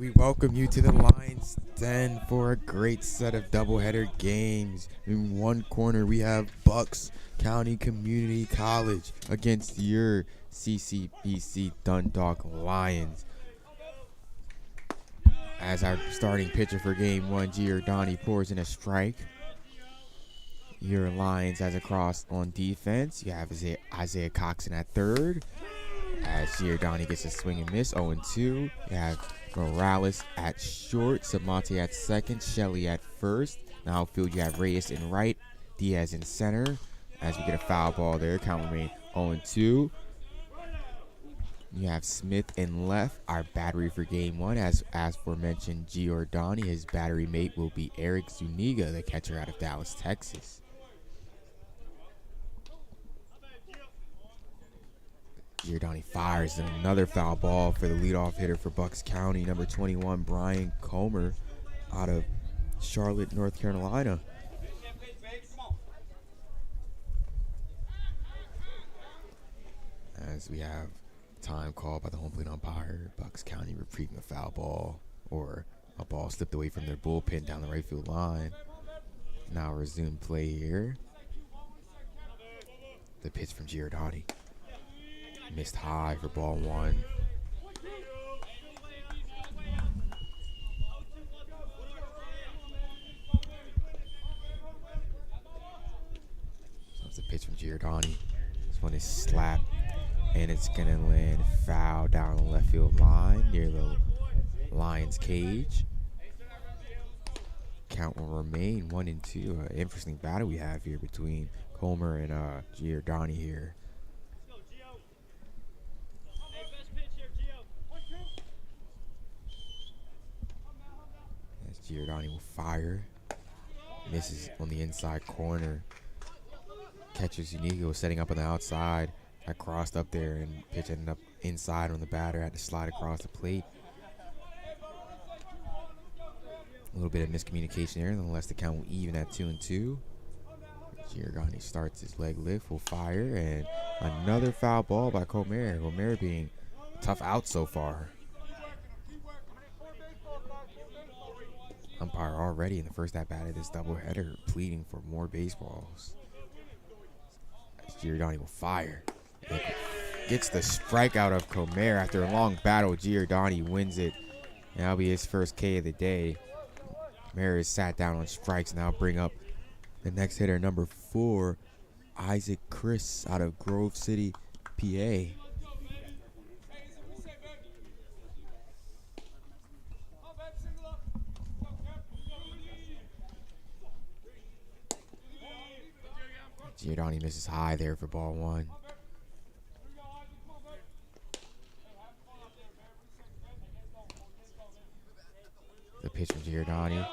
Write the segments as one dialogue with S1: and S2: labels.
S1: We welcome you to the Lions Den for a great set of doubleheader games. In one corner, we have Bucks County Community College against your CCBC Dundalk Lions. As our starting pitcher for game one, Giordani pours in a strike. Your Lions as across on defense. You have Isaiah Coxon at third. As Giordani gets a swing and miss, 0-2. You have Morales at short, Samonte at second, Shelley at first. Now outfield, you have Reyes in right, Diaz in center. As we get a foul ball there, count remain 0-2. You have Smith in left, our battery for game one. As aforementioned, Giordani, his battery mate will be Eric Zuniga, the catcher out of Dallas, Texas. Giordani fires another foul ball for the leadoff hitter for Bucks County, number 21, Brian Comer, out of Charlotte, North Carolina. As we have time called by the home plate umpire, Bucks County retrieving a foul ball, or a ball slipped away from their bullpen down the right field line. Now resume play here. The pitch from Giordani. Missed high for ball one. So it's a pitch from Giordani. This one is slapped, and it's going to land foul down the left field line near the Lions cage. Count will remain 1-2. Interesting battle we have here between Comer and Giordani here. Giordani will fire. Misses on the inside corner. Catcher Zuniga was setting up on the outside. I crossed up there, and pitch ended up inside on the batter. Had to slide across the plate. A little bit of miscommunication there. Nonetheless, the count will even at 2-2. Giordani starts his leg lift, will fire, and another foul ball by Comer. Comer being tough out so far. Umpire already in the first at-bat of this doubleheader pleading for more baseballs. As Giordani will fire. Gets the strikeout of Comer after a long battle. Giordani wins it. And that'll be his first K of the day. Comer is sat down on strikes. Now bring up the next hitter, number 4, Isaac Chris out of Grove City, PA. Giordani misses high there for ball one. The pitch from Giordani.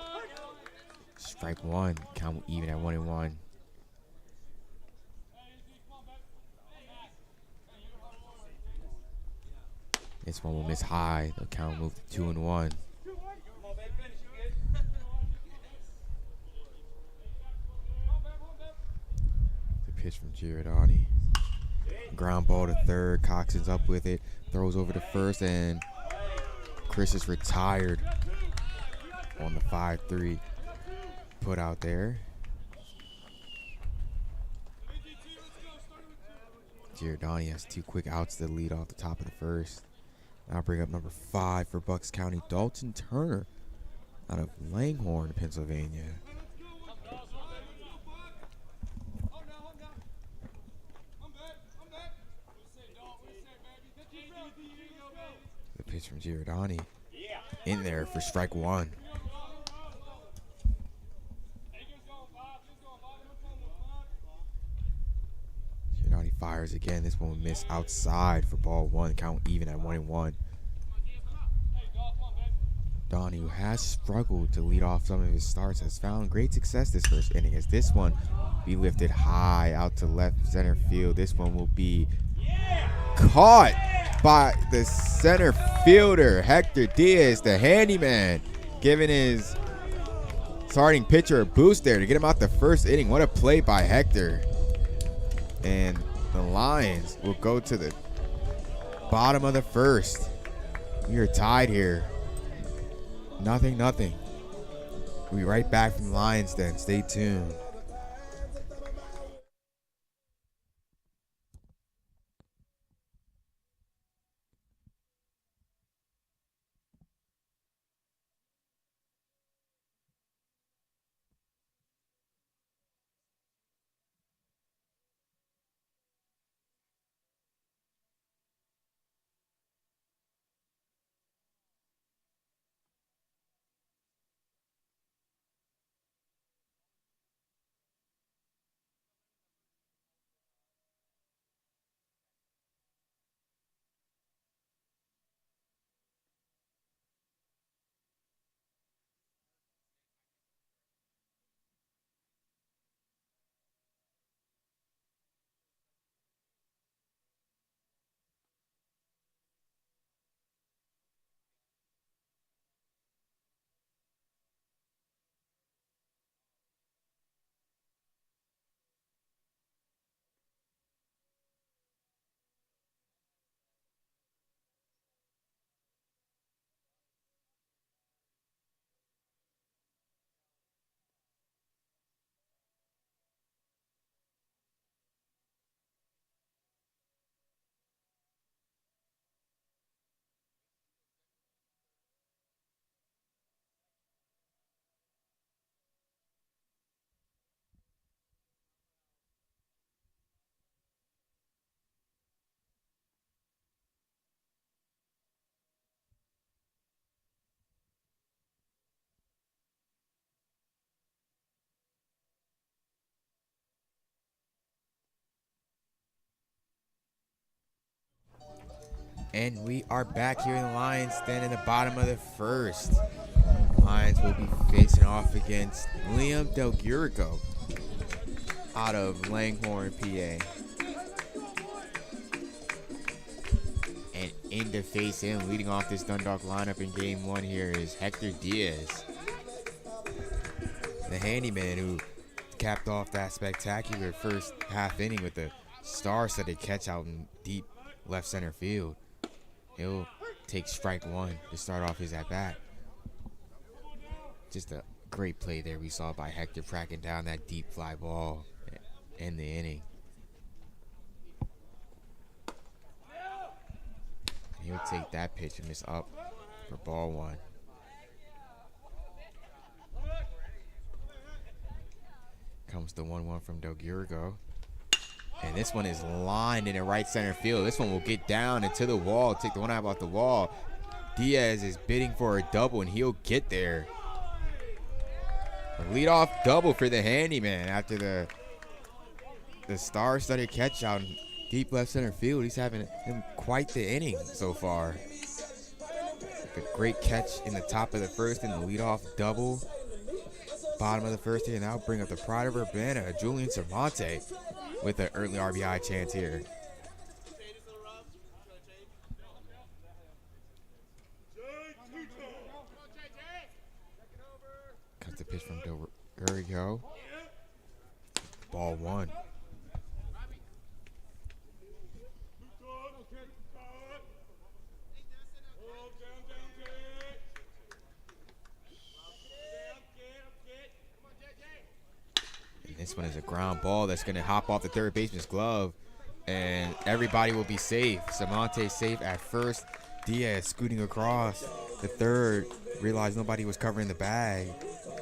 S1: Strike one. Count even at 1-1. This one will miss high. The count will move to 2-1. Pitch from Giordani. Ground ball to third. Coxon's up with it. Throws over to first, and Chris is retired on the 5-3 put out there. Giordani has 2 quick outs to lead off the top of the first. Now bring up number 5 for Bucks County, Dalton Turner out of Langhorne, Pennsylvania. The pitch from Giordani in there for strike one. Giordani fires again. This one will miss outside for ball one. Count even at 1-1. Donnie, who has struggled to lead off some of his starts, has found great success this first inning, as this one be lifted high out to left center field. This one will be caught by the center fielder, Hector Diaz, the handyman, giving his starting pitcher a boost there to get him out the first inning. What a play by Hector. And the Lions will go to the bottom of the first. We are tied here. Nothing. We'll be right back from the Lions then. Stay tuned. And we are back here in the Lions Den in the bottom of the first. Lions will be facing off against Liam Del Gurico out of Langhorne, PA. And in to face him, leading off this Dundalk lineup in game one here is Hector Diaz, the handyman who capped off that spectacular first half inning with a star-studded catch out in deep left center field. He'll take strike one to start off his at-bat. Just a great play there we saw by Hector tracking down that deep fly ball in the inning. He'll take that pitch and miss up for ball one. Comes the 1-1 from Del Gurigo. And this one is lined in the right center field. This one will get down and to the wall, take the one out off the wall. Diaz is bidding for a double, and he'll get there. A leadoff double for the handyman after the star-studded catch out in deep left center field. He's having quite the inning so far. A great catch in the top of the first and the leadoff double. Bottom of the first here, now bring up the pride of Urbana, Julian Cervantes, with an early RBI chance here. Comes the pitch from Del Gurigo. Ball one. This one is a ground ball that's going to hop off the third baseman's glove, and everybody will be safe. Samonte safe at first. Diaz scooting across the third, realized nobody was covering the bag,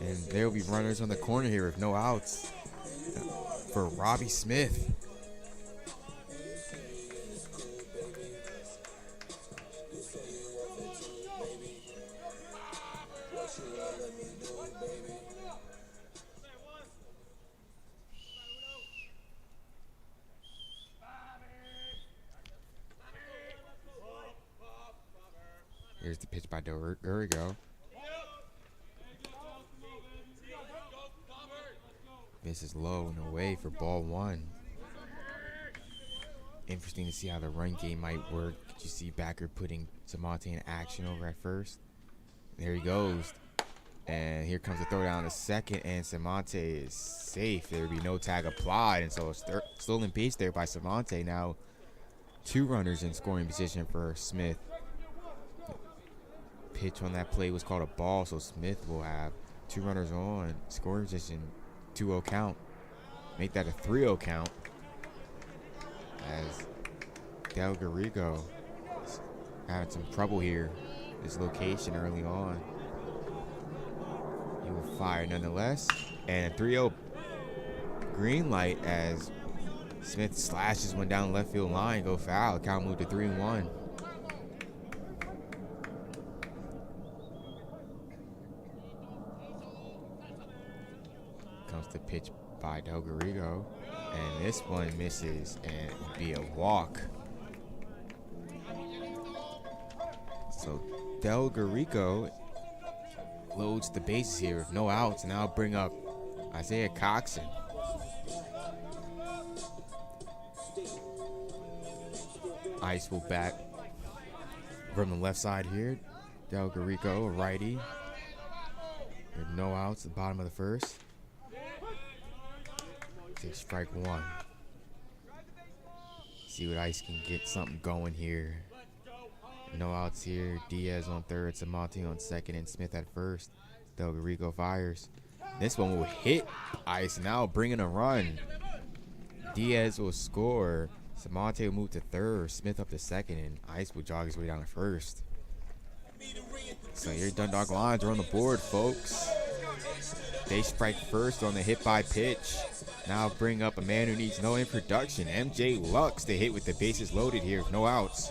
S1: and there will be runners on the corner here with no outs for Robbie Smith. Here's the pitch by Del Gurigo. This is low and away for ball one. Interesting to see how the run game might work. Did you see Backer putting Samonte in action over at first? There he goes. And here comes the throw down to second, and Samonte is safe. There will be no tag applied, and so a stolen base there by Samonte. Now 2 runners in scoring position for Smith. pitch on that play was called a ball, so Smith will have 2 runners on, scoring position, 2-0 count. Make that a 3-0 count as Del Garrigo had some trouble here, this location early on. He will fire nonetheless, and a 3-0 green light as Smith slashes one down the left field line, go foul. Count moved to 3-1. Comes the pitch by Del Garrigo, and this one misses and will be a walk. So Del Garrigo loads the bases here with no outs, and I'll bring up Isaiah Coxon. Ice will bat from the left side here. Del Garrigo, a righty. With no outs at the bottom of the first. Takes strike 1. See what Ice can get something going here. No outs here. Diaz on third, Samonte on second, and Smith at first. Del Garrigo fires. This one will hit Ice, now bringing a run. Diaz will score. Samonte will move to third, Smith up to second, and Ice will jog his way down to first. So your Dundalk Lions are on the board, folks. They strike first on the hit by pitch. Now bring up a man who needs no introduction, MJ Lux, to hit with the bases loaded here with no outs.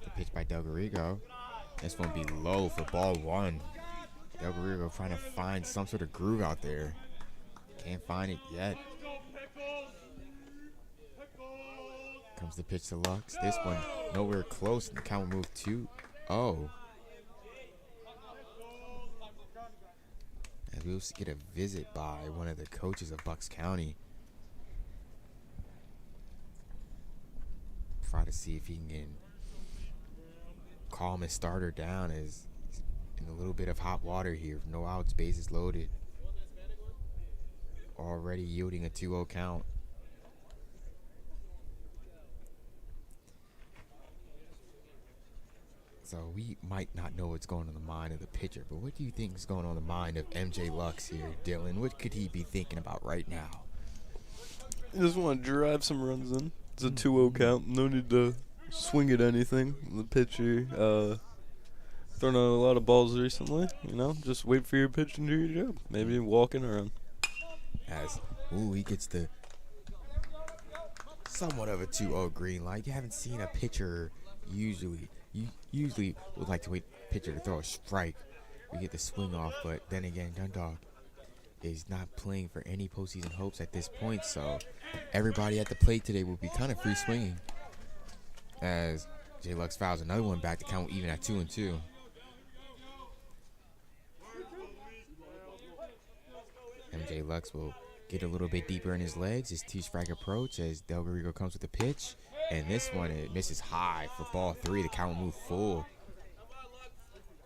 S1: The pitch by Del Garrigo. This one be low for ball 1. Del Garrigo trying to find some sort of groove out there. Can't find it yet. Comes the pitch to Lux. This one nowhere close, and the count will move 2-0. As we'll get a visit by one of the coaches of Bucks County. Try to see if he can calm his starter down, as he's in a little bit of hot water here. No outs, bases loaded. Already yielding a 2-0 count. So we might not know what's going on in the mind of the pitcher, but what do you think is going on in the mind of MJ Lux here, Dylan? What could he be thinking about right now?
S2: I just want to drive some runs in. It's a 2-0 count. No need to swing at anything. The pitcher thrown out a lot of balls recently. You know, just wait for your pitch and do your job. Maybe walking around.
S1: As he gets the somewhat of a 2-0 green light. You haven't seen a pitcher usually would like to wait pitcher to throw a strike. We get the swing off, but then again, Dundalk is not playing for any postseason hopes at this point, so everybody at the plate today will be kind of free swinging. As J Lux fouls another one back to count even at 2-2. MJ Lux will get a little bit deeper in his legs. His 2-strike approach as Del Garrigo comes with the pitch. And this one, it misses high for ball 3. The count will move full.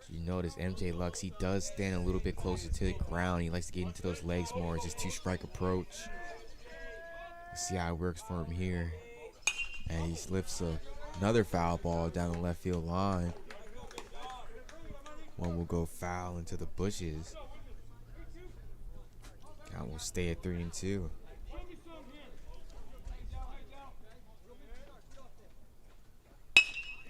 S1: You notice MJ Lux, he does stand a little bit closer to the ground. He likes to get into those legs more as his 2-strike approach. Let's see how it works for him here. And he slips another foul ball down the left field line. One will go foul into the bushes. Count will stay at 3-2.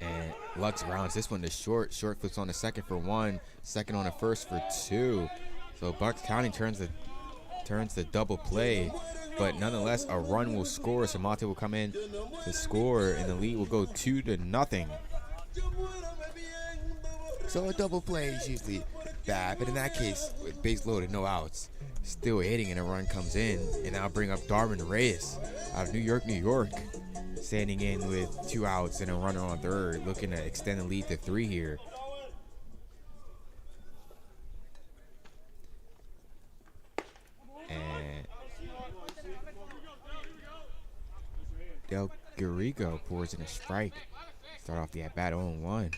S1: And Lux grounds this one to short. Short flips on the second for 1. Second on the first for 2. So Bucks County turns the double play. But nonetheless, a run will score. Samonte will come in to score, and the lead will go 2-0. So a double play is usually bad, but in that case, with base loaded, no outs, still hitting, and a run comes in. And I'll bring up Darwin Reyes out of New York, standing in with 2 outs and a runner on third, looking to extend the lead to 3 here. And Del Garrigo pours in a strike. Start off the at-bat 0-1.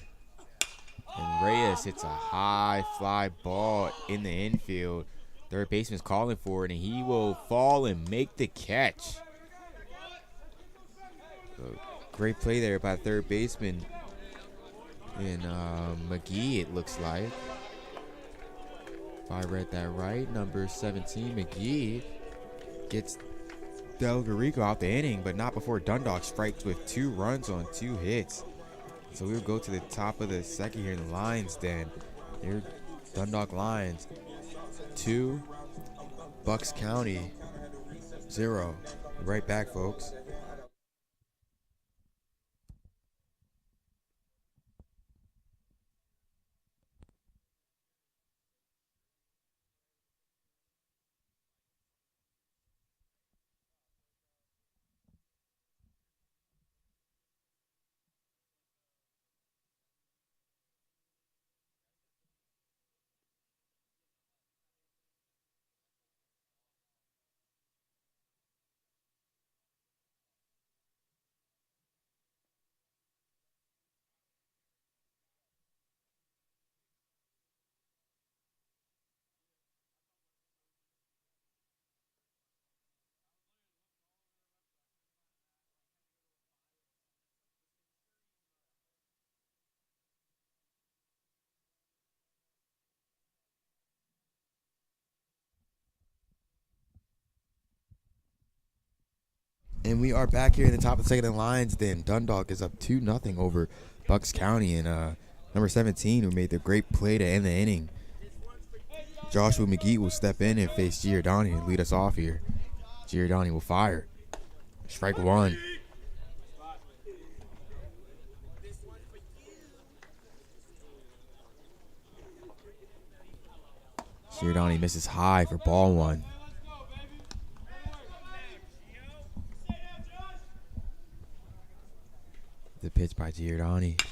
S1: And Reyes hits a high fly ball in the infield. Third baseman's calling for it, and he will fall and make the catch. So, great play there by third baseman in McGee, it looks like. If I read that right, number 17, McGee, gets Delgarico out the inning, but not before Dundalk strikes with 2 runs on 2 hits. So we'll go to the top of the second here in the Lions Den. Here, Dundalk Lions 2, Bucks County 0. Right back, folks. And we are back here in the top of the second in Lions Den. Dundalk is up 2-0 over Bucks County, and number 17 who made the great play to end the inning. Joshua McGee will step in and face Giordani and lead us off here. Giordani will fire. Strike 1. Giordani misses high for ball 1. The pitch by Giordani.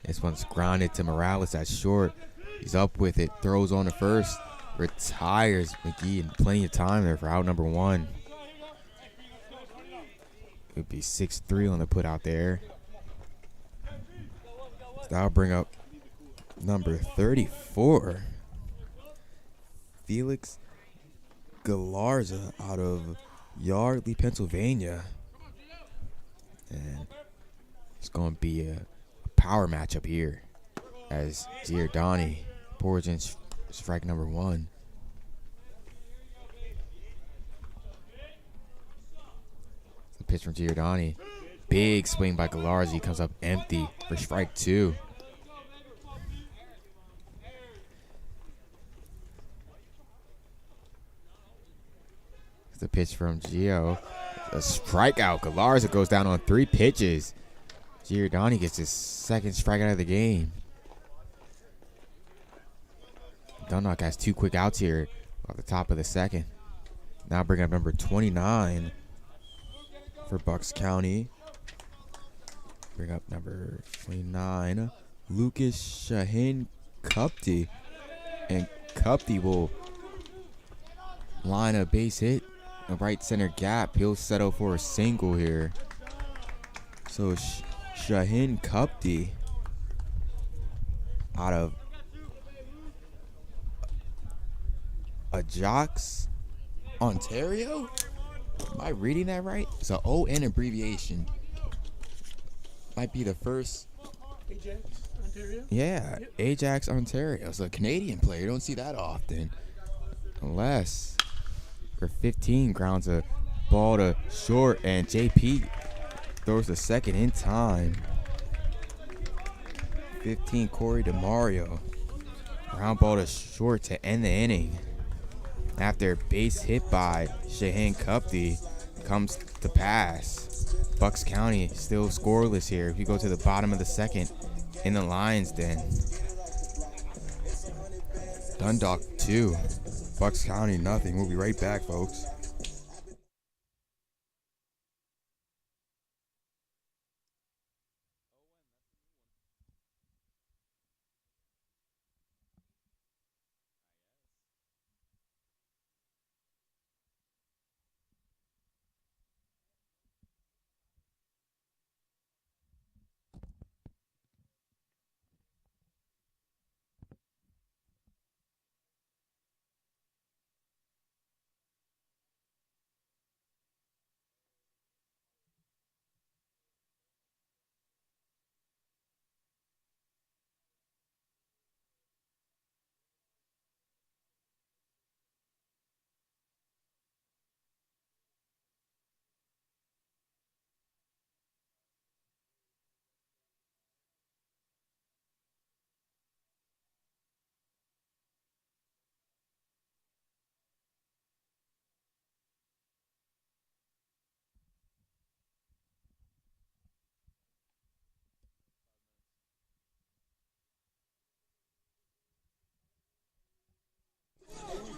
S1: This one's grounded to Morales at short. He's up with it. Throws on to first. Retires McGee in plenty of time there for out number 1. It would be 6-3 on the put out there. So that'll bring up number 34. Felix Galarza out of Yardley, Pennsylvania. And it's going to be a power matchup here as Giordani pours in strike number 1. The pitch from Giordani. Big swing by Galarza. He comes up empty for strike 2. The pitch from Gio. A strikeout. Galarza goes down on 3 pitches. Giordani gets his second strikeout of the game. Dundalk has 2 quick outs here at the top of the second. Now bring up number 29 for Bucks County. Bring up number 29, Lucas Shahin Kupti. And Kupti will line a base hit, a right center gap. He'll settle for a single here. So Shahin Kupti out of Ajax, Ontario? Am I reading that right? It's an ON abbreviation. Might be the first.
S3: Ajax, Ontario?
S1: Yeah, yep. Ajax, Ontario. It's a Canadian player. You don't see that often. Unless for 15 grounds a ball to short, and JP throws the second in time. 15, Corey DeMario. Ground ball to short to end the inning. After a base hit by Shahin Kupti comes to pass. Bucks County still scoreless here. If you go to the bottom of the second in the Lions Den. Dundalk 2, Bucks County nothing. We'll be right back, folks.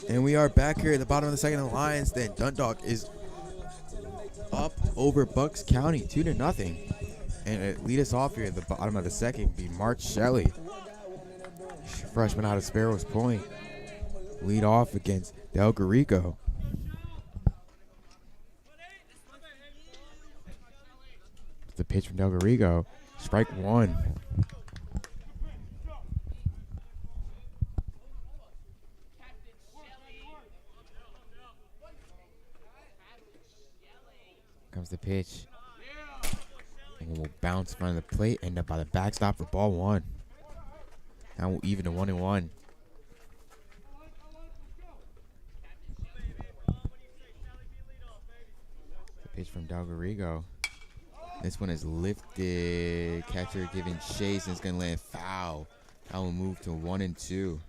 S1: And we are back here at the bottom of the second. Alliance. Then Dundalk is up over Bucks County 2-0. And lead us off here at the bottom of the second be Mark Shelley, freshman out of Sparrows Point. Lead off against Del Garrigo. The pitch from Del Garrigo. Strike one. Comes the pitch. And will bounce in front of the plate. End up by the backstop for ball one. Now we'll even to 1-1. The pitch from Del Garrigo. This one is lifted. Catcher giving chase, and it's going to land foul. That will move to 1-2.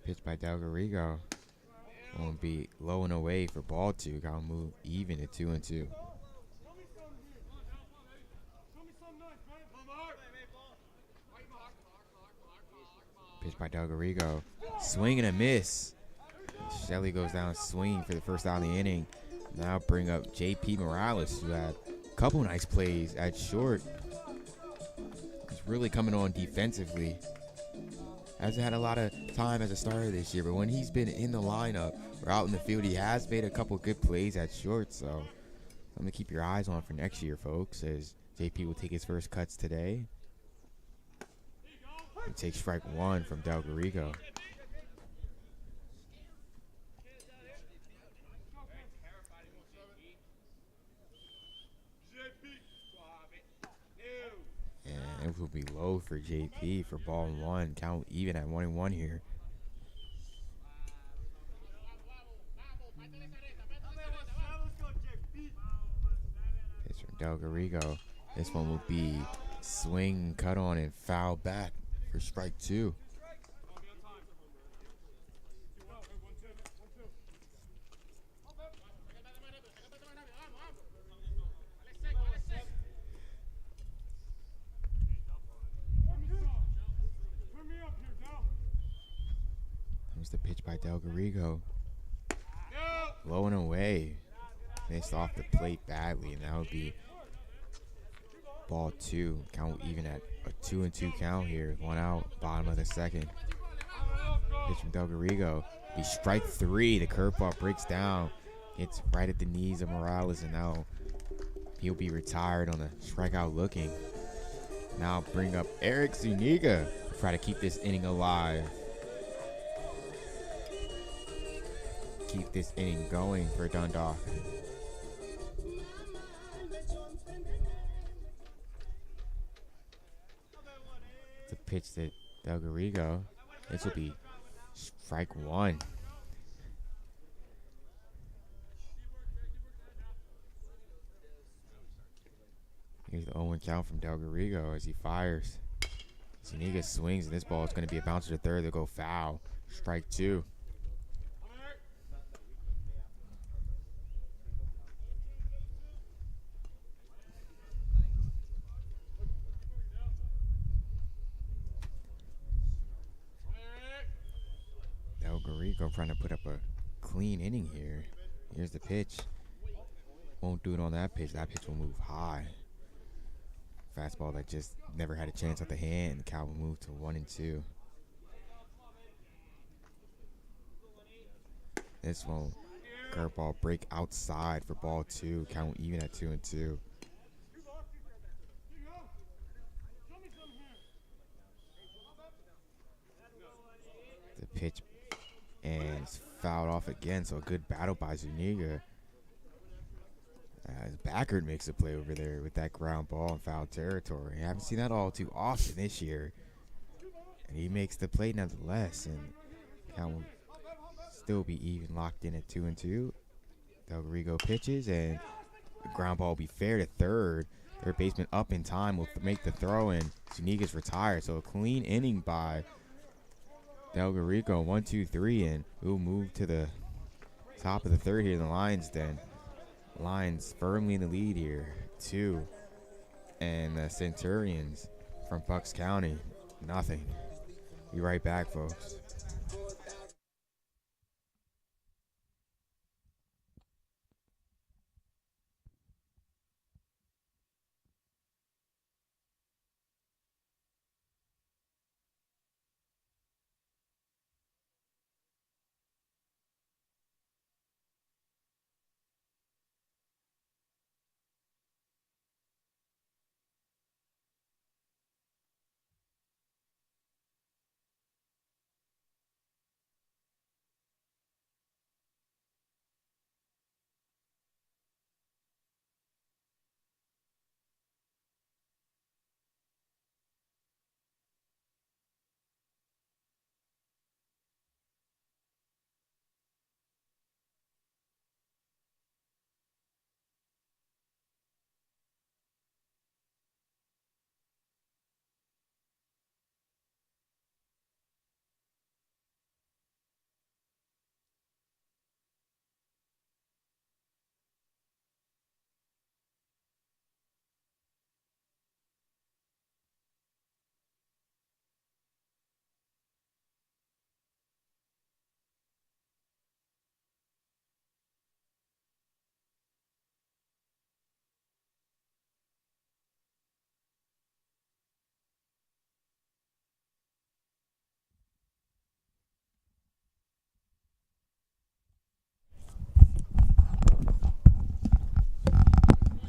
S1: Pitch by Del Garrigo. Won't be low and away for ball two. Got to move even to 2-2. Pitch by Del Garrigo. Swing and a miss. Shelley goes down swinging for the first out of the inning. Now bring up J.P. Morales, who had a couple nice plays at short. He's really coming on defensively. Hasn't had a lot of time as a starter this year, but when he's been in the lineup or out in the field, he has made a couple good plays at short. So something to keep your eyes on for next year, folks, as J.P. will take his first cuts today. And take strike one from Del Garrigo. And it will be low for JP for ball one. Count even at 1-1 here. Pitch from Del Garrigo. This one will be swing, cut on, and foul back for strike two. Comes the pitch by Del Garrigo. Low and away. Missed off the plate badly, and that would be ball two. Count even at a 2-2 count here. One out, bottom of the second. Pitch from Del Garrigo. Be strike three. The curveball breaks down. It's right at the knees of Morales, and now he'll be retired on a strikeout looking. Now bring up Eric Zuniga. Try to keep this inning alive. Keep this inning going for Dundalk. The pitch to Del Garrigo. This will be strike one. Here's the 0-1 count from Del Garrigo as he fires. Zuniga swings, and this ball is going to be a bouncer to third. They'll go foul. Strike two. Del Garrigo trying to put up a clean inning here. Here's the pitch. Won't do it on that pitch. That pitch will move high. Fastball that just never had a chance at the hand. The count will move to 1-2. This one, curveball break outside for ball two. Count even at 2-2. The pitch and it's fouled off again. So a good battle by Zuniga. Backard makes a play over there with that ground ball in foul territory. I haven't seen that all too often this year. And he makes the play nonetheless. And count will still be even locked in at 2-2. Del Garrigo pitches, and the ground ball will be fair to third. Third baseman up in time will make the throw, and Zuniga's retired. So a clean inning by Del Garrigo, 1-2-3, and we'll move to the Top of the third here in the Lions den. Lions firmly in the lead here. 2. And the Centurions from Bucks County, nothing. Be right back, folks.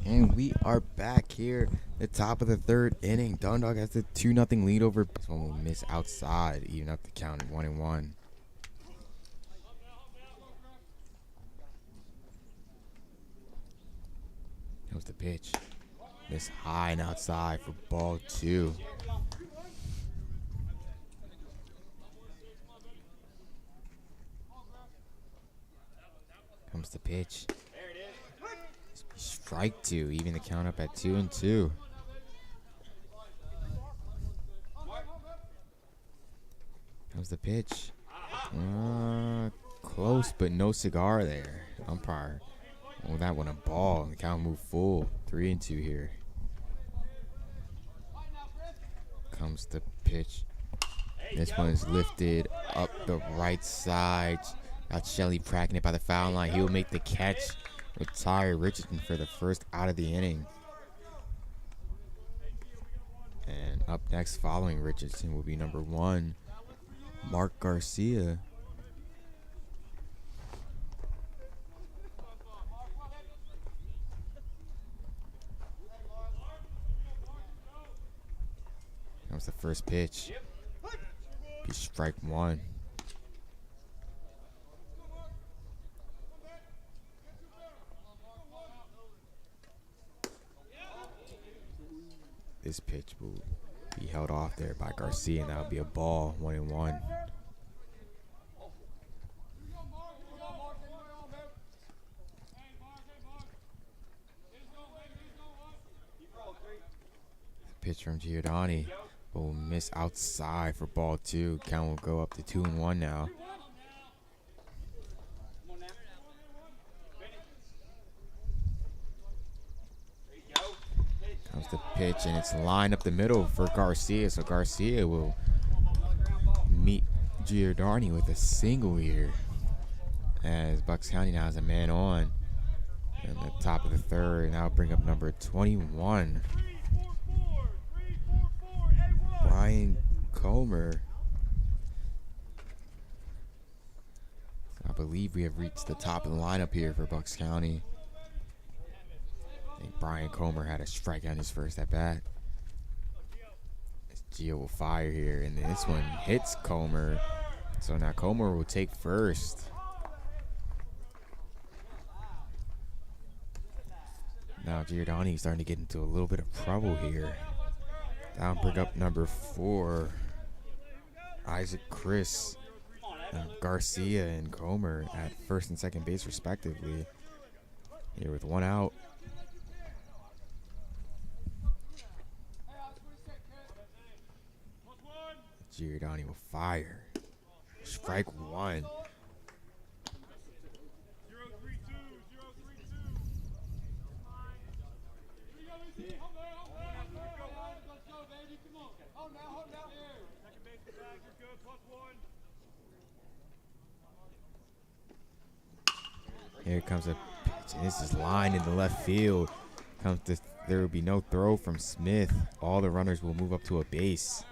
S1: And we are back here, the top of the third inning. Dundalk has the 2-0 lead over. This one will miss outside, even up the count at 1-1. That was the pitch. Miss high and outside for ball 2. Comes the pitch. Strike 2, even the count up at 2-2. Comes the pitch. Close, but no cigar there. Umpire. Oh, that one a ball. The count moved full. 3-2 here. Comes the pitch. This one is lifted up the right side. Got Shelly cracking it by the foul line. He will make the catch. Retire Richardson for the first out of the inning. And up next, following Richardson, will be number 1, Mark Garcia. That was the first pitch. Be strike 1. This pitch will be held off there by Garcia, and that'll be a ball, 1-1. Pitch from Giordani will miss outside for ball 2. Count will go up to 2-1 now. Comes the pitch, and it's lined up the middle for Garcia. So Garcia will meet Giordani with a single here, as Bucks County now has a man on. And the top of the third, now bring up number 21, Brian Comer. I believe we have reached the top of the lineup here for Bucks County. I think Brian Comer had a strikeout in his first at bat. Gio will fire here, and this one hits Comer. So now Comer will take first. Now Giordani is starting to get into a little bit of trouble here. Down, bring up number 4, Isaac Chris, Garcia and Comer at first and second base respectively. Here with 1 out. Giordani will fire. Strike 1. Here comes a pitch, and this is lined in the left field. There will be no throw from Smith. All the runners will move up to a base.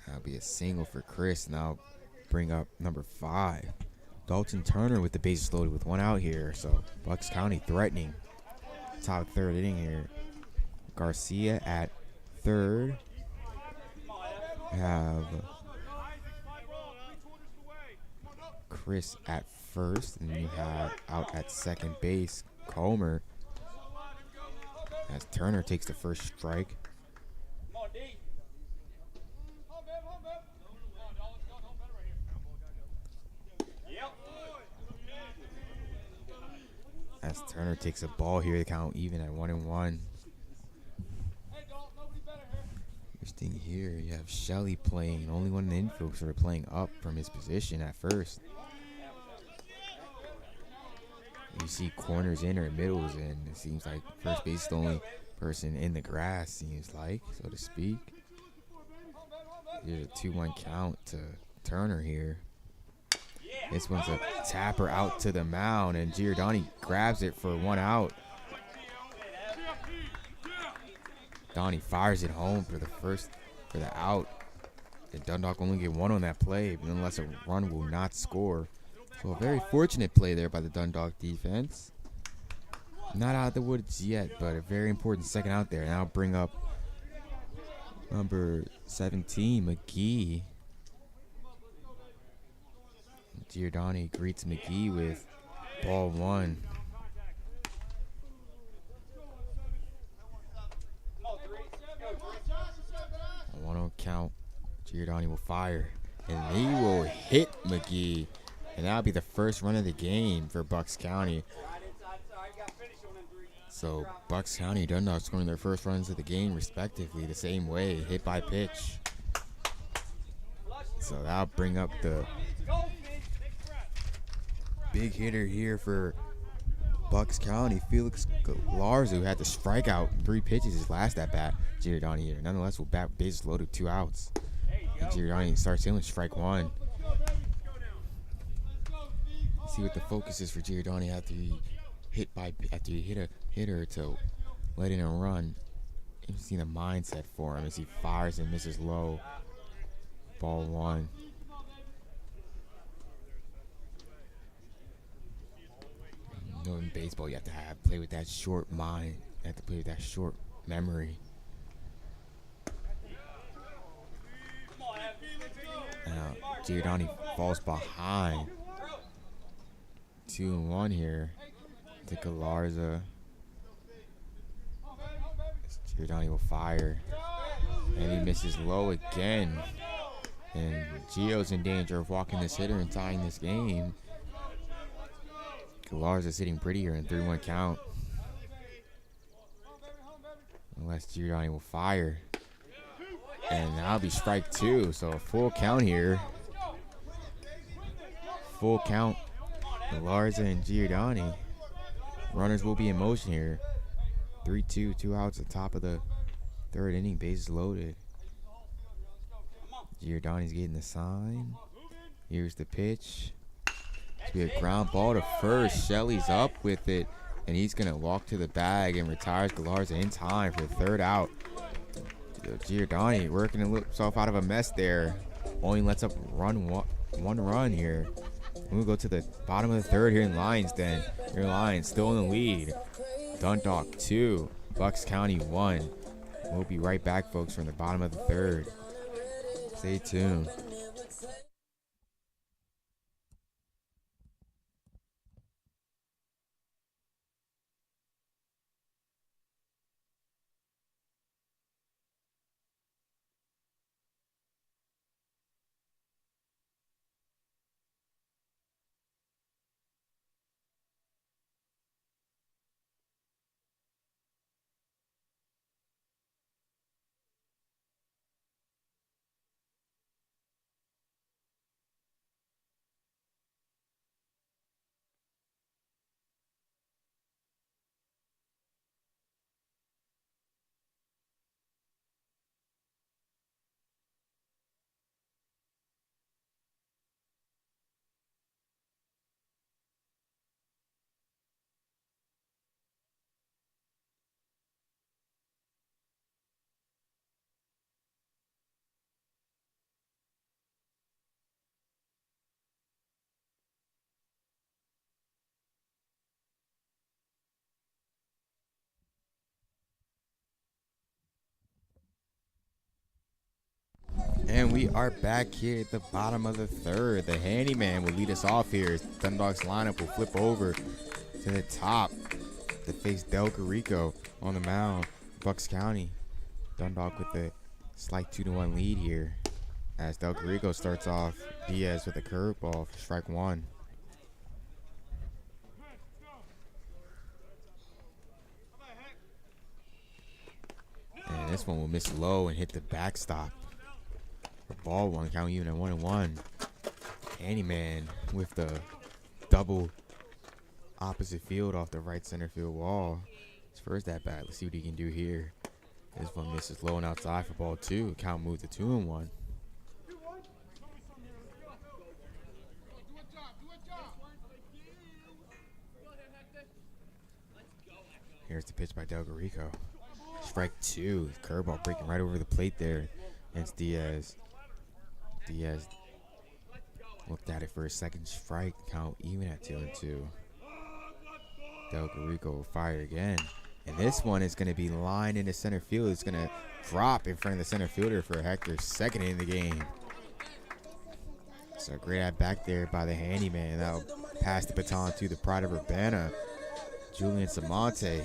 S1: That'll be a single for Chris. Now bring up number 5. Dalton Turner with the bases loaded with 1 out here. So Bucks County threatening. Top 3rd inning here. Garcia at 3rd. Have Chris at 1st, and you have out at 2nd base Comer as Turner takes the first strike. As Turner takes a ball here, the count even at 1-1. Interesting here, you have Shelley playing, only one in the infield, sort of playing up from his position at first. You see corners in or middles in. It seems like first base is the only person in the grass, seems like, so to speak. Here's a 2-1 count to Turner here. This one's a tapper out to the mound, and Giordani grabs it for 1 out. Donnie fires it home for the out. And Dundalk only get 1 on that play, but nonetheless a run will not score. So a very fortunate play there by the Dundalk defense. Not out of the woods yet, but a very important second out there. Now bring up number 17, McGee. Giordani greets McGee with ball 1. A 1-0 count. Giordani will fire, and he will hit McGee, and that'll be the first run of the game for Bucks County. So Bucks County and Dundalk scoring their first runs of the game respectively the same way, hit by pitch. So that'll bring up the big hitter here for Bucks County, Felix Galarza, who had to strike out 3 pitches his last at bat. Giordani here, nonetheless, will bat bases loaded, 2 outs. And Giordani starts in with strike 1. See what the focus is for Giordani after he hit a hitter to let in a run. You see the mindset for him as he fires and misses low. Ball 1. You know, in baseball, you have to play with that short mind. You have to play with that short memory. Now, Giordani falls behind. 2-1 here to Galarza. Giordani will fire. And he misses low again. And Gio's in danger of walking this hitter and tying this game. Galarza sitting pretty here in 3-1 count. Unless Giordani will fire. And that'll be strike 2. So a full count here. Full count. Galarza and Giordani. Runners will be in motion here. 3-2, 2 outs at the top of the 3rd inning. Bases loaded. Giordani's getting the sign. Here's the pitch. It's be a ground ball to first. Shelley's up with it, and he's going to walk to the bag and retires Galarza in time for the 3rd out. Giordani working himself out of a mess there. Only lets up one run here. We'll go to the bottom of the 3rd here in Lions then. Your Lions still in the lead. Dundalk 2, Bucks County 1. We'll be right back, folks, from the bottom of the 3rd. Stay tuned. And we are back here at the bottom of the third. The handyman will lead us off here. Dundalk's lineup will flip over to the top to face Del Rico on the mound. Bucks County. Dundalk with a slight 2-1 lead here. As Del Rico starts off, Diaz with a curveball for strike one. And this one will miss low and hit the backstop. For ball one, count even at 1-1. Handyman with the double opposite field off the right center field wall. His first at bat. Let's see what he can do here. This one misses low and outside for ball two. Count moves to 2-1. Here's the pitch by Del Rico. Strike two. Curveball breaking right over the plate there against Diaz. Diaz looked at it for a second strike. Count even at 2-2. Del Rico will fire again. And this one is going to be lined into center field. It's going to drop in front of the center fielder for Hector's second in the game. So great at back there by the handyman. That'll pass the baton to the pride of Urbana, Julian Samonte.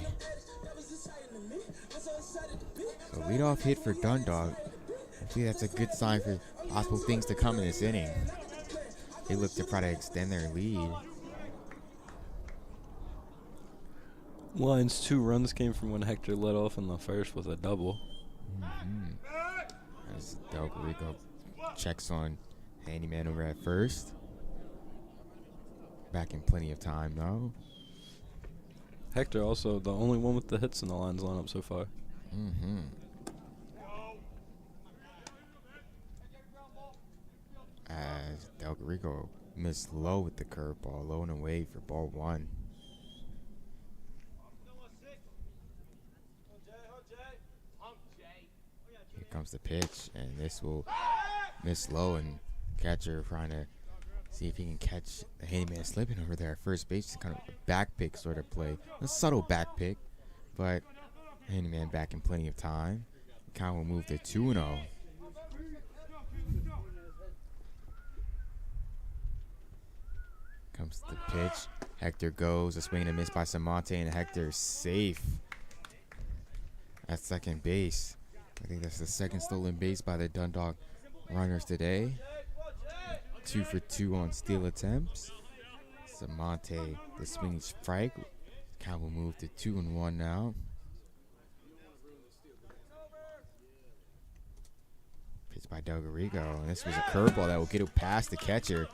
S1: So leadoff hit for Dundalk. Hopefully that's a good sign for possible things to come in this inning. They look to try to extend their lead.
S2: Lions' 2 runs came from when Hector led off in the first with a double.
S1: As Del Rico checks on handyman over at first. Back in plenty of time though.
S2: Hector also the only one with the hits in the Lions lineup so far.
S1: As Del Rico missed low with the curveball, low and away for ball one. Here comes the pitch, and this will miss low, and catcher trying to see if he can catch the handyman slipping over there at first base. It's kind of a back pick sort of play. A subtle back pick, but handyman back in plenty of time. Count will move to 2-0. Comes the pitch. Hector goes. A swing and a miss by Samonte, and Hector safe at second base. I think that's the second stolen base by the Dundalk runners today. 2 for 2 on steal attempts. Samonte, the swinging strike. Count will move to 2-1 now. Pitch by Del Rico, and this was a curveball that will get it past the catcher.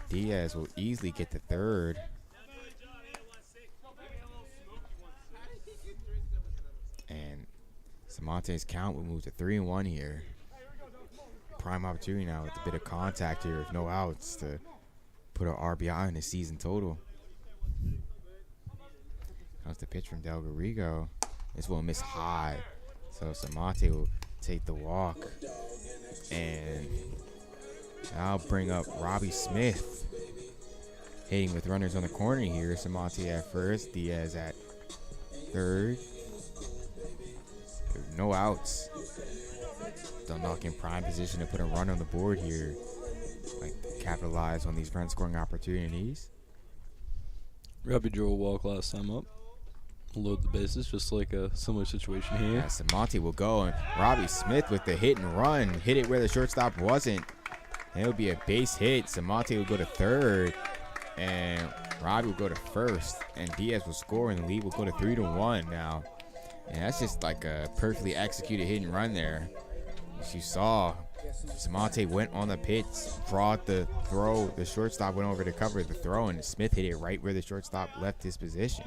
S1: Diaz will easily get to third. And Samonte's count will move to 3-1 here. Prime opportunity now with a bit of contact here with no outs to put an RBI in the season total. Comes the pitch from Del Rico. This will miss high. So Samonte will take the walk. And I'll bring up Robbie Smith. Hitting with runners on the corner here. Samonte at first. Diaz at third. No outs. Dundalk in prime position to put a run on the board here. Like capitalize on these run scoring opportunities.
S2: Robbie drew a walk last time up. Load the bases, just like a similar situation here.
S1: Yeah, Samonte will go, and Robbie Smith with the hit and run. Hit it where the shortstop wasn't. And it'll be a base hit. Samonte will go to third, and Robbie will go to first. And Diaz will score, and the lead will go to 3-1 now. And that's just like a perfectly executed hit and run there. As you saw, Samonte went on the pitch, brought the throw. The shortstop went over to cover the throw, and Smith hit it right where the shortstop left his position.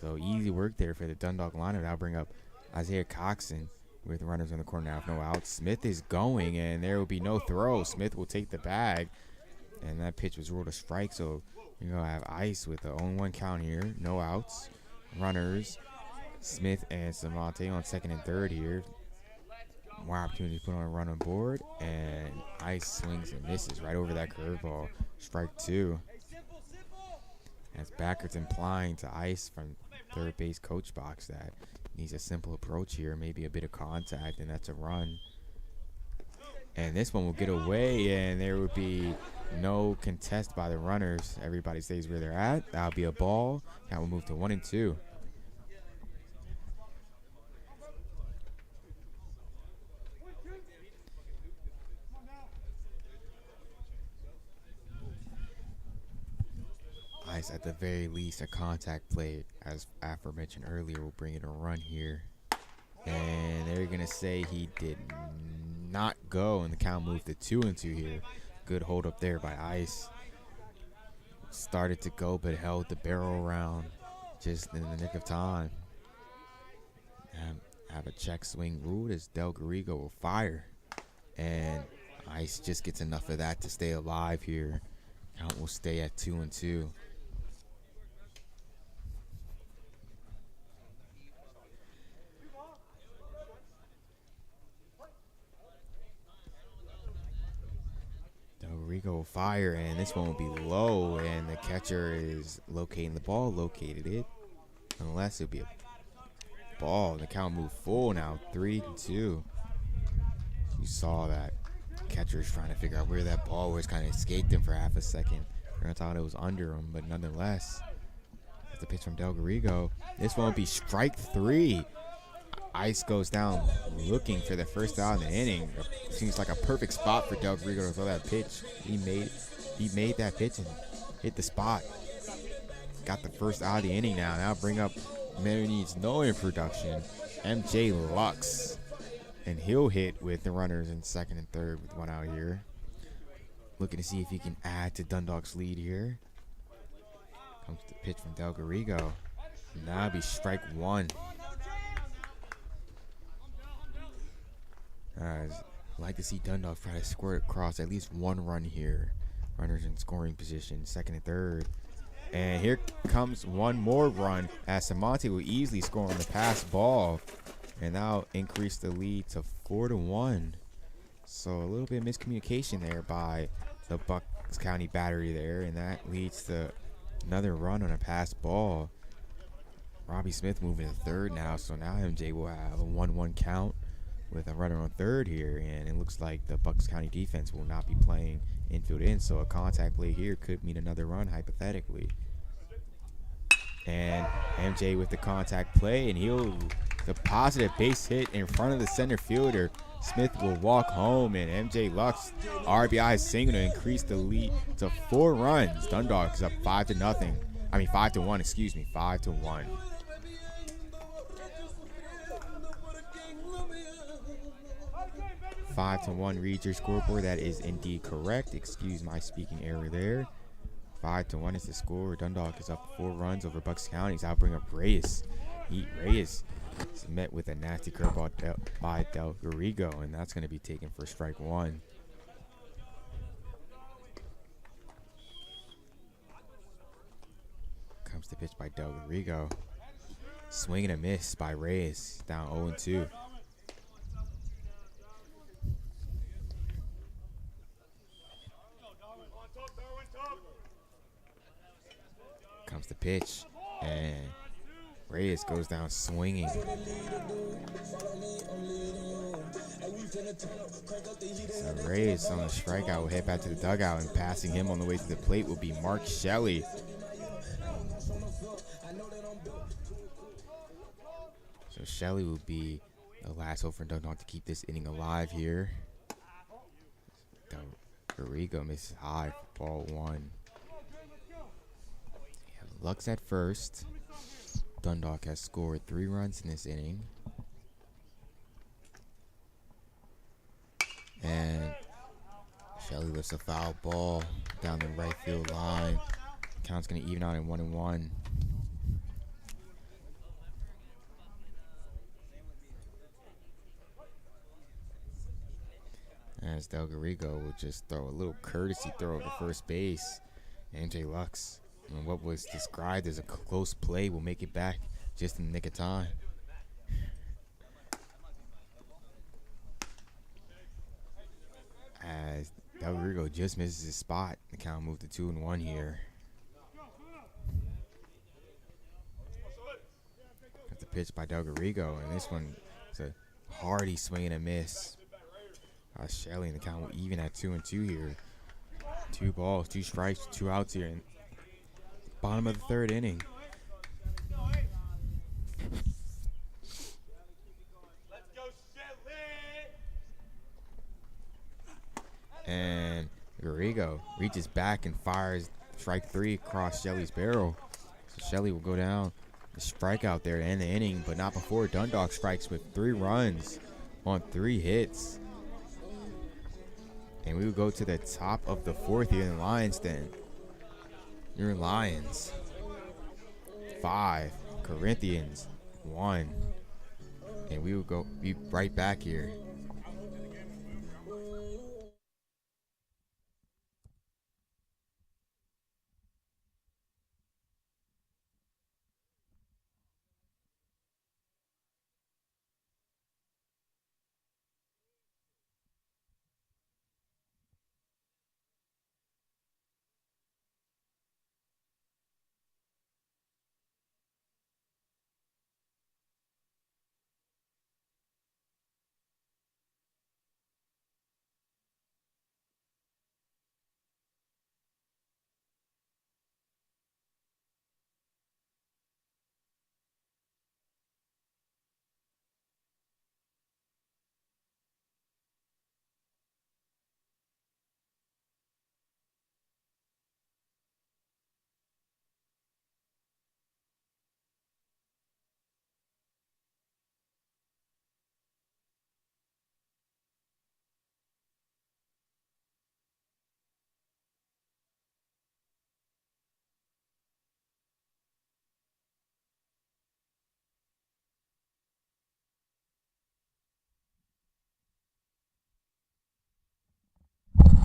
S1: So easy work there for the Dundalk lineup. I'll bring up Isaiah Coxon with runners on the corner now with no outs. Smith is going, and there will be no throw. Smith will take the bag, and that pitch was ruled a strike. So you're going to have Ice with the 0-1 count here. No outs. Runners. Smith and Samonte on second and third here. More opportunity to put on a run on board, and Ice swings and misses right over that curveball. Strike two. As Backert's implying to Ice from third base coach box that needs a simple approach here, maybe a bit of contact, and that's a run. And this one will get away, and there would be no contest by the runners. Everybody stays where they're at. That'll be a ball. That will move to 1 and 2. Nice, at the very least, a contact play, as aforementioned earlier, will bring in a run here. And they're going to say he did not go, and the count moved to 2 and 2 here. Good hold up there by Ice. Started to go, but held the barrel around just in the nick of time. Have a check swing ruled as Del Garrigo will fire. And Ice just gets enough of that to stay alive here. Count will stay at 2 and 2. Rico will fire, and this one will be low, and the catcher is locating the ball, located it. Unless it'll be a ball. The count moved full now, 3 and 2. You saw that catcher is trying to figure out where that ball was, kind of escaped him for half a second. I thought it was under him, but nonetheless, that's the pitch from Del Garrigo. This one will be strike 3. Ice goes down looking for the first out in the inning. Seems like a perfect spot for Del Garrigo to throw that pitch. He made that pitch and hit the spot. Got the first out of the inning now. Now bring up man who needs no introduction, MJ Lux. And he'll hit with the runners in second and third with 1 out here. Looking to see if he can add to Dundalk's lead here. Comes the pitch from Del Garrigo. Now it'll be strike 1. I'd like to see Dundalk try to squirt across at least 1 run here. Runners in scoring position, second and third. And here comes 1 more run as Samonte will easily score on the pass ball. And that'll increase the lead to 4 to 1. So a little bit of miscommunication there by the Bucks County battery there. And that leads to another run on a pass ball. Robbie Smith moving to third now. So now MJ will have a 1-1 count with a runner on third here, and it looks like the Bucks County defense will not be playing infield in, so a contact play here could mean another run hypothetically. And MJ with the contact play, and he'll deposit a base hit in front of the center fielder. Smith will walk home, and MJ Lux RBI single to increase the lead to 4 runs. Dundalk is up 5 to 1, excuse me, 5 to 1. 5 to 1 reads your scoreboard. That is indeed correct. Excuse my speaking error there. 5 to 1 is the score. Dundalk is up 4 runs over Bucks County. I'll bring up Reyes. Reyes is met with a nasty curveball by Del Garrigo, and that's going to be taken for strike 1. Comes the pitch by Del Garrigo. Swing and a miss by Reyes. Down 0 and 2. Comes the pitch, and Reyes goes down swinging. So Reyes on a strikeout will head back to the dugout, and passing him on the way to the plate will be Mark Shelley. So Shelley will be the last hope for Dundalk to keep this inning alive here. Garrigo misses high for ball 1. Lux at first. Dundalk has scored 3 runs in this inning. And Shelley lifts a foul ball down the right field line. Count's going to even out in 1 and 1. As Del Garrigo will just throw a little courtesy throw to first base. MJ Lux, and what was described as a close play, will make it back just in the nick of time. As Del Garrigo just misses his spot, the count moved to 2 and 1 here. That's the pitch by Del Garrigo, and this one is a hearty swing and a miss. Shelley in the count even at 2-2 here. 2 balls, 2 strikes, 2 outs here in bottom of the 3rd inning. And Garrigo reaches back and fires strike 3 across Shelley's barrel. So Shelley will go down. The strikeout there to end the inning, but not before Dundalk strikes with 3 runs on 3 hits. And we will go to the top of the 4th here in Lions then. Your Lions 5, Corinthians 1. And we will be right back here.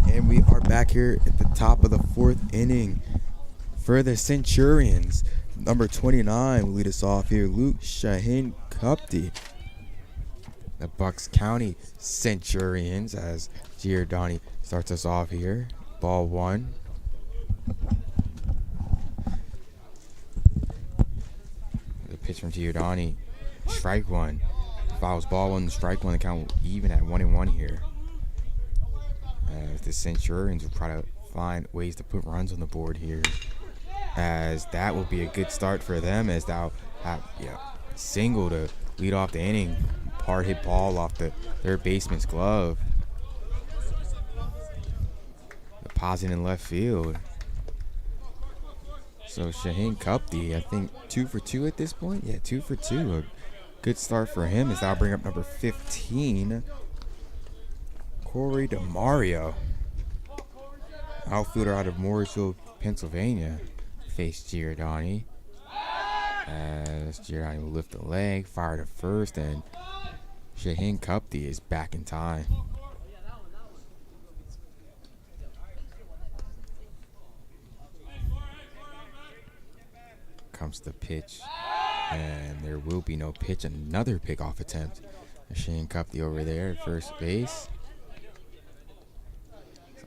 S1: And we are back here at the top of the 4th inning for the Centurions. Number 29 will lead us off here, Luke Shaheen Kupti. The Bucks County Centurions as Giordani starts us off here. Ball 1. The pitch from Giordani. Strike 1. Fouls ball 1, strike 1. The count even at 1-1 here. As the Centurions will try to find ways to put runs on the board here, as that will be a good start for them, as they'll have single to lead off the inning. Hard hit ball off the 3rd baseman's glove, depositing in left field. So Shaheen Kupti, I think 2 for 2 at this point. Yeah, 2 for 2. A good start for him, as that'll bring up number 15. Corey DeMario, outfielder out of Mooresville, Pennsylvania, faced Giordani. As Giordani will lift the leg, fire to first, and Shaheen Kupti is back in time. Comes the pitch, and there will be no pitch. Another pickoff attempt. Shaheen Kupti over there at first base.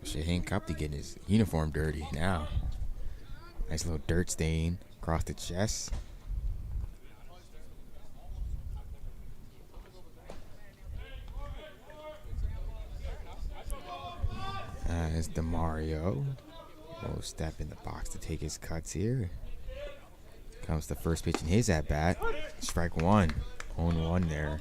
S1: Shaheen Kupti getting his uniform dirty now. Nice little dirt stain across the chest. As DeMario will step in the box to take his cuts here. Comes the first pitch in his at-bat. Strike 1. 0-1 there.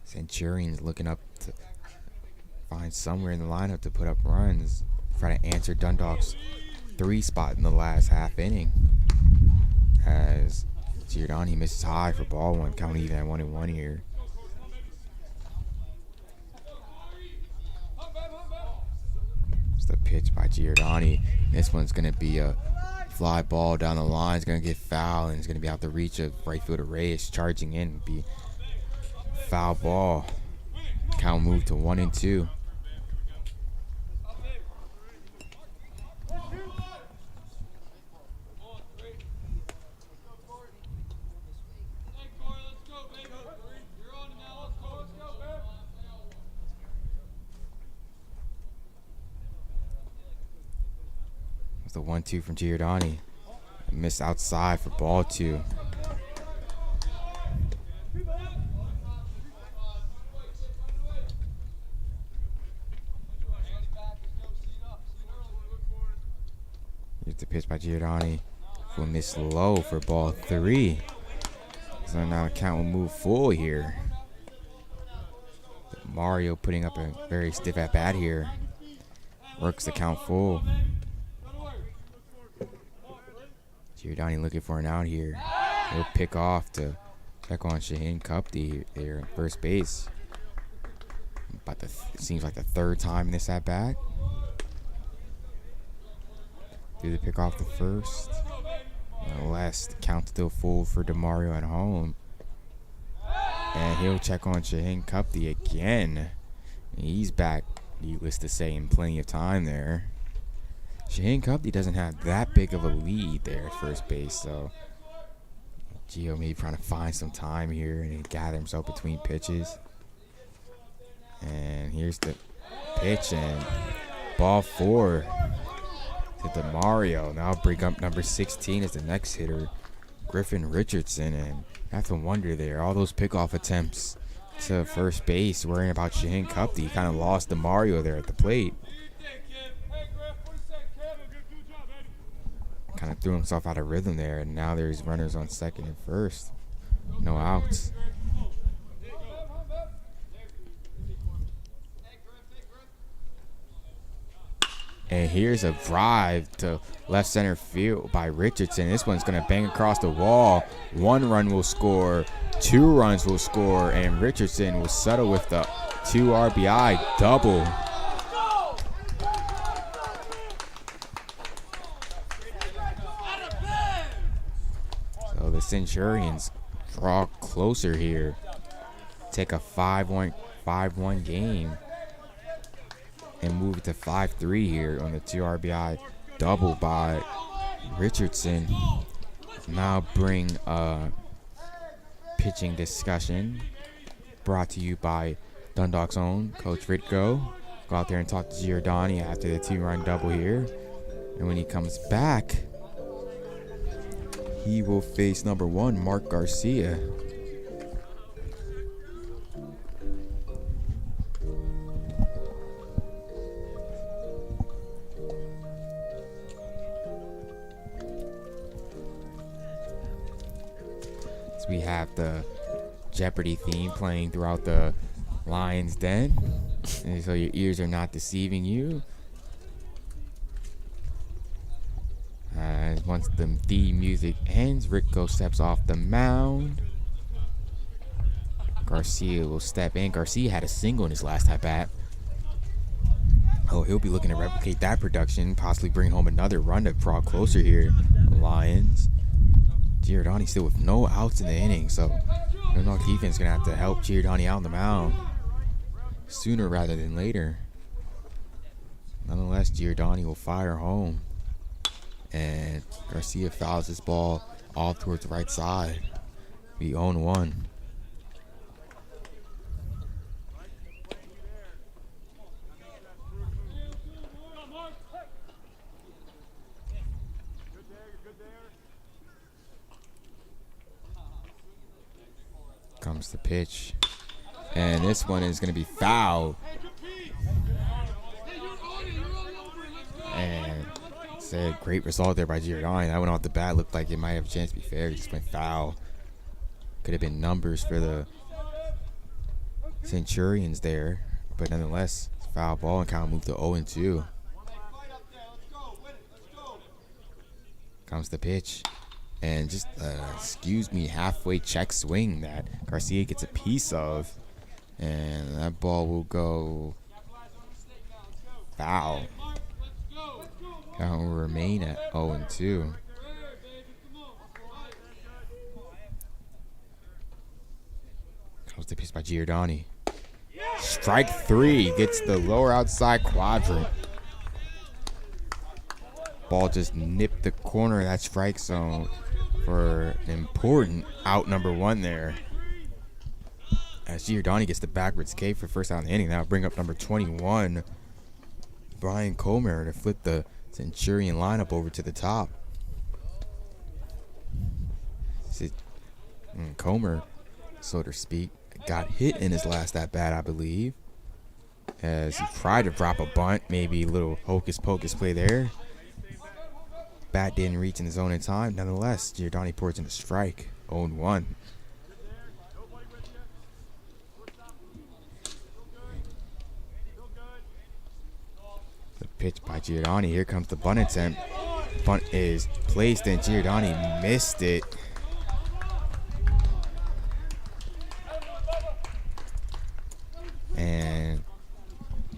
S1: Centurions looking up to find somewhere in the lineup to put up runs. Try to answer Dundalk's 3 spot in the last half inning. As Giordani misses high for ball 1, count even at 1-1 here. It's the pitch by Giordani. This one's going to be a fly ball down the line. It's going to get foul, and it's going to be out the reach of right fielder Reyes. Charging in, be foul ball. Count moved to 1-2. It's the 1-2 from Giordani. Missed outside for ball 2. The pitch by Giordani will miss low for ball 3. So now the count will move full here. Mario putting up a very stiff at bat here. Works the count full. Giordani looking for an out here. He'll pick off to check on Shaheen Kupti there at first base. It seems like the 3rd time in this at bat. Do the pick off the first. Nonetheless, the count still full for DeMario at home. And he'll check on Shaheen Kupti again. And he's back, needless to say, in plenty of time there. Shaheen Kupti doesn't have that big of a lead there at first base, so Gio may be trying to find some time here and gather himself between pitches. And here's the pitch, and ball 4 to DeMario. Now bring up number 16 as the next hitter, Griffin Richardson. And I have to wonder there, all those pickoff attempts to first base, worrying about Shaheen Kupti. He kind of lost DeMario there at the plate. Kind of threw himself out of rhythm there, and now there's runners on second and first. No outs. And here's a drive to left center field by Richardson. This one's going to bang across the wall. 1 run will score, 2 runs will score, and Richardson will settle with the 2 RBI double. So the Centurions draw closer here. Take a 5-1 game. And move it to 5-3 here on the 2 RBI double by Richardson. Now bring a pitching discussion brought to you by Dundalk's own Coach Ritko. Go out there and talk to Giordani after the 2-run double here. And when he comes back, he will face number 1, Mark Garcia. We have the Jeopardy theme playing throughout the Lion's Den, and so your ears are not deceiving you. Once the theme music ends, Rico steps off the mound. Garcia will step in. Garcia had a single in his last at bat. Oh, he'll be looking to replicate that production, possibly bring home another run to draw closer here. The Lions. Giordani still with no outs in the inning, so Dundalk defense is going to have to help Giordani out on the mound sooner rather than later. Nonetheless, Giordani will fire home, and Garcia fouls this ball all towards the right side. We own 1. Comes the pitch, and this one is going to be foul. And it's a great result there by Giordani. That one off the bat looked like it might have a chance to be fair. He just went foul. Could have been numbers for the Centurions there, but nonetheless, it's a foul ball and count moved to 0-2. Comes the pitch. And just, excuse me, halfway check swing that Garcia gets a piece of. And that ball will go foul. Count will remain at 0-2. Comes the pitch by Giordani. Strike 3, gets the lower outside quadrant. Ball just nipped the corner of that strike zone for an important out number 1 there. As Giordani gets the backwards K for first out in the inning. That'll bring up number 21, Brian Comer, to flip the Centurion lineup over to the top. Comer, so to speak, got hit in his last at bat, I believe, as he tried to drop a bunt, maybe a little hocus pocus play there. bat didn't reach in the zone in time. Nonetheless, Giordani pours in a strike. 0-1. The pitch by Giordani. Here comes the bunt attempt. Bunt is placed and Giordani missed it. And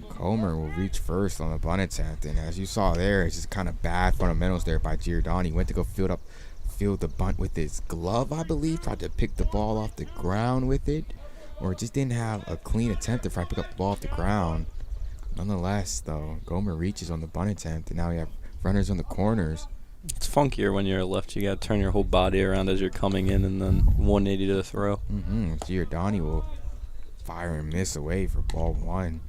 S1: Comer will reach first on the bunt attempt. And as you saw there, it's just kind of bad fundamentals there by Giordani. Went to go field the bunt with his glove, I believe. Tried to pick the ball off the ground with it. Or just didn't have a clean attempt to try to pick up the ball off the ground. Nonetheless, though, Gomer reaches on the bunt attempt, and now we have runners on the corners.
S2: It's funkier when you're a left. You got to turn your whole body around as you're coming in and then 180 to the throw.
S1: Giordani will fire and miss away for ball 1.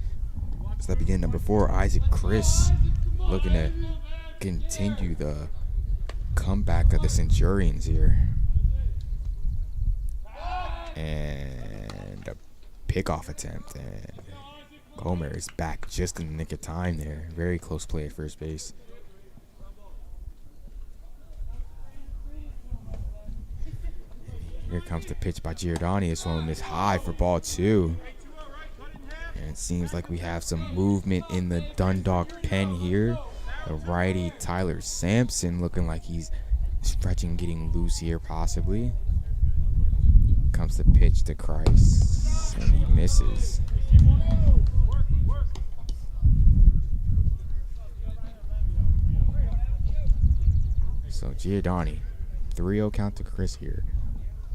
S1: Step again, number 4, Isaac Chris, looking to continue the comeback of the Centurions here. And a pickoff attempt, and Gomer is back just in the nick of time there. Very close play at first base. Here comes the pitch by Giordani. This one is high for ball 2. And it seems like we have some movement in the Dundalk pen here. The righty Tyler Sampson looking like he's stretching, getting loose here possibly. Comes the pitch to Christ, and he misses. So Giordani, 3-0 count to Chris here.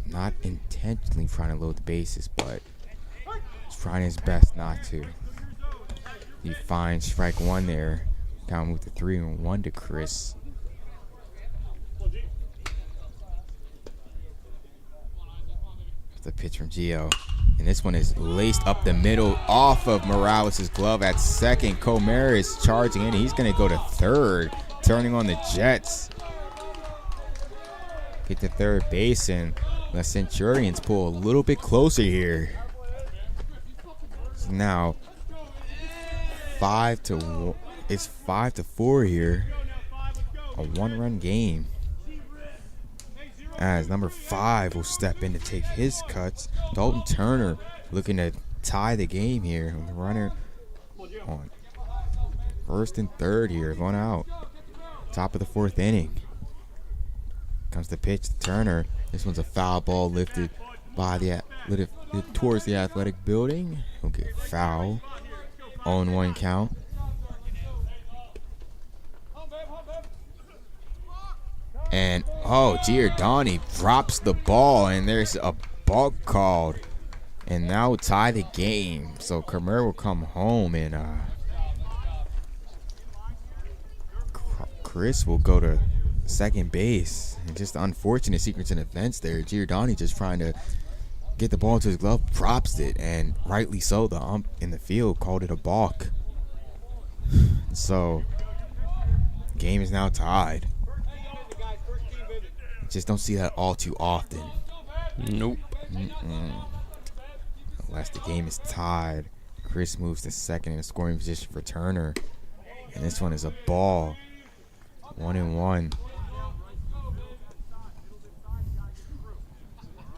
S1: Not intentionally trying to load the bases, but he's trying his best not to. He finds strike 1 there. Count move to 3-1 to Chris. The pitch from Gio. And this one is laced up the middle off of Morales' glove at second. Comer is charging in. He's going to go to third, turning on the Jets. Get to third base, and the Centurions pull a little bit closer here. So now, 5-4 here. A 1-run game. As number 5 will step in to take his cuts. Dalton Turner looking to tie the game here. The runner on first and third here, 1 out. Top of the 4th inning. Comes the pitch to Turner. This one's a foul ball lifted by towards the athletic building. He'll get foul. 0-1 count. And Giordani drops the ball, and there's a balk called, and now we'll tie the game. So Comer will come home, and Chris will go to second base. And just unfortunate sequence and events there. Giordani just trying to get the ball into his glove, drops it, and rightly so. The ump in the field called it a balk. So game is now tied. Just don't see that all too often.
S2: Nope.
S1: Unless the game is tied. Chris moves to second in a scoring position for Turner. And this one is a ball. 1-1.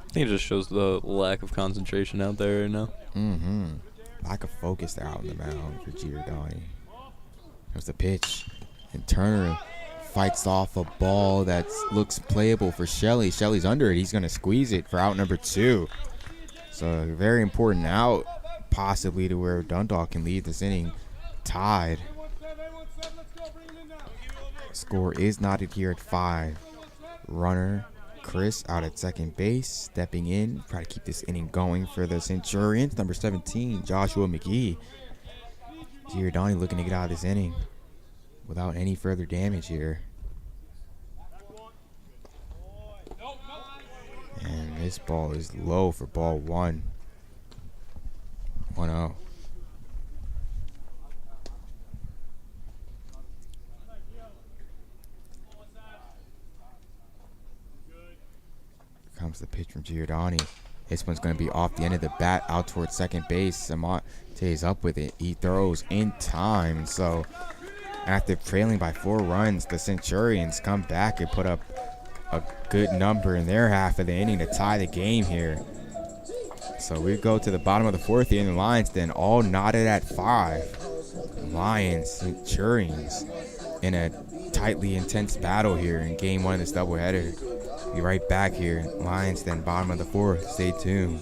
S2: I think it just shows the lack of concentration out there right now.
S1: Lack of focus out on the mound for Giordani. There's the pitch. And Turner fights off a ball that looks playable for Shelley. Shelley's under it. He's going to squeeze it for out number 2. So a very important out, possibly to where Dundalk can lead this inning tied. Score is knotted here at 5. Runner Chris out at second base, stepping in, try to keep this inning going for the Centurions. Number 17, Joshua McGee. Giordani looking to get out of this inning without any further damage here. And this ball is low for ball 1. 1-0. Comes the pitch from Giordani. This one's going to be off the end of the bat, out towards second base. Samate is up with it. He throws in time. So After trailing by 4 runs, the Centurions come back and put up a good number in their half of the inning to tie the game here. So we go to the bottom of the 4th here, and the Lions then all knotted at 5. Lions, Centurions in a tightly intense battle here in game 1 of this doubleheader. Be right back here. Lions then bottom of the 4th. Stay tuned.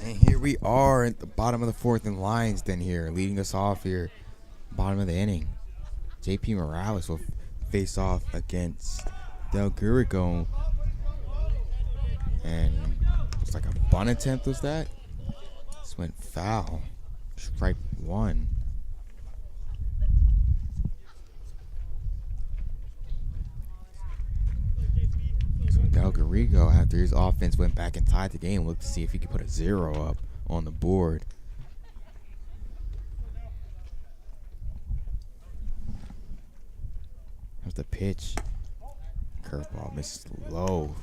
S1: And here we are at the bottom of the 4th, and Lions then here, leading us off here, bottom of the inning. JP Morales will face off against Del Gurigo. And it's like a bunt attempt was that? This went foul. Strike 1. So Del Gurigo, after his offense went back and tied the game, looked to see if he could put a 0 up on the board. Here's the pitch. Curveball misses low.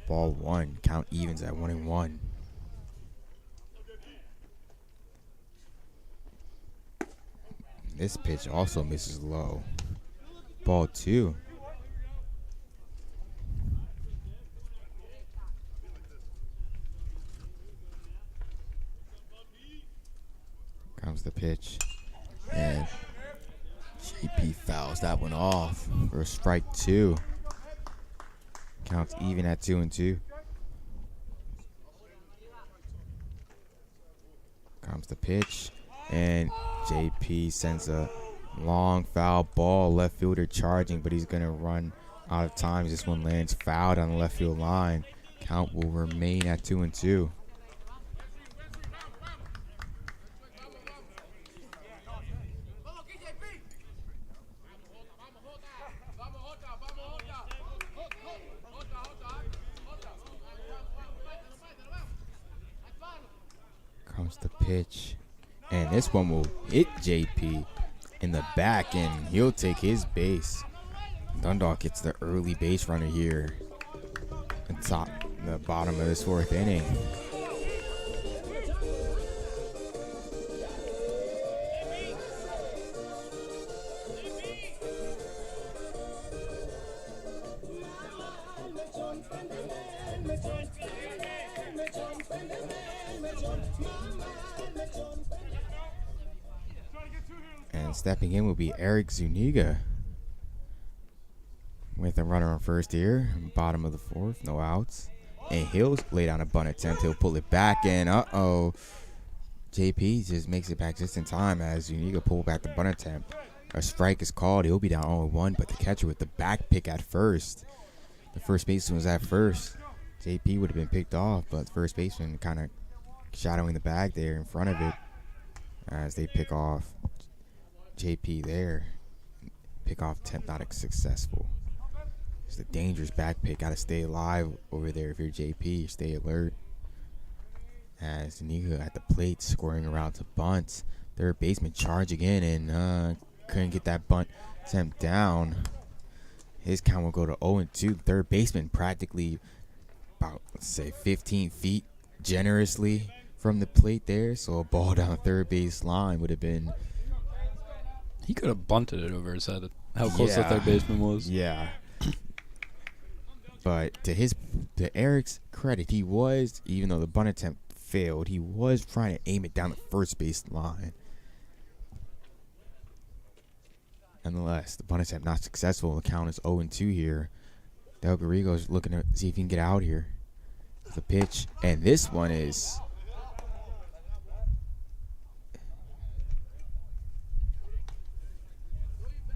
S1: Ball 1. Count evens at 1-1. This pitch also misses low. Ball 2. Comes the pitch. And JP fouls that one off for a strike 2. Counts even at 2-2. Comes the pitch, and JP sends a long foul ball. Left fielder charging, but he's gonna run out of time. This one lands fouled on the left field line. Count will remain at 2-2. Comes the pitch, and this one will hit JP in the back, and he'll take his base. Dundalk gets the early base runner here at the bottom of this 4th inning. And stepping in will be Eric Zuniga with a runner on first here, bottom of the 4th, no outs. And he'll lay down a bunt attempt. He'll pull it back, and JP just makes it back just in time as Zuniga pull back the bunt attempt. A strike is called. He'll be down 0-1, but the catcher with the back pick at first. The first baseman was at first. JP would have been picked off, but the first baseman kind of shadowing the bag there in front of it as they pick off JP there. Pick off attempt not successful. It's a dangerous back pick. Got to stay alive over there if you're JP. Stay alert. As Zuniga at the plate scoring around to bunt. Third baseman charging in and couldn't get that bunt attempt down. His count will go to 0-2. Third baseman practically about, let's say, 15 feet generously from the plate there, so a ball down third base line would have been.
S2: He could have bunted it over his head. How close the third baseman was.
S1: Yeah. But to Eric's credit, he was, even though the bunt attempt failed, he was trying to aim it down the first base line. Nonetheless, the bunt attempt not successful. The count is 0-2 here. Del Garrigo's looking to see if he can get out here. The pitch, and this one is.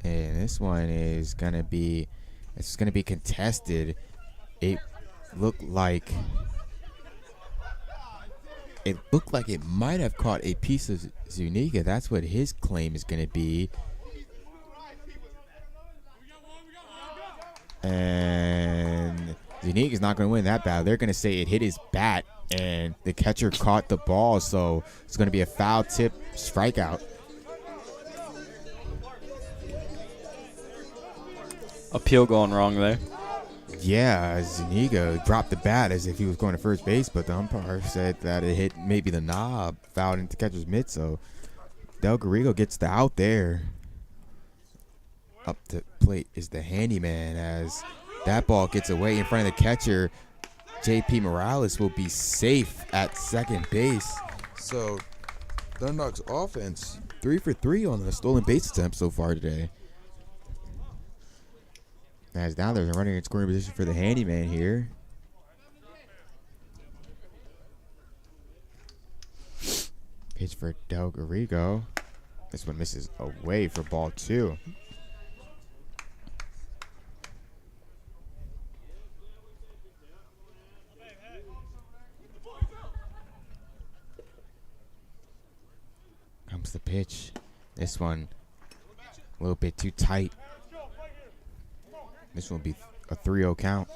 S1: And this one is gonna be. It's gonna be contested. It looked like it might have caught a piece of Zuniga. That's what his claim is gonna be. And Zuniga's not going to win that battle. They're going to say it hit his bat, and the catcher caught the ball, so it's going to be a foul tip strikeout.
S2: Appeal going wrong there.
S1: Yeah, Zuniga dropped the bat as if he was going to first base, but the umpire said that it hit maybe the knob, fouled into catcher's mitt, so Del Garrigo gets the out there. Up to plate is the handyman as that ball gets away in front of the catcher. JP Morales will be safe at second base.
S4: So, Dundalk's offense
S1: 3 for 3 on the stolen base attempt so far today. As now there's a running and scoring position for the handyman here. Pitch for Del Garrigo. This one misses away for ball 2. Comes the pitch. This one a little bit too tight. This one will be a 3-0 count.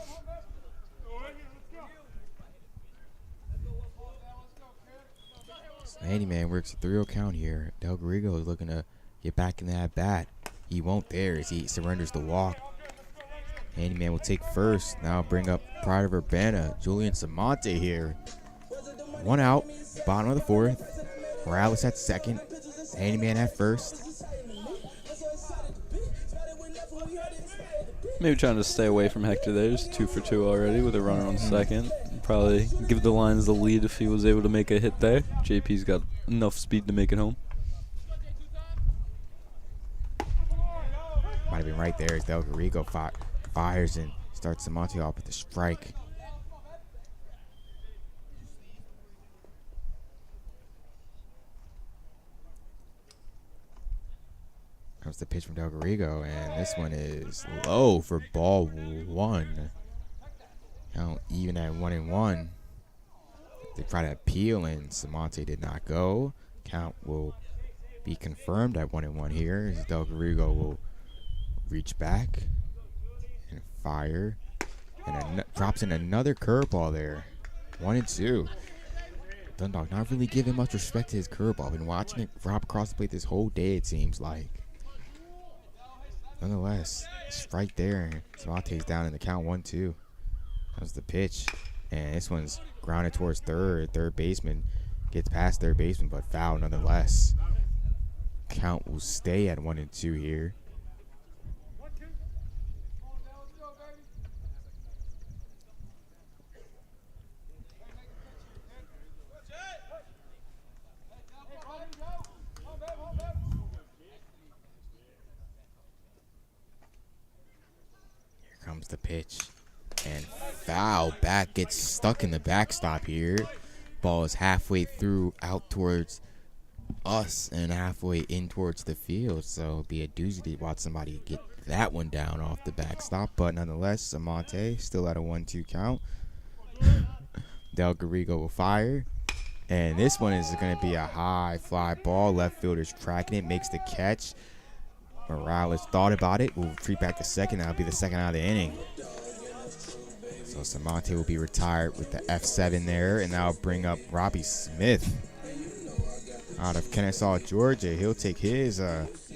S1: So handyman works a 3-0 count here. Del Garrigo is looking to get back in that bat. He won't there as he surrenders the walk. Handyman will take first. Now bring up Pride of Urbana. Julian Samonte here. 1 out. Bottom of the 4th. Morales at second. Handyman at first.
S2: Maybe trying to stay away from Hector there. He's 2 for 2 already with a runner on second. Probably give the Lions the lead if he was able to make a hit there. JP's got enough speed to make it home.
S1: Might have been right there as Del Garrigo fires and starts Samonte off with a strike. Comes the pitch from Del Garrigo, and this one is low for ball 1. Count even at 1-1. They try to appeal, and Samonte did not go. Count will be confirmed at 1-1 here as Del Garrigo will reach back and fire, and drops in another curveball there. 1-2. Dundalk not really giving much respect to his curveball. Been watching it drop across the plate this whole day, it seems like. Nonetheless, it's right there, and Samonte's down in the count 1-2. Comes the pitch, and this one's grounded towards third. Third baseman gets past third baseman, but foul nonetheless. Count will stay at 1-2 here. Here comes the pitch. And foul. Bat gets stuck in the backstop here. Ball is halfway through out towards us and halfway in towards the field. So it'll be a doozy to watch somebody get that one down off the backstop. But nonetheless, Samonte still at a 1-2 count. Del Garrigo will fire. And this one is going to be a high fly ball. Left fielder's tracking it, makes the catch. Morales thought about it. Will retreat back to second. That'll be the second out of the inning. So Samonte will be retired with the F7 there, and that'll bring up Robbie Smith out of Kennesaw, Georgia. He'll take his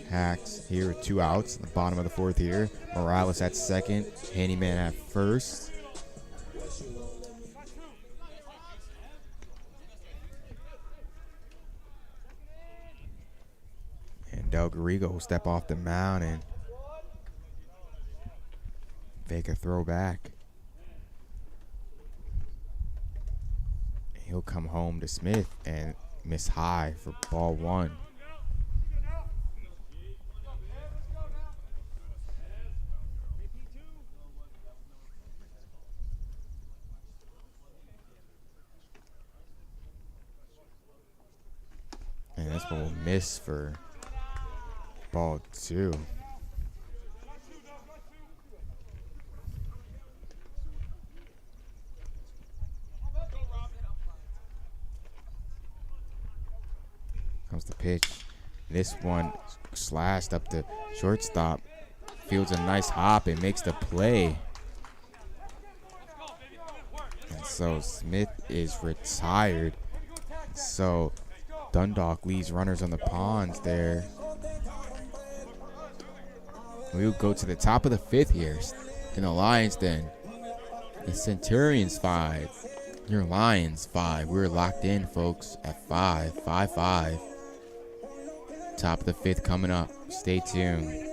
S1: hacks here with 2 outs in the bottom of the 4th here. Morales at second, Handyman at first. Del Garrigo will step off the mound and fake a throwback. He'll come home to Smith and miss high for ball one. And this one will miss for ball two. Comes the pitch. This one slashed up the shortstop. Fields a nice hop and makes the play. And so Smith is retired. So Dundalk leaves runners on the ponds there. We'll go to the top of the fifth here in the Lions Den. The Centurions 5. Your Lions 5. We're locked in, folks, at 5-5. Top of the fifth coming up. Stay tuned.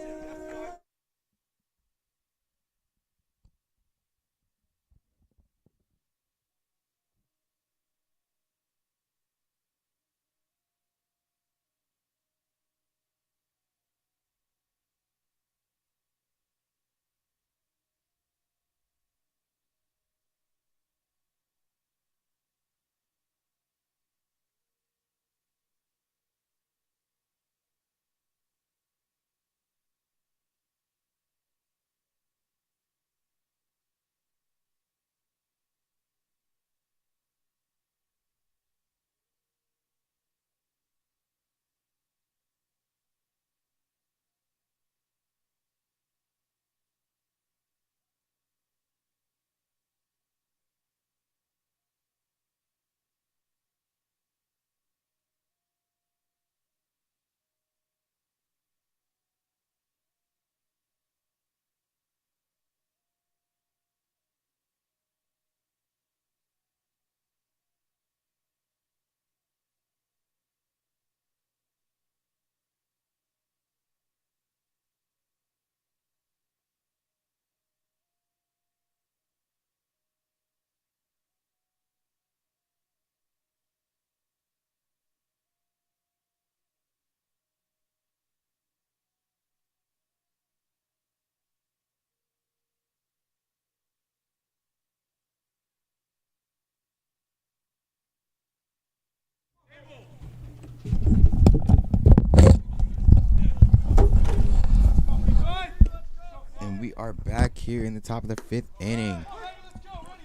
S1: And we are back here in the top of the fifth inning.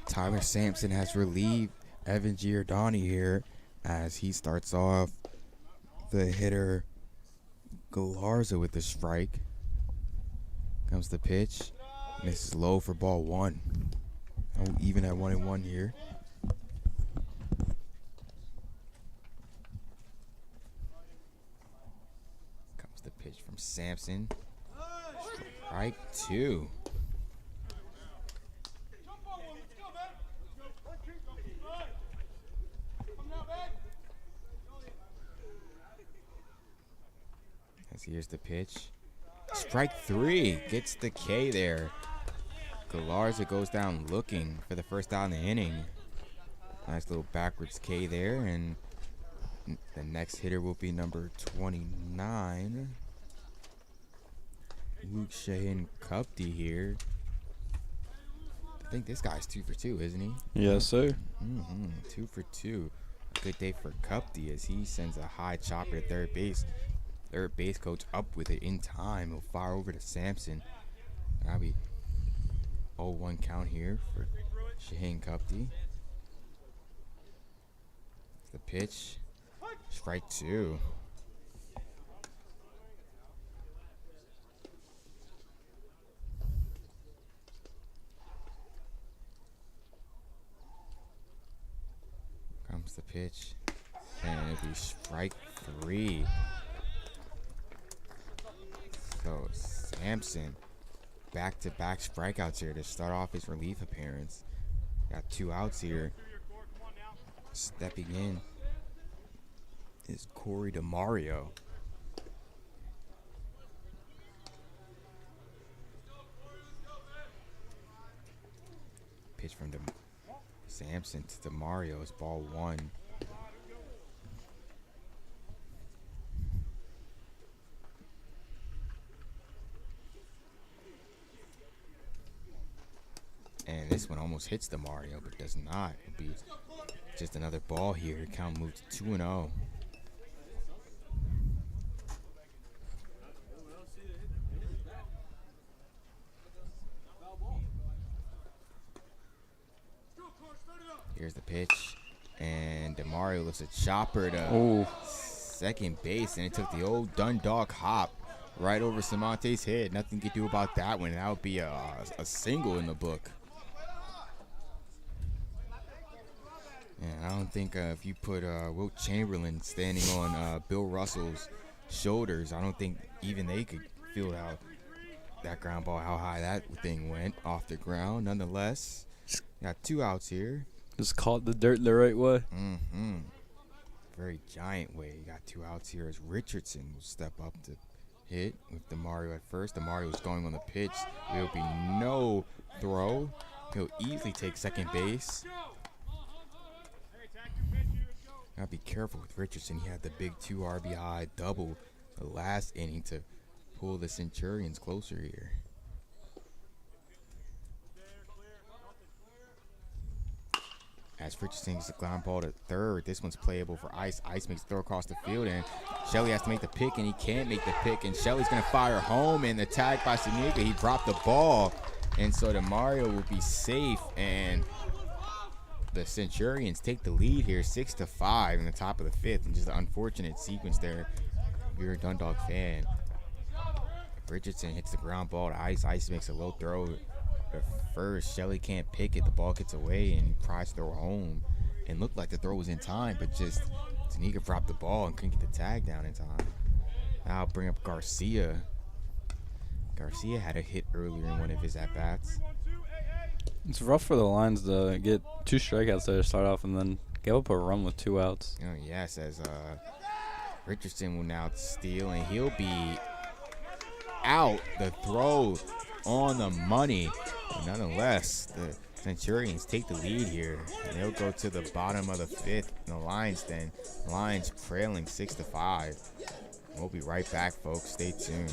S1: Tyler Sampson has relieved Evan Giordani here as he starts off the hitter Galarza with the strike. Comes the pitch. Misses low for ball one. Oh, even at 1-1 here. Comes the pitch from Sampson. Strike two. As here's the pitch. Strike three. Gets the K there. Galarza goes down looking for the first out in the inning. Nice little backwards K there. And the next hitter will be number 29. Luke Shahin Cupty here. I think this guy's 2 for 2, isn't he?
S2: Yes, sir.
S1: 2 for 2. A good day for Cupty as he sends a high chopper to third base. Third base coach up with it in time. He'll fire over to Sampson. That'll be 0-1 count here for Shahin Cupty. The pitch. Strike two. Comes the pitch. And it'll be strike three. So Sampson, back-to-back strikeouts here to start off his relief appearance. Got 2 outs here. Stepping in is Corey DeMario. pitch from Samson to Mario. It's ball 1. And this one almost hits the Mario, but does not. It'll be just another ball here. Count moves to 2-0. Here's the pitch, and DeMario looks a chopper to second base, and it took the old Dundalk hop right over Samonte's head. Nothing you could do about that one. That would be a single in the book. And I don't think if you put Wilt Chamberlain standing on Bill Russell's shoulders, I don't think even they could feel out that ground ball, how high that thing went off the ground. Nonetheless, got 2 outs here.
S2: Just caught the dirt the right way.
S1: Very giant way. You got 2 outs here as Richardson will step up to hit with DeMario at first. DeMario is going on the pitch. There will be no throw. He'll easily take second base. Gotta be careful with Richardson. He had the big 2 RBI double the last inning to pull the Centurions closer here. As Richardson gets the ground ball to third, this one's playable for Ice. Ice makes the throw across the field, and Shelley has to make the pick, and he can't make the pick, and Shelley's going to fire home, and the tag by Sanika. He dropped the ball, and so DeMario will be safe, and the Centurions take the lead here 6-5 in the top of the 5th, and just an unfortunate sequence there if you're a Dundalk fan. Richardson hits the ground ball to Ice. Ice makes a low throw at first. Shelley can't pick it. The ball gets away, and he tries to throw home. And looked like the throw was in time, but just Tanika dropped the ball and couldn't get the tag down in time. Now I'll bring up Garcia. Garcia had a hit earlier in one of his at-bats.
S2: It's rough for the Lions to get 2 strikeouts there to start off and then give up a run with 2 outs.
S1: Oh, yes, as Richardson will now steal, and he'll be out. The throw on the money. But nonetheless, the Centurions take the lead here, and they'll go to the bottom of the 5th. And the Lions trailing 6-5. We'll be right back, folks. Stay tuned.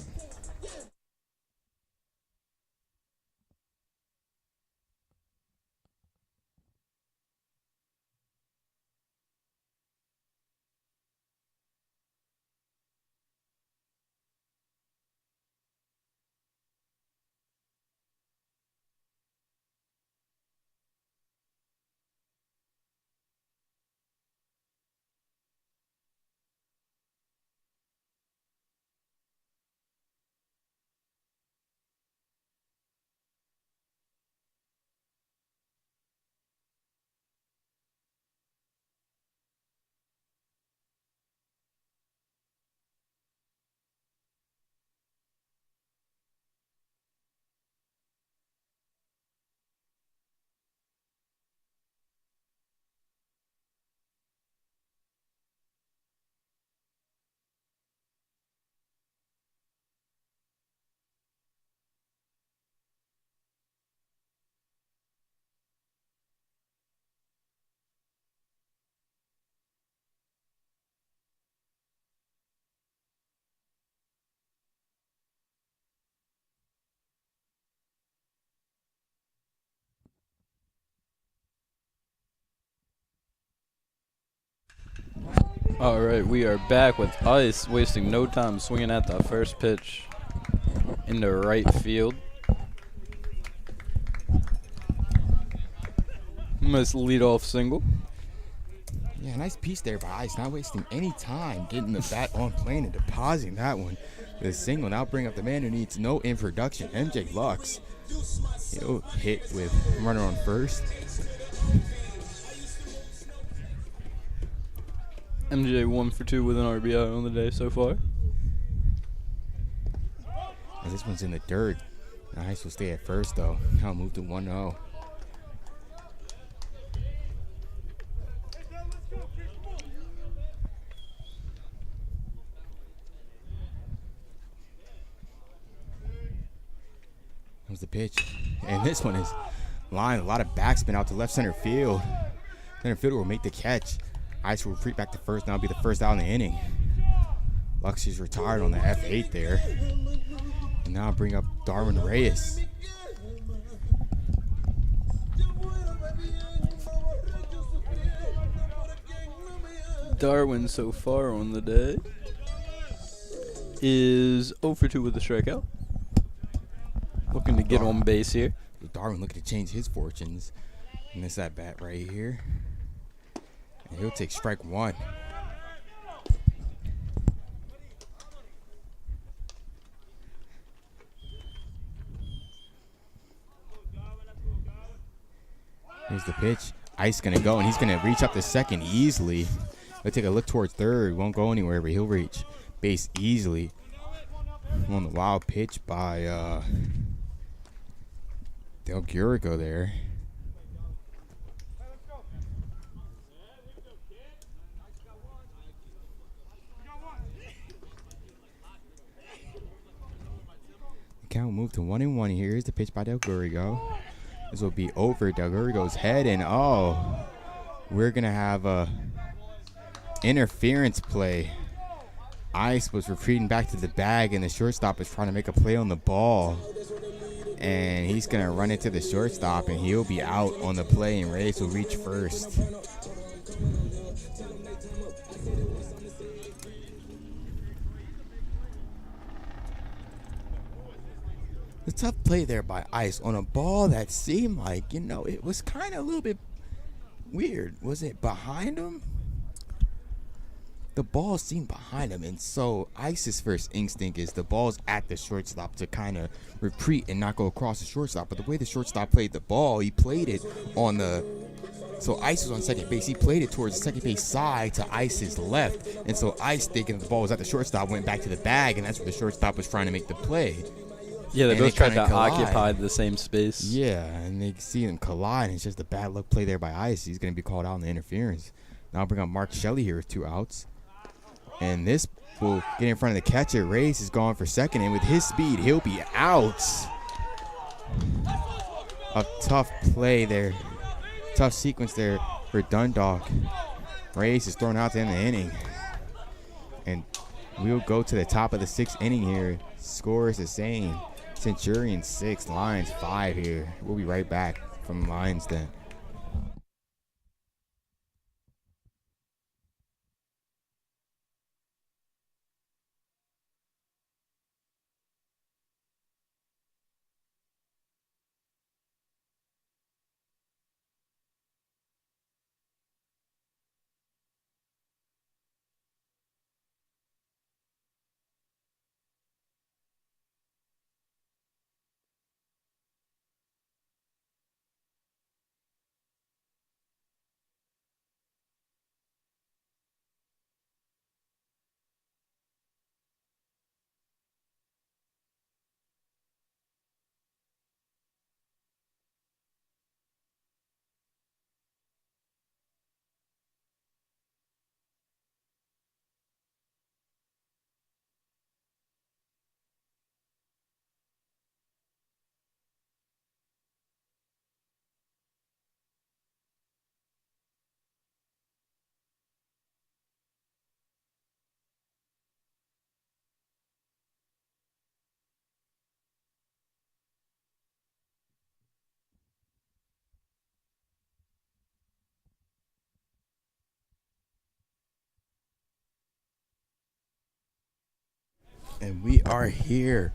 S2: All right, we are back with Ice wasting no time swinging at the first pitch into right field. Nice leadoff single.
S1: Yeah, nice piece there by Ice. Not wasting any time getting the bat on plane and depositing that one. The single now bring up the man who needs no introduction, MJ Lux. He'll hit with runner on first.
S2: MJ 1 for 2 with an RBI on the day so far.
S1: And this one's in the dirt. Ice will stay at first, though. Now move to 1-0. Comes the pitch. And this one is line. A lot of backspin out to left center field. Center fielder will make the catch. Ice will retreat back to first. Now be the first out in the inning. Luxie's retired on the F8 there. And now bring up Darwin Reyes.
S2: Darwin so far on the day is 0 for 2 with a strikeout. Looking to get on base here.
S1: Darwin looking to change his fortunes. Miss that bat right here. And he'll take strike one. Here's the pitch. Ice gonna go, and he's gonna reach up to second easily. He'll take a look towards third. Won't go anywhere, but he'll reach base easily. On the wild pitch by Del Gurigo there. The count will move to 1-1 here. Here's the pitch by Del Gurigo. This will be over Del Gurigo's head, and we're gonna have a interference play. Ice was retreating back to the bag, and the shortstop is trying to make a play on the ball. And he's going to run into the shortstop, and he'll be out on the play, and Reyes will reach first. The tough play there by Ice on a ball that seemed like, it was kind of a little bit weird. Was it behind him? The ball seemed behind him, and so Ice's first instinct is the ball's at the shortstop to kind of retreat and not go across the shortstop. But the way the shortstop played the ball, he played it on the... So Ice was on second base. He played it towards the second base side to Ice's left. And so Ice, thinking the ball was at the shortstop, went back to the bag, and that's where the shortstop was trying to make the play.
S2: Yeah, they
S1: And
S2: both tried to
S1: collide.
S2: occupy the same space.
S1: Yeah, and they see them collide, and it's just a bad luck play there by Ice. He's going to be called out in the interference. Now I'll bring up Mark Shelley here with 2 outs. And this will get in front of the catcher. Reyes is gone for second, and with his speed, he'll be out. A tough play there. Tough sequence there for Dundalk. Reyes is thrown out to end the inning. And we'll go to the top of the 6th inning here. Score is the same. Centurions 6, Lions 5 here. We'll be right back from Lions then. And we are here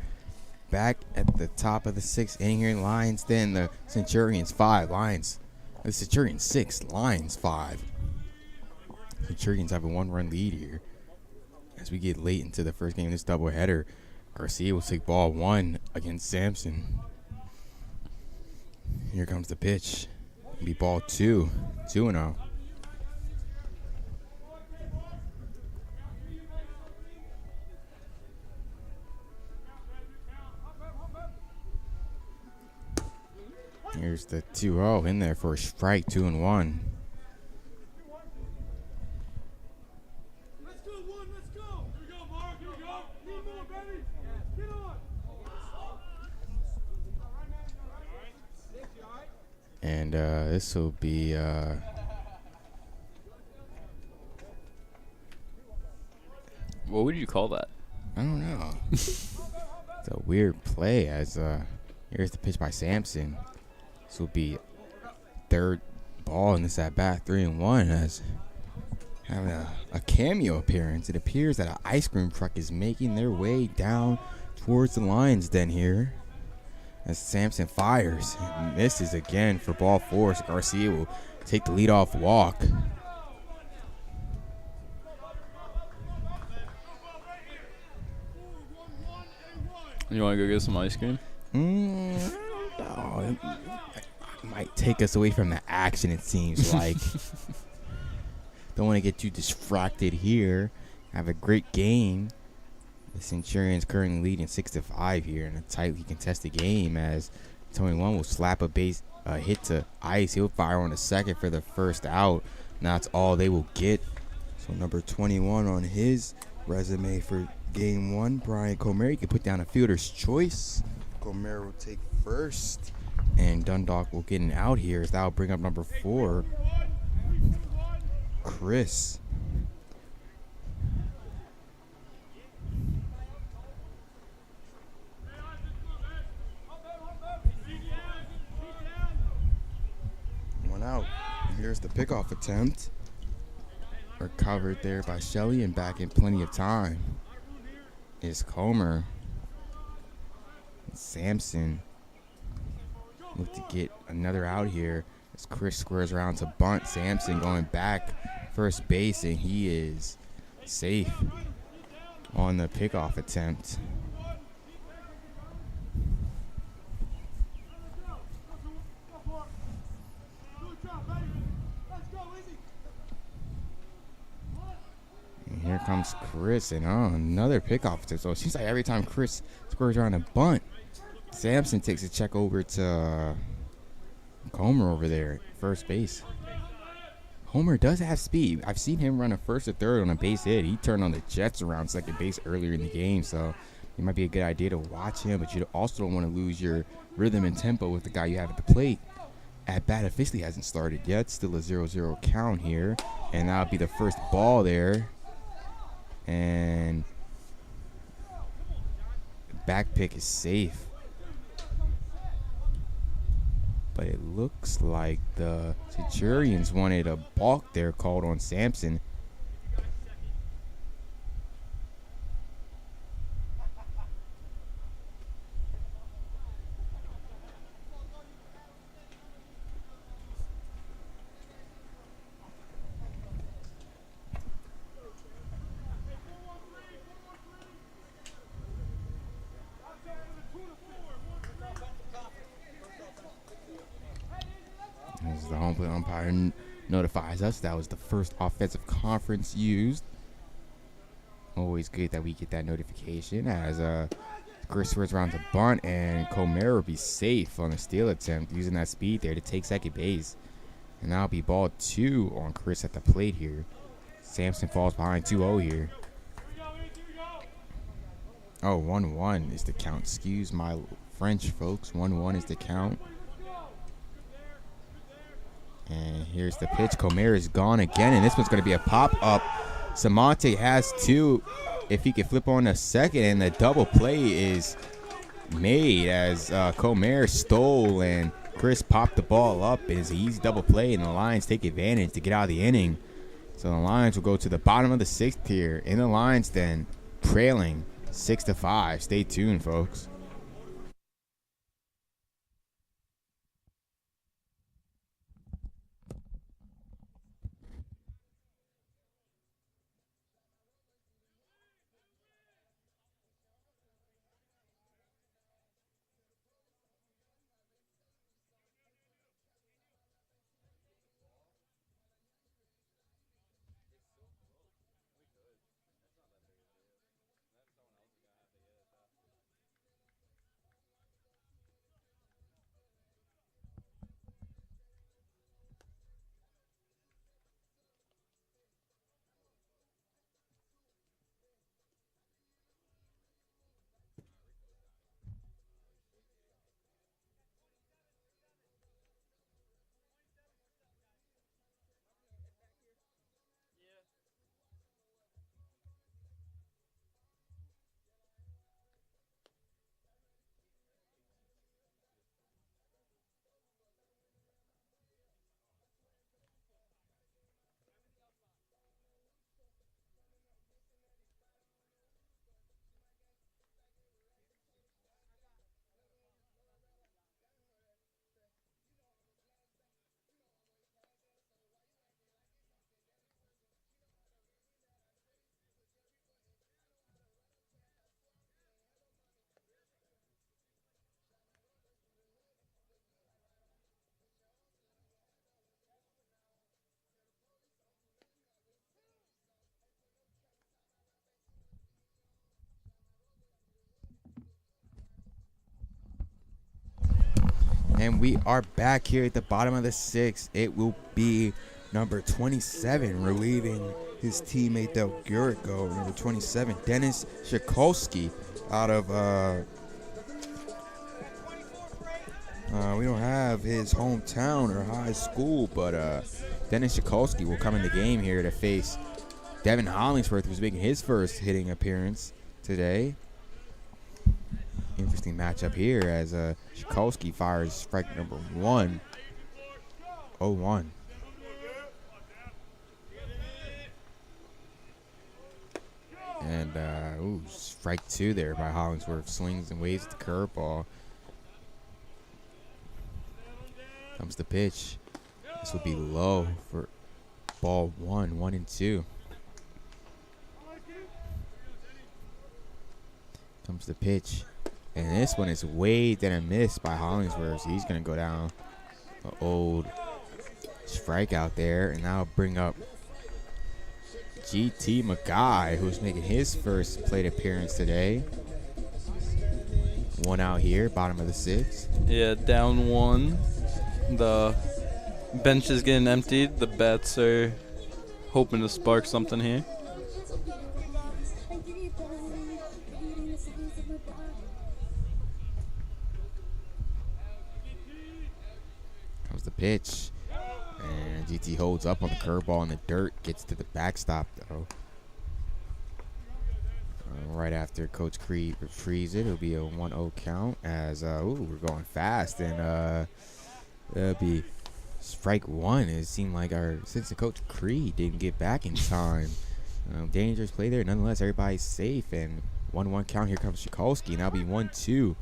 S1: back at the top of the 6th inning here in Lions. Then the Centurions 5, Lions. The Centurions 6, Lions 5. Centurions have a 1-run lead here. As we get late into the first game of this doubleheader, Garcia will take ball 1 against Sampson. Here comes the pitch. It'll be ball 2, 2-0. Here's the 2-0 in there for a strike, 2-1.
S3: Let's go, one, let's go. Here we go, Mark, here we go. Need more, baby. Get on. All right, man. All right. Safety, all right?
S1: And this will be
S2: What would you call that?
S1: I don't know. It's a weird play as here's the pitch by Sampson. This will be third ball in this at bat, 3-1 as having a cameo appearance. It appears that an ice cream truck is making their way down towards the Lions den here. As Sampson fires and misses again for ball 4. So Garcia will take the leadoff walk.
S2: You want to go get some ice cream?
S1: No, it might take us away from the action, it seems like. Don't want to get too distracted here. Have a great game. The Centurions currently leading 6-5 here in a tightly contested game as 21 will slap a base hit to ice. He'll fire on the second for the first out. And that's all they will get. So number 21 on his resume for game 1, Brian Comer. He can put down a fielder's choice. Comer will take first. And Dundalk will get an out here as that'll bring up number 4, Chris. One out. Here's the pickoff attempt. Recovered there by Shelley and back in plenty of time is Comer. Sampson look to get another out here as Chris squares around to bunt. Sampson going back first base, and he is safe on the pickoff attempt. And here comes Chris, and another pickoff attempt. So it seems like every time Chris squares around a bunt, Sampson takes a check over to Comer over there at first base. Homer does have speed. I've seen him run a first or third on a base hit. He turned on the Jets around second base earlier in the game, so it might be a good idea to watch him, but you also don't want to lose your rhythm and tempo with the guy you have at the plate. At bat officially hasn't started yet. Still a 0-0 count here, and that'll be the first ball there. And back pick is safe. But it looks like the Centurions wanted a balk there called on Sampson. As the home plate umpire notifies us that was the first offensive conference used. Always good that we get that notification as Chris swears around to bunt, and Comer will be safe on a steal attempt using that speed there to take second base. And that'll be ball 2 on Chris at the plate here. Sampson falls behind 2-0 here. Oh, 1-1 is the count. Excuse my French, folks. 1-1 is the count. And here's the pitch. Comer is gone again, and this one's going to be a pop-up. Samonte has 2. If he can flip on a second, and the double play is made as Comer stole, and Chris popped the ball up. It is an easy double play, and the Lions take advantage to get out of the inning. So the Lions will go to the bottom of the 6th here in the Lions den, trailing 6-5. Stay tuned, folks. And we are back here at the bottom of the sixth. It will be number 27 relieving his teammate Del Gurico. Number 27, Dennis Shikolsky out of, we don't have his hometown or high school, but Dennis Shikolsky will come in the game here to face Devin Hollingsworth, who's making his first hitting appearance today. Interesting matchup here as Shikolsky fires strike number 1. 0-1. And strike 2 there by Hollingsworth. Swings and waves the curveball. Comes the pitch. This will be low for ball 1, 1-2. Comes the pitch. And this one is waved and a miss by Hollingsworth. So he's going to go down an old strikeout there. And now bring up GT McGuy, who's making his first plate appearance today. 1 out here, bottom of the 6th.
S2: Yeah, down 1. The bench is getting emptied. The bats are hoping to spark something here.
S1: Comes the pitch. And GT holds up on the curveball in the dirt. Gets to the backstop, though. Right after Coach Creed retrieves it, it'll be a 1-0 count as, we're going fast. And it'll be strike 1. It seemed like our assistant Coach Creed didn't get back in time. Dangerous play there. Nonetheless, everybody's safe. And 1-1 count. Here comes Shikolsky. And that'll be 1-2.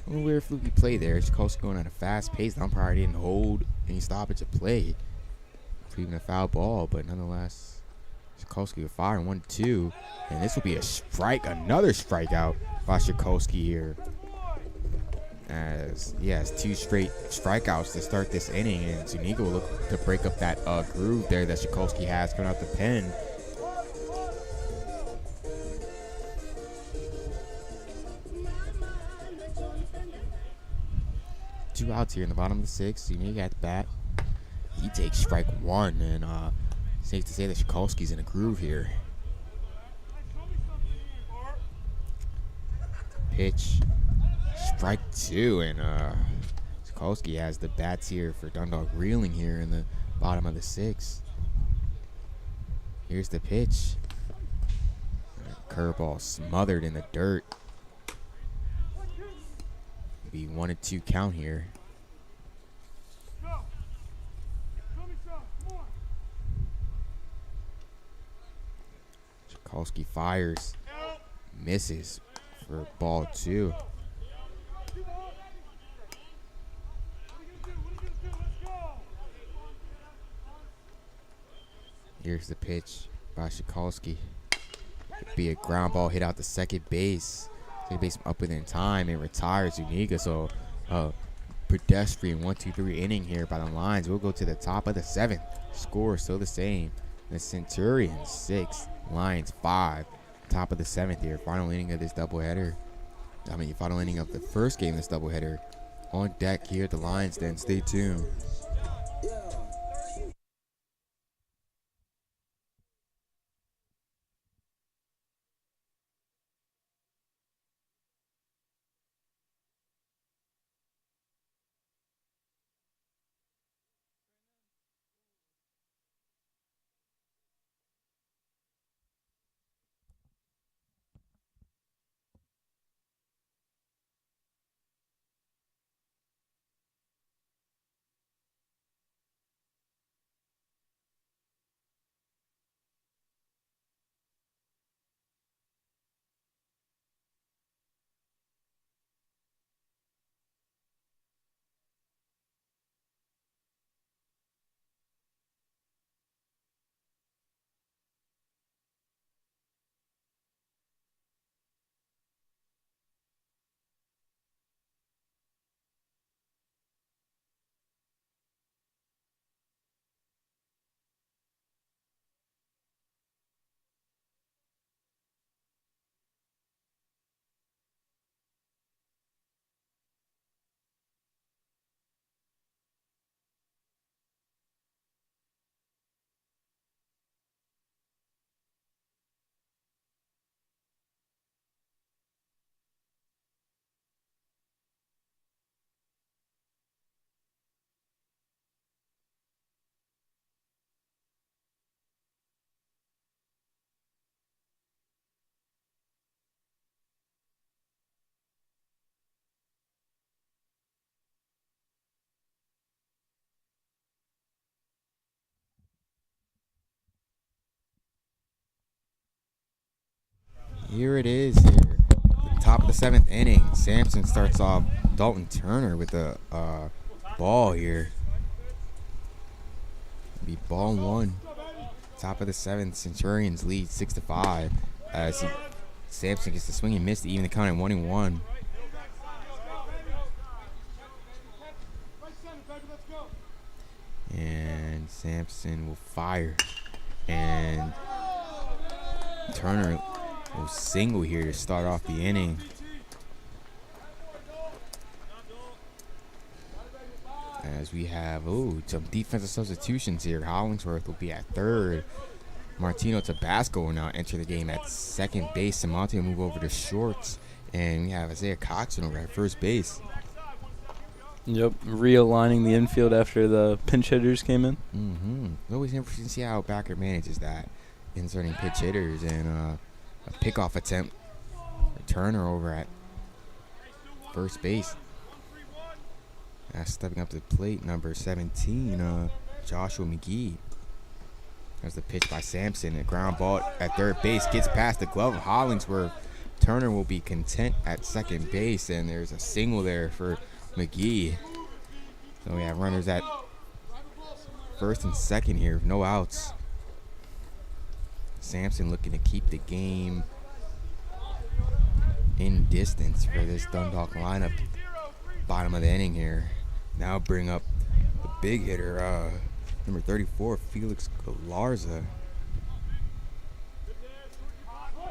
S1: A little weird fluky play there. Shikolsky going at a fast pace. The umpire didn't hold any stoppage of play. Even a foul ball, but nonetheless, Shikolsky will fire 1-2. And this will be a strike, another strikeout by Shikolsky here. As he has 2 straight strikeouts to start this inning, and Zuniga will look to break up that groove there that Shikolsky has coming out the pen. Two outs here in the bottom of the 6th. Zuniga at the bat. He takes strike 1, and safe to say that Shikolsky's in a groove here. Pitch. Strike 2, and Shikolsky has the bats here for Dundalk reeling here in the bottom of the 6th. Here's the pitch. Curveball smothered in the dirt. Be 1-2 count here. Shikolsky fires, misses for ball 2. Here's the pitch by Shikolsky. Be a ground ball hit out to second base. Second base up within time and retires Zuniga. So pedestrian 1-2-3 inning here by the Lions. We'll go to the top of the 7th. Score still the same. The Centurions 6, Lions 5. Top of the 7th here. Final inning of this doubleheader. Final inning of the first game of this doubleheader. On deck here at the Lions Den. Stay tuned. Here it is here. The top of the 7th inning. Sampson starts off Dalton Turner with the ball here. Be ball 1. Top of the 7th. Centurions lead 6-5. Sampson gets the swing and miss to even the count at 1-1. And Sampson will fire. And Turner will single here to start off the inning. As we have, some defensive substitutions here. Hollingsworth will be at third. Martino Tabasco will now enter the game at second base. Samonte will move over to shorts. And we have Isaiah Coxon over at first base.
S2: Yep, realigning the infield after the pinch hitters came in.
S1: Mm-hmm. Always interesting to see how Backer manages that, inserting pitch hitters and a pickoff attempt. Turner over at first base. Stepping up to the plate, number 17, Joshua McGee. There's the pitch by Sampson. A ground ball at third base gets past the glove of Hollingsworth. Turner will be content at second base, and there's a single there for McGee. So we have runners at first and second here, no outs. Sampson looking to keep the game in distance for this Dundalk lineup. Bottom of the inning here. Now bring up the big hitter, number 34, Felix Galarza.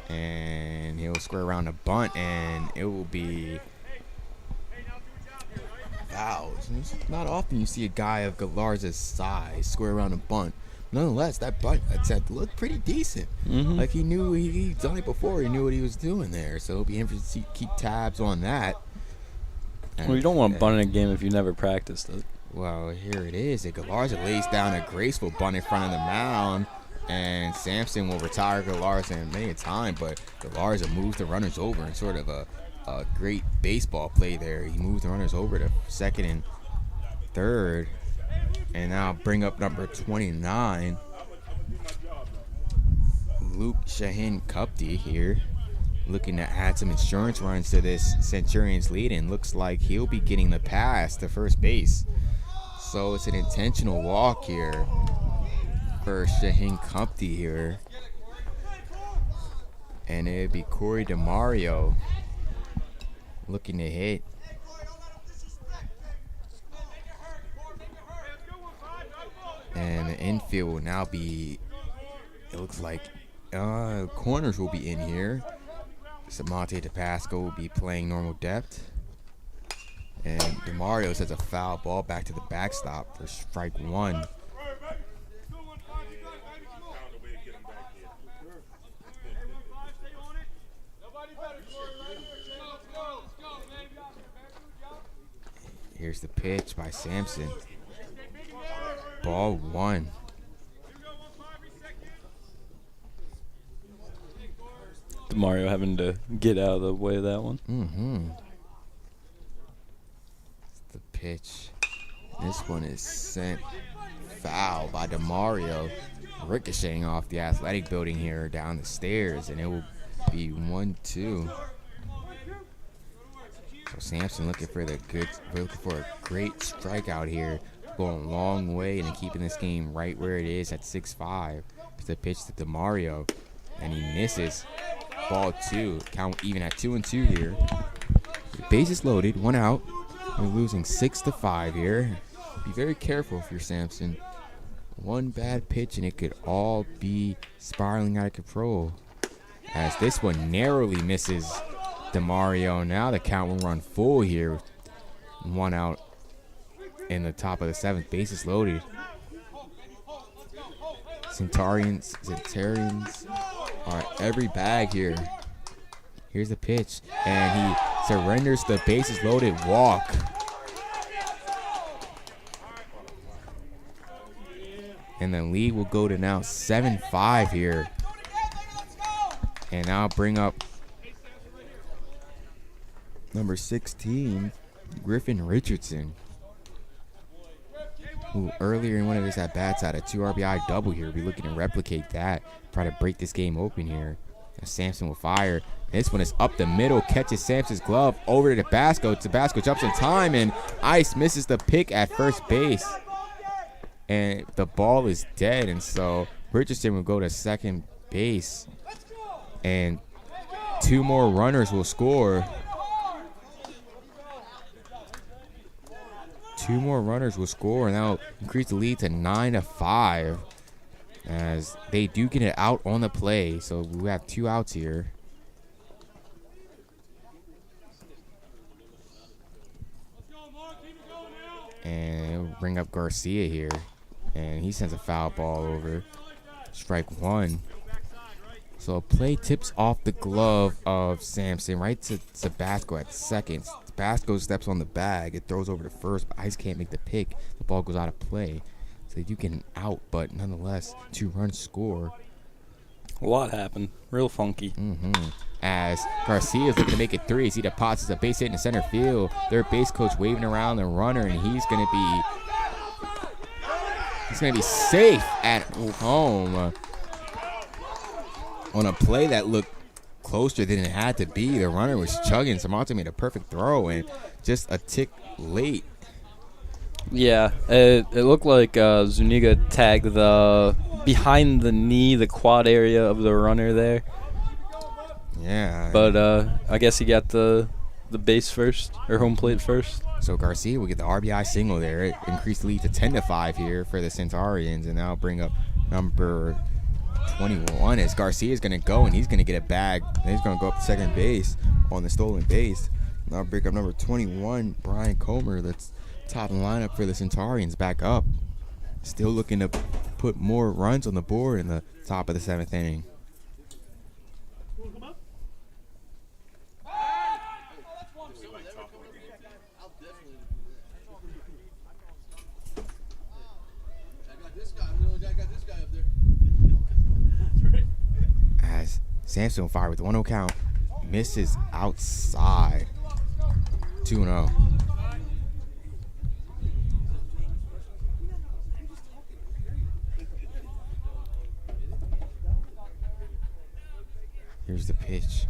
S1: And he'll square around a bunt, and it will be foul. It's not often you see a guy of Galarza's size square around a bunt. Nonetheless, that bunt attempt looked pretty decent. Like he knew he'd done it before. He knew what he was doing there. So it'll be interesting to keep tabs on that.
S2: Well, you don't want to bunt in a game if you never practiced it.
S1: Well, here it is. Galarza lays down a graceful bunt in front of the mound. And Sampson will retire Galarza in many a time, but Galarza moves the runners over in sort of a great baseball play there. He moves the runners over to second and third. And now bring up number 29, Luke Shahin Kupti here, looking to add some insurance runs to this Centurions lead, and looks like he'll be getting the pass to first base. So it's an intentional walk here for Shahin Kupti here. And it'd be Corey DeMario looking to hit. And the infield will now be, it looks like, corners will be in here. Samonte Tabasco will be playing normal depth. And DeMario sets a foul ball back to the backstop for strike 1. Here's the pitch by Sampson. Ball 1.
S2: DeMario having to get out of the way of that one.
S1: The pitch. This one is sent foul by DeMario, ricocheting off the athletic building here down the stairs, and it will be 1-2. So Sampson looking for a great strikeout here, going a long way and keeping this game right where it is at 6-5. It's the pitch to DeMario, and he misses. Ball 2. Count even at 2-2 here. Bases loaded, 1 out. We're losing 6-5 here. Be very careful if you're Sampson. One bad pitch and it could all be spiraling out of control. As this one narrowly misses DeMario. Now the count will run full here. 1 out in the top of the 7th. Bases loaded. Centurions are at every bag here. Here's the pitch, and he surrenders the bases loaded walk. And the lead will go to now 7-5 here. And now bring up number 16, Griffin Richardson, who earlier in one of his at-bats had a 2 RBI double here. We'll be looking to replicate that, try to break this game open here. And Sampson will fire. This one is up the middle, catches Sampson's glove over to Tabasco. Tabasco jumps in time, and Ice misses the pick at first base. And the ball is dead, and so Richardson will go to second base. And 2 more runners will score. 2 more runners will score, and that'll increase the lead to 9-5. As they do get it out on the play, so we have 2 outs here. And we'll bring up Garcia here, and he sends a foul ball over. Strike 1. So a play tips off the glove of Sampson right to Tabasco at second. Tabasco steps on the bag. It throws over to first, but Ice can't make the pick. The ball goes out of play. So they do get an out, but nonetheless, 2 runs score.
S2: A lot happened. Real funky.
S1: As Garcia is looking to make it 3, as he deposits a base hit in the center field. Their base coach waving around the runner, and he's gonna be safe at home on a play that looked closer than it had to be. The runner was chugging. Samonte made a perfect throw, and just a tick late.
S2: Yeah, it looked like Zuniga tagged the behind the knee, the quad area of the runner there.
S1: Yeah.
S2: But I guess he got the base first, or home plate first.
S1: So Garcia will get the RBI single there. It increased the lead to 10-5 here for the Centurions, and now bring up number 21 as Garcia is going to go, and he's going to get a bag. And he's going to go up to second base on the stolen base. Now bring up number 21, Brian Comer, that's top of the lineup for the Centurions, back up. Still looking to put more runs on the board in the top of the 7th inning. As Sampson will fire with the 1-0 count, misses outside. 2-0. Here's the pitch.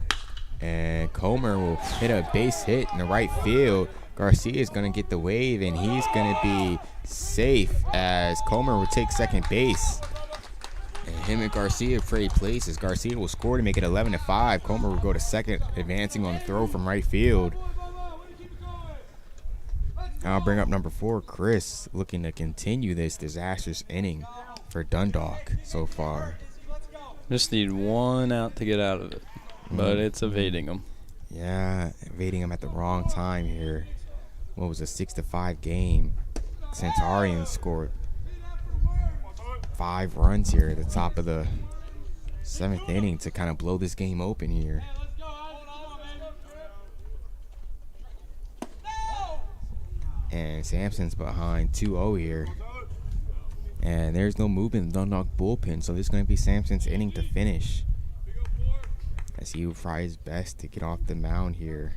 S1: And Comer will hit a base hit in the right field. Garcia is going to get the wave, and he's going to be safe as Comer will take second base. And him and Garcia trade places. Garcia will score to make it 11-5. Comer will go to second, advancing on the throw from right field. I'll bring up number 4, Chris, looking to continue this disastrous inning for Dundalk so far.
S2: Just need 1 out to get out of it, but it's evading him.
S1: Yeah, evading him at the wrong time here. What was a 6-5 game? Centurions scored 5 runs here at the top of the 7th inning to kind of blow this game open here. And Sampson's behind 2-0 here. And there's no movement in the Dundalk bullpen, so this is going to be Sampson's inning to finish, as he will try his best to get off the mound here.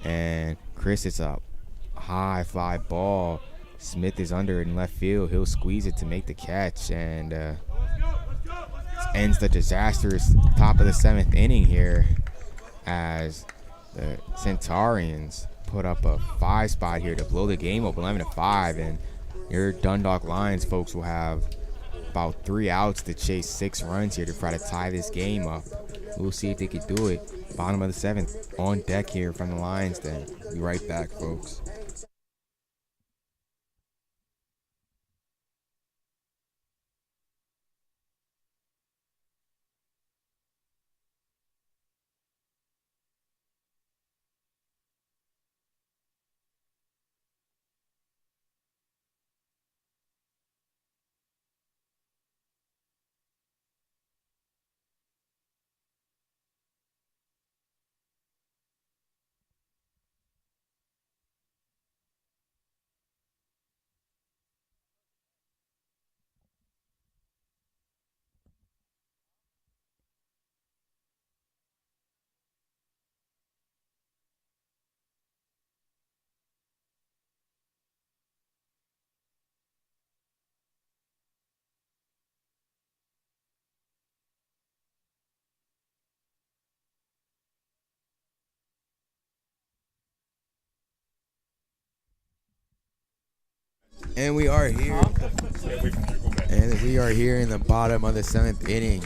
S1: And Chris, it's a high fly ball. Smith is under it in left field. He'll squeeze it to make the catch, and ends the disastrous top of the 7th inning here, as the Centurions put up a 5 spot here to blow the game up 11-5. And your Dundalk Lions folks will have about 3 outs to chase 6 runs here to try to tie this game up. We'll see if they can do it. Bottom of the 7th on deck here from the Lions then. Be right back, folks. And we are here. And we are here in the bottom of the 7th inning.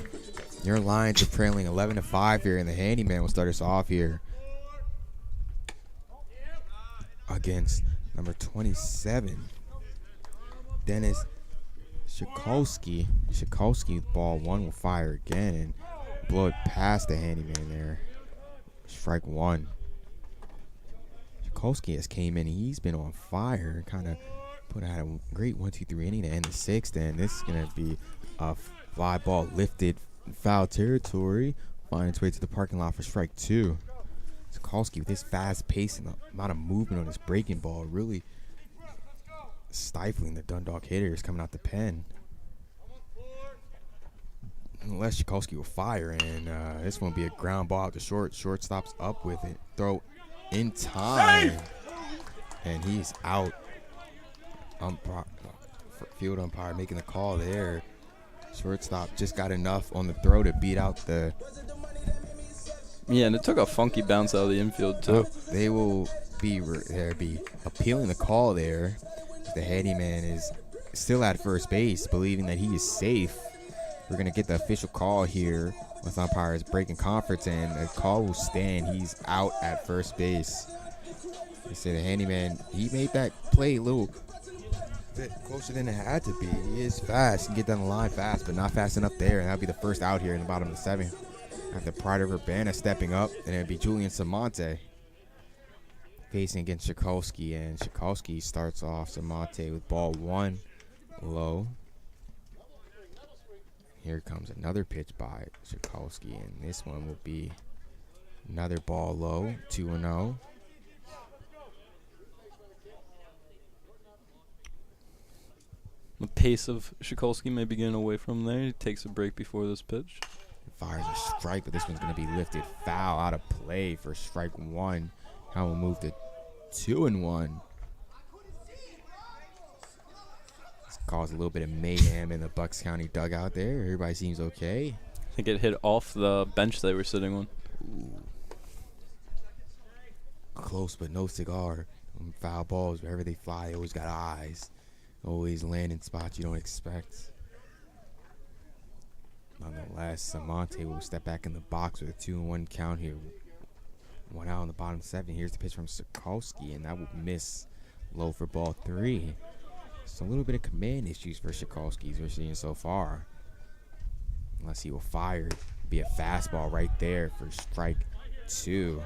S1: Your Lions are trailing 11-5 here, and the handyman will start us off here against number 27, Dennis Shikolsky. Shikolsky with ball 1 will fire again and blow it past the handyman there. Strike 1. Shikolsky has came in. He's been on fire. Kind of put out a great 1-2-3 inning to end the 6th, and this is going to be a fly ball lifted foul territory. Find its way to the parking lot for strike 2. Shikolsky with his fast pace and the amount of movement on his breaking ball really stifling the Dundalk hitters coming out the pen. Unless Shikolsky will fire, and this one will be a ground ball out to short. Shortstop's up with it. Throw in time. And he's out. Field umpire making the call there. Shortstop just got enough on the throw to beat out the...
S2: Yeah, and it took a funky bounce out of the infield, too.
S1: They will be appealing the call there. The handyman is still at first base, believing that he is safe. We're going to get the official call here with umpires breaking conference, and the call will stand. He's out at first base. They say the handyman, he made that play a little bit closer than it had to be. He is fast. He can get down the line fast, but not fast enough there, and that'll be the first out here in the bottom of the 7th. After Pride of Urbana stepping up, and it'll be Julian Samonte facing against Shikolsky, and Shikolsky starts off Samonte with ball 1 low. Here comes another pitch by Shikolsky, and this one will be another ball low, 2-0.
S2: The pace of Shikolsky may be getting away from there. He takes a break before this pitch.
S1: Fires a strike, but this one's going to be lifted foul out of play for strike 1. Now we'll move to 2-1. This caused a little bit of mayhem in the Bucks County dugout there. Everybody seems okay.
S2: I think it hit off the bench they were sitting on.
S1: Ooh. Close but no cigar. Foul balls, wherever they fly, they always got eyes. Always land in spots you don't expect. Nonetheless, Samonte will step back in the box with a 2-1 count here. 1 out on the bottom 7. Here's the pitch from Shikolsky, and that will miss low for ball 3. So a little bit of command issues for Shikolsky as we're seeing so far. Unless he will fire. Be a fastball right there for strike 2.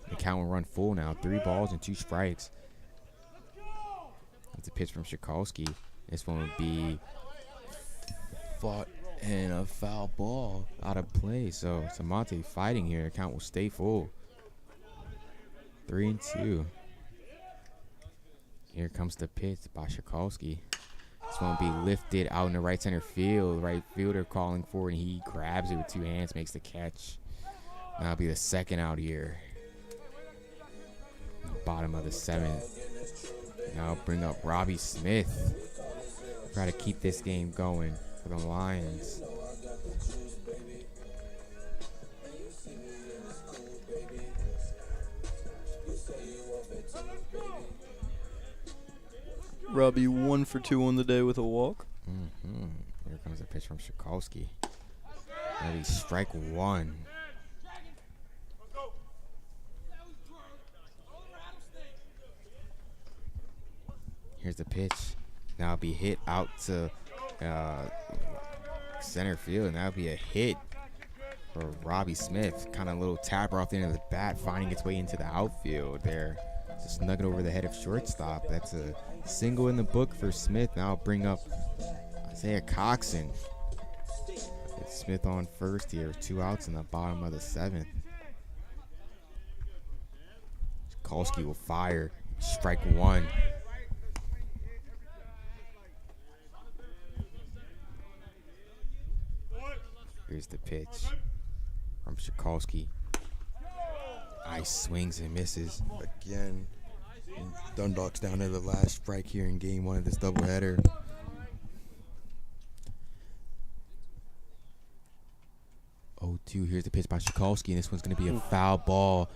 S1: The count will run full now. 3 balls and 2 strikes. That's a pitch from Shikolsky. This one would be fought and a foul ball out of play. So Samonte fighting here. Count will stay full. 3-2. Here comes the pitch by Shikolsky. This one will be lifted out in the right center field. Right fielder calling for it, and he grabs it with 2 hands, makes the catch. That'll be the 2nd out here. Bottom of the 7th. Now bring up Robbie Smith. Try to keep this game going for the Lions.
S2: Robbie 1 for 2 on the day with a walk.
S1: Here comes a pitch from Shikolsky. That'll be strike 1. Here's the pitch. Now it'll be hit out to center field, and that'll be a hit for Robbie Smith. Kind of a little tapper off the end of the bat, finding its way into the outfield there. Just nugget over the head of shortstop. That's a single in the book for Smith. Now I'll bring up Isaiah Coxon. It's Smith on first here. 2 outs in the bottom of the 7th. Shikolsky will fire. Strike 1. Here's the pitch from Shikolsky. Nice swings and misses.
S4: Again, Dundalk's down to the last strike here in game 1 of this doubleheader.
S1: Oh, 2. Here's the pitch by Shikolsky, and this one's going to be a foul ball.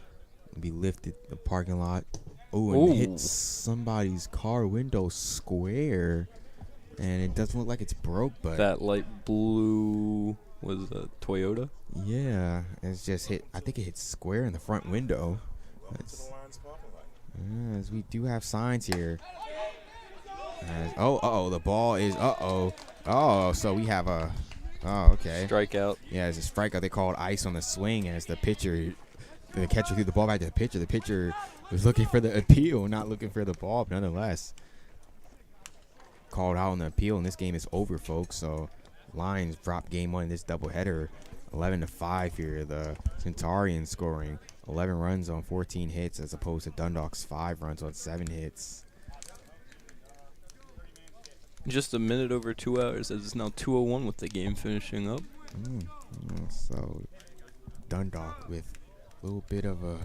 S1: It'll be lifted the parking lot. Oh, and
S2: Ooh.
S1: hit somebody's car window square. And it doesn't look like it's broke, but
S2: That light blue was a Toyota.
S1: yeah, it's just hit. I think it hit square in the front window. As we do have signs here. The ball is, so we have a, okay.
S2: Strikeout.
S1: Yeah, it's a strikeout. They called ice on the swing as the catcher threw the ball back to the pitcher. The pitcher was looking for the appeal, not looking for the ball, but nonetheless. Called out on the appeal, and this game is over, folks. So, Lions drop game one in this doubleheader, 11-5 here. The Centurions scoring 11 runs on 14 hits, as opposed to Dundalk's 5 runs on 7 hits.
S2: Just a minute over 2 hours, as it's now 2:01 with the game finishing up.
S1: So, Dundalk with a little bit of a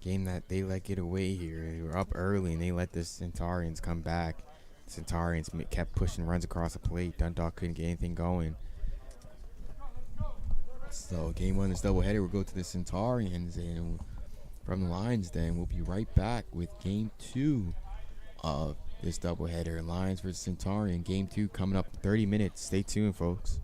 S1: game that they let get away here. They were up early, and they let the Centurions come back. Centurions kept pushing runs across the plate. Dundalk couldn't get anything going. So game one of this doubleheader will go to the Centurions, and from the Lions then we'll be right back with game two of this doubleheader. Lions versus Centurion. Game two coming up in 30 minutes. Stay tuned, folks.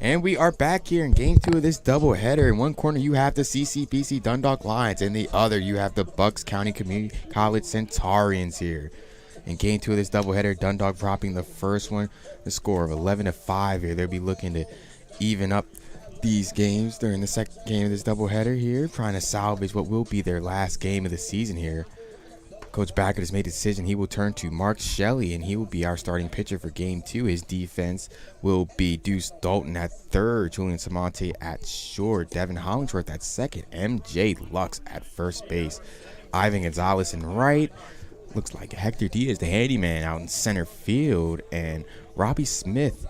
S1: And we are back here in game 2 of this doubleheader. In one corner, you have the CCBC Dundalk Lions. In the other, you have the Bucks County Community College Centurions here. In game 2 of this doubleheader, Dundalk dropping the first one, the score of 11-5 here. They'll be looking to even up these games during the second game of this doubleheader here, trying to salvage what will be their last game of the season here. Coach Backert has made a decision. He will turn to Mark Shelley, and he will be our starting pitcher for game 2. His defense will be Deuce Dalton at third, Julian Samonte at short, Devin Hollingsworth at second, MJ Lux at first base, Ivan Gonzalez in right. Looks like Hector Diaz, the handyman, out in center field, and Robbie Smith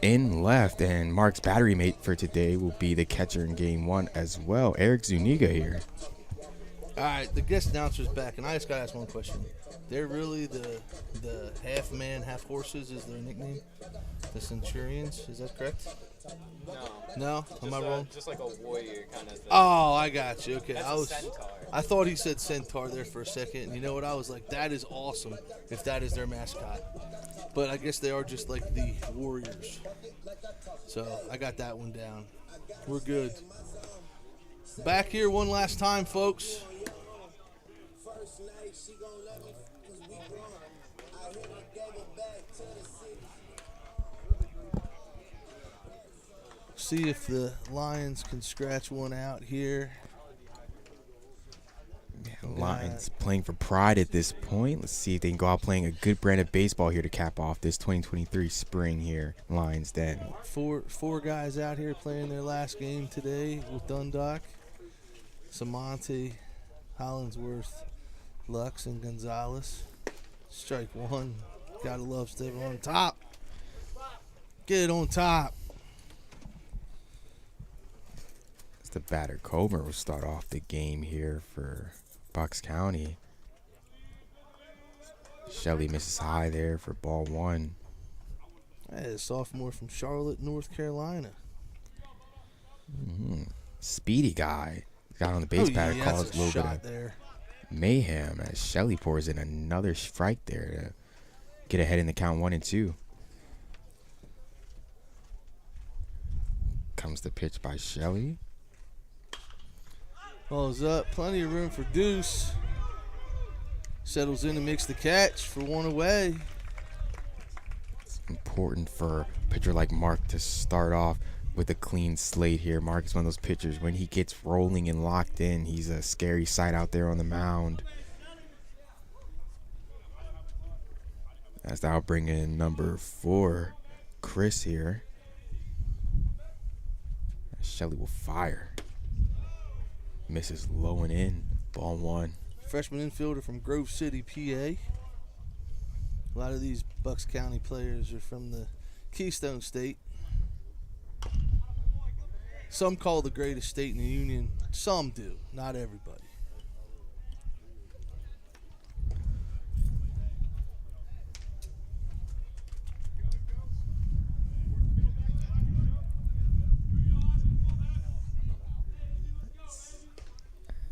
S1: in left. And Mark's battery mate for today will be the catcher in game 1 as well, Eric Zuniga here.
S5: All right, the guest announcer's back, and I just got to ask one question. They're really the half man, half horses is their nickname? The Centurions, is that correct? No? Am I wrong?
S6: Just like a warrior kind of thing.
S5: Oh, I got you. Okay,
S6: That's a centaur.
S5: I thought he said centaur there for a second, and you know what? I was like, that is awesome if that is their mascot. But I guess they are just like the warriors. So I got that one down. We're good. Back here one last time, folks. See if the Lions can scratch one out here.
S1: Yeah, Lions playing for pride at this point. Let's see if they can go out playing a good brand of baseball here to cap off this 2023 spring here. Lions Den.
S5: Four guys out here playing their last game today with Dundalk. Samonte, Hollingsworth, Lux, and Gonzalez. Strike one. Gotta love staying on top. Get on top.
S1: As the batter Comer will start off the game here for Bucks County. Shelley misses high there for ball 1.
S5: Hey, a sophomore from Charlotte, North Carolina.
S1: Speedy guy. Got on the base pattern,
S5: that's
S1: caused a little bit
S5: shot
S1: of
S5: there.
S1: mayhem as Shelley pours in another strike there to get ahead in the count 1 and 2. Comes the pitch by Shelley.
S5: Balls up. Plenty of room for Deuce. Settles in to makes the catch for one away.
S1: It's important for a pitcher like Mark to start off with a clean slate here. Mark is one of those pitchers, when he gets rolling and locked in, he's a scary sight out there on the mound. As they'll bring in number 4, Chris here. Shelley will fire. Misses low and in. Ball 1.
S5: Freshman infielder from Grove City, PA. A lot of these Bucks County players are from the Keystone State. Some call the greatest state in the union. Some do, not everybody.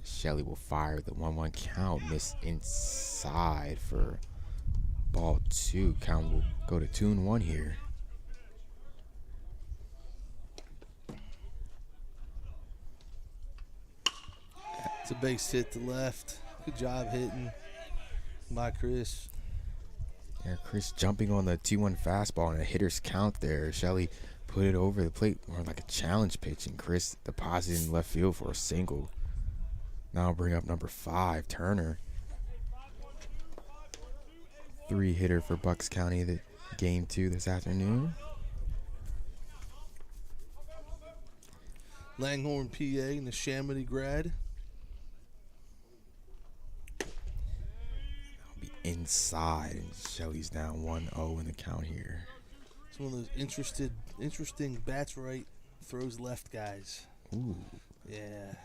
S1: Shelley will fire the 1-1 count. Miss inside for ball 2. Count will go to 2-1 here.
S5: It's a base hit to left. Good job hitting by Chris.
S1: Yeah, Chris jumping on the 2-1 fastball and a hitter's count there. Shelley put it over the plate more like a challenge pitch, and Chris deposited in left field for a single. Now I'll bring up number 5, Turner. 3-hitter for Bucks County, the game 2 this afternoon.
S5: Langhorne, PA, and the Neshaminy grad.
S1: I'll be inside, and Shelley's down 1-0 in the count here.
S5: It's one of those interesting bats right, throws left guys.
S1: Ooh.
S5: Yeah.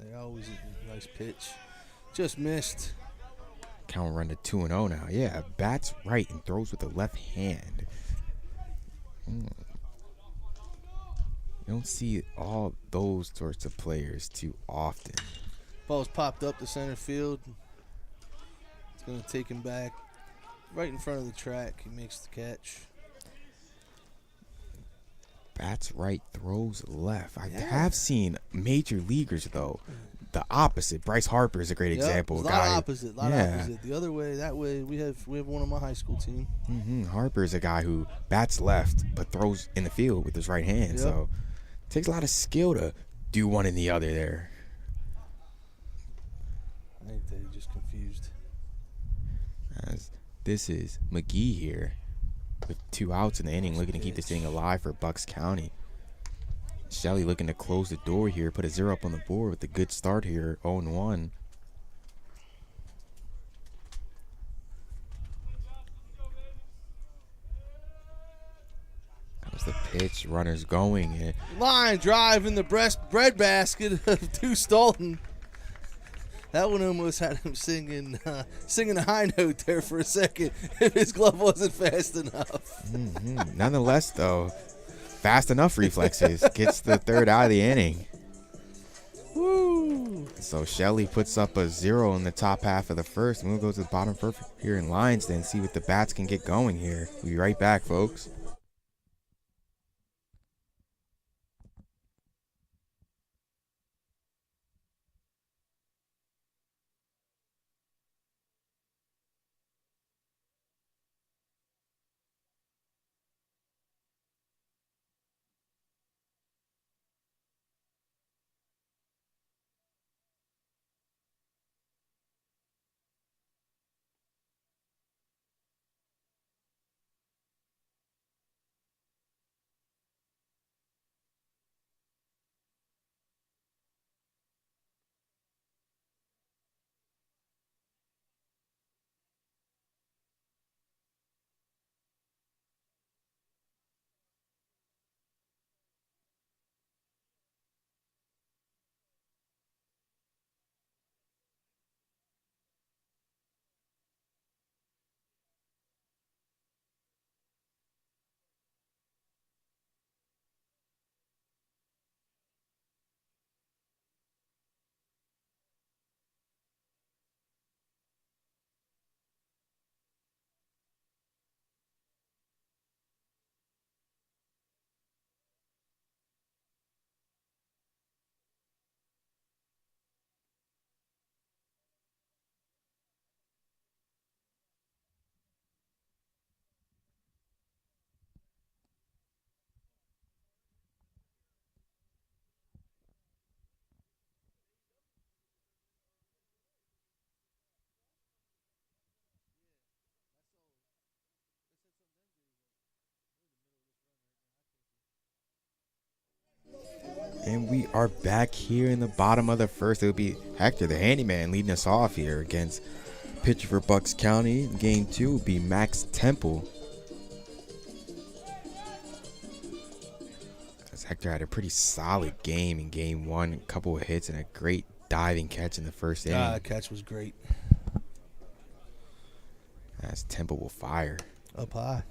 S5: They're always a nice pitch. Just missed.
S1: Count run to 2-0 now. Yeah, bats right and throws with the left hand. You don't see all those sorts of players too often.
S5: Ball's popped up to center field. It's going to take him back right in front of the track. He makes the catch.
S1: Bats right, throws left. I have seen major leaguers, though. The opposite. Bryce Harper is a great example.
S5: A lot
S1: guy,
S5: opposite. The other way, that way, we have one on my high school team.
S1: Harper is a guy who bats left but throws in the field with his right hand.
S5: Yep.
S1: So it takes a lot of skill to do one and the other there.
S5: I think they're just confused.
S1: As this is McGee here with 2 outs in the inning, looking to keep this inning alive for Bucks County. Shelley looking to close the door here, put a 0 up on the board with a good start here, 0-1. Comes the pitch, runners going. And
S5: Line drive in the bread basket of Deuce Dalton. That one almost had him singing a high note there for a second if his glove wasn't fast enough.
S1: Nonetheless, though, fast enough reflexes. Gets the 3rd out of the inning.
S5: Woo!
S1: So Shelley puts up a 0 in the top half of the first. And we'll go to the bottom first here in Lions then, see what the bats can get going here. We'll be right back, folks. And we are back here in the bottom of the first. It'll be Hector, the handyman, leading us off here against pitcher for Bucks County. Game 2 will be Max Temple. As Hector had a pretty solid game in Game 1. A couple of hits and a great diving catch in the first inning.
S5: That catch was great.
S1: As Temple will fire.
S5: Up high.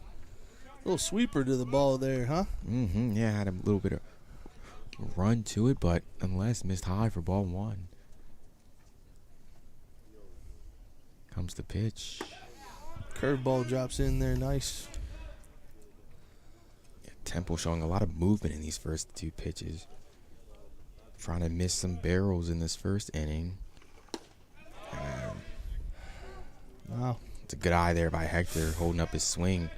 S5: Little sweeper to the ball there, huh?
S1: Yeah, had a little bit of run to it, but nonetheless missed high for ball 1. Comes the pitch.
S5: Curveball drops in there, nice.
S1: Yeah, Temple showing a lot of movement in these first 2 pitches. Trying to miss some barrels in this first inning.
S5: Wow.
S1: It's a good eye there by Hector, holding up his swing.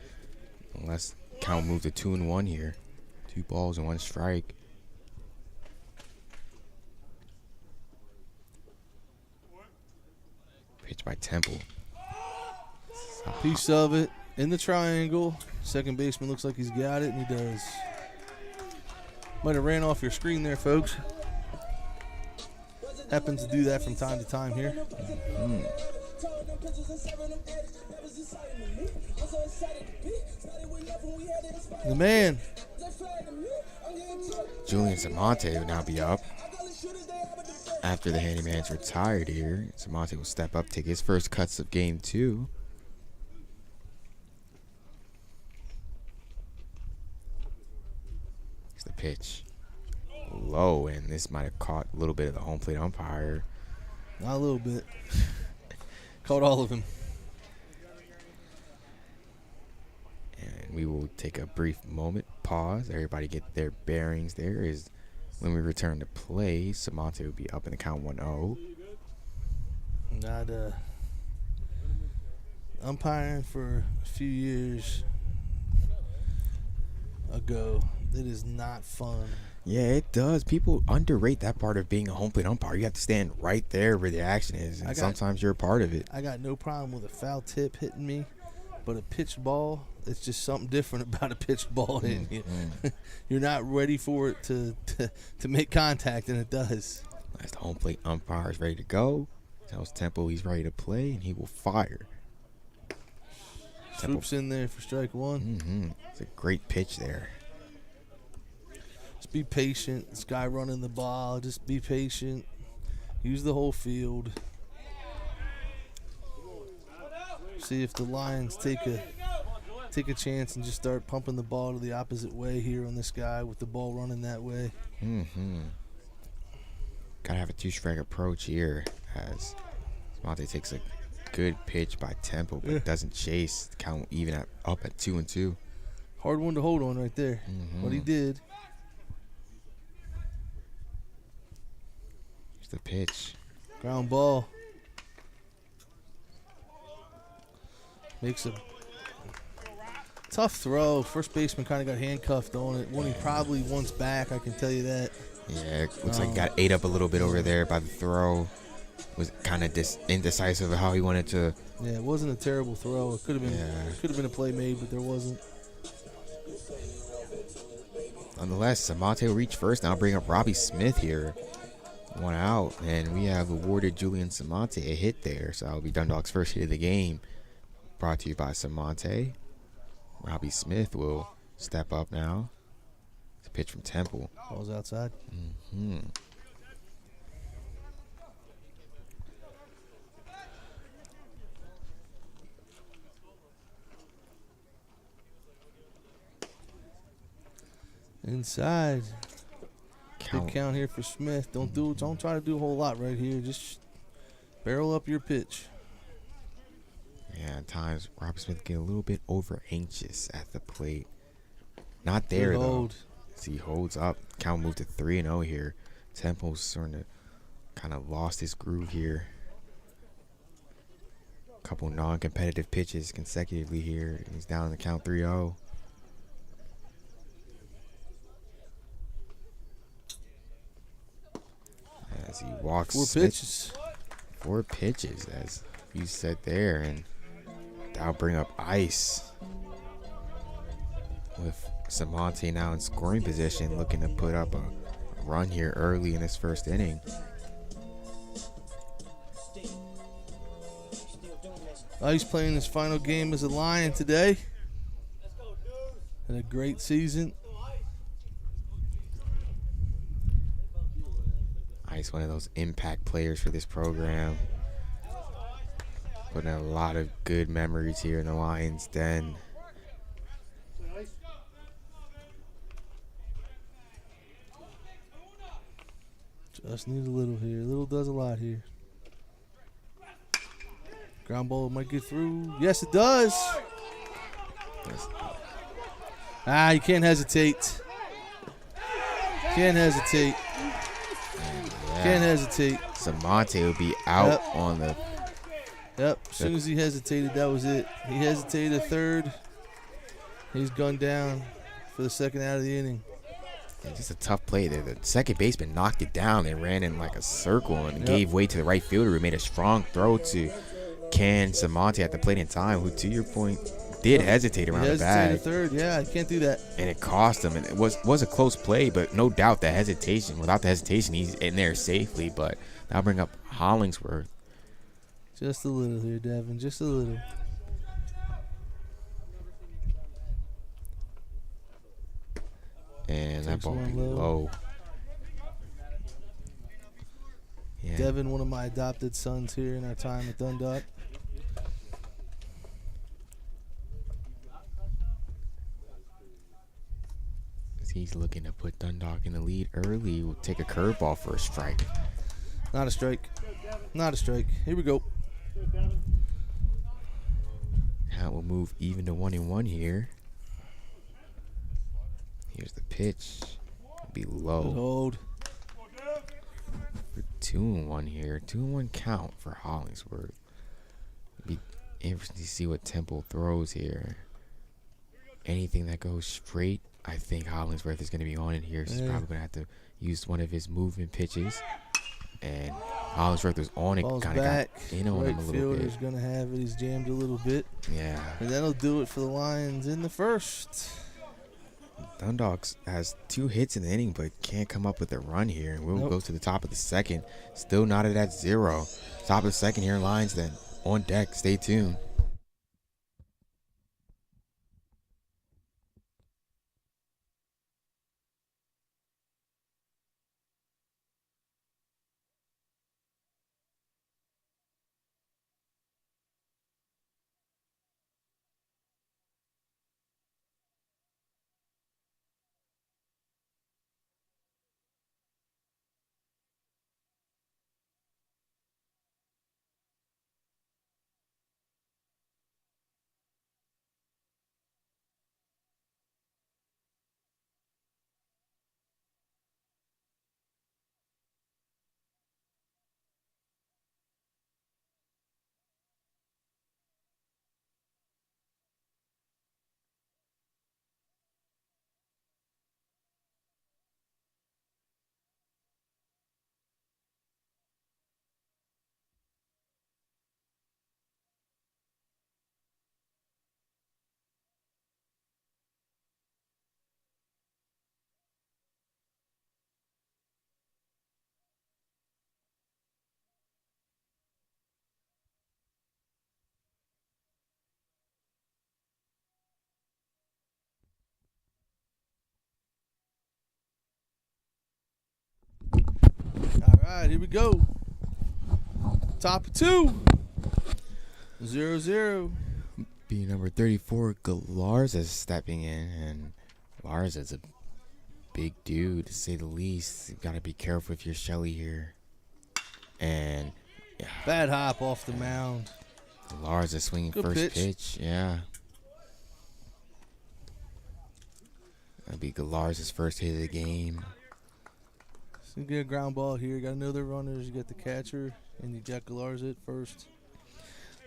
S1: Unless count moves to 2-1 here. 2 balls and 1 strike. Pitch by Temple.
S5: Piece of it in the triangle. Second baseman looks like he's got it, and he does. Might have ran off your screen there, folks. Happens to do that from time to time here. The man.
S1: Julian Samonte will now be up. After the handyman's retired here, Samonte will step up, take his first cuts of Game 2. Here's the pitch. Low, and this might have caught a little bit of the home plate umpire.
S5: Not a little bit. Caught all of him.
S1: And We will take a brief moment, pause. Everybody get their bearings there. Is when we return to play, Samonte will be up in the count 1-0.
S5: Not umpiring for a few years ago. It is not fun.
S1: Yeah, it does. People underrate that part of being a home plate umpire. You have to stand right there where the action is, and sometimes you're a part of it.
S5: I got no problem with a foul tip hitting me, but a pitched ball, it's just something different about a pitched ball hitting you. You're not ready for it to make contact, and it does.
S1: As the home plate umpire is ready to go, tells Temple he's ready to play, and he will fire.
S5: Swoops in there for strike one.
S1: It's a great pitch there.
S5: Just be patient. This guy running the ball. Just be patient. Use the whole field. See if the Lions take a chance and just start pumping the ball to the opposite way here on this guy with the ball running that way.
S1: Gotta have a two-strike approach here as Monte takes a good pitch by Temple, but doesn't chase. Count even up at 2-2.
S5: Hard one to hold on right there. What he did.
S1: Here's the pitch.
S5: Ground ball. Makes a tough throw. First baseman kind of got handcuffed on it. When he probably wants back, I can tell you that.
S1: Yeah, it looks like he got ate up a little bit over there by the throw. Was kind of indecisive of how he wanted to.
S5: Yeah, it wasn't a terrible throw. It could have been a play made, but there wasn't.
S1: Nonetheless, Samonte will reach first. Now bring up Robbie Smith here. One out, and we have awarded Julian Samonte a hit there. So that'll be Dundalk's first hit of the game. Brought to you by Samonte. Robbie Smith will step up now. It's a pitch from Temple.
S5: Ball's outside. Inside. Big count here for Smith. Don't try to do a whole lot right here. Just barrel up your pitch.
S1: Yeah, at times Robbie Smith get a little bit over anxious at the plate. Not there though. So he holds up. Count moved to 3-0 here. Temple's starting to kind of lost his groove here. Couple non-competitive pitches consecutively here. He's down in the count 3-0. As he walks. Four pitches, as you said there, and that'll bring up Ice. With Samonte now in scoring position, looking to put up a run here early in his first inning.
S5: Ice playing his final game as a Lion today. Had a great season.
S1: Ice, one of those impact players for this program. Putting a lot of good memories here in the Lions' den.
S5: Just need a little here. Little does a lot here. Ground ball might get through. Yes, it does. You can't hesitate. Can't hesitate. Can't hesitate.
S1: Samonte will be out on the.
S5: Yep. As soon as he hesitated, that was it. He hesitated a third. He's gunned down for the second out of the inning.
S1: Yeah, just a tough play there. The second baseman knocked it down and ran in like a circle and gave way to the right fielder who made a strong throw to Can Samonte at the plate in time, who, to your point, did hesitate around the bag.
S5: Hesitated third. Yeah, I can't do that.
S1: And it cost him. And it was a close play, but no doubt that hesitation. Without the hesitation, he's in there safely. But now bring up Hollingsworth.
S5: Just a little here, Devin. Just a little.
S1: And that ball will be low. Yeah.
S5: Devin, one of my adopted sons here in our time at Dundalk.
S1: He's looking to put Dundalk in the lead early. We'll take a curveball for a strike.
S5: Not a strike. Not a strike. Here we go.
S1: That will move even to 1-1 here. Here's the pitch. Be
S5: Good
S1: low
S5: hold.
S1: for 2-1 here. 2-1 count for Hollingsworth. Be interesting to see what Temple throws here. Anything that goes straight, I think Hollingsworth is going to be on it here. So he's probably going to have to use one of his movement pitches. And Hollingsworth was on it,
S5: Ball's
S1: kind of
S5: back.
S1: got in on
S5: Right
S1: him a little
S5: fielder's
S1: bit.
S5: going to have it. He's jammed a little bit.
S1: Yeah.
S5: And that'll do it for the Lions in the first.
S1: Dundalk has 2 hits in the inning, but can't come up with a run here. And we'll
S5: Nope.
S1: go to the top of the second. Still knotted at 0. Top of the second here, Lions then on deck. Stay tuned.
S5: All right, here we go. Top of 2. 0-0.
S1: Be number 34, Galarza is stepping in, and Larza's a big dude, to say the least. You got to be careful if you're Shelley here. And yeah,
S5: Bad hop off the mound.
S1: Galarza swinging
S5: Good
S1: first
S5: pitch.
S1: pitch. Yeah. That'll be Galarza's first hit of the game.
S5: So you get a ground ball here. You got another runners. You got the catcher, and you got Galarza at first.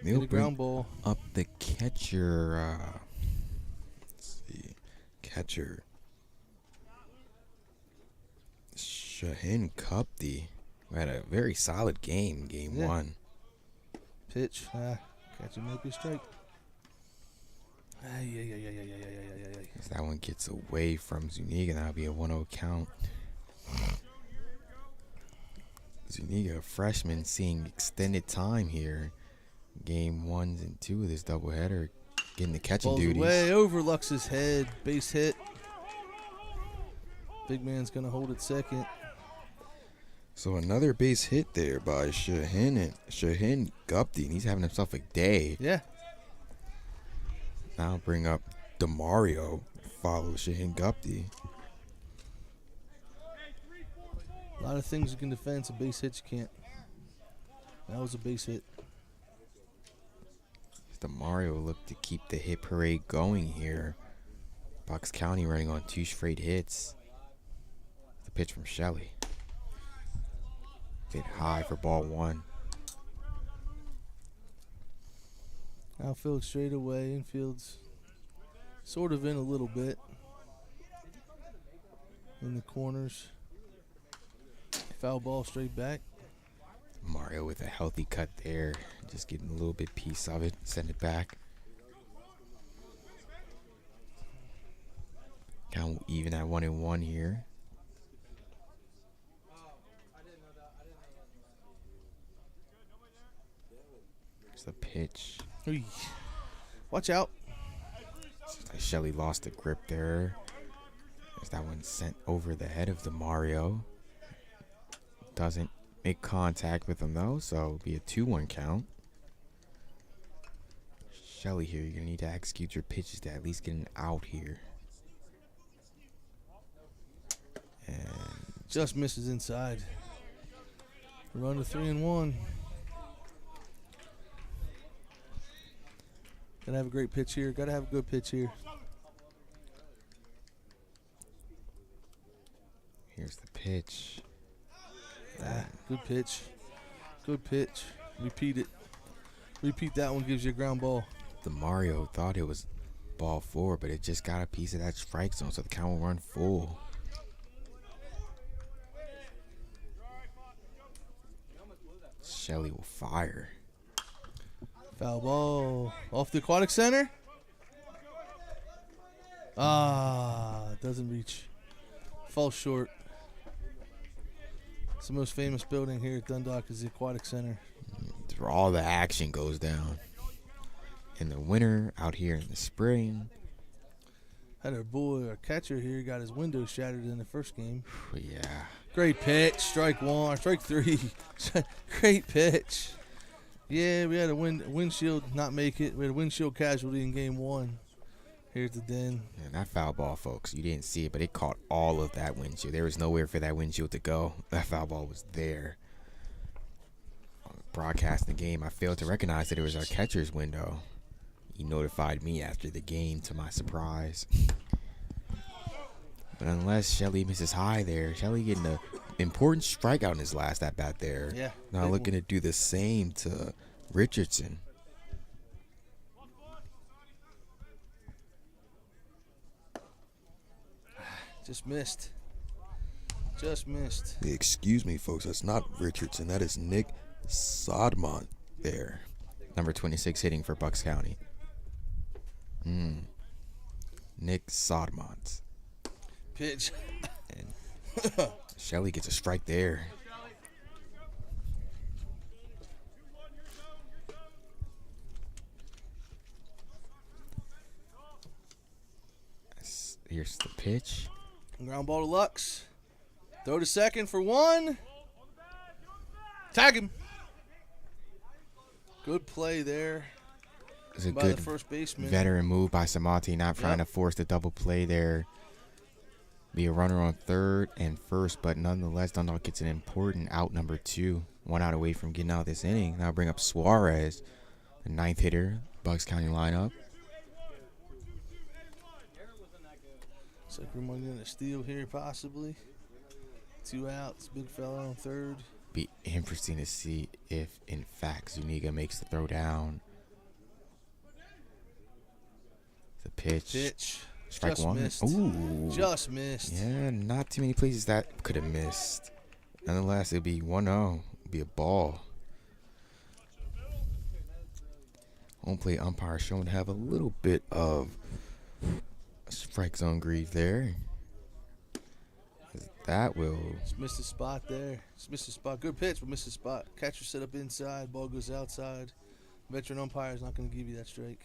S1: They'll
S5: Get a
S1: bring
S5: ground ball.
S1: up the catcher.
S4: Let's see. Catcher.
S1: Shahin Kupti, who had a very solid game, game
S5: Yeah.
S1: 1.
S5: Pitch. Catcher might be a strike. Ay.
S1: As that one gets away from Zuniga, that'll be a 1-0 count. Zuniga, a freshman, seeing extended time here. Game 1 and 2 of this doubleheader, getting the catching
S5: Ball's
S1: duties.
S5: way over Lux's head. Base hit. Big man's going to hold it second.
S4: So another base hit there by Shahin Gupti, and he's having himself a day.
S5: Yeah.
S4: Now bring up DeMario, follow Shahin Gupti.
S5: A lot of things you can defend. A base hit you can't. That was a base hit.
S1: DeMario looked to keep the hit parade going here. Bucks County running on 2 straight hits. The pitch from Shelley. Hit high for ball 1.
S5: Outfield straight away. Infield's sort of in a little bit. In the corners. Foul ball straight back.
S1: Mario with a healthy cut there. Just getting a little bit piece of it. Send it back. Count even at 1-1 here. There's the pitch.
S5: Hey. Watch out.
S1: Shelley lost the grip there. There's that one sent over the head of the Mario. Doesn't make contact with him though, so it'll be a 2-1 count. Shelley here, you're gonna need to execute your pitches to at least get an out here. And
S5: Just misses inside. Run to 3-1. Gotta have a great pitch here. Gotta have a good pitch here.
S1: Here's the pitch.
S5: Good pitch. Good pitch. Repeat it. Repeat that one, gives you a ground ball.
S1: The Mario thought it was ball 4, but it just got a piece of that strike zone, so the count will run full. Shelley will fire.
S5: Foul ball. Off the aquatic center. Doesn't reach. Falls short. It's the most famous building here at Dundalk is the aquatic center.
S1: It's where all the action goes down. In the winter, out here in the spring.
S5: Had our catcher here, got his window shattered in the first game.
S1: Yeah.
S5: Great pitch. Strike 3. Great pitch. Yeah, we had a windshield not make it. We had a windshield casualty in game 1 here at the Den.
S1: And that foul ball, folks, you didn't see it, but it caught all of that windshield. There was nowhere for that windshield to go. That foul ball was there. Broadcasting the game, I failed to recognize that it was our catcher's window. He notified me after the game, to my surprise. But unless Shelley misses high there, Shelley getting an important strikeout in his last at bat there.
S5: Yeah.
S1: Now looking to do the same to Richardson.
S5: Just missed. Just missed.
S4: Excuse me, folks. That's not Richardson. That is Nick Sodmont there.
S1: Number 26 hitting for Bucks County. Nick Sodmont.
S5: Pitch.
S1: And Shelley gets a strike there. Here's the pitch.
S5: Ground ball to Lux. Throw to second for 1. Tag him. Good play there
S1: It's a
S5: by
S1: good
S5: the first baseman.
S1: veteran move by Samati, not trying to force the double play there. Be a runner on third and first, but nonetheless, Dundalk gets an important out, number 2. 1 out away from getting out this inning. Now bring up Suarez, the 9th hitter, Bucks County lineup.
S5: Looks like we're going to steal here, possibly. 2 outs. Big fella on third.
S1: Be interesting to see if, in fact, Zuniga makes the throw down. The pitch.
S5: Pitch.
S1: Strike
S5: Just
S1: 1.
S5: missed.
S1: Ooh.
S5: Just missed.
S1: Yeah, not too many places that could have missed. Nonetheless, it'd be 1-0. It'd be a ball. Home plate umpire shown to have a little bit of strike zone grief there. That will.
S5: Just missed his spot there. Just missed his spot. Good pitch, but missed his spot. Catcher set up inside. Ball goes outside. Veteran umpire is not going to give you that strike.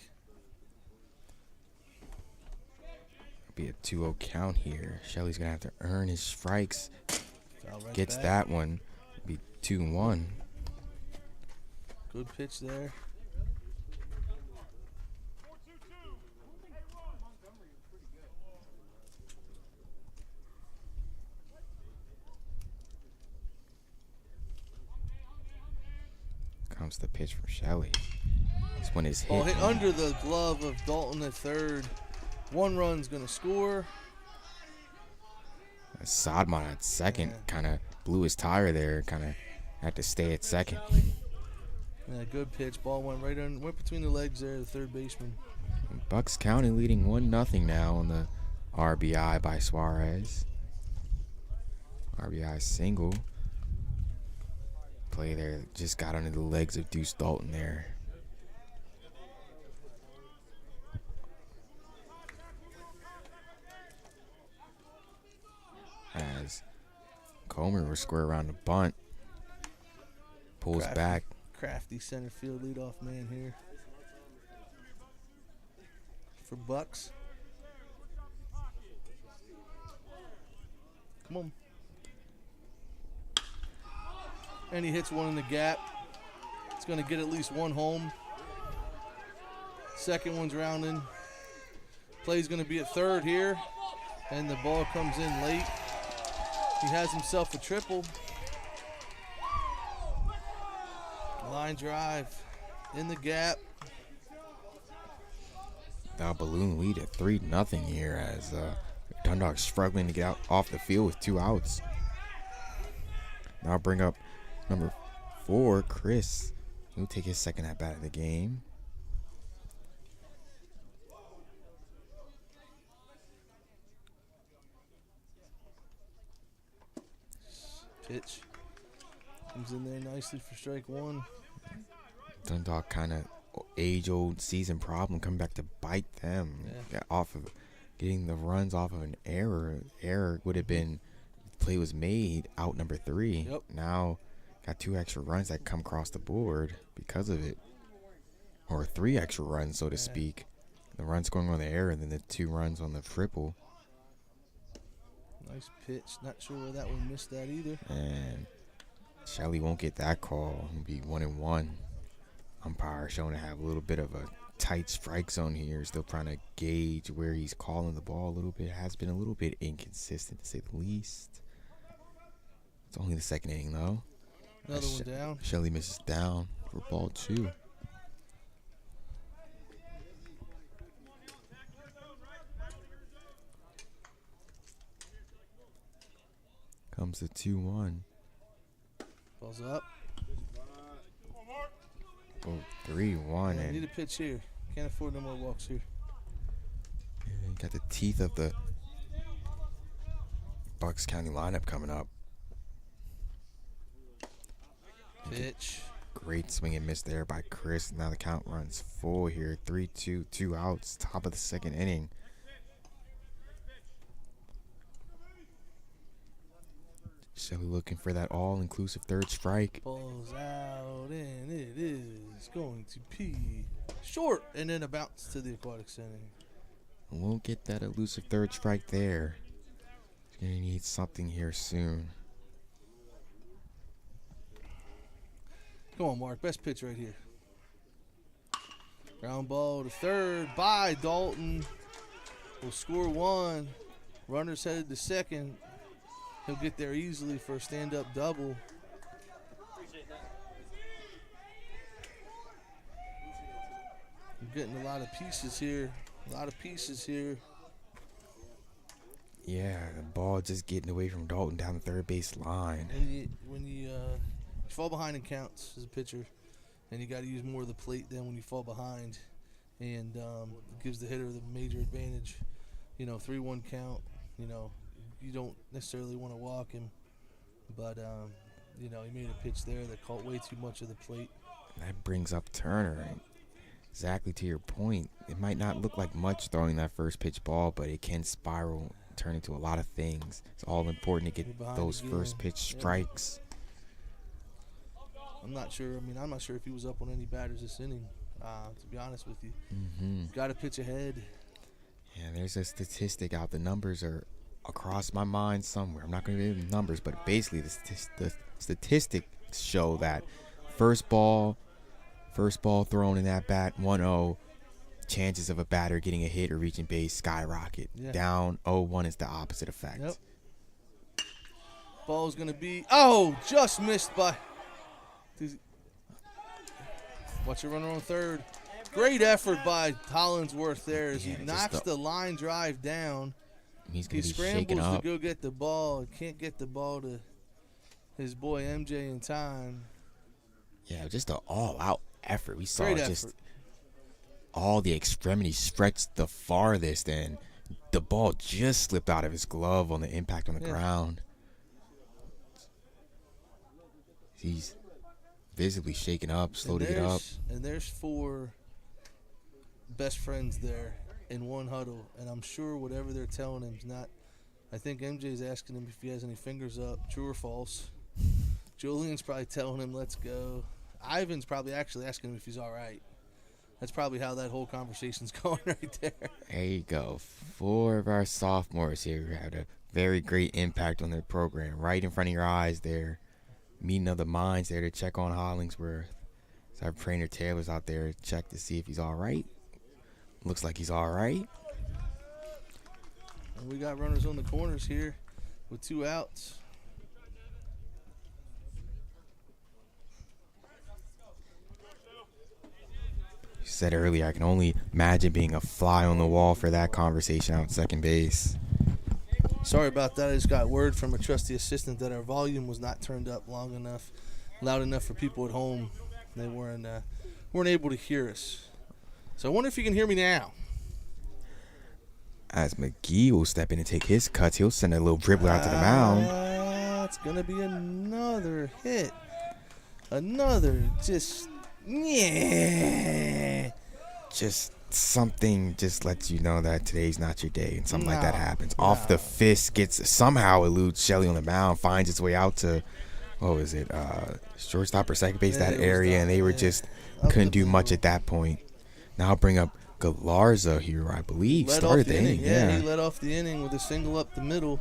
S1: Be a 2-0 count here. Shelley's going to have to earn his strikes.
S5: Foul right
S1: Gets
S5: back.
S1: that one. Be 2-1.
S5: Good pitch there.
S1: Comes the pitch from Shelley. This one is hit.
S5: Ball hit under the glove of Dalton at third. 1 run's going to score.
S1: Sodmont at second kind of blew his tire there. Kind of had to stay at second.
S5: Yeah, good pitch. Ball went went between the legs there, the third baseman.
S1: Bucks County leading 1-0 now on the RBI by Suarez. RBI single. Play there just got under the legs of Deuce Dalton there. As Comer will square around the bunt. Pulls back.
S5: Crafty center field leadoff man here for Bucks. Come on. And he hits one in the gap. It's going to get at least 1 home. Second one's rounding. Play's going to be at third here. And the ball comes in late. He has himself a triple. Line drive in the gap.
S1: The balloon lead at 3-0 here as Dundalk struggling to get out off the field with 2 outs. Now bring up number 4, Chris. He'll take his second at bat of the game.
S5: Pitch. Comes in there nicely for strike 1.
S1: Dundalk kind of age-old season problem coming back to bite them.
S5: Yeah.
S1: Get off of getting the runs off of an error. Error would have been play was made out number 3.
S5: Yep.
S1: Now got 2 extra runs that come across the board because of it, or 3 extra runs, so to speak. The run scoring on the error and then the 2 runs on the triple.
S5: Nice pitch. Not sure where that one missed that either.
S1: And Shelley won't get that call. He'll be 1-1. Umpire showing to have a little bit of a tight strike zone here. Still trying to gauge where he's calling the ball a little bit. Has been a little bit inconsistent, to say the least. It's only the second inning, though.
S5: Another one down.
S1: Shelley misses down for ball 2. Comes the 2-1.
S5: Ball's up.
S1: Oh, 3-1.
S5: Yeah,
S1: And
S5: need a pitch here. Can't afford no more walks here.
S1: got the teeth of the Bucks County lineup coming up.
S5: Pitch.
S1: Great swing and miss there by Chris. Now the count runs full here. 3-2, 2 outs, top of the second inning. Shelley looking for that all-inclusive third strike.
S5: Ball's out, and it is going to be short, and then a bounce to the aquatic center.
S1: Won't get that elusive third strike there. Gonna need something here soon.
S5: Come on, Mark. Best pitch right here. Ground ball to third by Dalton. Will score 1. Runners headed to second. He'll get there easily for a stand-up double. We're getting a lot of pieces here.
S1: Yeah, the ball just getting away from Dalton down the third base line.
S5: And when you fall behind, it counts as a pitcher, and you got to use more of the plate than when you fall behind, and it gives the hitter the major advantage. 3-1 count. You don't necessarily want to walk him, but he made a pitch there that caught way too much of the plate.
S1: That brings up Turner. Exactly to your point. It might not look like much throwing that first pitch ball, but it can spiral, turn into a lot of things. It's all important to get those first pitch strikes.
S5: I'm not sure. I'm not sure if he was up on any batters this inning, to be honest with you.
S1: Mm-hmm.
S5: Got to pitch ahead.
S1: Yeah, there's a statistic out. The numbers are across my mind somewhere. I'm not going to give the numbers, but basically the statistics show that first ball thrown in that bat, 1-0, chances of a batter getting a hit or reaching base skyrocket.
S5: Yeah.
S1: Down 0-1 is the opposite effect.
S5: Yep. Ball's going to be, just missed by. Watch a runner on third. Great effort by Hollingsworth there as he knocks the line drive down.
S1: He
S5: scrambles to go get the ball. Can't get the ball to his boy MJ in time.
S1: Yeah, just an all-out effort. We saw
S5: Great
S1: just
S5: effort.
S1: All the extremities stretched the farthest, and the ball just slipped out of his glove on the impact on the ground. He's visibly shaken up, slow to get up.
S5: And there's 4 best friends there in one huddle, and I'm sure whatever they're telling him is not. I think MJ's asking him if he has any fingers up, true or false. Julian's probably telling him, let's go. Ivan's probably actually asking him if he's all right. That's probably how that whole conversation's going right there.
S1: There you go. 4 of our sophomores here who had a very great impact on their program. Right in front of your eyes there. Meeting of the minds there to check on Hollingsworth. So our trainer Taylor's out there to check to see if he's all right. Looks like he's all right.
S5: And we got runners on the corners here with 2 outs.
S1: You said earlier, I can only imagine being a fly on the wall for that conversation out at second base.
S5: Sorry about that. I just got word from a trusty assistant that our volume was not turned up loud enough for people at home. They weren't able to hear us. So I wonder if you can hear me now.
S1: As McGee will step in and take his cuts, he'll send a little dribbler out to the mound.
S5: It's going to be another hit. Another
S1: Just something just lets you know that today's not your day, and something like that happens. Off the fist, somehow eludes Shelley on the mound, finds its way out to, what was it, shortstop or second base, that area, and they were just couldn't do much at that point. Now I'll bring up Galarza here, I believe, started the inning.
S5: Yeah, he led off the inning with a single up the middle.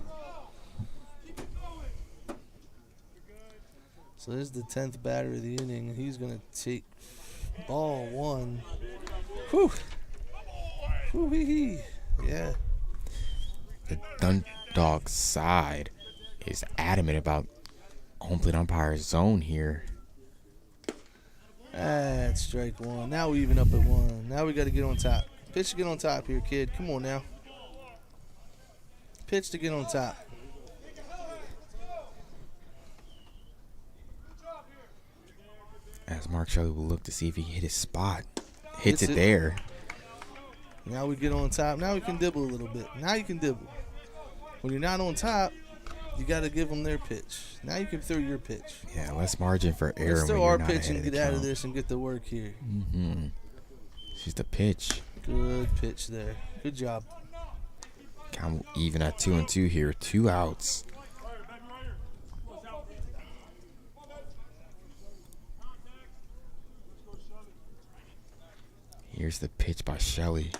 S5: So this is the 10th batter of the inning. He's going to take ball one. Whew. Whoo-hee-hee. Yeah.
S1: The Dundalk side is adamant about home plate umpire's zone here.
S5: That's strike one. Now we even up at one. Now we got to get on top. Pitch to get on top here, kid. Come on now. Pitch to get on top.
S1: As Mark Shelley will look to see if he hit his spot. Hits it there.
S5: Now we get on top. Now we can dibble a little bit. Now you can dibble. When you're not on top, you got to give them their pitch. Now you can throw your pitch.
S1: Yeah, less margin for error.
S5: Let's throw
S1: when
S5: our
S1: you're not
S5: pitch
S1: ahead
S5: and
S1: of
S5: get
S1: the
S5: out of
S1: count.
S5: this and get to work here.
S1: Mm-hmm. She's the pitch.
S5: Good pitch there. Good job.
S1: Count even at 2-2 here. 2 outs. Here's the pitch by Shelley.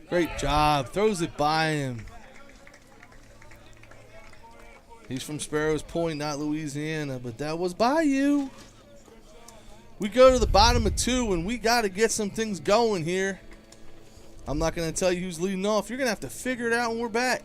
S5: Great job. Throws it by him. He's from Sparrows Point, not Louisiana, but that was by you. We go to the bottom of 2, and we got to get some things going here. I'm not going to tell you who's leading off. You're going to have to figure it out when we're back.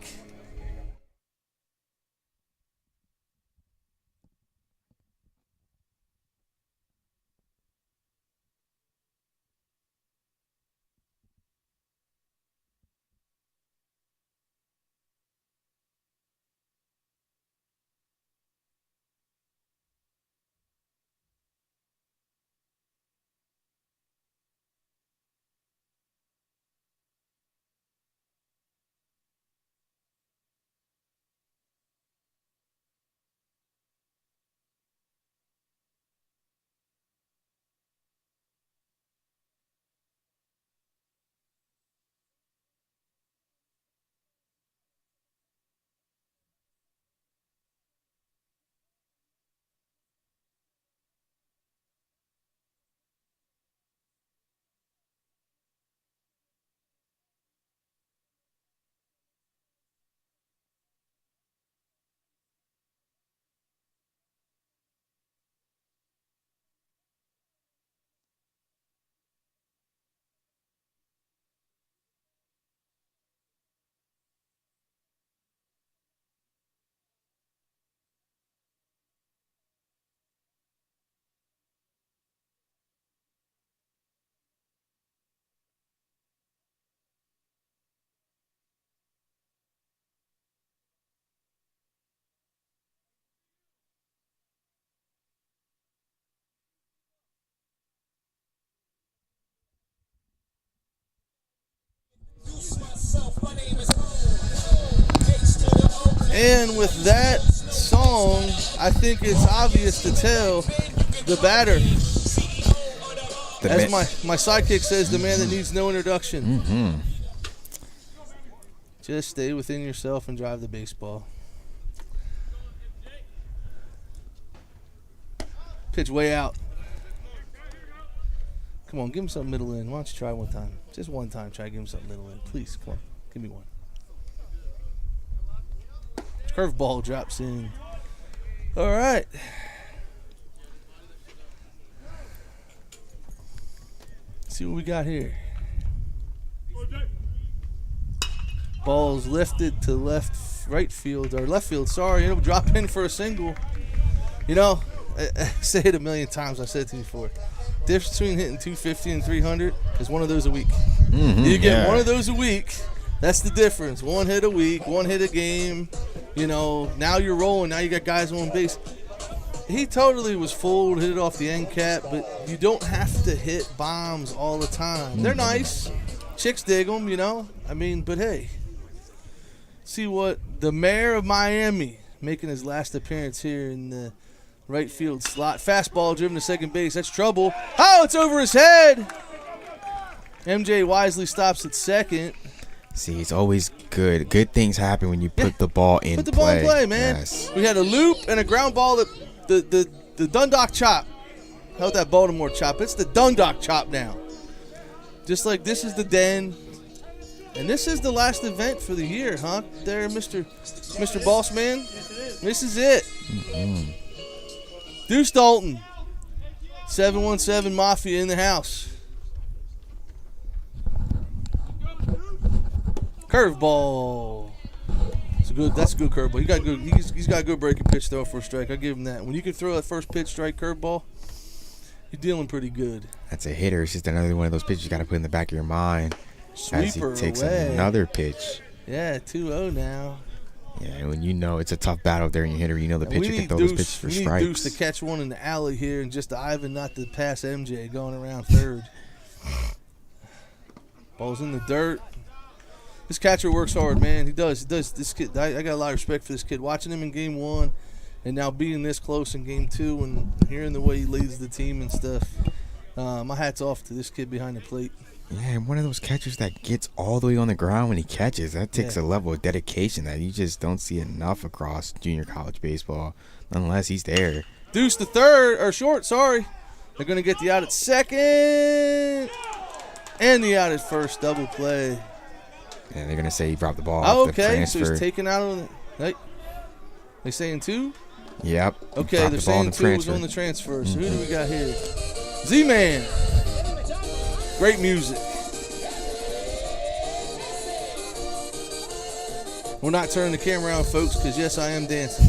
S5: And with that song, I think it's obvious to tell the batter. As my sidekick says, the man that needs no introduction.
S1: Mm-hmm.
S5: Just stay within yourself and drive the baseball. Pitch way out. Come on, give him something middle in. Why don't you try one time? Just one time, try to give him something middle in. Please, come on. Give me one. Curveball drops in. All right. Let's see what we got here. Ball's lifted to right field, or left field, sorry. It'll drop in for a single. You know, I say it a million times. I've said it to you before. Difference between hitting 250 and 300 is one of those a week.
S1: Mm-hmm,
S5: You get one of those a week. That's the difference. One hit a week, one hit a game. You know, now you're rolling. Now you got guys on base. He totally was fooled, hit it off the end cap, but you don't have to hit bombs all the time. They're nice. Chicks dig them, you know. I mean, but hey, see what the mayor of Miami making his last appearance here in the right field slot. Fastball driven to second base. That's trouble. Oh, it's over his head. MJ wisely stops at second.
S1: See, it's always good. Good things happen when you put the ball in play.
S5: Put the ball in play, man.
S1: Yes.
S5: We had a loop and a ground ball that the Dundalk chop. How about that Baltimore chop? It's the Dundalk chop now. Just like this is the den. And this is the last event for the year, huh? There, Mr. Bossman. This is it.
S1: Mm-hmm.
S5: Deuce Dalton. 717 Mafia in the house. Curveball. That's a good curveball. He's got a good breaking pitch throw for a strike. I'll give him that. When you can throw that first pitch strike curveball, you're dealing pretty good.
S1: That's a hitter. It's just another one of those pitches you got to put in the back of your mind. As he
S5: Sweeper
S1: takes
S5: away.
S1: another pitch.
S5: Yeah, 2-0 now.
S1: Yeah, and when you know it's a tough battle there and you hitter, you know the pitcher can throw those pitches for
S5: We need
S1: strikes.
S5: Deuce to catch one in the alley here and just Ivan not to pass MJ going around third. Ball's in the dirt. This catcher works hard, man. He does. This kid, I got a lot of respect for this kid. Watching him in game 1 and now being this close in game 2 and hearing the way he leads the team and stuff. My hat's off to this kid behind the plate.
S1: Yeah, and one of those catchers that gets all the way on the ground when he catches. That takes a level of dedication that you just don't see enough across junior college baseball, unless he's there.
S5: Deuce to third, or short, sorry. They're going to get the out at second and the out at first, double play.
S1: And they're going to say he dropped the ball off the transfer.
S5: So he's taken out on the – hey, they saying 2?
S1: Yep.
S5: Okay, they're saying 2 was on the transfer. So who do we got here? Z-Man. Great music. We're not turning the camera around, folks, because, yes, I am dancing.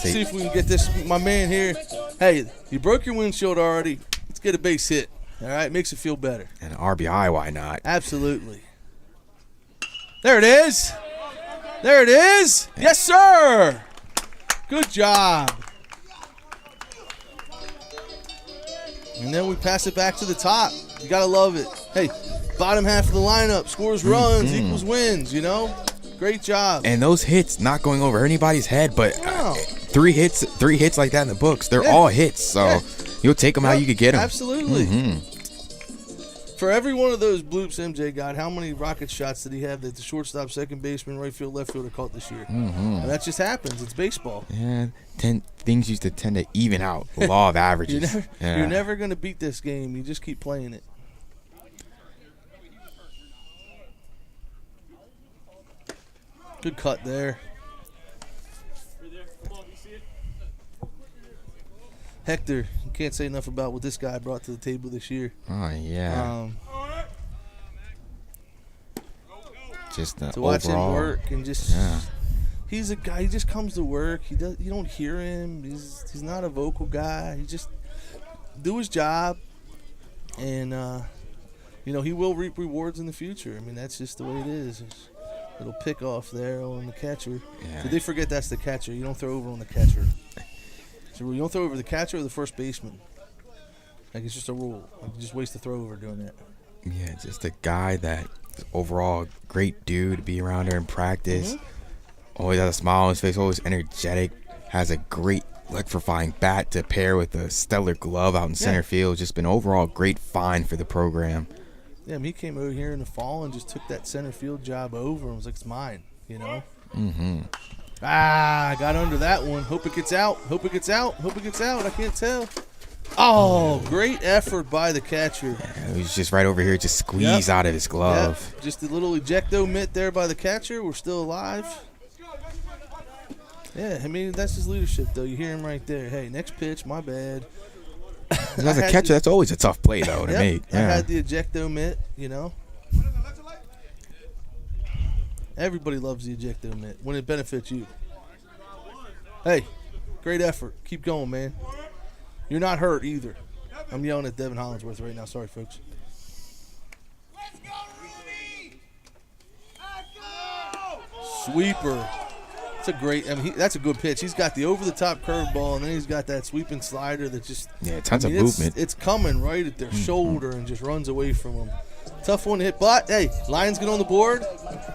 S5: See if we can get this, my man here. Hey, you broke your windshield already. Let's get a base hit. All right, makes it feel better.
S1: And RBI, why not?
S5: Absolutely. There it is. There it is. Yes, sir. Good job. And then we pass it back to the top. You got to love it. Hey, bottom half of the lineup scores runs, equals wins, you know? Great job.
S1: And those hits not going over anybody's head, but
S5: Wow.
S1: 3 hits like that in the books. They're all hits, so you'll take them how you could get them.
S5: Absolutely. For every one of those bloops MJ got, how many rocket shots did he have that the shortstop, second baseman, right field, left fielder caught this year? And that just happens. It's baseball.
S1: Yeah, things used to tend to even out. The law of averages.
S5: You're never going to beat this game. You just keep playing it. Good cut there. Hector, you can't say enough about what this guy brought to the table this year.
S1: Oh, yeah. Just
S5: To watch him
S1: overall,
S5: work and just
S1: yeah.
S5: he's a guy. He just comes to work. You don't hear him. He's not a vocal guy. He just do his job, and he will reap rewards in the future. I mean, that's just the way it is. Little pick off there on the catcher.
S1: Yeah.
S5: Did they forget that's the catcher? You don't throw over on the catcher. So you don't throw over the catcher or the first baseman. Like, it's just a rule. Like, you just waste the throw over doing that.
S1: Yeah, just a guy that is overall a great dude to be around there in practice. Always has a smile on his face, always energetic. Has a great electrifying bat to pair with a stellar glove out in center field. Just been overall a great find for the program.
S5: Yeah, I mean, he came over here in the fall and just took that center field job over and was like, it's mine, you know? I got under that one. Hope it gets out. Hope it gets out. Hope it gets out. I can't tell. Oh, great effort by the catcher.
S1: Yeah, he was just right over here, just squeeze out of his glove.
S5: Yep. Just a little ejecto mitt there by the catcher. We're still alive. Yeah, I mean, that's his leadership, though. You hear him right there. Hey, next pitch, my bad.
S1: As a catcher, that's always a tough play, though, to make.
S5: I
S1: Yeah.
S5: had the ejecto mitt, you know. Everybody loves the ejecto mitt when it benefits you. Hey, great effort. Keep going, man. You're not hurt either. I'm yelling at Devin Hollingsworth right now. Sorry, folks.
S3: Let's go, Rudy! Let's go!
S5: sweeper. It's a great. I mean, that's a good pitch. He's got the over-the-top curveball, and then he's got that sweeping slider that just.
S1: Yeah, tons of movement.
S5: It's coming right at their shoulder and just runs away from them. Tough one to hit, but hey, Lions get on the board.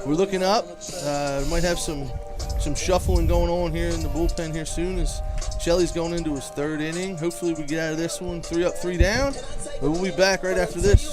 S5: We're looking up. We might have some shuffling going on here in the bullpen here soon as Shelly's going into his third inning. Hopefully we get out of this one 3 up, 3 down. But we'll be back right after this.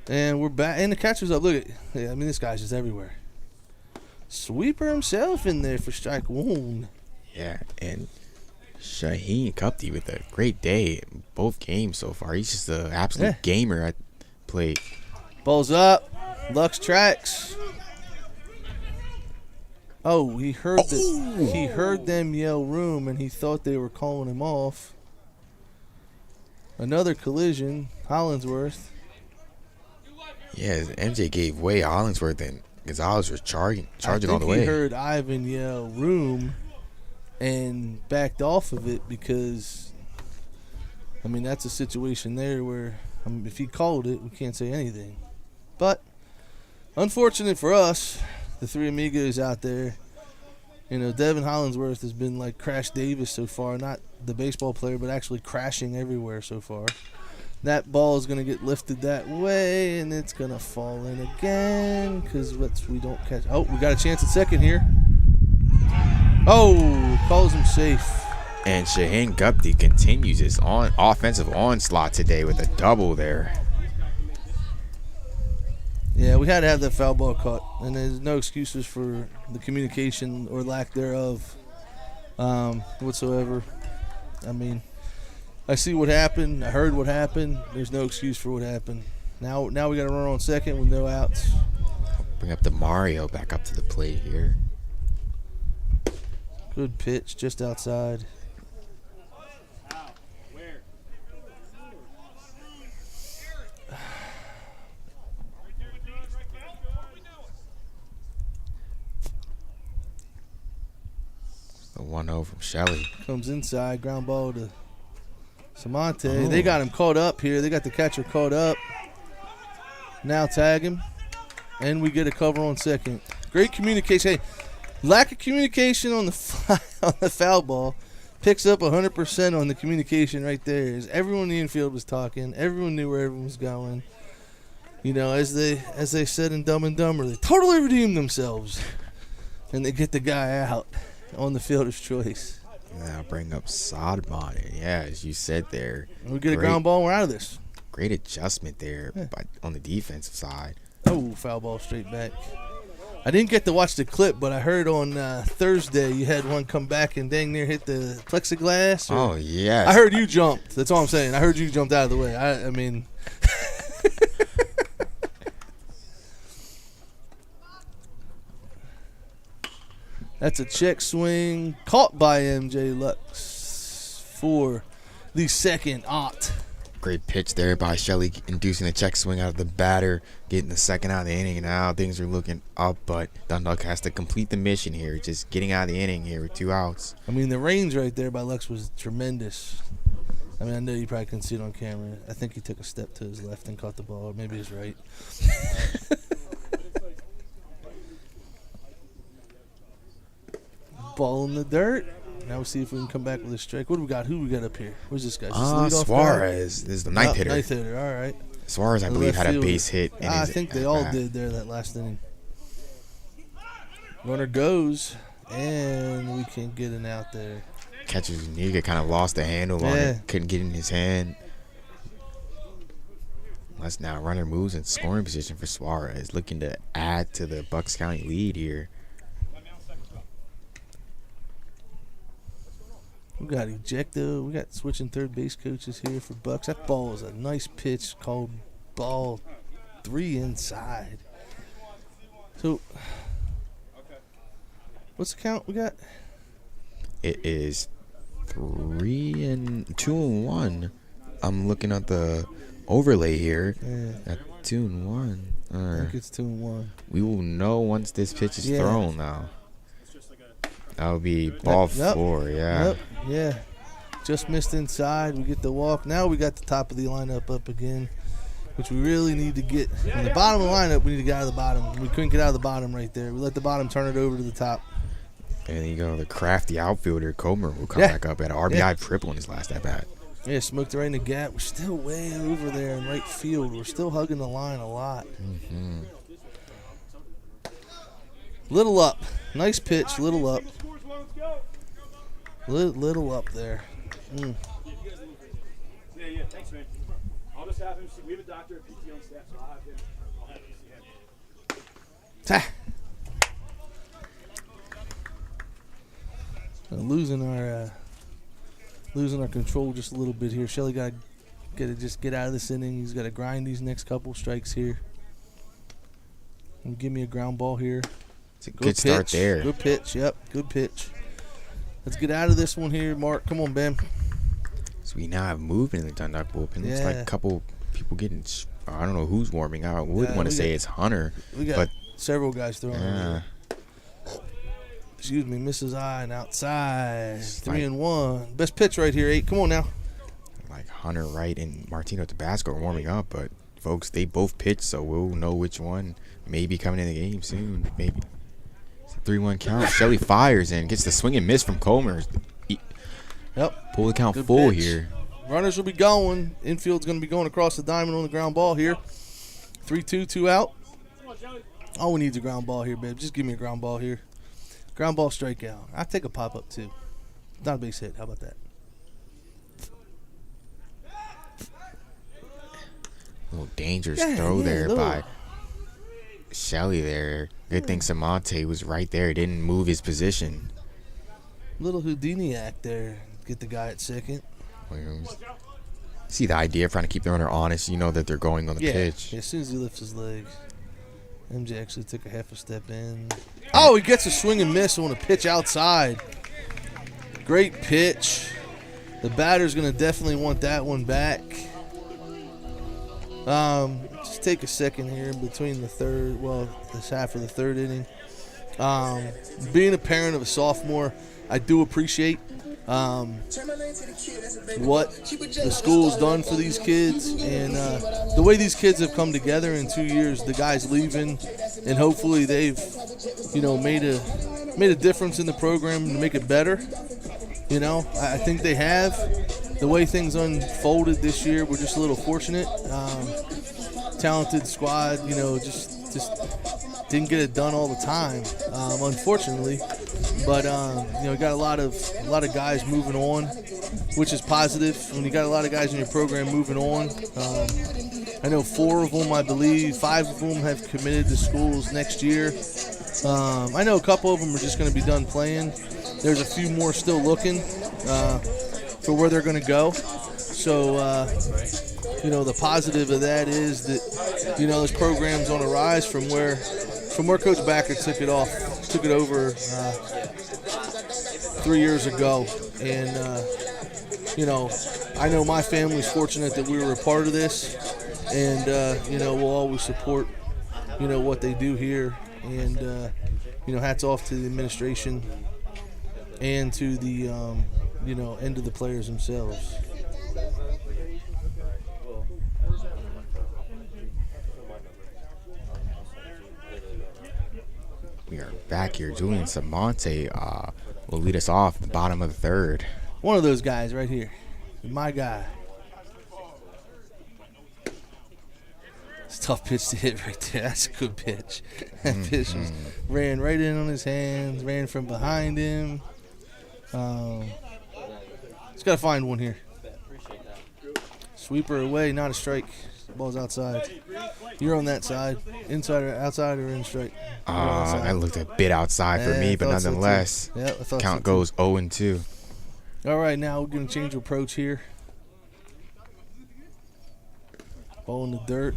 S5: And we're back. And the catcher's up. Look at, yeah, I mean, this guy's just everywhere. Sweeper himself in there for strike one.
S1: Yeah, and Shaheen Kupti with a great day in both games so far. He's just an absolute gamer at plate.
S5: Ball's up. Lux tracks. Oh, he heard he heard them yell room, and he thought they were calling him off. Another collision. Hollingsworth.
S1: Yeah, MJ gave way Hollingsworth, and Gonzalez was charging all the way.
S5: He heard Ivan yell room and backed off of it because, I mean, that's a situation there where, I mean, if he called it, we can't say anything. But unfortunate for us, the three amigos out there, you know, Devin Hollingsworth has been like Crash Davis so far, not the baseball player, but actually crashing everywhere so far. That ball is going to get lifted that way, and it's going to fall in again because we don't catch. Oh, we got a chance at second here. Oh, calls him safe.
S1: And Shaheen Gupti continues his offensive onslaught today with a double there.
S5: Yeah, we had to have that foul ball caught, and there's no excuses for the communication or lack thereof whatsoever. I mean, I see what happened. I heard what happened. There's no excuse for what happened. Now we got to run on second with no outs.
S1: Bring up the Mario back up to the plate here.
S5: Good pitch, just outside.
S1: The 1-0 from Shelley.
S5: Comes inside, ground ball to Samonte. They got him caught up here. They got the catcher caught up. Now tag him. And we get a cover on second. Great communication. Hey, lack of communication on the foul ball picks up 100% on the communication right there. As everyone in the infield was talking, everyone knew where everyone was going. You know, as they said in Dumb and Dumber, they totally redeemed themselves. And they get the guy out on the fielder's choice.
S1: Now bring up Sodom on it. Yeah, as you said there.
S5: We get a ground ball, we're out of this.
S1: Great adjustment there on the defensive side.
S5: Oh, foul ball straight back. I didn't get to watch the clip, but I heard on Thursday you had one come back and dang near hit the plexiglass.
S1: Oh, yeah.
S5: I heard you jumped. That's all I'm saying. I heard you jumped out of the way. I mean. That's a check swing caught by MJ Lux for the second ought.
S1: Great pitch there by Shelley, inducing a check swing out of the batter, getting the second out of the inning. And now things are looking up, but Dundalk has to complete the mission here, just getting out of the inning here with 2 outs.
S5: I mean, the range right there by Lux was tremendous. I mean, I know you probably couldn't see it on camera. I think he took a step to his left and caught the ball, or maybe his right. Ball in the dirt. Now we'll see if we can come back with a strike. What do we got? Who we got up here? Where's this guy? Is this leadoff guy?
S1: Suarez is the ninth hitter.
S5: Ninth hitter, all right.
S1: Suarez, I
S5: The
S1: believe,
S5: left
S1: had a
S5: fielder.
S1: base hit. In
S5: I
S1: his
S5: think they
S1: at
S5: all
S1: bat.
S5: did there that last inning. Runner goes, and we can't get an out there.
S1: Catcher Zuniga kind of lost the handle on
S5: Yeah.
S1: it. Couldn't get in his hand. Unless now runner moves in scoring position for Suarez, looking to add to the Bucks County lead here.
S5: We got ejecto. We got switching third base coaches here for Bucks. That ball was a nice pitch called ball 3 inside. So, what's the count we got?
S1: It is 2-1. I'm looking at the overlay here
S5: Yeah,
S1: at 2-1.
S5: I think it's 2-1.
S1: We will know once this pitch is
S5: Yeah.
S1: thrown now. That would be ball
S5: Yep.
S1: 4, yeah.
S5: Yep, yeah. Just missed inside. We get the walk. Now we got the top of the lineup up again, which we really need to get. On the bottom of the lineup, we need to get out of the bottom. We couldn't get out of the bottom right there. We let the bottom turn it over to the top.
S1: And then you go, the crafty outfielder, Comer, will come
S5: Yeah.
S1: back up at RBI triple in his last at-bat.
S5: Yeah, smoked it right in the gap. We're still way over there in right field. We're still hugging the line a lot.
S1: Mm-hmm.
S5: Little up. Nice pitch. Little up. Little up there. Mm.
S3: Yeah, thanks, man. I'll just have him see. We have a doctor at PT on staff, so I'll have him see him.
S5: Ta. Losing our control just a little bit here. Shelly got to just get out of this inning. He's got to grind these next couple strikes here. And give me a ground ball here.
S1: It's a good start
S5: pitch.
S1: there.
S5: Good pitch. Yep, good pitch. Let's get out of this one here, Mark. Come on, Bam.
S1: So we now have movement in the Dundalk bullpen. Looks like
S5: Yeah.
S1: a couple people getting, I don't know who's warming out. I would
S5: Yeah,
S1: want
S5: we
S1: to say
S5: got-
S1: it's Hunter.
S5: We got
S1: But-
S5: several guys throwing. over
S1: Yeah.
S5: here. Excuse me, misses eye and outside.
S1: It's
S5: 3-1. Best pitch right here, 8. Come on now.
S1: Like Hunter Wright and Martino Tabasco are warming up. But, folks, they both pitch, so we'll know which one may be coming in the game soon. Maybe. It's a 3-1 count. Shelly fires and gets the swing and miss from Comer.
S5: Yep.
S1: Pull the count
S5: Good
S1: full
S5: pitch.
S1: here.
S5: Runners will be going. Infield's going to be going across the diamond on the ground ball here. 3-2, 2 out. All we need is a ground ball here, babe. Just give me a ground ball here. Ground ball strikeout. I'll take a pop-up, too. Not a base hit. How about that?
S1: A little dangerous
S5: Yeah,
S1: throw
S5: yeah,
S1: there
S5: little.
S1: by Shelly there. Good thing Samante was right there. Didn't move his position.
S5: Little Houdini act there. Get the guy at second.
S1: Williams. See the idea of trying to keep the runner honest. You know that they're going on the pitch.
S5: Yeah, as soon as he lifts his leg. MJ actually took a half a step in. Oh, he gets a swing and miss on a pitch outside. Great pitch. The batter's going to definitely want that one back. Just take a second here in between this half of the third inning. Being a parent of a sophomore, I do appreciate what the school's done for these kids and the way these kids have come together in 2 years. The guys leaving, and hopefully they've, made a difference in the program to make it better. I think they have. The way things unfolded this year, we're just a little fortunate. Talented squad, just didn't get it done all the time, unfortunately. But got a lot of guys moving on, which is positive. When you got a lot of guys in your program moving on, I know 4 of them, I believe, 5 of them have committed to schools next year. I know a couple of them are just going to be done playing. There's a few more still looking for where they're going to go. So, the positive of that is that, this program's on a rise from where Coach Backer took it over 3 years ago. And, I know my family's fortunate that we were a part of this, and we'll always support what they do here, and hats off to the administration and to the and to the players themselves.
S1: We are back here. Julian Samonte will lead us off at the bottom of the third.
S5: One of those guys right here. My guy. It's a tough pitch to hit right there. That's a good pitch. That pitch ran right in on his hands, ran from behind him. He's got to find one here. Sweeper away, not a strike. Ball's outside. You're on that side. Inside or outside or in strike?
S1: That looked a bit outside for me, but nonetheless, count goes 0-2.
S5: All right, now we're going to change approach here. Ball in the dirt.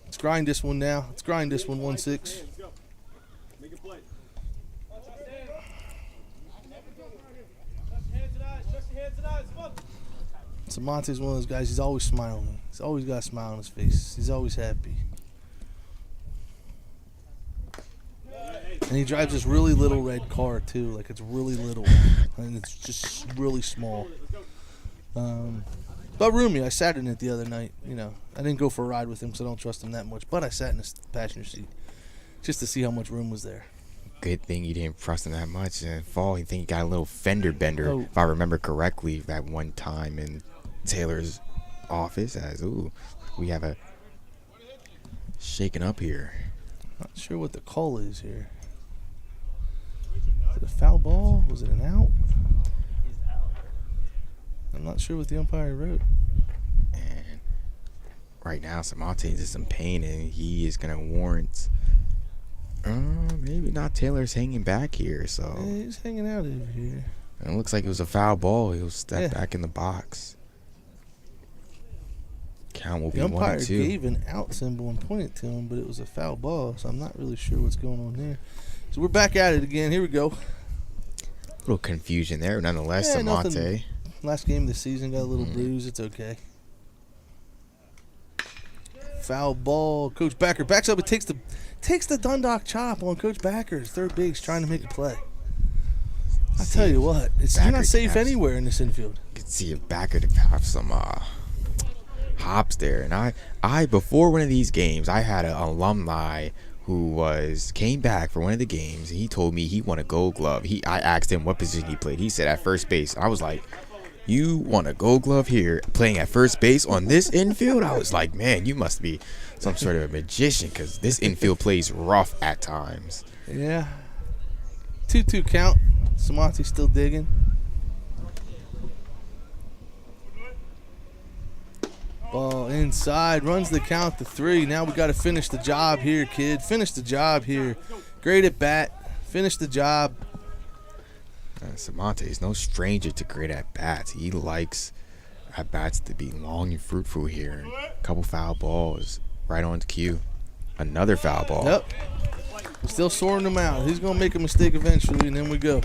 S5: Let's grind this one now. Let's grind this one 1-6. Samonte's one of those guys, he's always smiling. He's always got a smile on his face. He's always happy. And he drives this really little red car, too. Like, it's really little. And it's just really small. But roomy. I sat in it the other night. I didn't go for a ride with him because I don't trust him that much. But I sat in the passenger seat just to see how much room was there.
S1: Good thing you didn't trust him that much. In fall, I think he got a little fender bender, if I remember correctly, that one time in Taylor's office. We have a shaking up here.
S5: Not sure what the call is here. Is it a foul ball? Was it an out? I'm not sure what the umpire wrote.
S1: And right now, Samonte is in some pain, and he is going to warrant. Maybe not. Taylor's hanging back here, so.
S5: Yeah, he's hanging out over here.
S1: And it looks like it was a foul ball. He'll step back in the box. Count will be 1-2.
S5: The umpire gave an out symbol and pointed to him, but it was a foul ball, so I'm not really sure what's going on there. So we're back at it again. Here we go.
S1: A little confusion there, nonetheless. Samonte.
S5: Last game of the season, got a little bruise. It's okay. Foul ball. Coach Backer backs up and takes the Dundalk chop on Coach Backer's third base, trying to make a play. I tell you what, you're not safe anywhere in this infield.
S1: You can see if Backer to have some hops there. And I before one of these games, I had an alumni who came back for one of the games, and he told me he won a Gold Glove. I asked him what position he played. He said at first base. I was like, you won a Gold Glove here playing at first base on this infield? I was like, man, you must be some sort of a magician, because this infield plays rough at times.
S5: Yeah. 2-2 count. Samonte's still digging. Ball inside, runs the count to 3. Now we got to finish the job here, kid. Finish the job here. Great at bat. Finish the job.
S1: Samonte is no stranger to great at bats. He likes at bats to be long and fruitful here. A couple foul balls right on cue. Another foul ball.
S5: Yep. We're still sorting him out. He's going to make a mistake eventually, and then we go.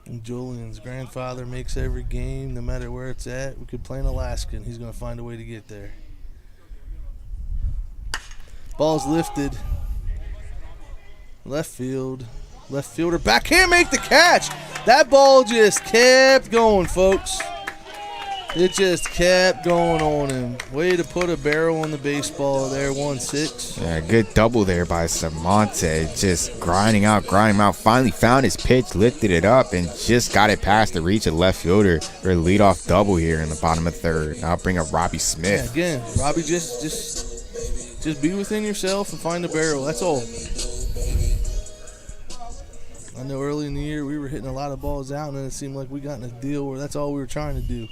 S5: And Julian's grandfather makes every game, no matter where it's at. We could play in Alaska, and he's going to find a way to get there. Ball's lifted. Left field. Left fielder back. Can't make the catch. That ball just kept going, folks. It just kept going on him. Way to put a barrel on the baseball there, 1-6.
S1: Yeah, good double there by Samonte. Just grinding out. Finally found his pitch, lifted it up, and just got it past the reach of left fielder for a leadoff double here in the bottom of third. Now bring up Robbie Smith.
S5: Yeah, again, Robbie, just be within yourself and find the barrel. That's all. I know early in the year we were hitting a lot of balls out, and then it seemed like we got in a deal where that's all we were trying to do.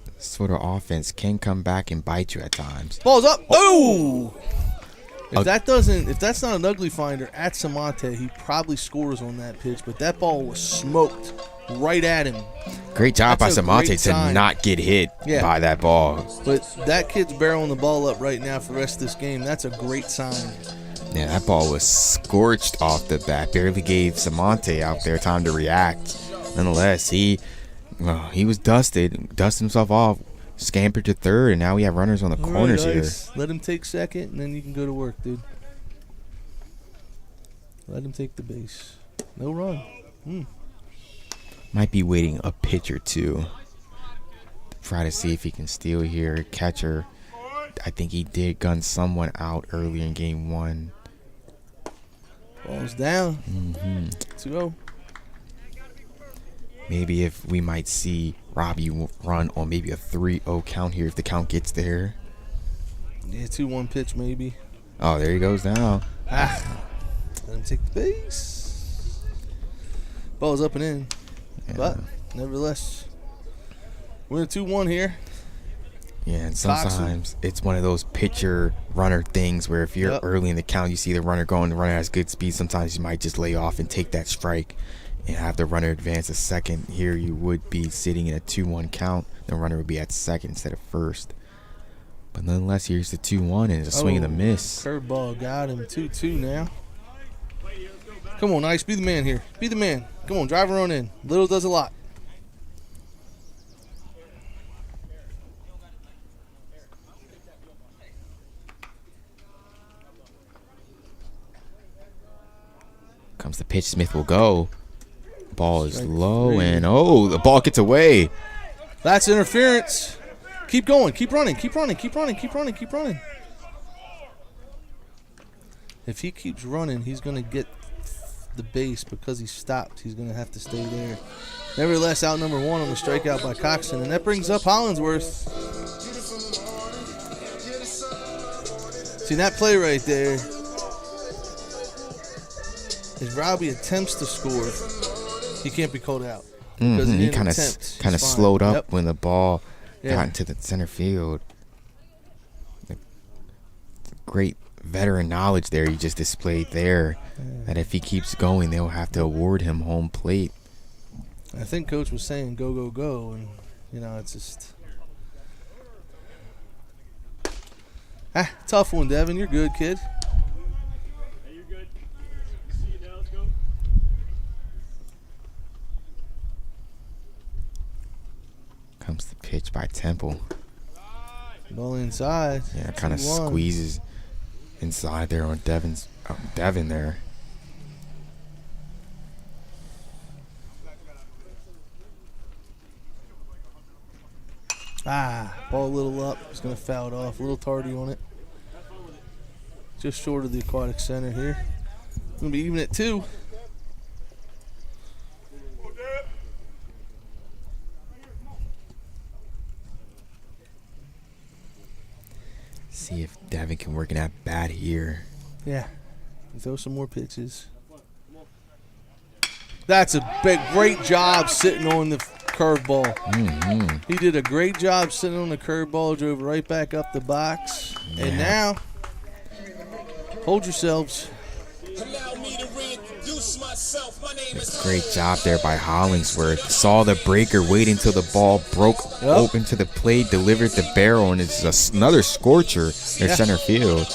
S1: This sort of offense can come back and bite you at times.
S5: Ball's up. Oh! If that's not an ugly finder at Samonte, he probably scores on that pitch. But that ball was smoked right at him.
S1: Great job
S5: That's
S1: by
S5: a
S1: Samante
S5: great
S1: to
S5: sign.
S1: not get hit
S5: Yeah.
S1: by that ball.
S5: But that kid's barreling the ball up right now for the rest of this game. That's a great sign.
S1: Yeah, that ball was scorched off the bat. Barely gave Samante out there time to react. Nonetheless, he was dusted himself off, scampered to third, and now we have runners on the
S5: All
S1: corners
S5: right,
S1: here.
S5: Ice. Let him take second, and then you can go to work, dude. Let him take the base. No run.
S1: Might be waiting a pitch or two. Try to see if he can steal here. Catcher, I think he did gun someone out earlier in game 1.
S5: Ball's down. 2-0.
S1: Maybe if we might see Robbie run on maybe a 3-0 count here if the count gets there.
S5: Yeah, 2-1 pitch maybe.
S1: Oh, there he goes now.
S5: Let him take the base. Ball's up and in.
S1: Yeah.
S5: But, nevertheless, we're in 2-1 here.
S1: Yeah, and sometimes it's one of those pitcher runner things where if you're early in the count, you see the runner going, the runner has good speed. Sometimes you might just lay off and take that strike and have the runner advance a second. Here you would be sitting in a 2-1 count. The runner would be at second instead of first. But nonetheless, here's the 2-1 and it's a swing and a miss.
S5: Curveball got him. 2-2 now. Come on, Ice. Be the man here. Be the man. Come on, drive her on in. Little does a lot.
S1: Comes the pitch. Smith will go. Ball is
S5: Strike
S1: low,
S5: 3.
S1: and the ball gets away.
S5: That's interference. Keep going. Keep running. Keep running. Keep running. Keep running. Keep running. If he keeps running, he's going to get the base because he stopped. He's going to have to stay there. Nevertheless, out number 1 on the strikeout by Coxon, and that brings up Hollingsworth. See, that play right there, if Robbie attempts to score, he can't be called out. Because
S1: He
S5: didn't
S1: kind of
S5: attempt. He's fine.
S1: slowed up
S5: Yep.
S1: when the ball
S5: Yeah.
S1: got into the center field. Great veteran knowledge there he just displayed there. That if he keeps going, they'll have to award him home plate.
S5: I think Coach was saying go, go, go, and, it's just... tough one, Devin. You're good, kid.
S3: Hey, you're good. See you now. Let's go.
S1: Comes the pitch by Temple.
S5: Ball inside.
S1: Yeah, kind of
S5: 2-1.
S1: squeezes inside there on Devin there.
S5: Ball a little up. He's going to foul it off. A little tardy on it. Just short of the aquatic center here. Going to be even at 2.
S1: See if Devin can work in that bat here.
S5: Yeah. Throw some more pitches. That's a great job sitting on the curveball. He did a great job sitting on the curveball, drove right back up the box. And
S1: Yeah.
S5: now, hold yourselves.
S1: Great job there by Hollingsworth. Saw the breaker, waited until the ball broke open to the plate, delivered the barrel, and it's another scorcher in center field.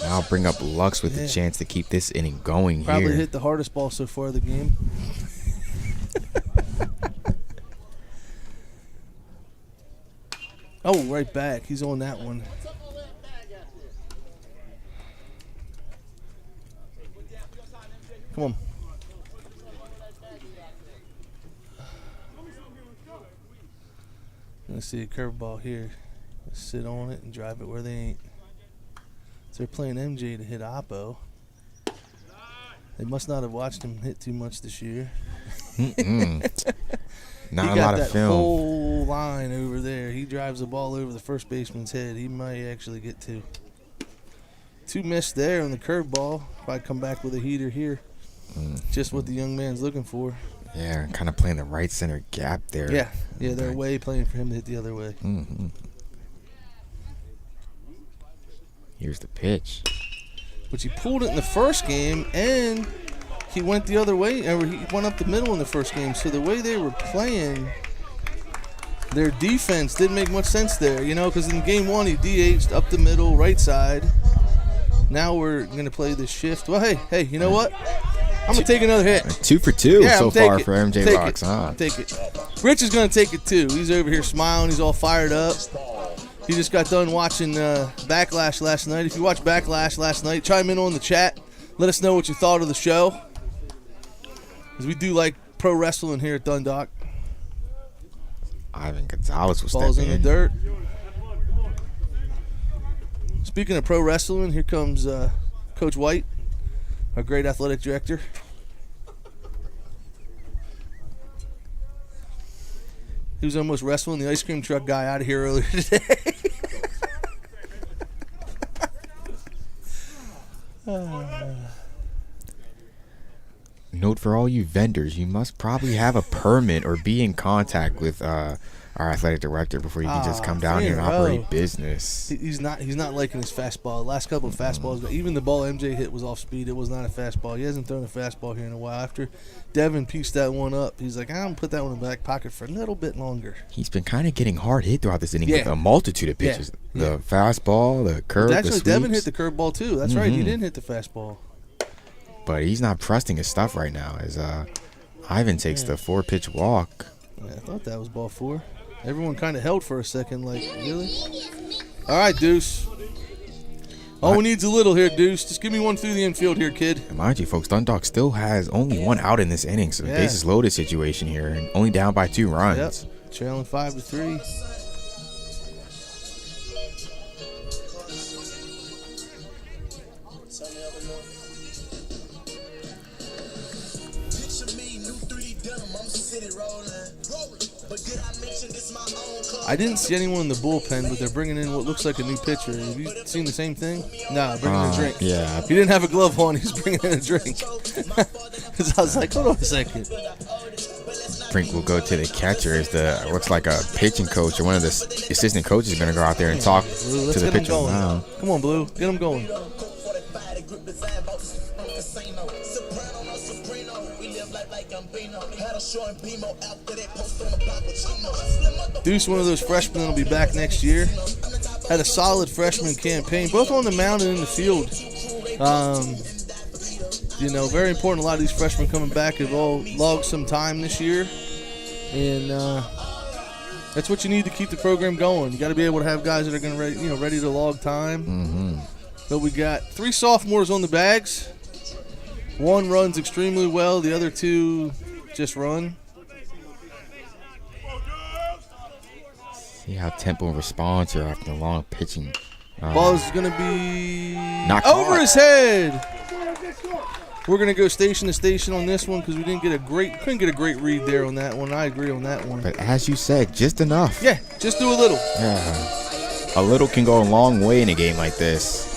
S1: Now bring up Lux with the chance to keep this inning going
S5: Probably
S1: here.
S5: hit the hardest ball so far of the game. Oh, right back. He's on that one. Come on. Gonna see a curveball here. Let's sit on it and drive it where they ain't. So they're playing MJ to hit Oppo. They must not have watched him hit too much this year.
S1: Not
S5: He
S1: a
S5: got
S1: lot
S5: that
S1: of film.
S5: whole line over there. He drives the ball over the first baseman's head. He might actually get 2. 2 missed there on the curveball. Probably come back with a heater here. Just what the young man's looking for.
S1: Yeah, kind of playing the right center gap there.
S5: Yeah, they're away playing for him to hit the other way.
S1: Here's the pitch.
S5: Which he pulled it in the first game, and he went the other way, or he went up the middle in the first game. So the way they were playing, their defense didn't make much sense there, you know, because in game 1 he DH'd up the middle, right side. Now we're going to play this shift. Well, hey, you know what? I'm going to take another hit.
S1: 2 for 2
S5: Yeah,
S1: so
S5: I'm taking
S1: far
S5: it.
S1: for MJ
S5: Take
S1: Rocks,
S5: it.
S1: huh?
S5: Take it. Rich is going to take it too. He's over here smiling. He's all fired up. He just got done watching Backlash last night. If you watched Backlash last night, chime in on the chat. Let us know what you thought of the show. Because we do like pro wrestling here at Dundalk.
S1: Ivan Gonzalez was
S5: Balls in
S1: stepping
S5: the
S1: in.
S5: dirt. Speaking of pro wrestling, here comes Coach White, our great athletic director. He was almost wrestling the ice cream truck guy out of here earlier today.
S1: Note for all you vendors, you must probably have a permit or be in contact with our athletic director before you can just come down here and operate business.
S5: He's not liking his fastball. The last couple of fastballs, even the ball MJ hit was off speed. It was not a fastball. He hasn't thrown a fastball here in a while. After Devin pieced that one up, he's like, I'm going to put that one in the back pocket for a little bit longer.
S1: He's been kind of getting hard hit throughout this inning
S5: Yeah.
S1: with a multitude of pitches.
S5: Yeah.
S1: The fastball, the curve, the
S5: Actually,
S1: sweeps.
S5: Devin hit the curveball too. That's right. He didn't hit the fastball.
S1: But he's not trusting his stuff right now as Ivan takes the 4-pitch walk.
S5: Yeah, I thought that was ball 4. Everyone kind of held for a second, like, really? All right, Deuce. All we need's a little here, Deuce. Just give me one through the infield here, kid.
S1: And mind you, folks, Dundalk still has only 1 out in this inning, so
S5: Yeah.
S1: bases loaded situation here, and only down by 2 runs.
S5: Yep. Trailing 5-3. I didn't see anyone in the bullpen, but they're bringing in what looks like a new pitcher. Have you seen the same thing? Nah, bringing in a drink.
S1: Yeah.
S5: He didn't have a glove on. He's bringing in a drink. Because I was like, hold on a second.
S1: Brink will go to the catcher as the looks like a pitching coach or one of the assistant coaches is going to go out there and talk
S5: Blue, let's
S1: to the
S5: get him
S1: pitcher.
S5: going.
S1: Wow.
S5: Come on, Blue. Get him going. Deuce, one of those freshmen that'll be back next year. Had a solid freshman campaign, both on the mound and in the field. You know, very important. A lot of these freshmen coming back have all logged some time this year. And that's what you need to keep the program going. You got to be able to have guys that are going to, ready to log time.
S1: Mm-hmm.
S5: But we got 3 sophomores on the bags. 1 runs extremely well. The other 2 just run.
S1: See how Temple responds here after the long pitching.
S5: Ball is going to be
S1: Not
S5: over
S1: caught.
S5: his head. We're going to go station to station on this one because we couldn't get a great read there on that one. I agree on that one.
S1: But as you said, just enough.
S5: Yeah, just do a little.
S1: Yeah. A little can go a long way in a game like this.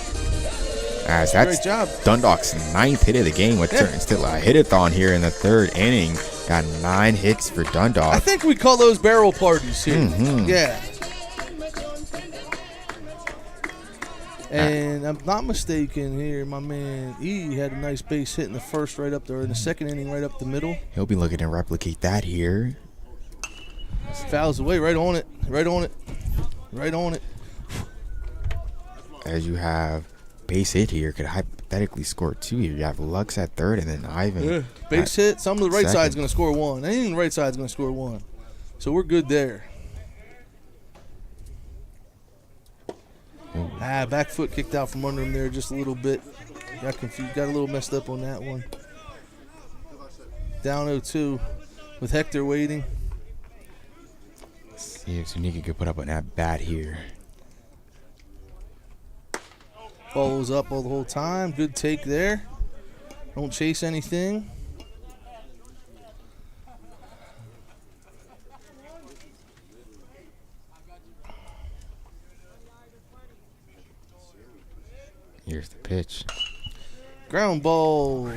S1: As that's
S5: Great job.
S1: Dundalk's 9th hit of the game with still a hit-a-thon here in the 3rd inning. Got 9 hits for Dundalk.
S5: I think we call those barrel parties here.
S1: Mhm.
S5: Yeah. And I'm not mistaken here, my man E had a nice base hit in the first right up there, in the 2nd inning right up the middle.
S1: He'll be looking to replicate that here.
S5: Fouls away, right on it, right on it, right on it.
S1: As you have base hit here, could hypothetically score 2 here. You have Lux at 3rd and then Ivan.
S5: Yeah. Base hit, some of the right
S1: second.
S5: side's going to score 1. Anything on the right side's going to score 1. So we're good there.
S1: Ooh.
S5: Back foot kicked out from under him there just a little bit. Got confused, got a little messed up on that one. Down 0-2 with Hector waiting.
S1: Let's see if Sunika could put up an at bat here.
S5: Follows up all the whole time. Good take there. Don't chase anything.
S1: Here's the pitch.
S5: Ground ball.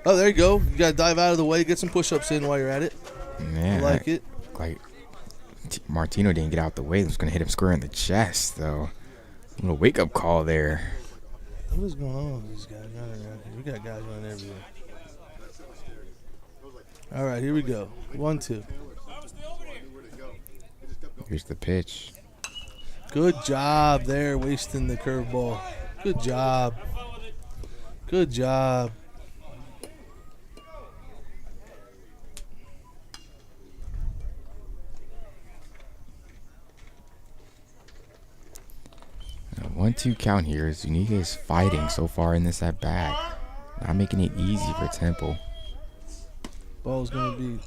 S5: Oh, there you go. You got to dive out of the way. Get some push-ups in while you're at it.
S1: Man,
S5: I like it.
S1: Like Martino didn't get out the way. It was going to hit him square in the chest, though. A little wake-up call there.
S5: What is going on with these guys running around here? We got guys running everywhere. All right, here we go. 1-2.
S1: Here's the pitch.
S5: Good job there, wasting the curveball. Good job. Good job.
S1: A 1-2 count here. Zuniga is fighting so far in this at bat. Not making it easy for Temple.
S5: Ball's going to be...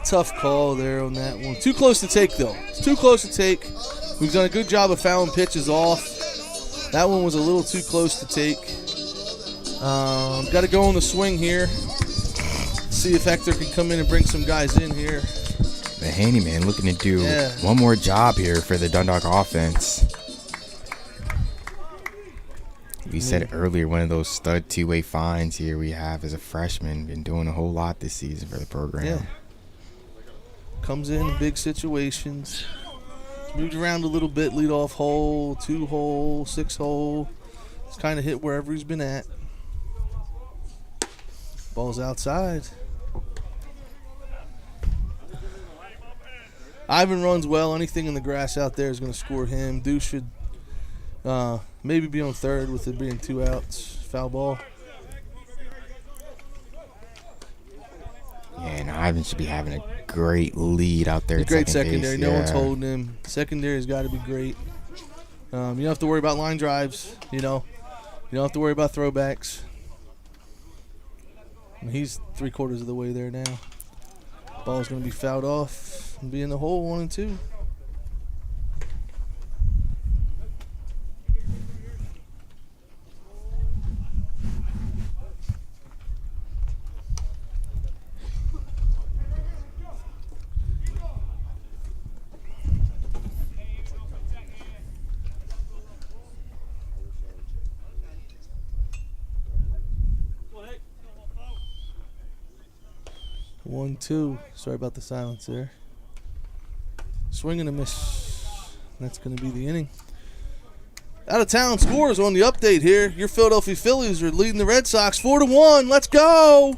S5: Tough call there on that one. Too close to take, though. It's too close to take. We've done a good job of fouling pitches off. That one was a little too close to take. Got to go on the swing here. See if Hector can come in and bring some guys in here.
S1: The handyman looking to do one more job here for the Dundalk offense. We said earlier, one of those stud two-way finds here we have as a freshman. Been doing a whole lot this season for the program.
S5: Yeah. Comes in big situations. Moved around a little bit, lead off hole, 2-hole, 6-hole. It's kind of hit wherever he's been at. Ball's outside. Ivan runs well. Anything in the grass out there is going to score him. Deuce should maybe be on third with it being 2 outs. Foul ball.
S1: Yeah, and Ivan should be having a great lead out there.
S5: Great secondary.
S1: Base.
S5: No one's holding him. Secondary's got to be great. You don't have to worry about line drives. You don't have to worry about throwbacks. And he's 3/4 of the way there now. Ball's going to be fouled off and be in the hole. 1-2. One, two. Sorry about the silence there. Swing and a miss. That's going to be the inning. Out of town scores on the update here. Your Philadelphia Phillies are leading the Red Sox 4-1. Let's go. All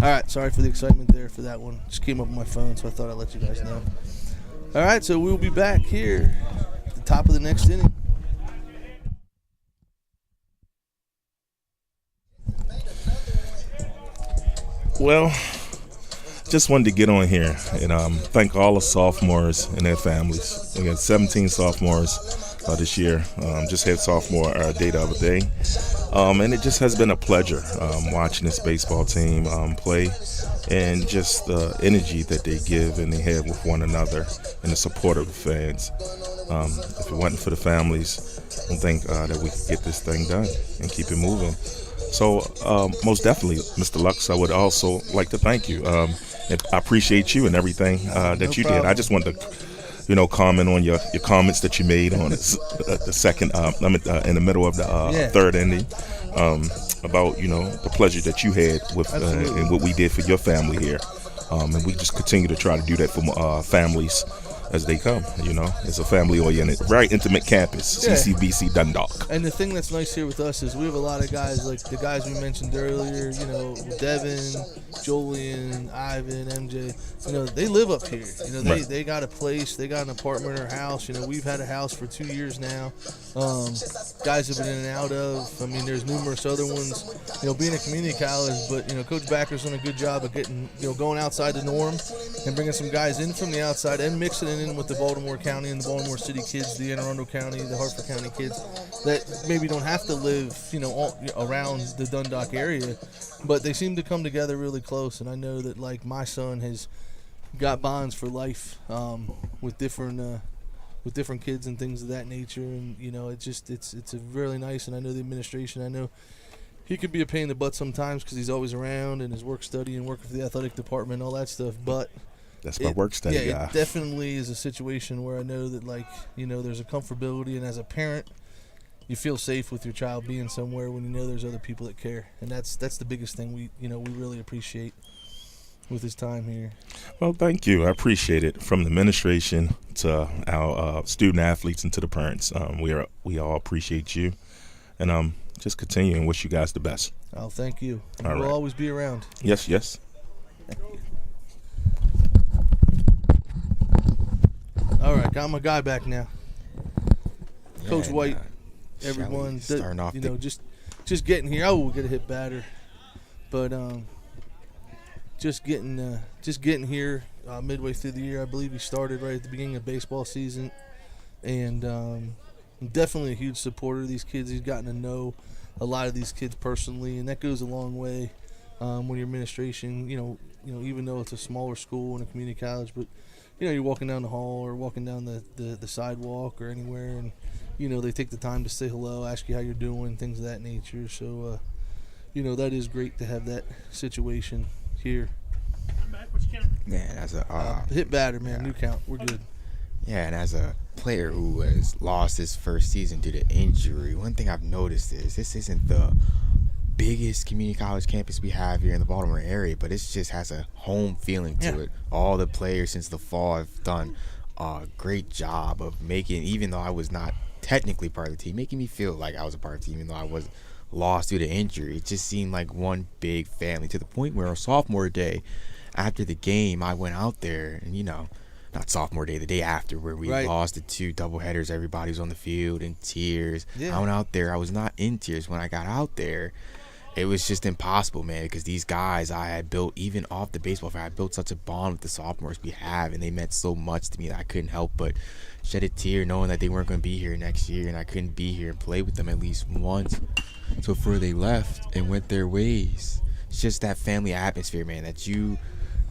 S5: right. Sorry for the excitement there for that one. Just came up on my phone, so I thought I'd let you guys know. All right. So we'll be back here at the top of the next inning.
S6: Well, just wanted to get on here and thank all the sophomores and their families. We got 17 sophomores this year. Just had sophomore day the other day. And it just has been a pleasure watching this baseball team play, and just the energy that they give and they have with one another and the support of the fans. If it wasn't for the families, I think that we could get this thing done and keep it moving. So most definitely, Mr. Lux, I would also like to thank you. And I appreciate you and everything that you did. I just wanted to, comment on your comments that you made on the second, in the middle of the third inning, about the pleasure that you had with and what we did for your family here, and we just continue to try to do that for families as they come. It's a family-oriented, very intimate campus, CCBC Dundalk.
S5: And the thing that's nice here with us is we have a lot of guys, like the guys we mentioned earlier, Devin, Julian, Ivan, MJ, they live up here. They got a place, they got an apartment or house. We've had a house for 2 years now. Guys have been in and out of. There's numerous other ones, being a community college, but, Coach Backer's done a good job of getting, going outside the norm and bringing some guys in from the outside and mixing it in with the Baltimore County and the Baltimore City kids, the Anne Arundel County, the Hartford County kids that maybe don't have to live, around the Dundalk area, but they seem to come together really close. And I know that, like, my son has got bonds for life with different kids and things of that nature, and it's a really nice. And I know the administration. I know he could be a pain in the butt sometimes because he's always around and his work study and working for the athletic department and all that stuff, but
S6: that's my work study guy.
S5: It definitely is a situation where I know that, there's a comfortability, and as a parent, you feel safe with your child being somewhere when there's other people that care, and that's the biggest thing we really appreciate with his time here.
S6: Well, thank you. I appreciate it. From the administration to our student athletes and to the parents. We all appreciate you, and just continue and wish you guys the best.
S5: Oh, thank you.
S6: All
S5: We'll
S6: right.
S5: always be around.
S6: Yes, yes.
S5: All right, got my guy back now. Coach
S1: Yeah,
S5: White,
S1: Shelley
S5: everyone,
S1: starting off the
S5: just getting here. Oh, we'll get a hit batter, but just getting here midway through the year. I believe he started right at the beginning of baseball season, and I'm definitely a huge supporter of these kids. He's gotten to know a lot of these kids personally, and that goes a long way when your administration, even though it's a smaller school and a community college, but you're walking down the hall or walking down the sidewalk or anywhere, and they take the time to say hello, ask you how you're doing, things of that nature. So that is great to have that situation here.
S1: man as a
S5: Hit batter, man, new count, we're good.
S1: Yeah, and as a player who has lost his first season due to injury, one thing I've noticed is this isn't the biggest community college campus we have here in the Baltimore area, but it just has a home feeling to it. All the players since the fall have done a great job of making, even though I was not technically part of the team, making me feel like I was a part of the team, even though I was lost due to injury. It just seemed like one big family, to the point where on sophomore day, after the game, I went out there and, not sophomore day, the day after, where we lost the 2 doubleheaders. Everybody was on the field in tears. I went out there. I was not in tears when I got out there. It was just impossible, man, because these guys I had built, even off the baseball field, I built such a bond with the sophomores we have, and they meant so much to me that I couldn't help but shed a tear knowing that they weren't going to be here next year, and I couldn't be here and play with them at least once. So before they left and went their ways, it's just that family atmosphere, man, that you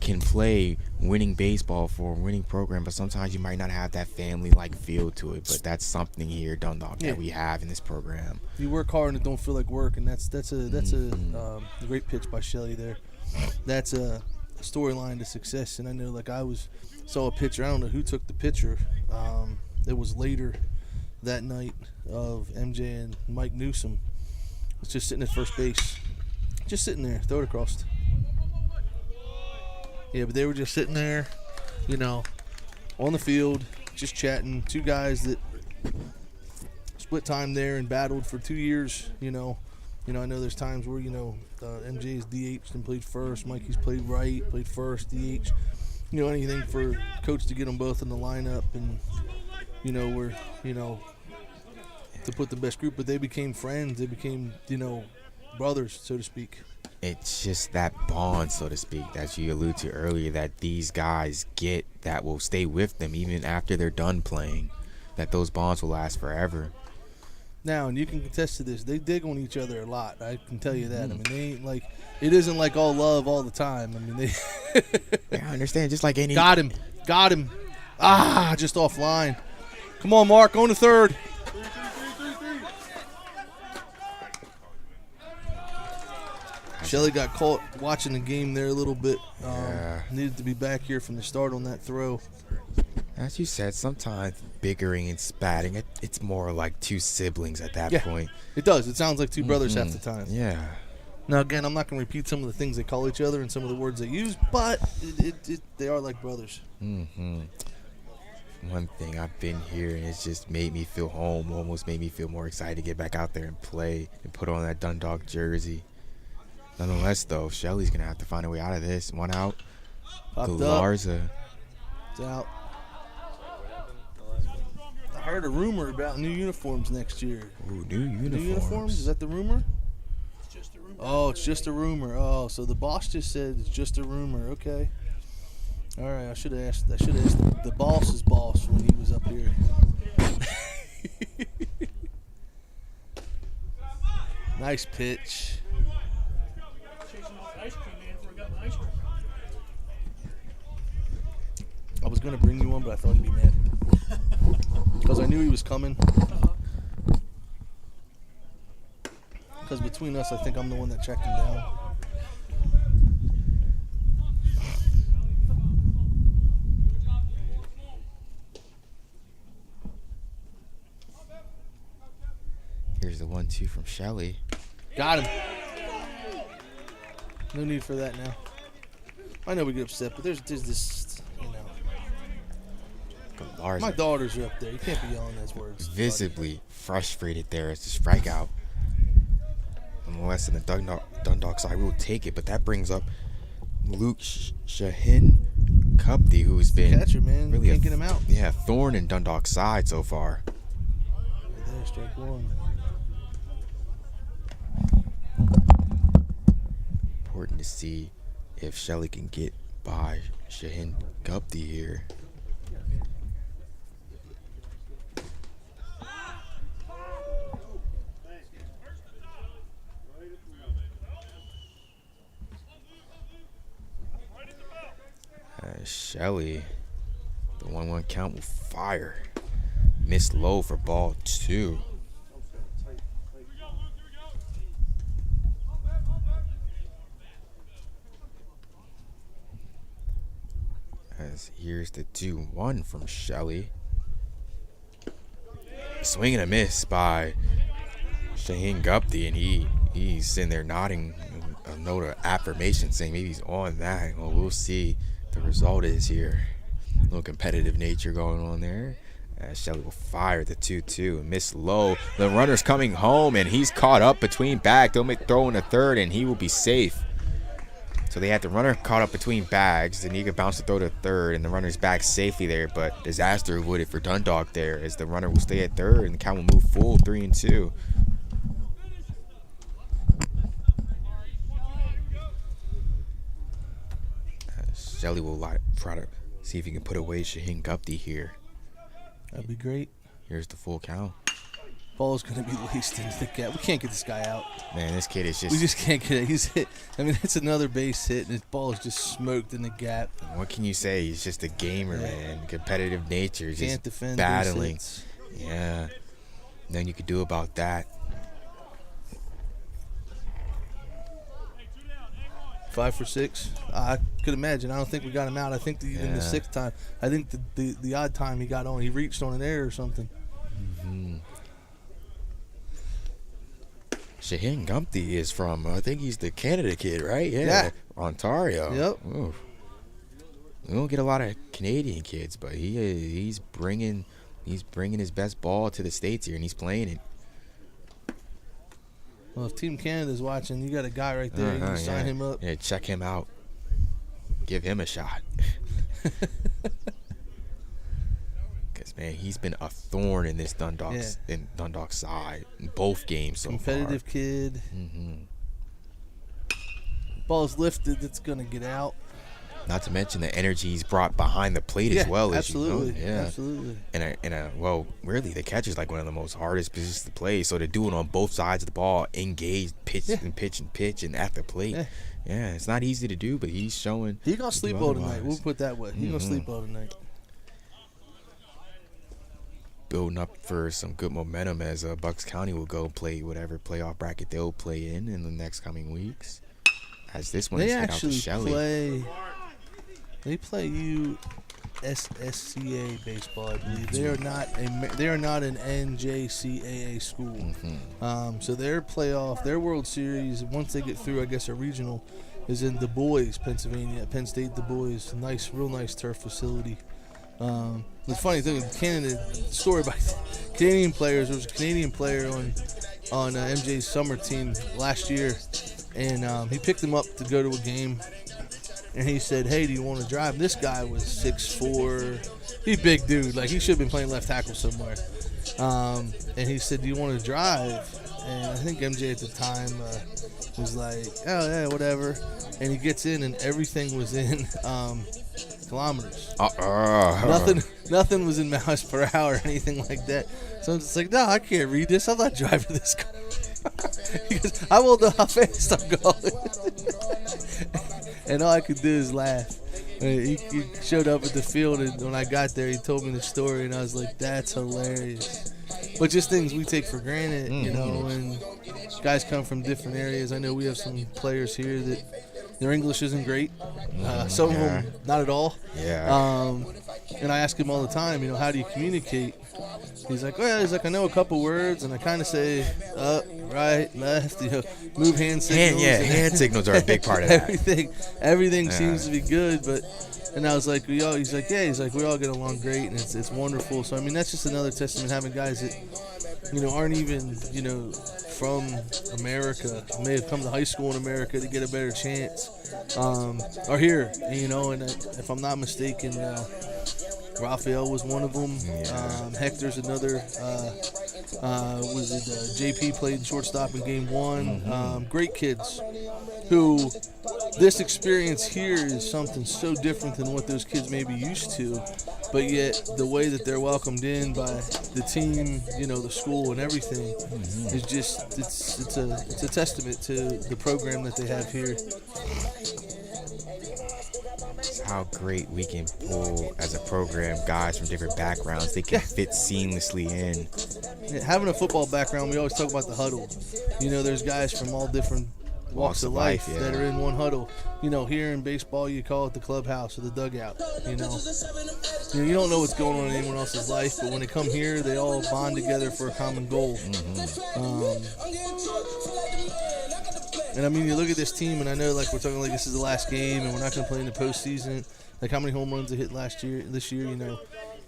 S1: can play winning baseball for a winning program, but sometimes you might not have that family-like feel to it. But that's something here, Dundalk, that we have in this program.
S5: You work hard and it don't feel like work, and that's a great pitch by Shelley there. That's a storyline to success, and I know, saw a picture. I don't know who took the picture. It was later that night of MJ and Mike Newsom. Was just sitting at first base, just sitting there, throw it across. Yeah, but they were just sitting there, on the field, just chatting. 2 guys that split time there and battled for 2 years. I know there's times where MJ's DH and played first, Mikey's played right, played first, DH. Anything for coach to get them both in the lineup, and we're to put the best group. But they became friends. They became brothers, so to speak.
S1: It's just that bond, so to speak, that you alluded to earlier, that these guys get, that will stay with them even after they're done playing, that those bonds will last forever.
S5: Now, and you can contest to this, they dig on each other a lot. I can tell you that. I mean, they ain't it isn't like all love all the time. I mean,
S1: Yeah, I understand. Just like any.
S5: Got him. Just offline. Come on, Mark, on to third. Shelley got caught watching the game there a little bit. Needed to be back here from the start on that throw.
S1: As you said, sometimes bickering and spatting, it's more like 2 siblings at that point.
S5: It does. It sounds like 2 brothers half the time.
S1: Yeah.
S5: Now, again, I'm not going to repeat some of the things they call each other and some of the words they use, but they are like brothers.
S1: One thing, I've been here and it's just made me feel home, almost made me feel more excited to get back out there and play and put on that Dundalk jersey. Nonetheless, though, Shelley's going to have to find a way out of this. 1 out. Galarza.
S5: It's out. I heard a rumor about new uniforms next year.
S1: Ooh, new uniforms.
S5: New uniforms? Is that the rumor? It's just a rumor. Oh, it's just a rumor. Oh, so the boss just said it's just a rumor. Okay. All right, I should have asked the boss's boss when he was up here. Nice pitch. I was going to bring you one, but I thought he'd be mad. Because I knew he was coming. Because between us, I think I'm the one that checked him down.
S1: Here's the 1-2 from Shelley.
S5: Got him. No need for that now. I know we get upset, but there's this,
S1: Larson
S5: My daughters are up there. You can't be yelling those words.
S1: visibly frustrated there as the strikeout. Unless in the Dundalk side, we'll take it. But that brings up Luke Shahin Kupti, who's been
S5: Catcher, man.
S1: really
S5: Can't get him out.
S1: Yeah, thorn in Dundalk's side so far.
S5: Right there, strike one.
S1: Important to see if Shelley can get by Shahin Kupti here. Shelley, the 1-1 count will fire. Missed low for ball 2. As here's the 2-1 from Shelley. Swing and a miss by Shaheen Gupti, and he's sitting there nodding a note of affirmation, saying maybe he's on that. Well, we'll see. The result is here. A little competitive nature going on there. Shelley will fire the 2-2 and miss low. The runner's coming home, and he's caught up between bags. They'll make throw in the third, and he will be safe. So they had the runner caught up between bags, and he could bounce the throw to third, and the runner's back safely there. But disaster avoided for Dundalk there, as the runner will stay at third, and the count will move full 3-2. Shelley will try to see if he can put away Shaheen Gupti here.
S5: That'd be great.
S1: Here's the full count.
S5: Ball's going to be laced into the gap. We can't get this guy out.
S1: Man, this kid is
S5: We just can't get it. He's hit. I mean, it's another base hit, and his ball is just smoked in the gap.
S1: What can you say? He's just a gamer,
S5: Yeah.
S1: man. Competitive nature.
S5: Can't
S1: Just
S5: defend
S1: battling.
S5: base hits.
S1: Yeah. Nothing you could do about that.
S5: 5 for 6. I could imagine. I don't think we got him out. I think even the
S1: Yeah.
S5: 6th time. I think the odd time he got on, he reached on an error or something.
S1: Shaheen Gupti is from, I think he's the Canada kid, right?
S5: Yeah.
S1: Ontario.
S5: Yep.
S1: Oof. We don't get a lot of Canadian kids, but he's bringing his best ball to the States here, and he's playing it.
S5: Well, if Team Canada's watching, you got a guy right there. You can sign him up.
S1: Yeah, check him out. Give him a shot. Because, man, he's been a thorn in this Dundalk side in both games so
S5: Competitive
S1: far.
S5: kid.
S1: Mm-hmm.
S5: Ball's lifted. It's going to get out.
S1: Not to mention the energy he's brought behind the plate as well.
S5: Absolutely.
S1: As you know. Yeah.
S5: Absolutely.
S1: Well, really, the catcher's like one of the most hardest positions to play. So to do it on both sides of the ball, engaged, pitch and pitch and at the plate. Yeah, it's not easy to do, but he's showing.
S5: He's going to sleep all tonight. We'll put it that way. He's going to sleep all tonight.
S1: Building up for some good momentum as Bucks County will go play whatever playoff bracket they'll play in the next coming weeks. As this one is hit out to Shelley.
S5: They play USSCA baseball, I believe. They are not an NJCAA school. So their playoff, their World Series, once they get through, I guess a regional, is in Du Bois, Pennsylvania. Penn State Du Bois, real nice turf facility. The funny thing, Canada story about Canadian players. There was a Canadian player on MJ's summer team last year, and he picked him up to go to a game. And he said, "Hey, do you want to drive?" This guy was 6'4". He's a big dude. Like, he should have been playing left tackle somewhere. And he said, "Do you want to drive?" And I think MJ at the time was like, "Oh, yeah, whatever." And he gets in, and everything was in kilometers. Nothing was in miles per hour or anything like that. So I'm just like, "No, I can't read this. I'm not driving this car." He goes, "I won't know how fast I'm going." And all I could do is laugh. He showed up at the field, and when I got there, he told me the story, and I was like, "That's hilarious." But just things we take for granted, you know, and guys come from different areas. I know we have some players here that their English isn't great. Some of them, not at all.
S1: Yeah.
S5: And I ask him all the time, you know, how do you communicate? He's like, "Well, I know a couple words, and I kind of say, right, left, move hand signals.
S1: Hand signals are a big part of that.
S5: Everything
S1: Yeah.
S5: seems to be good, and I was like, he's like, we all get along great, and it's wonderful. So I mean, that's just another testament, having guys that aren't even from America, may have come to high school in America to get a better chance, are here, and if I'm not mistaken, Raphael was one of them.
S1: Yeah.
S5: Hector's another. JP played shortstop in game 1. Great kids who, this experience here is something so different than what those kids may be used to, but yet the way that they're welcomed in by the team, the school and everything is just, it's a testament to the program that they have here.
S1: How great we can pull as a program guys from different backgrounds. They can fit seamlessly in.
S5: Yeah, having a football background, we always talk about the huddle. There's guys from all different walks of life that are in one huddle. Here in baseball, you call it the clubhouse or the dugout. You don't know what's going on in anyone else's life, but when they come here, they all bond together for a common goal. And I mean, you look at this team, and I know, like, we're talking like this is the last game, and we're not going to play in the postseason. Like, how many home runs they hit this year?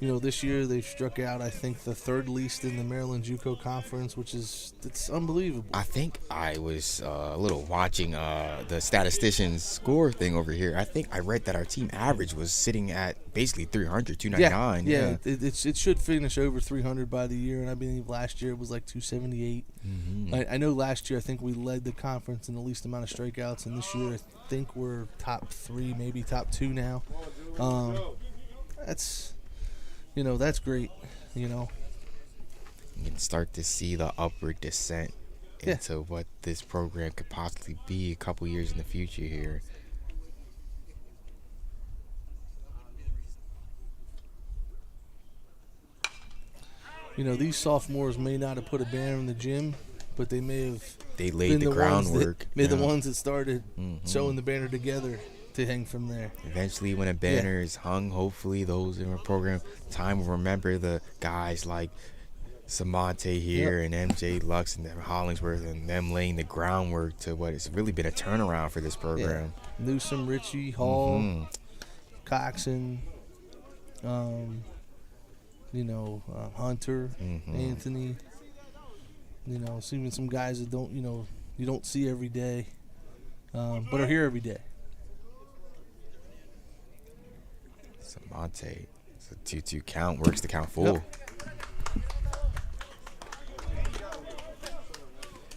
S5: This year they've struck out, I think, the third least in the Maryland JUCO Conference, it's unbelievable.
S1: I think I was a little watching the statistician's score thing over here. I think I read that our team average was sitting at basically 300, 299.
S5: Yeah. It should finish over 300 by the year, and I believe last year it was like 278. I know last year I think we led the conference in the least amount of strikeouts, and this year I think we're top 3, maybe top 2 now. That's great, You
S1: can start to see the upward descent into what this program could possibly be a couple years in the future here.
S5: These sophomores may not have put a banner in the gym, but they may have.
S1: They laid the groundwork.
S5: The ones that started sewing the banner together to hang from there.
S1: Eventually, when a banner is hung, hopefully those in our program time will remember the guys like Samonte here and MJ Lux and them Hollingsworth and them laying the groundwork to what has really been a turnaround for this program.
S5: Newsom, Ritchie, Hall, Coxon, Hunter, Anthony. Even some guys that you don't see every day, but are here every day.
S1: Samonte, it's a 2-2 count, works the count full.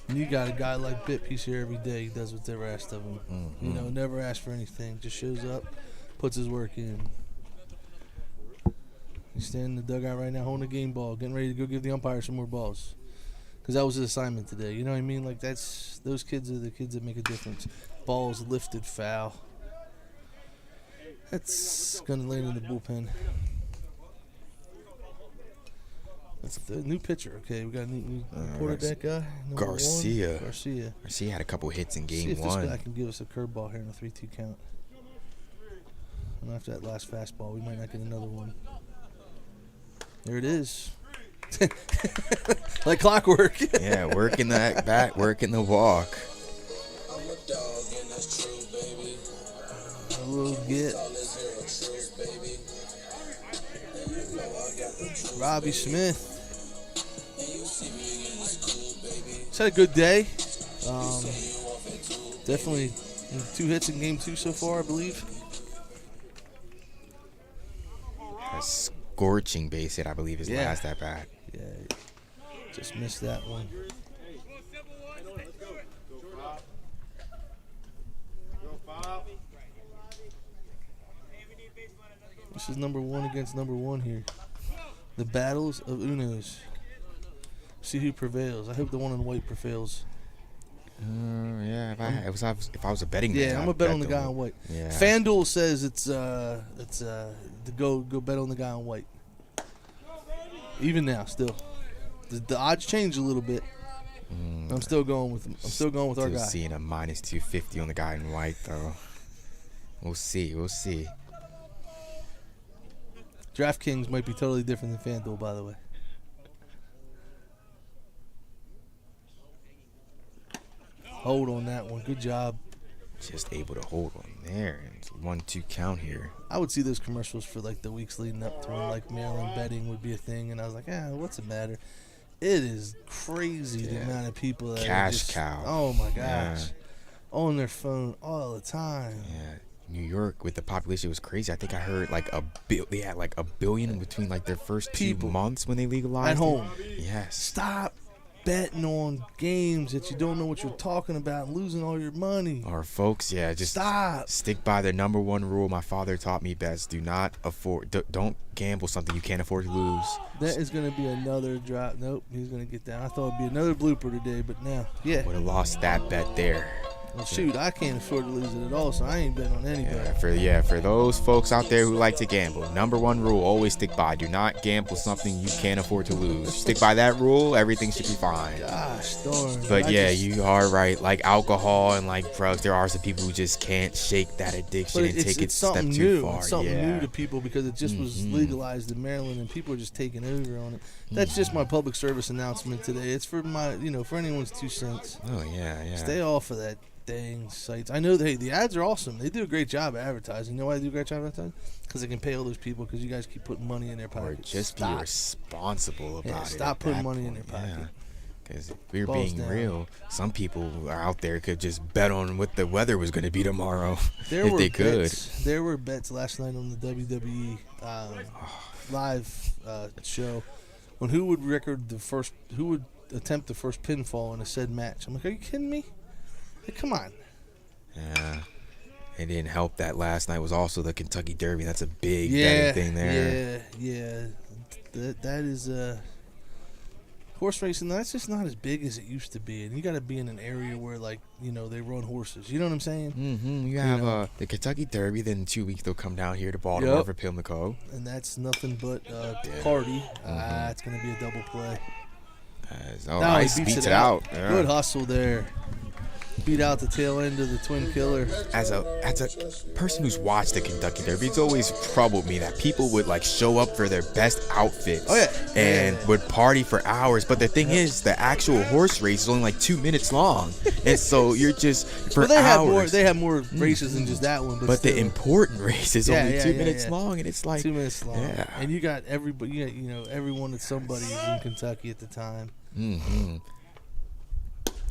S5: And you got a guy like Bip, he's here every day. He does what's ever asked of him. Never asks for anything. Just shows up, puts his work in. He's standing in the dugout right now holding a game ball, getting ready to go give the umpire some more balls. Because that was his assignment today. You know what I mean? Like, those kids are the kids that make a difference. Balls lifted, foul. That's going to land in the bullpen. That's the new pitcher. Okay, we got a new quarterback guy.
S1: Garcia.
S5: Garcia
S1: had a couple hits in game
S5: See if
S1: 1.
S5: this guy can give us a curveball here in a 3-2 count. And after that last fastball, we might not get another one. There it is. Like clockwork.
S1: Yeah, working that bat, working the walk.
S5: We'll get Robbie Smith. He's had a good day. Definitely 2 hits in game 2 so far, I believe.
S1: A scorching base hit, I believe, his last at bat.
S5: Yeah, just missed that one. This is number 1 against number 1 here. The battles of Unos. See who prevails. I hope the one in white prevails.
S1: Yeah, if I was a betting man,
S5: I'm a bet on the guy in white.
S1: Yeah.
S5: FanDuel says it's to go bet on the guy in white. Even now, still, the odds change a little bit. I'm still going with our guy.
S1: Seeing a minus 250 on the guy in white though. We'll see.
S5: DraftKings might be totally different than FanDuel, by the way. hold on that one. Good job.
S1: Just able to hold on there. And 1-2 count here.
S5: I would see those commercials for like the weeks leading up to when like Maryland betting would be a thing, and I was like, what's the matter? It is crazy the amount of people that
S1: Cash
S5: are just,
S1: cow.
S5: Oh my gosh,
S1: Yeah.
S5: on their phone all the time.
S1: Yeah. New York with the population was crazy. I think I heard like they had like 1 billion between like their first 2
S5: People
S1: months when they legalized
S5: at home.
S1: it. Yes.
S5: Stop betting on games that you don't know what you're talking about and losing all your money.
S1: Or folks, just
S5: Stop.
S1: stick by the number one rule my father taught me best. Don't gamble something you can't afford to lose.
S5: That is going to be another drop. Nope, he's going to get down. I thought it'd be another blooper today, but now,
S1: Would have lost that bet there.
S5: Well, shoot, I can't afford to lose it at all, so I ain't betting on anybody.
S1: For those folks out there who like to gamble, number one rule, always stick by. Do not gamble something you can't afford to lose. Stick by that rule, everything should be fine.
S5: Gosh darn.
S1: But you are right. Like alcohol and like drugs, there are some people who just can't shake that addiction and take it a step
S5: something
S1: too
S5: new.
S1: far.
S5: It's something new to people because it just was legalized in Maryland and people are just taking over on it. That's just my public service announcement today. It's for my, for anyone's 2 cents.
S1: Oh yeah.
S5: Stay off of that dang sites. I know the ads are awesome. They do a great job advertising. You know why they do a great job advertising? Because they can pay all those people because you guys keep putting money in their
S1: Or
S5: pockets.
S1: just be responsible about it.
S5: Stop
S1: at
S5: putting
S1: that
S5: money in
S1: point.
S5: their pocket.
S1: Yeah. Because if we're
S5: Balls
S1: being
S5: down.
S1: real, some people are out there could just bet on what the weather was going to be tomorrow
S5: There
S1: if
S5: were
S1: they could.
S5: bets. There were bets last night on the WWE live show on who would attempt the first pinfall in a said match. I'm like, are you kidding me? Like, come on.
S1: Yeah. It didn't help that last night was also the Kentucky Derby. That's a big betting thing there.
S5: Yeah. That is horse racing. That's just not as big as it used to be, and you got to be in an area where, like, they run horses. You know what I'm saying?
S1: Mm-hmm. You have the Kentucky Derby. Then in 2 weeks they'll come down here to Baltimore for Pimlico.
S5: And that's nothing but party. It's gonna be a double play.
S1: Ice beats it out. Yeah.
S5: Good hustle there. Beat out the tail end of the Twin Killer.
S1: As a person who's watched the Kentucky Derby, it's always troubled me that people would like show up for their best outfits and would party for hours. But the thing is, the actual horse race is only like 2 minutes long, and so you're just for hours.
S5: They have more races than just that one,
S1: but the important race is only 2 minutes long, and it's like
S5: 2 minutes long.
S1: Yeah.
S5: And you got everybody. You got everyone that somebody is in Kentucky at the time.
S1: Mm-hmm.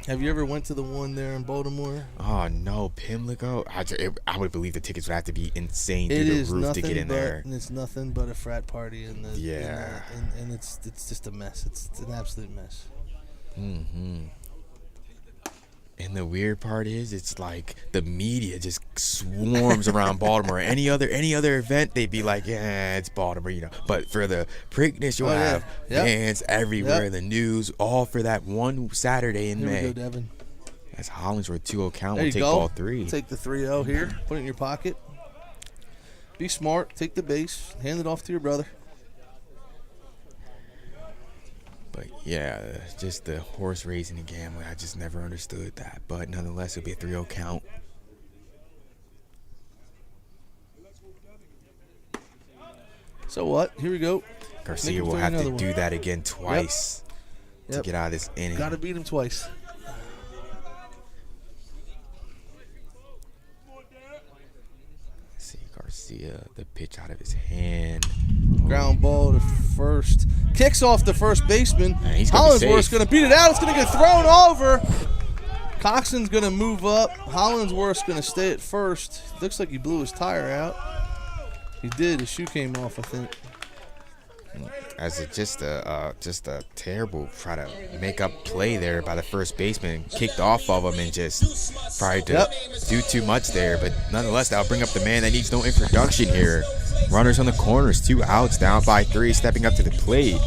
S5: Have you ever went to the one there in Baltimore?
S1: Oh no, Pimlico! I would believe the tickets would have to be insane
S5: It
S1: through
S5: is
S1: the roof to get in there.
S5: And it's nothing but a frat party, and
S1: Yeah.
S5: and it's just a mess. It's an absolute mess.
S1: Mm-hmm. And the weird part is, it's like the media just swarms around Baltimore. Any other event, they'd be like, yeah, it's Baltimore, But for the Preakness, you'll have fans everywhere, the news, all for that one Saturday in May.
S5: Here we go, Devin.
S1: That's Hollingsworth 2-0 count.
S5: There
S1: We'll
S5: you
S1: take
S5: go.
S1: ball 3.
S5: Take the 3-0 here. Put it in your pocket. Be smart. Take the base. Hand it off to your brother.
S1: But yeah, just the horse racing and gambling, I just never understood that. But nonetheless, it'll be a 3-0 count.
S5: So what? Here we go.
S1: Garcia will have to do that again twice to get out of this inning.
S5: Got to beat him twice.
S1: See Garcia, the pitch out of his hand.
S5: Ground ball to first. Kicks off the first baseman.
S1: He's gonna be
S5: Hollingsworth's
S1: safe.
S5: going to beat it out. It's going to get thrown over. Coxon's going to move up. Hollingsworth's going to stay at first. Looks like he blew his tire out. He did. His shoe came off, I think.
S1: As just a terrible try to make up play there by the first baseman, kicked off of him and just tried to do too much there. But nonetheless, that'll bring up the man that needs no introduction here. Runners on the corners, 2 outs, down by 3, stepping up to the plate.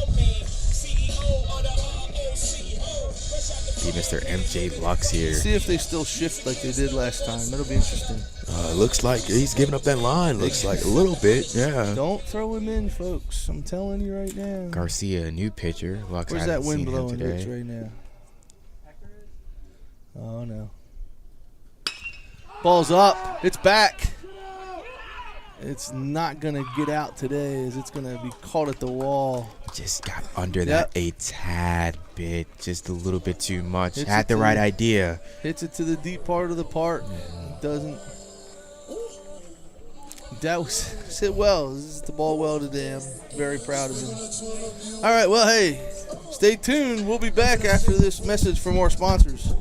S1: Be Mr. MJ Lux here.
S5: See if they still shift like they did last time. That'll be interesting.
S1: Looks like he's giving up that line. Looks like a little bit, yeah.
S5: Don't throw him in, folks. I'm telling you right now.
S1: Garcia, a new pitcher. Lux
S5: Where's that
S1: hasn't
S5: wind
S1: seen him
S5: blowing
S1: today.
S5: Rich right now? Oh, no. Ball's up. It's back. It's not going to get out today as it's going to be caught at the wall.
S1: Just got under that a tad bit, just a little bit too much.
S5: Hits
S1: Had
S5: it
S1: the
S5: to
S1: right
S5: the-
S1: idea.
S5: Hits it to the deep part of the park. Doesn't. That was hit well. This is the ball well today. I'm very proud of him. All right, well, hey, stay tuned. We'll be back after this message from our sponsors.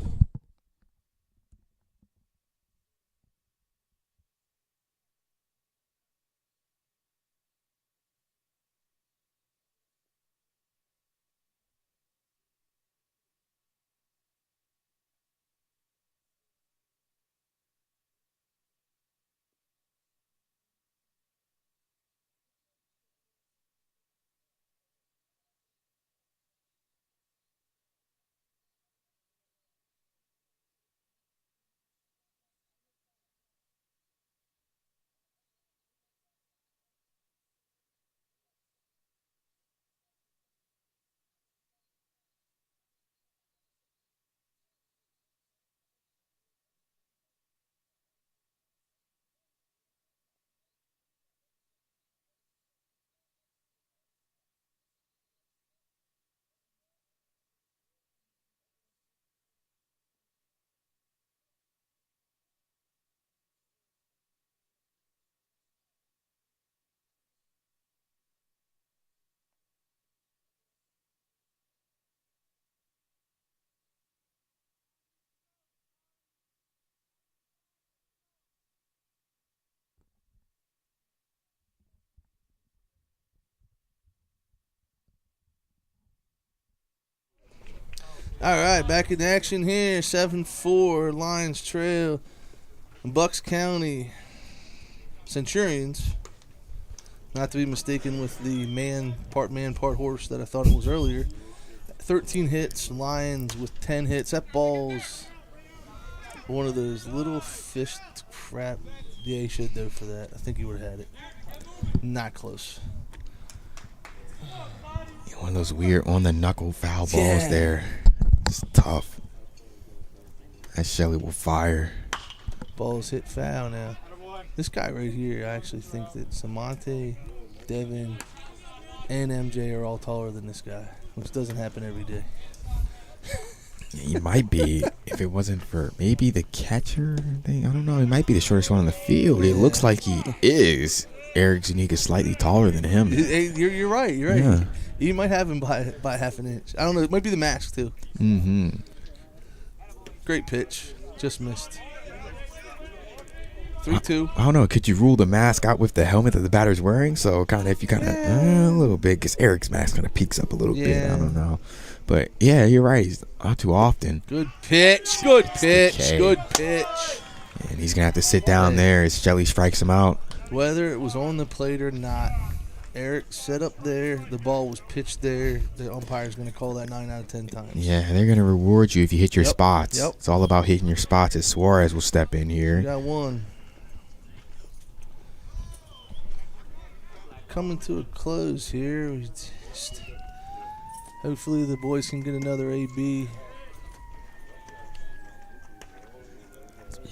S5: All right, back in action here. 7-4 Lions trail. Bucks County Centurions. Not to be mistaken with the man, part horse that I thought it was earlier. 13 hits. Lions with 10 hits. That ball's one of those little fish crap. Yeah, he should though for that. I think he would have had it. Not close.
S1: One of those weird on the knuckle foul balls
S5: Yeah.
S1: there. It's tough. That Shelly will fire.
S5: Ball's hit foul now. This guy right here, I actually think that Samonte, Devin, and MJ are all taller than this guy, which doesn't happen every day.
S1: Yeah, he might be, if it wasn't for maybe the catcher thing. I don't know. He might be the shortest one on the field. It looks like he is. Eric Zuniga is slightly taller than him.
S5: Hey, you're right. You're right.
S1: Yeah.
S5: You might have him by half an inch. I don't know. It might be the mask, too.
S1: Mm-hmm.
S5: Great pitch. Just missed. 3-2.
S1: I don't know. Could you rule the mask out with the helmet that the batter's wearing? So kind of, if you kind of a little bit, because Eric's mask kind of peeks up a little bit. I don't know, but yeah, you're right. He's not too often,
S5: Good pitch. Good pitch.
S1: K.
S5: Good pitch.
S1: and he's gonna have to sit down there as Shelly strikes him out.
S5: Whether it was on the plate or not, Eric set up there. The ball was pitched there. The umpire's going to call that 9 out of 10 times.
S1: Yeah, they're gonna reward you if you hit your
S5: Yep.
S1: spots.
S5: Yep.
S1: It's all about hitting your spots. As Suarez will step in
S5: We
S1: here.
S5: got one. Coming to a close here. Hopefully the boys can get another AB.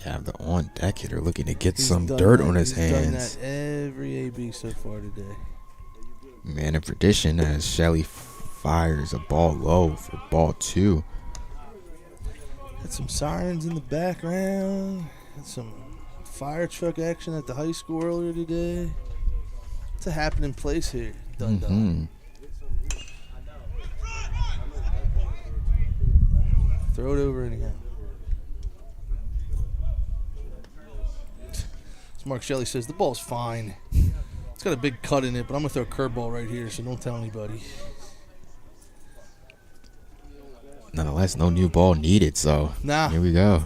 S1: Yeah, the on deck hitter looking to get
S5: He's
S1: some
S5: done
S1: dirt
S5: that.
S1: on his
S5: He's done
S1: hands.
S5: that every AB so far today.
S1: Man of tradition as Shelly fires a ball low for ball 2.
S5: Had some sirens in the background. Had some fire truck action at the high school earlier today. It's a happening place here, Dundalk.
S1: Mhm.
S5: Throw it over anyhow. So Mark Shelley says the ball's fine. It's got a big cut in it, but I'm gonna throw a curveball right here, so don't tell anybody.
S1: Nonetheless, no new ball needed, so
S5: Nah.
S1: here we go.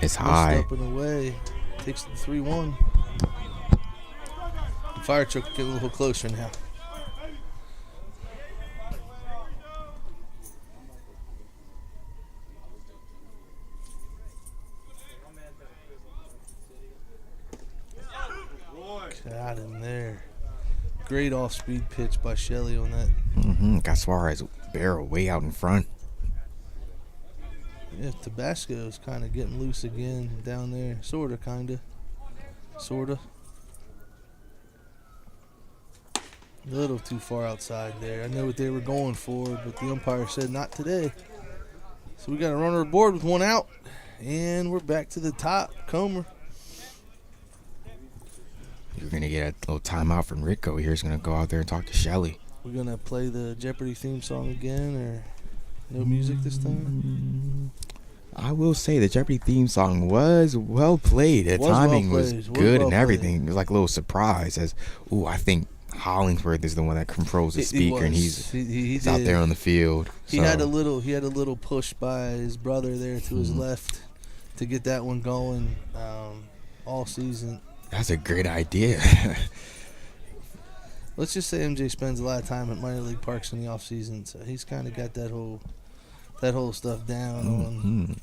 S1: It's high.
S5: Up and away. Takes the 3-1. The fire truck get a little closer now. Got him there. Great off-speed pitch by Shelley on that.
S1: Got Suarez barrel way out in front.
S5: Yeah, Tabasco's kind of getting loose again down there. Sort of, kind of. Sort of. A little too far outside there. I know what they were going for, but the umpire said not today. So we got a runner aboard with one out. And we're back to the top. Comer.
S1: You're going to get a little timeout from Rico here. He's going to go out there and talk to Shelly.
S5: We're going to play the Jeopardy theme song again, or no music this time?
S1: I will say the Jeopardy theme song was well played. The timing was good and everything. It was like a little surprise as, I think Hollingsworth is the one that controls the speaker, and he's out there on the field.
S5: He had a little push by his brother there to his left to get that one going all season.
S1: That's a great idea.
S5: Let's just say MJ spends a lot of time at minor league parks in the off season, so he's kind of got that whole stuff down on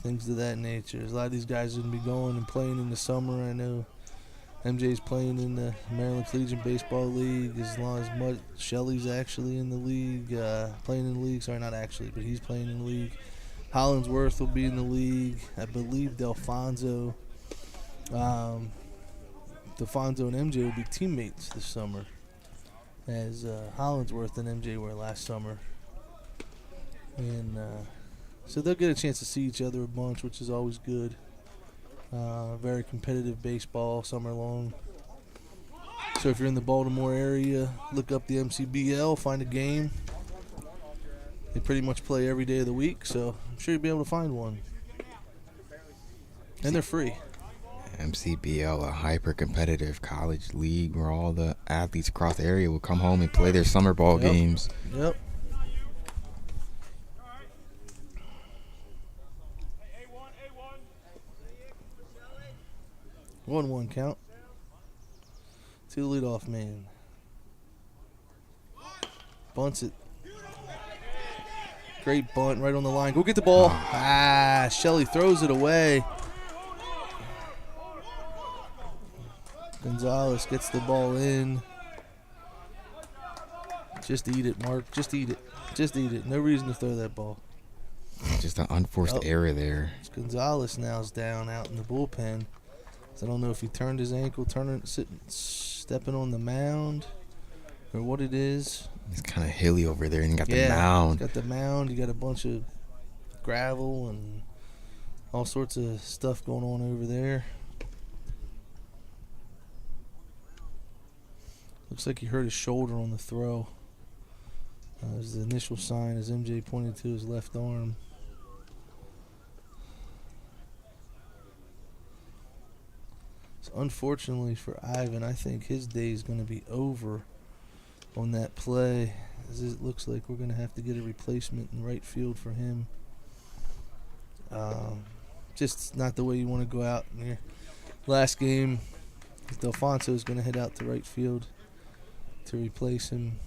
S5: things of that nature. A lot of these guys are going to be going and playing in the summer. I know MJ's playing in the Maryland Collegiate Baseball League as long as much. Shelly's actually in the league, playing in the league. Sorry, not actually, but he's playing in the league. Hollingsworth will be in the league. I believe Delfonso and MJ will be teammates this summer, as Hollingsworth and MJ were last summer. And so they'll get a chance to see each other a bunch, which is always good. Very competitive baseball summer long. So if you're in the Baltimore area, look up the MCBL, find a game. They pretty much play every day of the week, so I'm sure you'll be able to find one. And they're free.
S1: MCBL, a hyper-competitive college league where all the athletes across the area will come home and play their summer ball games.
S5: Yep. 1-1 count. To the leadoff man. Bunts it. Great bunt right on the line. Go get the ball. Shelly throws it away. Gonzalez gets the ball in. Just eat it, Mark. Just eat it. Just eat it. No reason to throw that ball.
S1: Just an unforced error there.
S5: Gonzalez now is down out in the bullpen. So I don't know if he turned his ankle, stepping on the mound, or what it is.
S1: It's kind of hilly over there, and you got the mound.
S5: You got the mound. You got a bunch of gravel and all sorts of stuff going on over there. Looks like he hurt his shoulder on the throw. There's the initial sign as MJ pointed to his left arm. So unfortunately for Ivan, I think his day is going to be over on that play, as it looks like we're going to have to get a replacement in right field for him. Just not the way you want to go out in your last game. Delfonso is going to head out to right field to replace him.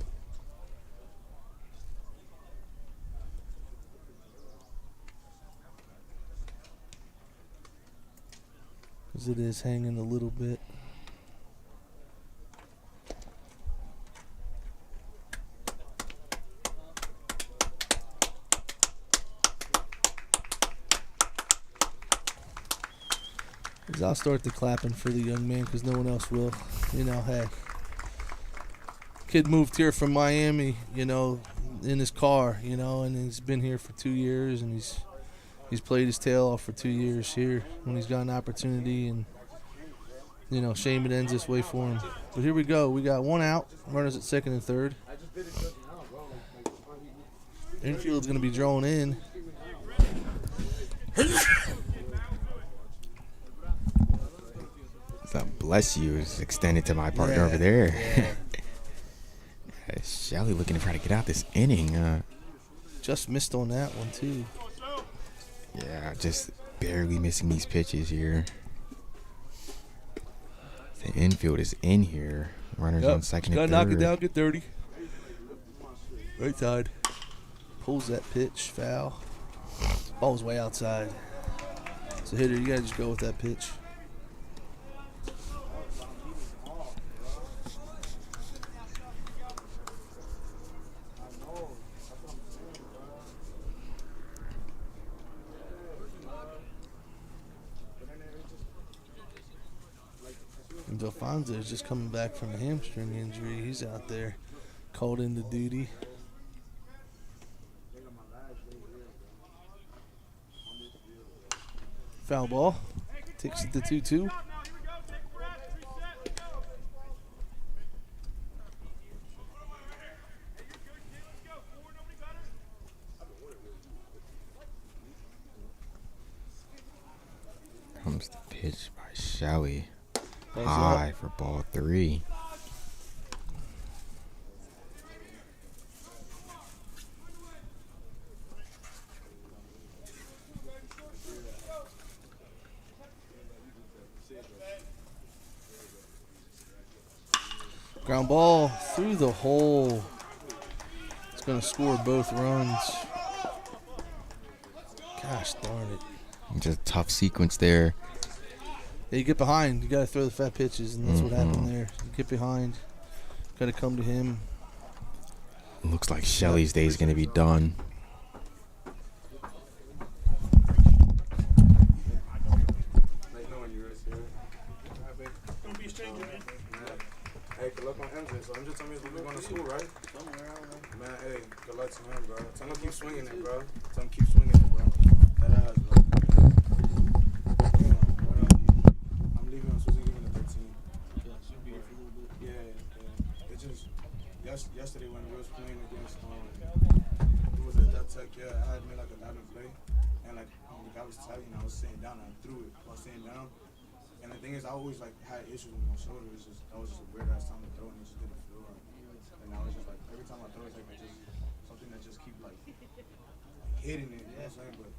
S5: Because it is hanging a little bit. I'll start the clapping for the young man because no one else will. You know, hey. Kid moved here from Miami, you know, in his car, you know, and he's been here for 2 years, and he's played his tail off for 2 years here when he's got an opportunity, and, you know, shame it ends this way for him. But here we go. We got one out. Runners at second and third. Infield's going to be drawn in.
S1: Bless you is extended to my partner over there.
S5: Yeah.
S1: Shelly looking to try to get out this inning.
S5: Just missed on that one, too.
S1: Yeah, just barely missing these pitches here. The infield is in here. Runners on second and third.
S5: Gotta knock it down, get dirty. Right side. Pulls that pitch, foul. Ball's way outside. So, hitter, you gotta just go with that pitch. Steve Alfonso is just coming back from a hamstring injury. He's out there called into duty. Foul ball. Takes it to 2-2.
S1: Comes the pitch by Shelley.
S5: Ball's
S1: High for ball 3.
S5: Ground ball through the hole. It's going to score both runs. Gosh darn it.
S1: Just a tough sequence there.
S5: Yeah, you get behind. You got to throw the fat pitches, and that's what happened there. You get behind. Got to come to him.
S1: Looks like Shelley's day is going to be done.
S3: Don't be a stranger, man.
S7: Hey, good luck on MJ. So MJ told me we're going to school, right? Somewhere, I don't know. Man, hey, good luck to him, bro. Tell him keep swinging it, bro. Tell him keep swinging it, bro. That ass, bro. I'm leaving. I'm supposed to leave in the 13. Yeah, should be here for a little bit. Yeah. It just, yesterday when we was playing against, it was a Dep Tech, yeah, I had made like a 11 play. And like, the guy was tight, and I was sitting down, and I threw it while sitting down. And the thing is, I always like had issues with my shoulder. It's just that was just a weird ass time to throw, and it just didn't feel right. And now it's just like every time I throw, it's like I just something that just keep like hitting it. You know what I'm saying? But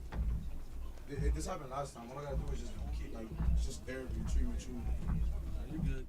S7: this happened last time. All I gotta do is just keep like just there, retreat.
S5: You're good.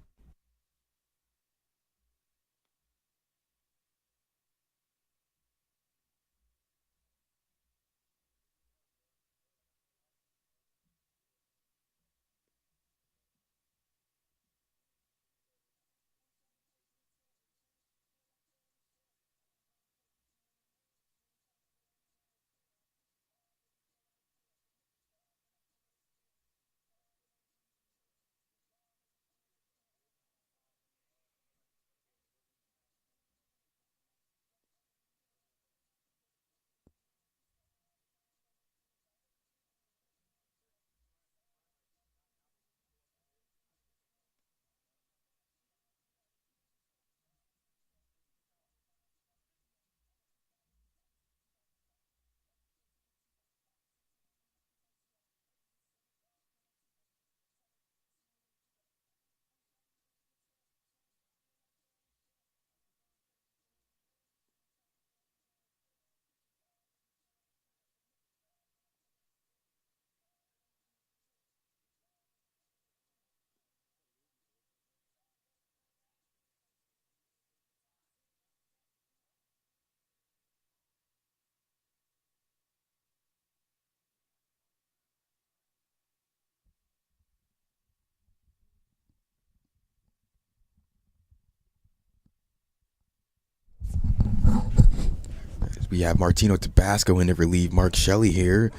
S1: We have Martino Tabasco in to relieve Mark Shelley here.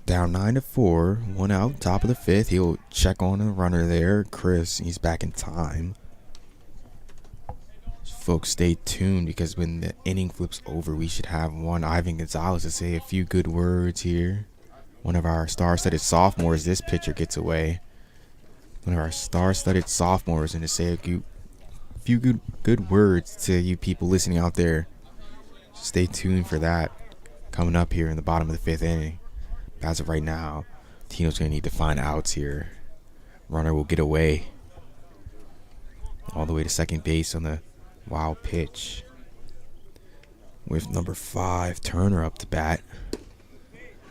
S1: Down 9-4, 1 out, top of the 5th. He'll check on a runner there. Chris, he's back in time. Folks, stay tuned because when the inning flips over, we should have one Ivan Gonzalez to say a few good words here. One of our star-studded sophomores, this pitcher gets away. One of our star-studded sophomores, and to say a few good words to you people listening out there. Stay tuned for that coming up here in the bottom of the 5th inning. As of right now, Tino's going to need to find outs here. Runner will get away all the way to second base on the wild pitch. With number 5, Turner up to bat.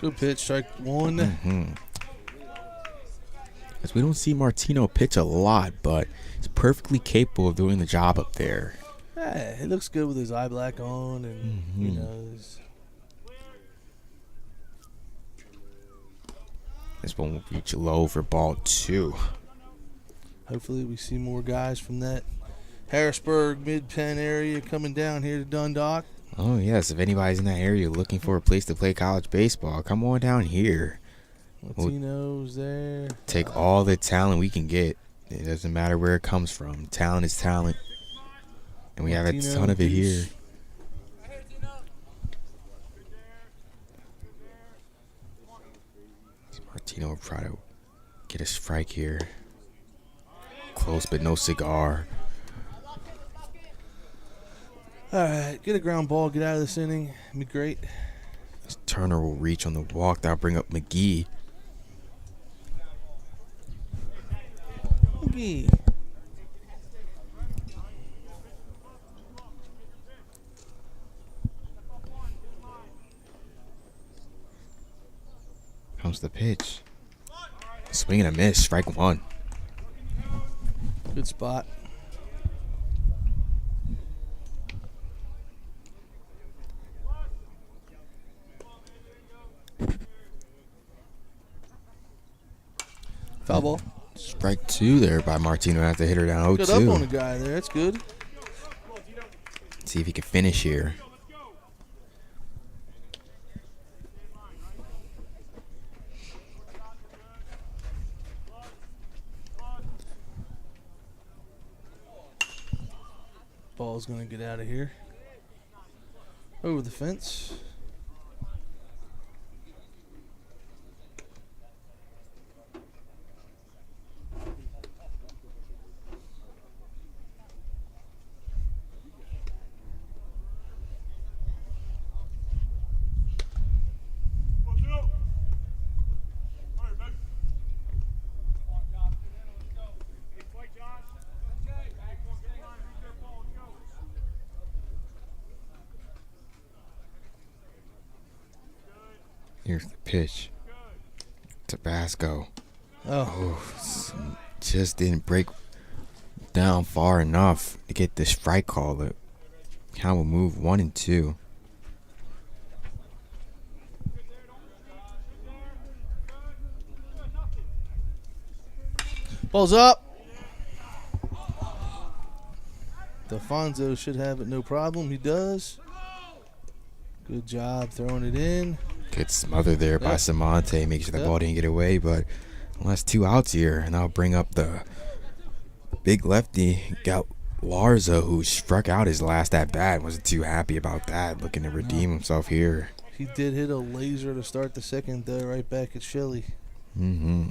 S5: Good pitch, strike 1.
S1: As we don't see Martino pitch a lot, but he's perfectly capable of doing the job up there.
S5: Yeah, he looks good with his eye black on, and you know.
S1: This one will reach low for ball 2.
S5: Hopefully, we see more guys from that Harrisburg Mid-Penn area coming down here to Dundalk.
S1: Oh yes, if anybody's in that area looking for a place to play college baseball, come on down here.
S5: Latino's there.
S1: Take all the talent we can get It doesn't matter where it comes from. Talent is talent. And we have a
S5: Martino,
S1: ton of it here.
S5: Deuce.
S1: Martino will try to get a strike here. Close, but no cigar.
S5: All right, get a ground ball, get out of this inning. Be great.
S1: Turner will reach on the walk. That'll bring up McGee.
S5: McGee.
S1: Comes the pitch. Swing and a miss. Strike one.
S5: Good spot. Foul ball.
S1: Strike two there by Martino after hitter down
S5: Good up on
S1: 0-2.
S5: the guy there. That's good.
S1: See if he can finish here.
S5: Ball's going to get out of here. Over the fence.
S1: Here's the pitch. Tabasco.
S5: Oh,
S1: Just didn't break down far enough to get the strike call. The count will move 1-2.
S5: ball's up. Defonso should have it no problem. He does. Good job throwing it in.
S1: Good smother there by
S5: Yep.
S1: Samante. Make sure the
S5: Yep.
S1: ball didn't get away, but well, that's 2 outs here. And I'll bring up the big lefty, Larza, who struck out his last at bat. Wasn't too happy about that. Looking to redeem himself here.
S5: He did hit a laser to start the second, though, right back at Shelley.
S1: Mm-hmm.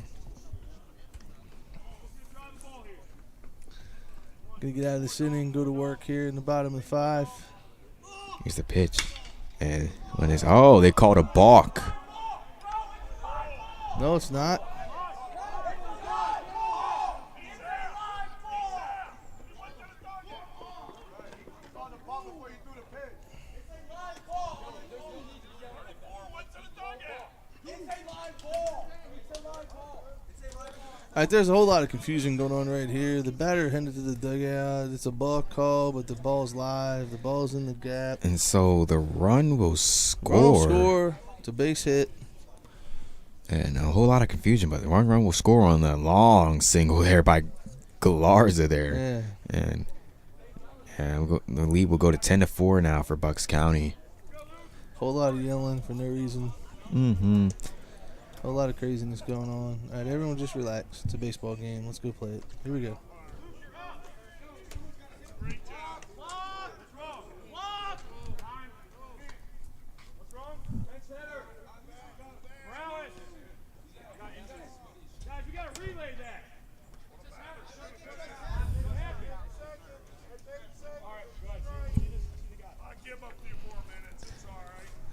S5: Gonna get out of this inning, go to work here in the bottom of the 5.
S1: Here's the pitch. And when it's, oh, they called a balk.
S5: No, it's not. All right, there's a whole lot of confusion going on right here. The batter headed to the dugout. It's a ball call, but the ball's live. The ball's in the gap.
S1: And so the run will
S5: Run
S1: score.
S5: will score. It's a base hit.
S1: And a whole lot of confusion, but the run will score on the long single there by Galarza there.
S5: Yeah.
S1: And the lead will go to 10-4 now for Bucks County.
S5: Whole lot of yelling for no reason.
S1: Mm-hmm.
S5: Whole lot of craziness going on. All right, everyone just relax. It's a baseball game. Let's go play it. Here we go.
S3: Guys, we got to relay that.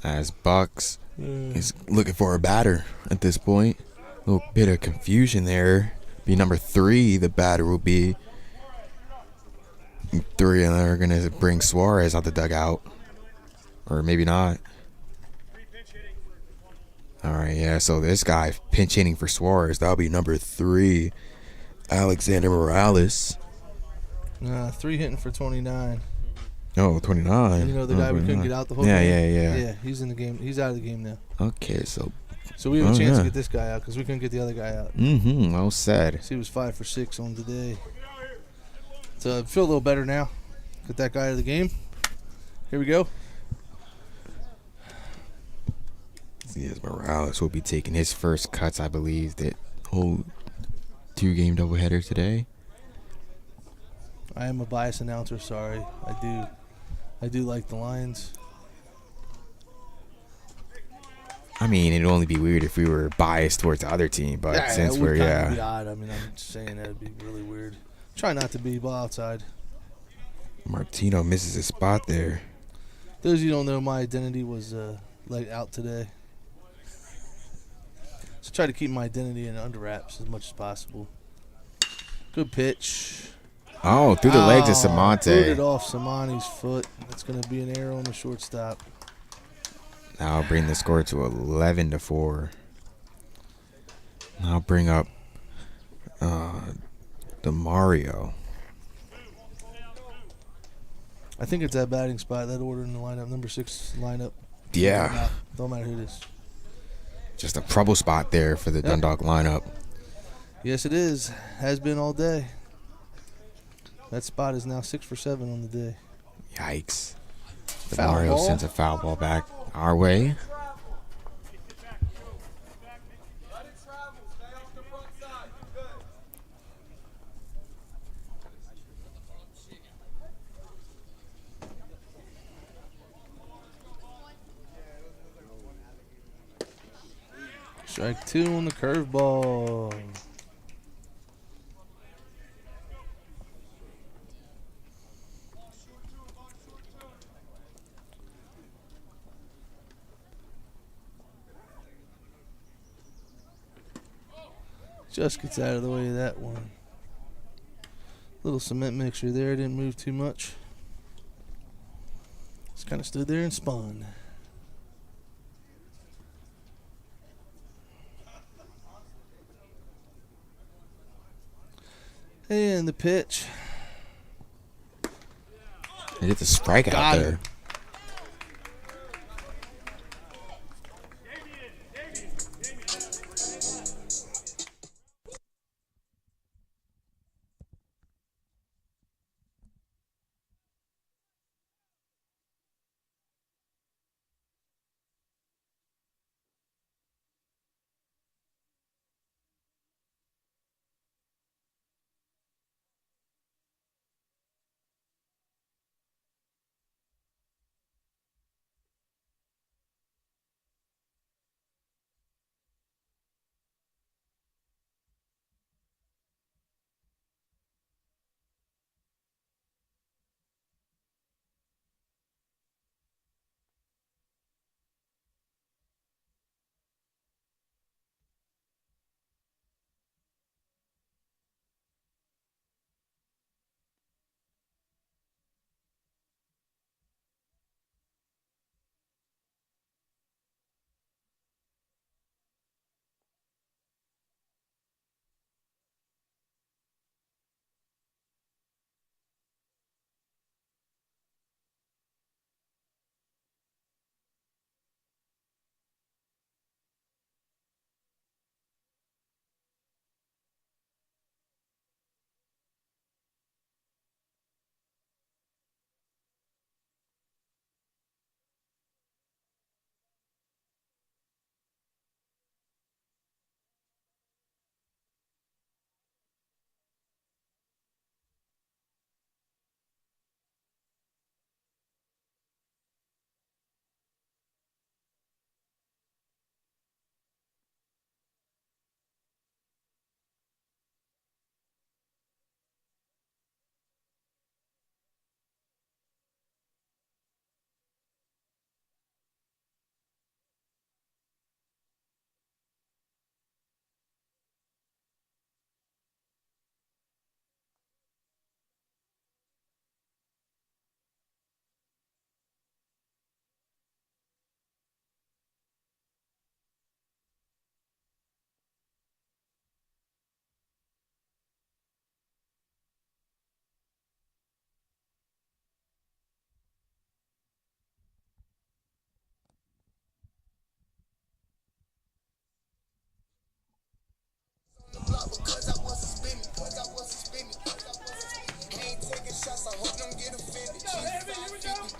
S1: As Bucks is looking for a batter at this point. A little bit of confusion there. Be number 3, the batter will be. 3, and they're going to bring Suarez out the dugout. Or maybe not. All right, yeah, so this guy pinch hitting for Suarez. That'll be number 3, Alexander Morales.
S5: 3 hitting for 29.
S1: Oh, 29.
S5: You know the guy we couldn't get out the whole
S1: Yeah,
S5: game?
S1: yeah.
S5: Yeah, he's in the game. He's out of the game now.
S1: Okay, so.
S5: So we have a
S1: Oh,
S5: chance
S1: yeah.
S5: to get this guy out because we couldn't get the other guy out.
S1: Mm-hmm, well said.
S5: So he was 5 for 6 on today. So I feel a little better now. Get that guy out of the game. Here we go.
S1: Yes, Morales will be taking his first cuts, I believe, that whole 2-game doubleheader today.
S5: I am a biased announcer. Sorry, I do like the Lions.
S1: I mean, it'd only be weird if we were biased towards the other team, but since
S5: it would
S1: we're
S5: kinda be odd. I mean, I'm just saying that'd be really weird. Try not to be ball outside.
S4: Martino misses his spot there.
S5: Those of you who don't know, my identity was out today. So try to keep my identity in under wraps as much as possible. Good pitch.
S1: Oh, through the legs of
S5: Put
S1: Samante.
S5: it off Samani's foot. That's going to be an error on the shortstop.
S1: Now bring the score to 11-4. Now bring up DeMario.
S5: I think it's that batting spot, that order in the lineup, number 6 lineup.
S1: Yeah,
S5: Don't matter who it is.
S1: just a trouble spot there for the Dundalk lineup.
S5: Yes, it is. Has been all day. That spot is now 6 for 7 on the day.
S1: Yikes.
S5: Foul
S1: DeMario
S5: ball.
S1: sends a foul ball back our way.
S5: Strike 2 on the curveball. Just gets out of the way of that one. Little cement mixture there, didn't move too much. Just kind of stood there and spun. And the pitch.
S1: He gets a strikeout
S5: Got it.
S1: there.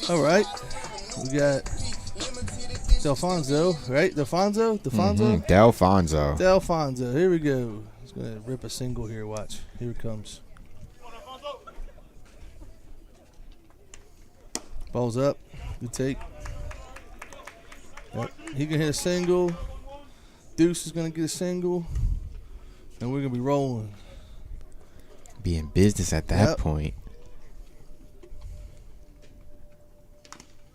S5: All right. We got Delfonso, right? Delfonso?
S1: Delfonso.
S5: Delfonso. Here we go. He's going to rip a single here. Watch. Here it comes. Ball's up. Good take. Yep. He can hit a single. Deuce is going to get a single. And we're going to be rolling.
S1: Be in business at that
S5: Yep.
S1: point.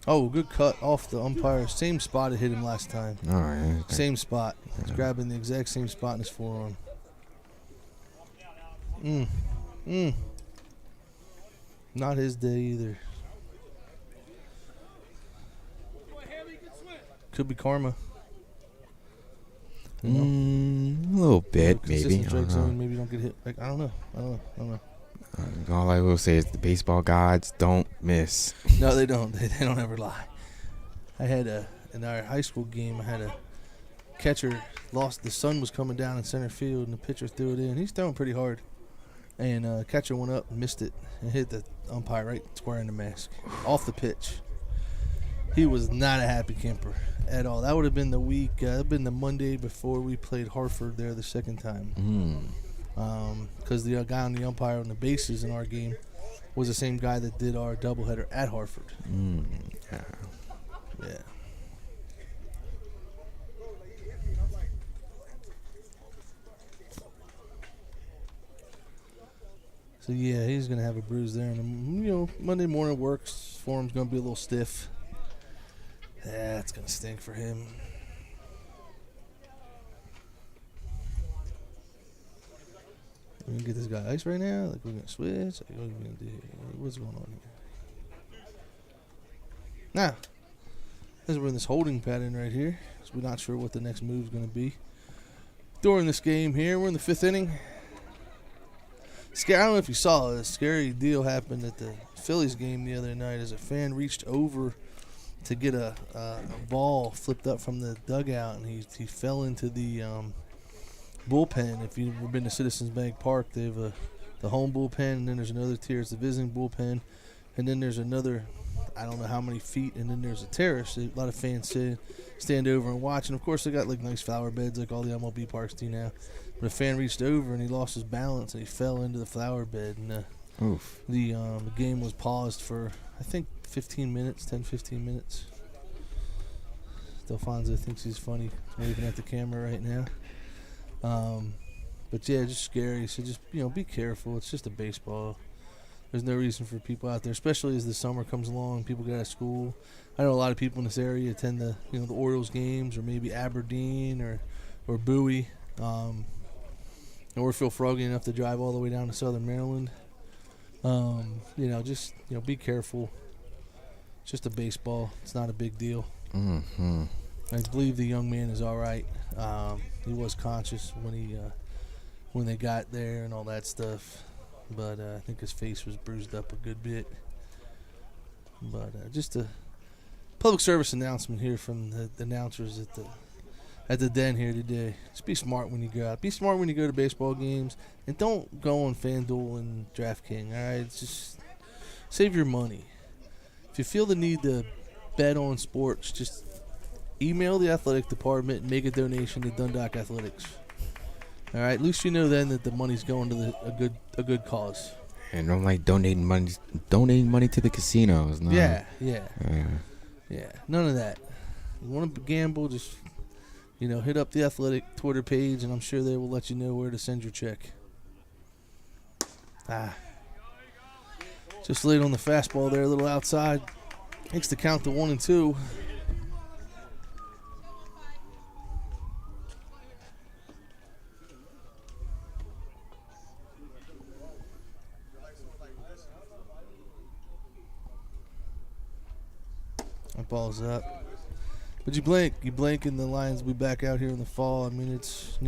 S5: Oh, good cut off the umpire. Same spot it hit him last time.
S1: All right. Okay.
S5: Same spot. He's grabbing the exact same spot in his forearm. Not his day either. Could be karma.
S1: A little bit, maybe.
S5: Consistent
S1: I
S5: strike
S1: don't
S5: zone,
S1: know.
S5: maybe don't get hit. Like I don't know.
S1: All I will say is the baseball gods don't miss.
S5: No, they don't. They don't ever lie. I had in our high school game, I had a catcher lost. The sun was coming down in center field, and the pitcher threw it in. He's throwing pretty hard, and catcher went up and missed it and hit the umpire right square in the mask off the pitch. He was not a happy camper at all. That would have been the week. That would have been the Monday before we played Hartford there the second time. Because the guy on the umpire on the bases in our game was the same guy that did our doubleheader at Hartford. Yeah. So yeah, he's gonna have a bruise there, and Monday morning works for him's gonna be a little stiff. That's gonna stink for him. We gonna get this guy ice right now? Like we're gonna switch? Like, what are we gonna do? What's going on here? Now, as we're in this holding pattern right here, so we're not sure what the next move is gonna be. During this game here, we're in the 5th inning. I don't know if you saw a scary deal happened at the Phillies game the other night as a fan reached over to get a ball flipped up from the dugout, and he fell into the bullpen. If you've ever been to Citizens Bank Park, they have the home bullpen, and then there's another tier. It's the visiting bullpen, and then there's another, I don't know how many feet, and then there's a terrace. A lot of fans stand over and watch, and of course they got like nice flower beds like all the MLB parks do now. But a fan reached over and he lost his balance and he fell into the flower bed, and the game was paused for I think 15 minutes. Delfonso thinks he's funny waving at the camera right now. But yeah, just scary. So just be careful. It's just a baseball. There's no reason for people out there, especially as the summer comes along, people get out of school. I know a lot of people in this area attend the the Orioles games, or maybe Aberdeen or Bowie. Or feel froggy enough to drive all the way down to Southern Maryland. Just be careful. It's just a baseball. It's not a big deal. I believe the young man is all right. He was conscious when they got there and all that stuff, but I think his face was bruised up a good bit. But just a public service announcement here from the announcers at the den here today. Just be smart when you go out. Be smart when you go to baseball games, and don't go on FanDuel and DraftKings. All right, just save your money. If you feel the need to bet on sports, just email the athletic department and make a donation to Dundalk Athletics. All right, at least you know then that the money's going to a good cause.
S1: And don't like donating money to the casinos. No.
S5: Yeah. None of that. You want to gamble, just hit up the athletic Twitter page, and I'm sure they will let you know where to send your check. Just laid on the fastball there, a little outside. Makes the count to 1-2. That ball's up. But you blink, and the Lions will be back out here in the fall. I mean, it's,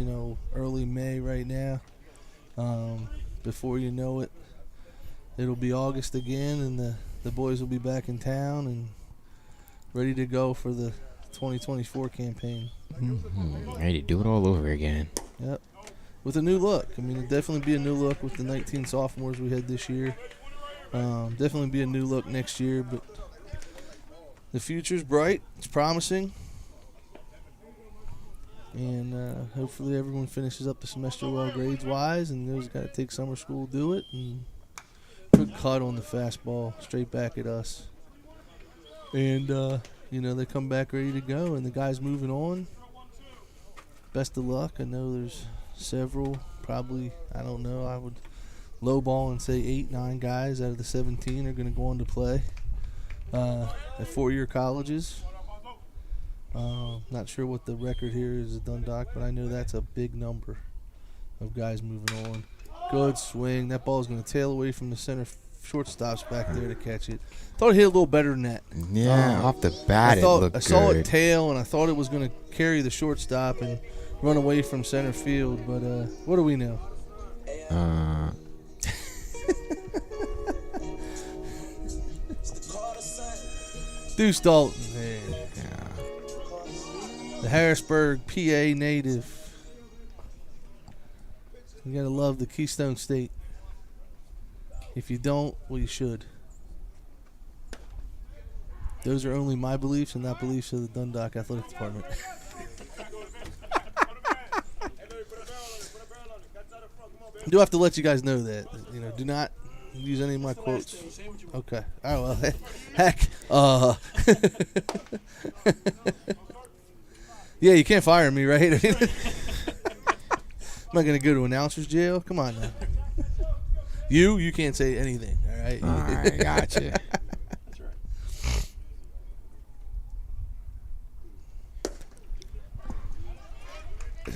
S5: early May right now. Before you know it, it'll be August again, and the boys will be back in town and ready to go for the 2024 campaign.
S1: Ready to do it all over again.
S5: Yep. With a new look. I mean, it'll definitely be a new look with the 19 sophomores we had this year. Definitely be a new look next year, but the future's bright. It's promising. And hopefully everyone finishes up the semester well grades-wise, and those got to take summer school to do it. And good cut on the fastball, straight back at us. And, they come back ready to go, and the guy's moving on. Best of luck. I know there's several, probably, I don't know, I would lowball and say 8, 9 guys out of the 17 are going to go on to play at 4-year colleges. Not sure what the record here is at Dundalk, but I know that's a big number of guys moving on. Good swing. That ball's going to tail away from the center shortstops back there to catch it. Thought it hit a little better than that.
S1: Yeah, off the bat, it looked
S5: I saw
S1: good.
S5: it tail, and I thought it was going to carry the shortstop and run away from center field. But what do we know? Deuce Dalton, man.
S1: Yeah.
S5: The Harrisburg, PA native. You gotta love the Keystone State. If you don't, well, you should. Those are only my beliefs and not beliefs of the Dundalk Athletic Department. I do have to let you guys know that. Do not use any of my quotes. Okay. All right, well, heck. Yeah, you can't fire me, right? I'm not going to go to announcer's jail. Come on now. You can't say anything, all right?
S1: All right, gotcha.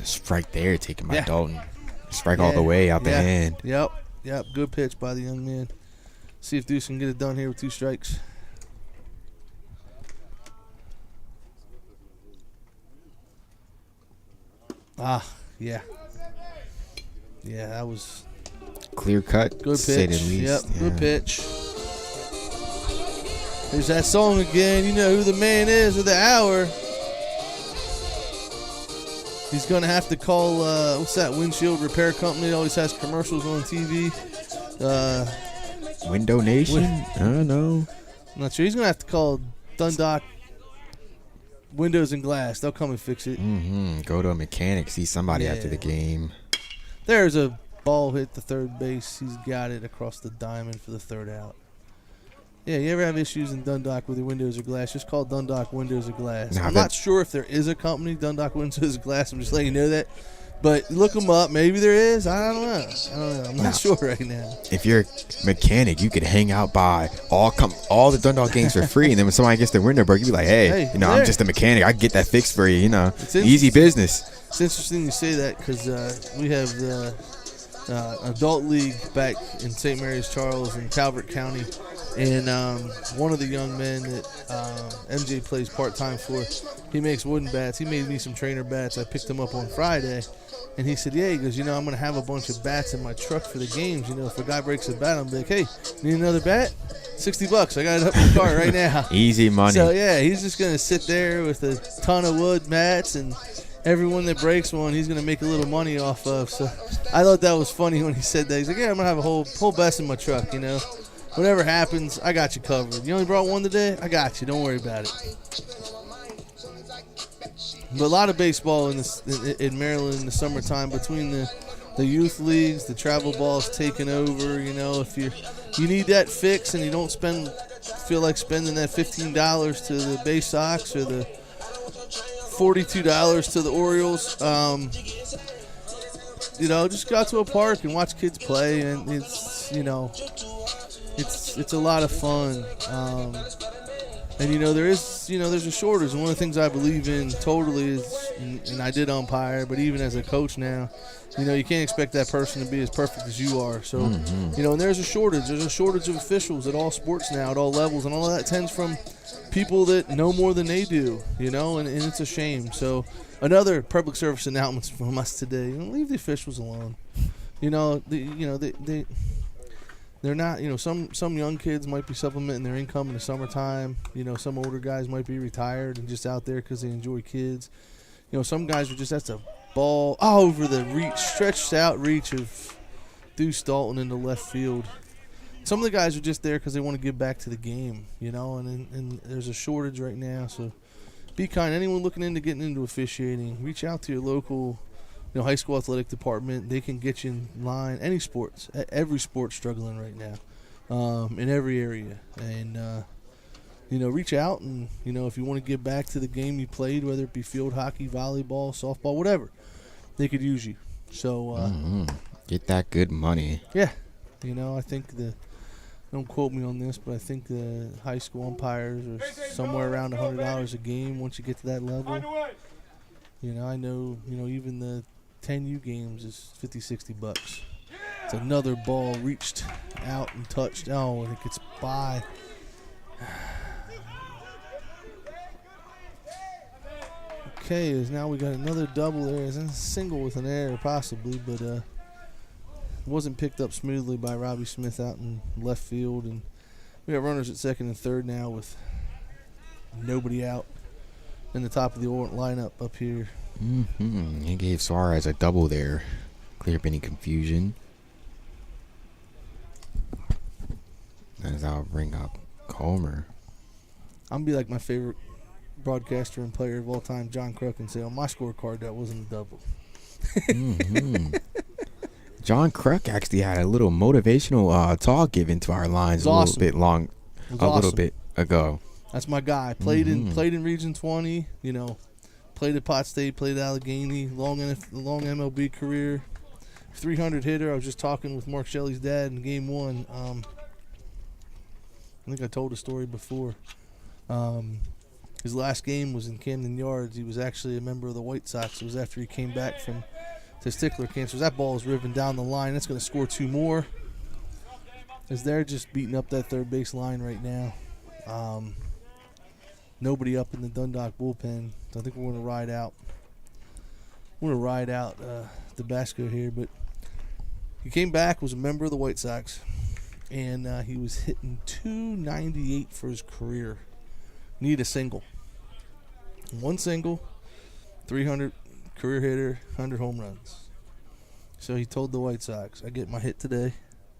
S1: Strike there, taking my Dalton. Strike all the way out the hand.
S5: Yep. Good pitch by the young man. See if Deuce can get it done here with 2 strikes. Yeah. Yeah, that was
S1: Clear cut.
S5: good pitch.
S1: Say the least.
S5: Yep,
S1: Yeah.
S5: good pitch. There's that song again. You know who the man is of the hour. He's going to have to call, what's that windshield repair company that always has commercials on TV?
S1: Window Nation? I don't know.
S5: I'm not sure. He's going to have to call Dundalk Windows and Glass. They'll come and fix it.
S1: Go to a mechanic, see somebody after the game.
S5: There's a ball hit the third base. He's got it across the diamond for the 3rd out. Yeah, you ever have issues in Dundalk with your windows or glass, just call Dundalk Windows or Glass.
S1: Nah,
S5: I'm not sure if there is a company, Dundalk Windows or Glass. I'm just letting you know that. But look them up. Maybe there is. I don't know. I'm not sure right now.
S1: If you're a mechanic, you could hang out by all the Dundalk games for free, and then when somebody gets their window broke, you be like, hey, I'm just a mechanic. I can get that fixed for you. Easy business.
S5: It's interesting you say that because we have the adult league back in St. Mary's Charles in Calvert County. And one of the young men that MJ plays part-time for, he makes wooden bats. He made me some trainer bats. I picked them up on Friday. And he said, he goes, I'm going to have a bunch of bats in my truck for the games. If a guy breaks a bat, I'm like, hey, need another bat? $60. I got it up in the car right now.
S1: Easy money.
S5: So, he's just going to sit there with a ton of wood bats, and everyone that breaks one, he's going to make a little money off of. So I thought that was funny when he said that. He's like, I'm going to have a whole bat in my truck, Whatever happens, I got you covered. You only brought one today? I got you. Don't worry about it. But a lot of baseball in Maryland in the summertime between the youth leagues, the travel ball's taking over. If you need that fix and you don't feel like spending that $15 to the Bay Sox or the $42 to the Orioles, just go out to a park and watch kids play, and it's a lot of fun. And there's a shortage, and one of the things I believe in totally is, and I did umpire, but even as a coach now, you can't expect that person to be as perfect as you are. So, and there's a shortage. There's a shortage of officials at all sports now, at all levels, and all of that tends from people that know more than they do, and it's a shame. So, another public service announcement from us today: leave the officials alone. They're not, some young kids might be supplementing their income in the summertime. Some older guys might be retired and just out there because they enjoy kids. Some guys are just, that's a ball over the stretched out reach of Deuce Dalton into left field. Some of the guys are just there because they want to give back to the game, and there's a shortage right now. So be kind. Anyone looking into getting into officiating, reach out to your local high school athletic department. They can get you in line. Any sports, every sport's struggling right now, in every area. And reach out and, if you want to give back to the game you played, whether it be field hockey, volleyball, softball, whatever, they could use you. So,
S4: Get that good money.
S5: yeah, I think don't quote me on this, but I think the high school umpires are somewhere around $100 a game once you get to that level. I know, even the 10U games is $50-$60. It's another ball reached out and touched. Oh, and it gets by. Okay, now we got another double there. It's a single with an error possibly, but it wasn't picked up smoothly by Robbie Smith out in left field. And we got runners at second and third now with nobody out in the top of the lineup up here.
S4: He gave Suarez a double there. Clear up any confusion. As I'll bring up Comer.
S5: I'm going to be like my favorite broadcaster and player of all time, John Kruk, and say, on my scorecard, that wasn't a double.
S4: John Kruk actually had a little motivational talk given to our lines
S5: awesome.
S4: little bit ago.
S5: That's my guy. Played in Region 20, played at Pot State, played at Allegheny, long MLB career, 300 hitter. I was just talking with Mark Shelley's dad in game one. I think I told a story before. His last game was in Camden Yards. He was actually a member of the White Sox. It was after he came back from testicular cancer. That ball is ripping down the line. That's going to score 2 more. As they're just beating up that third base line right now. Nobody up in the Dundalk bullpen. So I think we're going to ride out. Tabasco here, but he came back, was a member of the White Sox, and he was hitting .298 for his career. Need a single. 1 single, 300 career hitter, 100 home runs. So he told the White Sox, I get my hit today,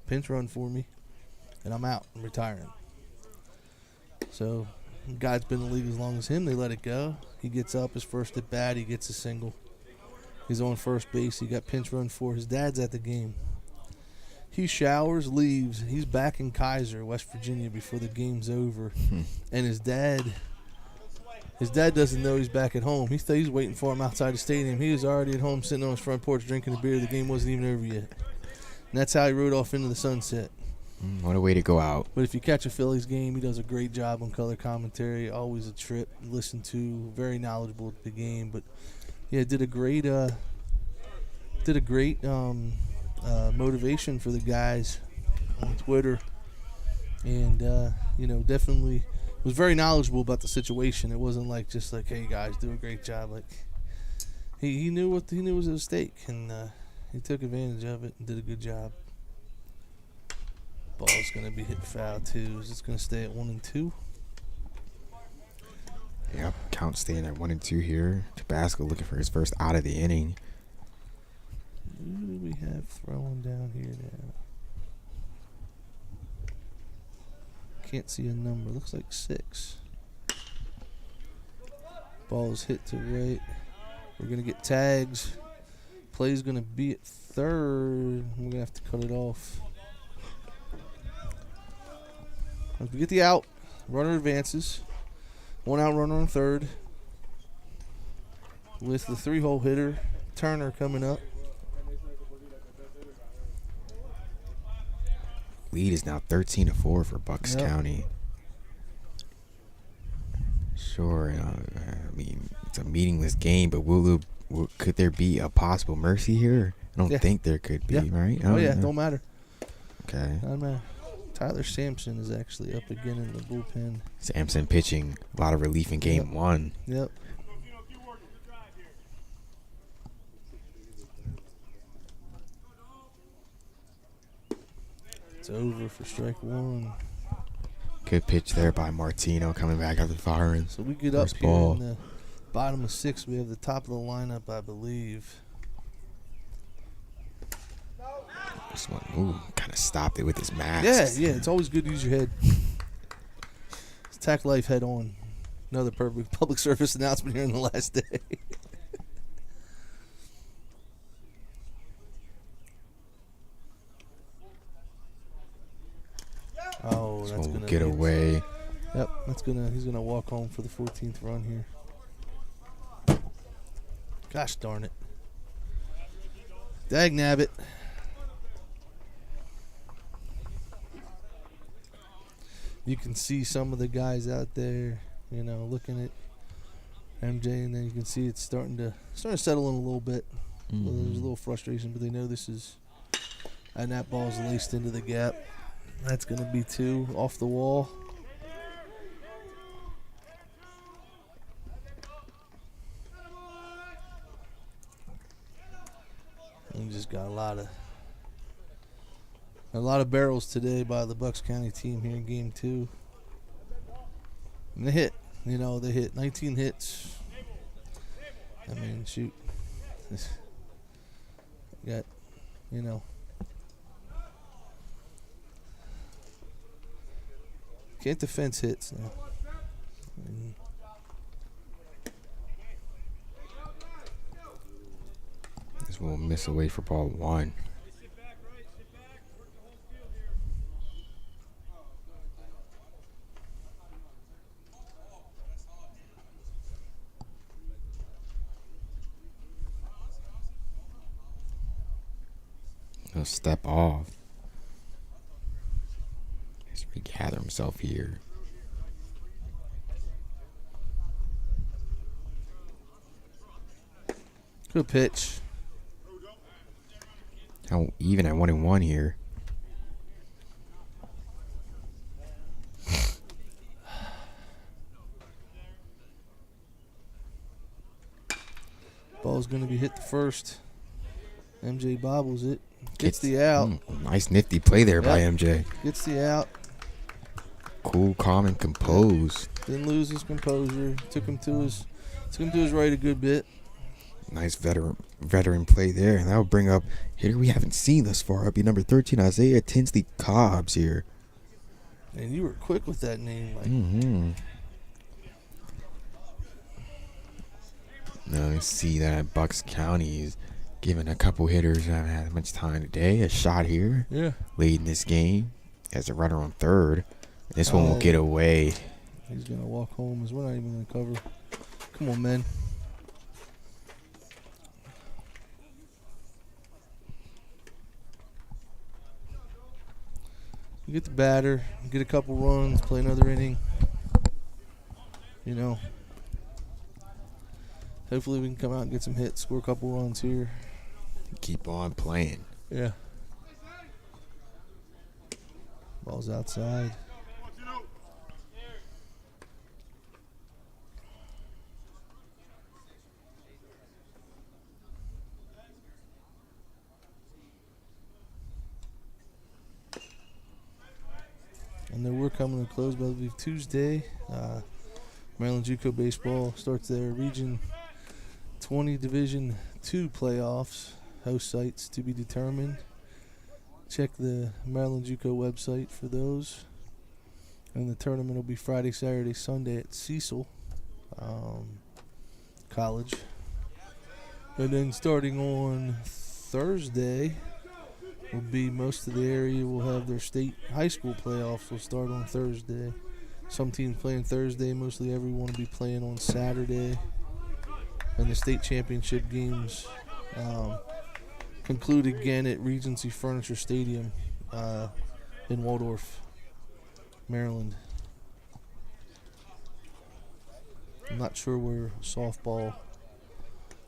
S5: pinch run for me, and I'm out. I'm retiring. So the guy's been in the league as long as him. They let it go. He gets up his first at bat. He gets a single. He's on first base. He got pinch run for. His dad's at the game. He showers, leaves. He's back in Kaiser, West Virginia, before the game's over. And his dad doesn't know he's back at home. He's waiting for him outside the stadium. He was already at home sitting on his front porch drinking a beer. The game wasn't even over yet. And that's how he rode off into the sunset.
S4: What a way to go out.
S5: But if you catch a Phillies game, he does a great job on color commentary. Always a trip to listen to. Very knowledgeable at the game. But, yeah, did a great motivation for the guys on Twitter, and definitely was very knowledgeable about the situation. It wasn't like just like, hey guys, do a great job. Like he knew what he knew was at stake, and he took advantage of it and did a good job. Ball's gonna be hit foul too. Is this gonna stay at 1-2?
S4: Yep, count staying at 1-2 here. Tabasco looking for his first out of the inning.
S5: Who do we have throwing down here now? Can't see a number. Looks like 6. Ball's hit to right. We're going to get tags. Play's going to be at third. We're going to have to cut it off. As we get the out, runner advances. 1 out runner on third. With the 3-hole hitter, Turner, coming up.
S4: Lead is now 13-4 for Bucks County. Sure, I mean, it's a meaningless game, but could there be a possible mercy here? I don't think there could be, right?
S5: Don't matter.
S4: Okay.
S5: Doesn't matter. Tyler Sampson is actually up again in the bullpen.
S4: Sampson pitching a lot of relief in game 1.
S5: Yep. It's over for strike 1.
S4: Good pitch there by Martino coming back after firing.
S5: So we get up here in the bottom of 6. We have the top of the lineup, I believe.
S4: This one, kind of stopped it with his mask.
S5: Yeah. It's always good to use your head. Attack life head on. Another perfect public service announcement here in the last day. Oh, that's going to
S4: get away.
S5: Yep, he's gonna walk home for the 14th run here. Gosh darn it. Dag nabbit. You can see some of the guys out there, looking at MJ, and then you can see it's starting to settle in a little bit.
S1: Mm-hmm.
S5: Well, there's a little frustration, but they know this is, and that ball's laced into the gap. That's going to be 2 off the wall. We just got a lot of barrels today by the Bucks County team here in game 2. And they hit. They hit 19 hits. I mean, shoot. Got, can't defense hits now.
S1: This will miss away for ball 1. He'll step off. Just regather himself here.
S5: Good pitch.
S1: How even at 1-1 here.
S5: Ball's going to be hit the first. MJ bobbles it. Gets the out.
S1: Nice nifty play there by MJ.
S5: Gets the out.
S1: Cool, calm, and composed.
S5: Didn't lose his composure. Took him to his right a good bit.
S1: Nice veteran play there. And that will bring up hitter we haven't seen thus far. It'll be number 13, Isaiah Tinsley Cobbs here.
S5: And you were quick with that name.
S1: Mm-hmm. Now you see that Bucks County is giving a couple hitters who haven't had much time today a shot here.
S5: Yeah.
S1: Late in this game as a runner on third. This one will get away.
S5: He's going to walk home as we're not even going to cover. Come on, man. You get the batter, get a couple runs, play another inning. Hopefully we can come out and get some hits, score a couple runs here.
S1: Keep on playing.
S5: Yeah. Ball's outside. And then we're coming to close, but I believe Tuesday. Maryland JUCO baseball starts their Region 20 Division II playoffs. Host sites to be determined. Check the Maryland JUCO website for those. And the tournament will be Friday, Saturday, Sunday at Cecil College. And then starting on Thursday will be most of the area will have their state high school playoffs will start on Thursday. Some teams playing Thursday, mostly everyone will be playing on Saturday. And the state championship games conclude again at Regency Furniture Stadium in Waldorf, Maryland. I'm not sure where softball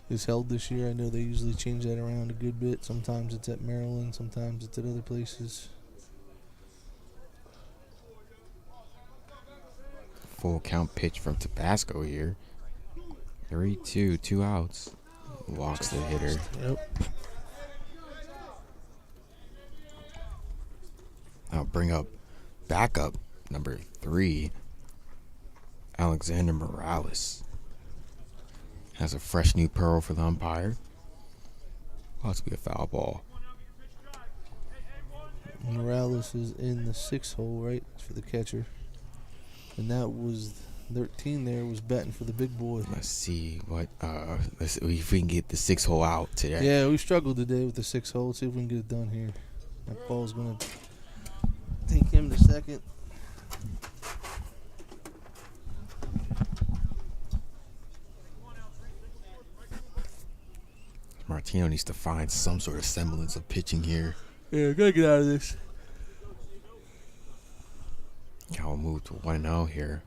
S5: is held this year. I know they usually change that around a good bit. Sometimes it's at Maryland, sometimes it's at other places.
S1: Full count pitch from Tabasco here. 3-2, 2 outs. Walks the hitter.
S5: Yep.
S1: I'll bring up backup number 3, Alexander Morales. Has a fresh new pearl for the umpire. Well, it's be a foul ball.
S5: Morales is in the 6 hole, right, for the catcher. And that was 13 there was betting for the big boy.
S1: Let's see what let's see if we can get the 6 hole out today.
S5: Yeah, we struggled today with the 6 hole. Let's see if we can get it done here. That ball's gonna take him to second.
S4: Martino needs to find some sort of semblance of pitching here.
S5: Yeah, gotta get out of this.
S4: Cal will move to 1-0 here.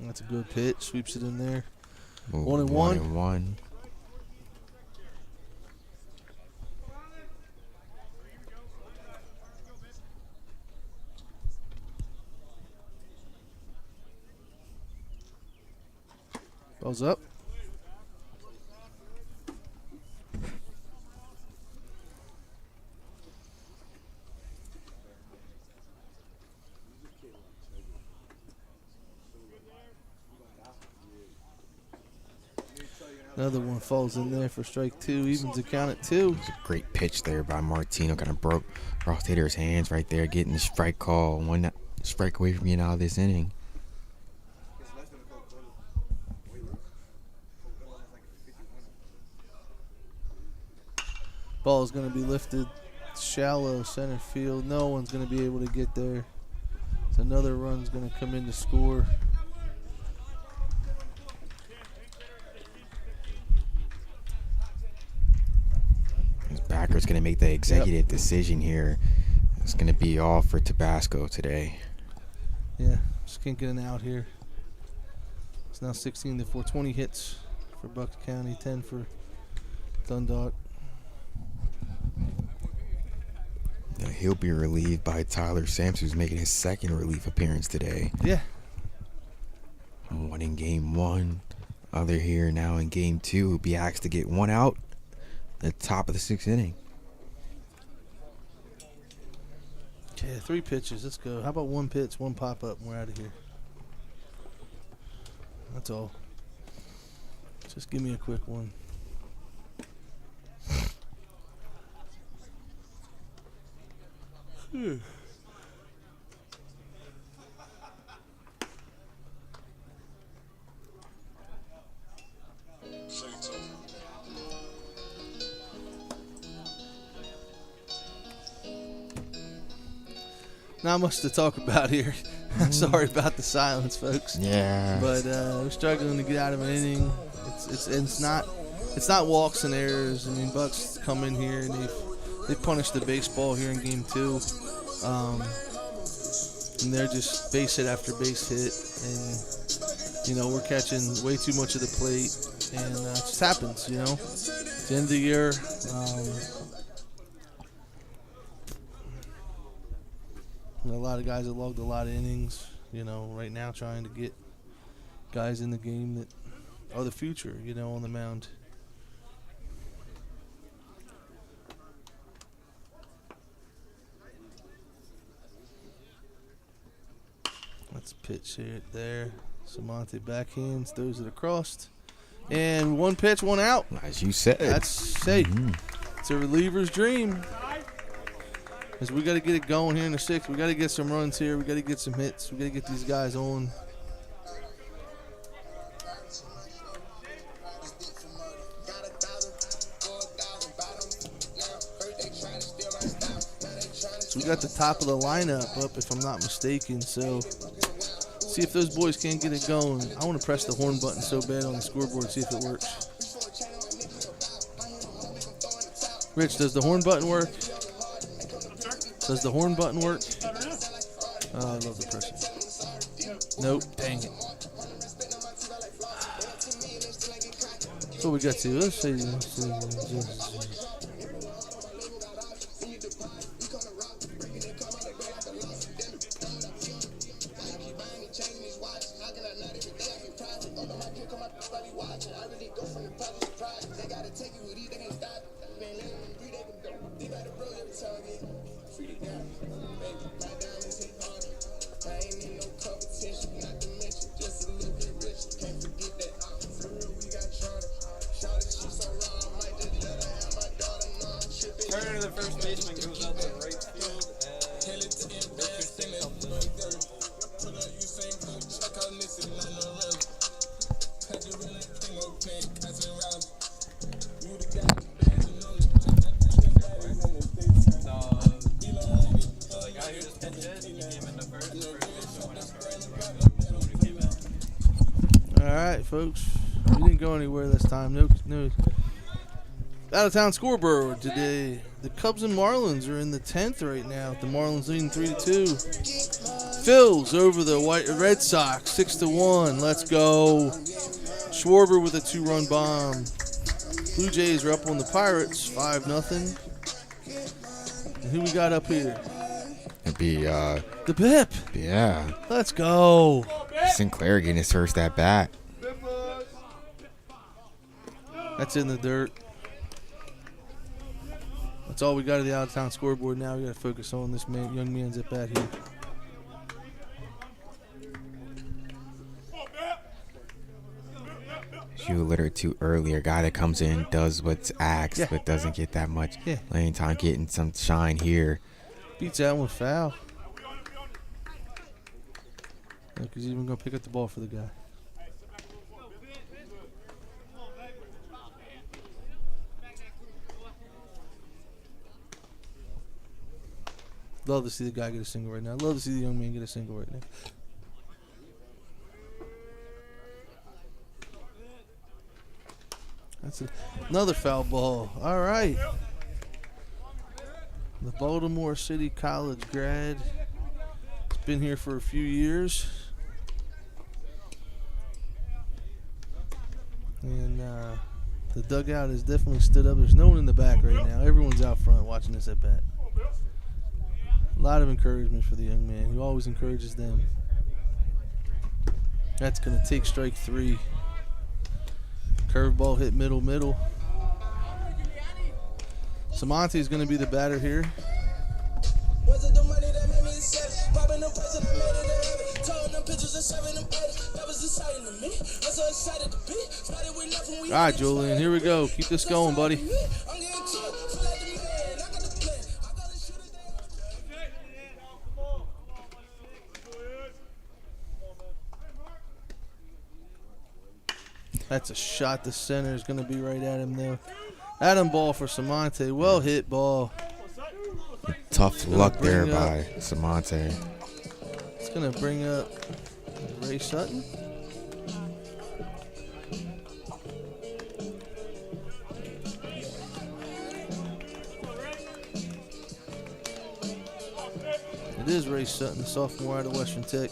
S5: That's a good pitch. Sweeps it in there.
S4: Move
S5: 1-1.
S4: 1-1.
S5: Ball's up. Another one falls in there for strike 2. Evens the count at 2.
S4: It's a great pitch there by Martino. Kind of broke Ross Taylor's hands right there, getting the strike call. One strike away from getting out of this inning.
S5: Ball is going to be lifted shallow center field. No one's going to be able to get there. So another run's going to come in to score.
S4: His backer's going to make the executive decision here. It's going to be all for Tabasco today.
S5: Yeah, just can't get an out here. It's now 16-4. 20 hits for Bucks County, 10 for Dundalk.
S4: Now he'll be relieved by Tyler Sampson, who's making his second relief appearance today.
S5: Yeah.
S4: One in game 1. Other here now in game 2. He'll be asked to get one out at the top of the 6th inning.
S5: Okay, 3 pitches. Let's go. How about 1 pitch, 1 pop up, and we're out of here. That's all. Just give me a quick one. Not much to talk about here. Sorry about the silence, folks.
S4: Yeah.
S5: But we're struggling to get out of an inning. It's not walks and errors. I mean, Bucks come in here and they punished the baseball here in game 2. And they're just base hit after base hit, and we're catching way too much of the plate, and it just happens. It's the end of the year. A lot of guys that logged a lot of innings, right now trying to get guys in the game that are the future, on the mound. Let's pitch it there. Samonte backhands, throws it across. And 1 pitch, 1 out.
S4: As you said.
S5: That's safe. It's a reliever's dream. Because we got to get it going here in the 6th. We got to get some runs here. We got to get some hits. We got to get these guys on. So we got the top of the lineup up, if I'm not mistaken. So see if those boys can't get it going. I want to press the horn button so bad on the scoreboard, see if it works. Rich, does the horn button work? Does the horn button work? Oh, I love the pressure. Nope, dang it. So we got to. Let's see.
S8: Turner, the first baseman, goes out to right field, and Richardson comes in at third. So the guy who just pitched it, he came in the first baseman went out to right field. So who came in?
S5: folks. We didn't go anywhere this time. No. Out of town scoreboard today. The Cubs and Marlins are in the 10th right now. The Marlins leading 3-2. Phils over the Red Sox 6-1. Let's go. Schwarber with a 2-run bomb. Blue Jays are up on the Pirates 5-0. And who we got up here?
S4: It'd be
S5: The Pip.
S4: yeah.
S5: Let's go.
S4: Sinclair getting his first at bat.
S5: That's in the dirt. That's all we got of the out-of-town scoreboard now. We got to focus on this young man's at bat here.
S4: You alluded to earlier, guy that comes in, does what's asked, but doesn't get that much playing time, getting some shine here.
S5: Beats that one foul. Look, he's even going to pick up the ball for the guy. Love to see the guy get a single right now. Love to see the young man get a single right now. That's another foul ball. All right. The Baltimore City College grad. He's been here for a few years. And the dugout has definitely stood up. There's no one in the back right now. Everyone's out front watching this at bat. A lot of encouragement for the young man. He always encourages them. That's going to take strike 3. Curveball hit middle. Samonte is going to be the batter here.
S9: Was it the money that made me sad? Popping them prices that made it happen. Throwing them pictures and serving them edits. That was exciting to me. I'm so excited to be. Started with nothing.
S5: All right, Julian, here we go. Keep this going, buddy.
S9: I'm getting to it. Feel like the man. I got the plan. I got to shoot it down.
S5: That's a shot to center. Is going to be right at him there. Adam ball for Samonte. Well hit ball.
S4: Tough luck there by Samonte.
S5: It's going to bring up Ray Sutton. It is Ray Sutton, the sophomore out of Western Tech.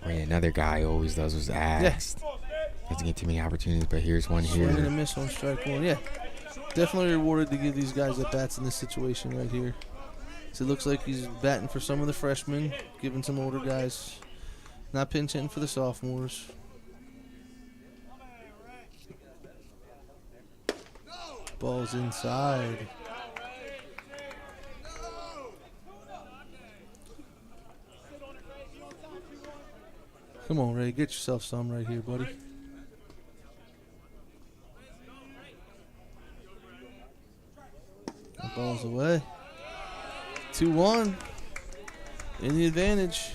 S4: Another guy always does was asked. Doesn't get too many opportunities, but here's one here.
S5: Swing and a miss on strike 1. Yeah, definitely rewarded to give these guys at bats in this situation right here. So it looks like he's batting for some of the freshmen, giving some older guys, not pinch hitting for the sophomores. Ball's inside. Come on, Ray, get yourself some right here, buddy. That ball's away. 2-1 in the advantage.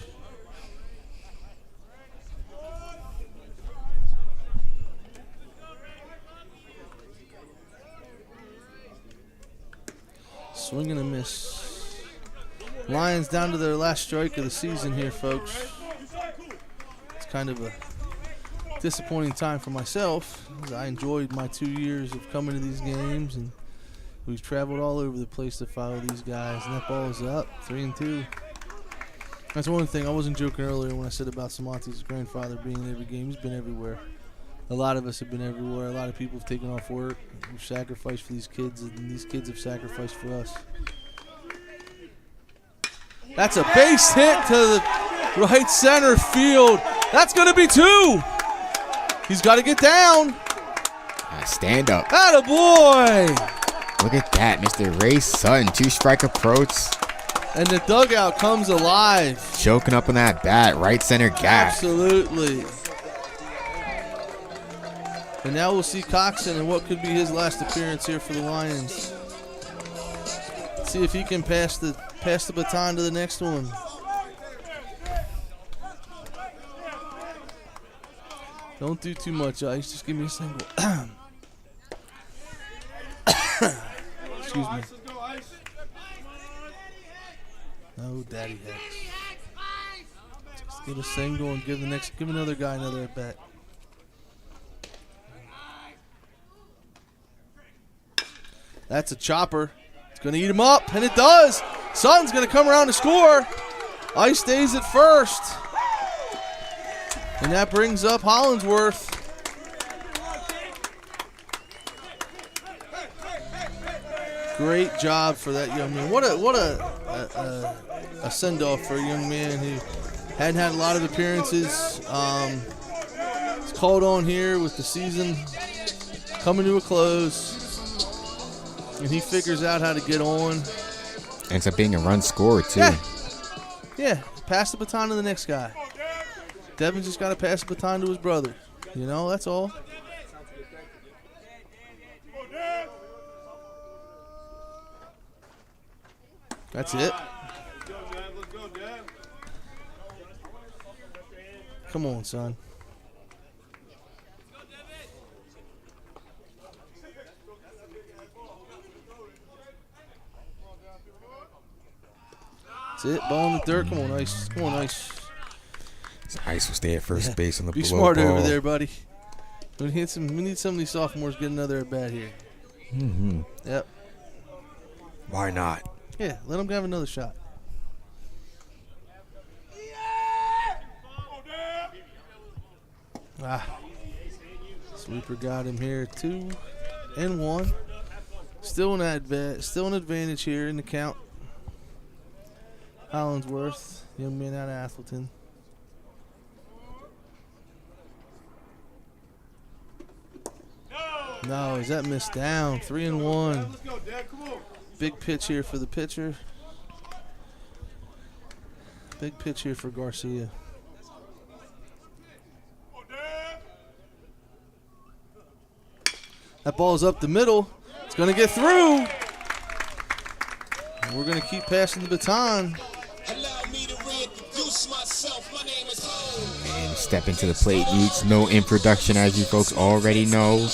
S5: Swing and a miss. Lions down to their last strike of the season here, folks. It's kind of a disappointing time for myself, as I enjoyed my 2 years of coming to these games, and we've traveled all over the place to follow these guys, and that ball is up, 3-2. That's one thing. I wasn't joking earlier when I said about Samonte's grandfather being in every game. He's been everywhere. A lot of us have been everywhere. A lot of people have taken off work. We've sacrificed for these kids, and these kids have sacrificed for us. That's a base hit to the right center field. That's going to be 2. He's got to get down.
S4: Stand up.
S5: Attaboy.
S4: Look at that, Mr. Ray Sutton. 2-strike approach.
S5: And the dugout comes alive.
S4: Choking up on that bat. Right center gap.
S5: Absolutely. And now we'll see Coxon and what could be his last appearance here for the Lions. See if he can pass the baton to the next one. Don't do too much, Ice. Just give me a single. Excuse me. No, Daddy Hex. Just get a single and give another guy another at bat. That's a chopper. It's going to eat him up, and it does. Sutton's going to come around to score. Ice stays at first. And that brings up Hollingsworth. Great job for that young man. What a send-off for a young man who hadn't had a lot of appearances. It's called on here with the season coming to a close. And he figures out how to get on.
S4: Ends up being a run scorer, too.
S5: Yeah, pass the baton to the next guy. Devin's just got to pass the baton to his brother. You know, that's all. That's it. Come on, son. That's it. Ball in the dirt. Come on, Ice. Come on, Ice.
S4: Ice will stay at first base on the
S5: Be
S4: blow
S5: smart
S4: ball.
S5: over there, buddy. We need some of these sophomores get another at bat here.
S4: Mm-hmm.
S5: Yep.
S4: Why not?
S5: Yeah, let them have another shot. Sweeper got him here. 2-1. Still an advantage here in the count. Hollingsworth, young man out of Athelton. No, is that missed down? 3-1. Big pitch here for the pitcher. Big pitch here for Garcia. That ball's up the middle. It's going to get through. And we're going to keep passing the baton.
S4: And step into the plate. Needs no introduction, as you folks already know.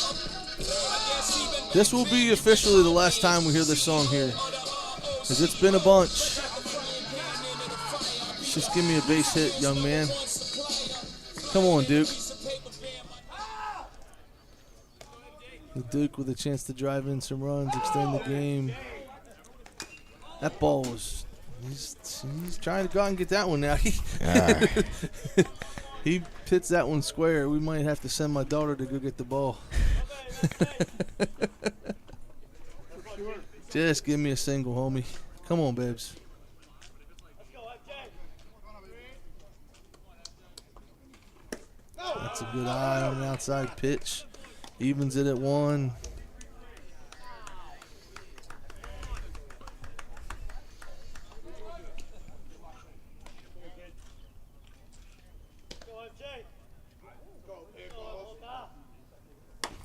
S5: This will be officially the last time we hear this song here, because it's been a bunch. Just give me a base hit, young man. Come on, Duke. The Duke with a chance to drive in some runs, extend the game. That ball was... He's trying to go out and get that one now. He hits that one square. We might have to send my daughter to go get the ball. Just give me a single, homie. Come on, babes. That's a good eye on an outside pitch. Evens it at 1.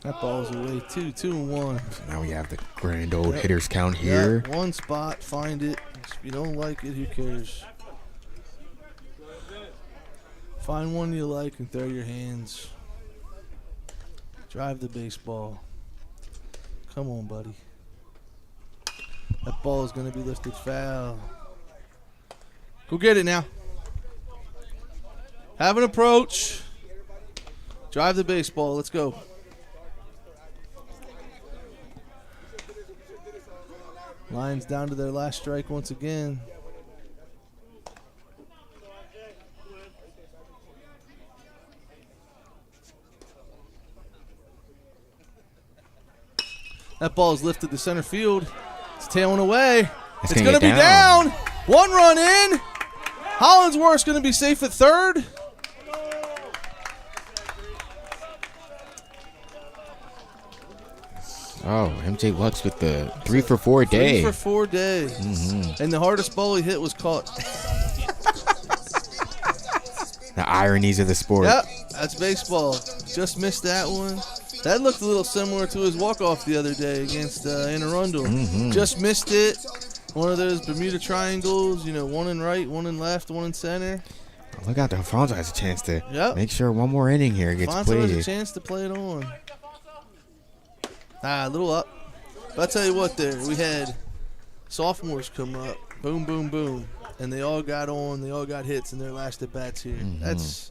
S5: That ball's away. 2-1.
S4: Now we have the grand old hitters count here.
S5: Yeah, one spot, find it. If you don't like it, who cares? Find one you like and throw your hands. Drive the baseball. Come on, buddy. That ball is going to be lifted foul. Go get it now. Have an approach. Drive the baseball. Let's go. Lions down to their last strike once again. That ball is lifted to center field. It's tailing away. It's going to be down. 1 run in. Hollingsworth's going to be safe at third.
S4: Oh, MJ Lux with the 3 for 4 day.
S5: 3 for 4 day.
S4: Mm-hmm.
S5: And the hardest ball he hit was caught.
S4: The ironies of the sport.
S5: Yep, that's baseball. Just missed that one. That looked a little similar to his walk-off the other day against Anne Arundel.
S4: Mm-hmm.
S5: Just missed it. One of those Bermuda triangles, you know, one in right, one in left, one in center.
S4: Look out, Alfonso has a chance to make sure one more inning here gets
S5: Alfonso
S4: played.
S5: has a chance to play it on. A little up. But I'll tell you what there, we had sophomores come up. Boom, boom, boom. and they all got on. They all got hits in their last at bats here. That's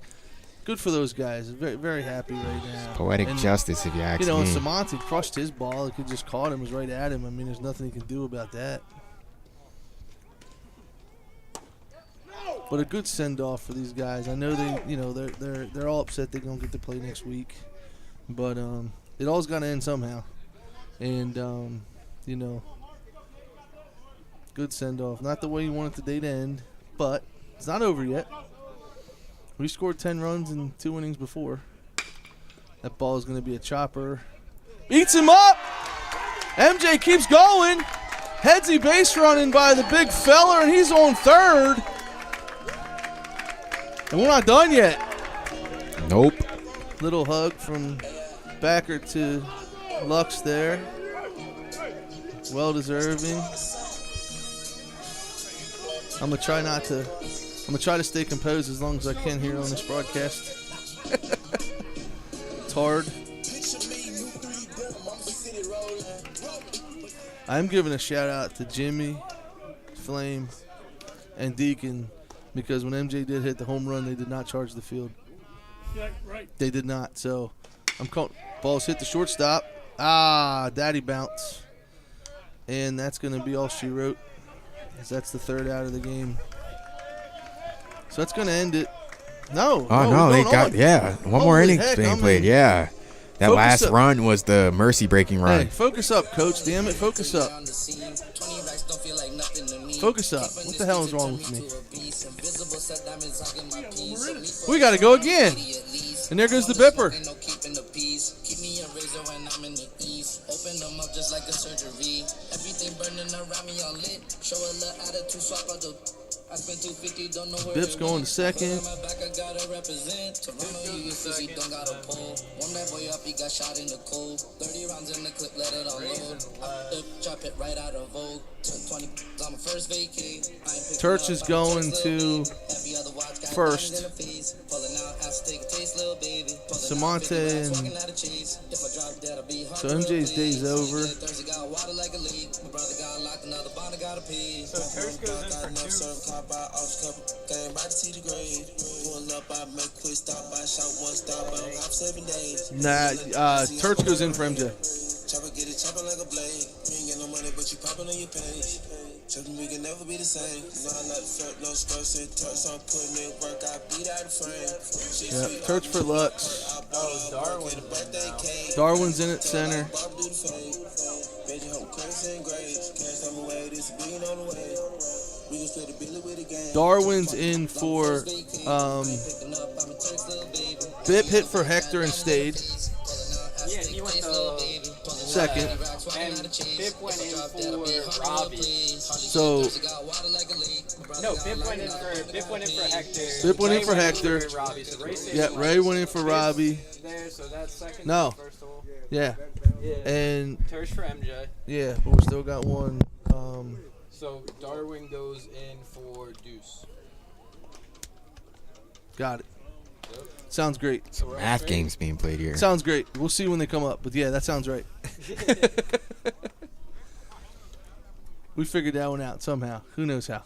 S5: good for those guys. Very, very happy right now.
S4: Poetic justice, if you ask
S5: You know,
S4: me.
S5: and Samonte crushed his ball. It could just caught him. It was right at him. I mean, there's nothing he can do about that. But a good send off for these guys. I know they're all upset they don't get to play next week, but it all's got to end somehow. And good send off. Not the way you want it today to end, but it's not over yet. We scored 10 runs in 2 innings before. That ball is going to be a chopper. Eats him up. MJ keeps going. Headsy base running by the big fella, and he's on third. And we're not done yet.
S4: Nope.
S5: Little hug from Backer to Lux there. Well deserving. I'm gonna try to stay composed as long as I can here on this broadcast. It's hard. I'm giving a shout out to Jimmy, Flame, and Deacon, because when MJ did hit the home run, they did not charge the field.
S3: Yeah, right.
S5: They did not. So I'm calling. Ball's hit the shortstop. Daddy bounce. And that's going to be all she wrote, as that's the third out of the game. So that's going to end it. No.
S4: They got, one more
S5: Holy
S4: inning
S5: heck,
S4: being played, yeah. That
S5: Focus
S4: last
S5: up.
S4: run was the mercy breaking run.
S5: Hey, focus up, coach. Damn it, focus up. Focus up. What the hell is wrong with me? We got to go again. And there goes the Bipper. Bip's going to second. Turch is going to first. Samonte and so MJ's day's over. Turch goes in for MJ. Yeah, Turch for Lux. Darwin's in at center. Darwin's in for Bip hit for Hector and stayed.
S8: Yeah, he went to
S5: Second.
S8: and Bip went in for Robbie.
S5: So
S8: No, Bip went in for Hector.
S5: Bip went in
S8: Ray
S5: for Hector.
S8: Robbie. So Ray stayed
S5: yeah, Ray went in for Robbie.
S8: there, so that's second.
S5: No.
S8: First hole.
S5: Yeah.
S8: Yeah.
S5: And
S8: Tersh for MJ.
S5: yeah, but we still got one.
S8: So Darwin goes in for Deuce.
S5: Got it. Sounds great.
S4: Some math games being played here.
S5: Sounds great. We'll see when they come up. But yeah, that sounds right. We figured that one out somehow. Who knows how?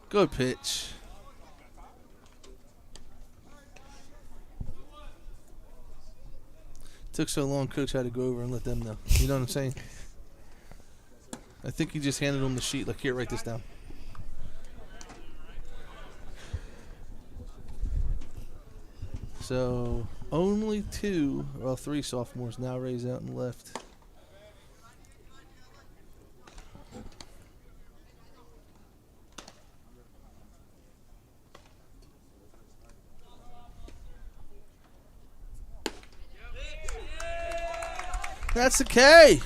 S5: Good pitch. Took so long, Coach had to go over and let them know. You know what I'm saying? I think he just handed them the sheet. Like, here, write this down. So, only 3 sophomores now. Ray's out and left. That's the K.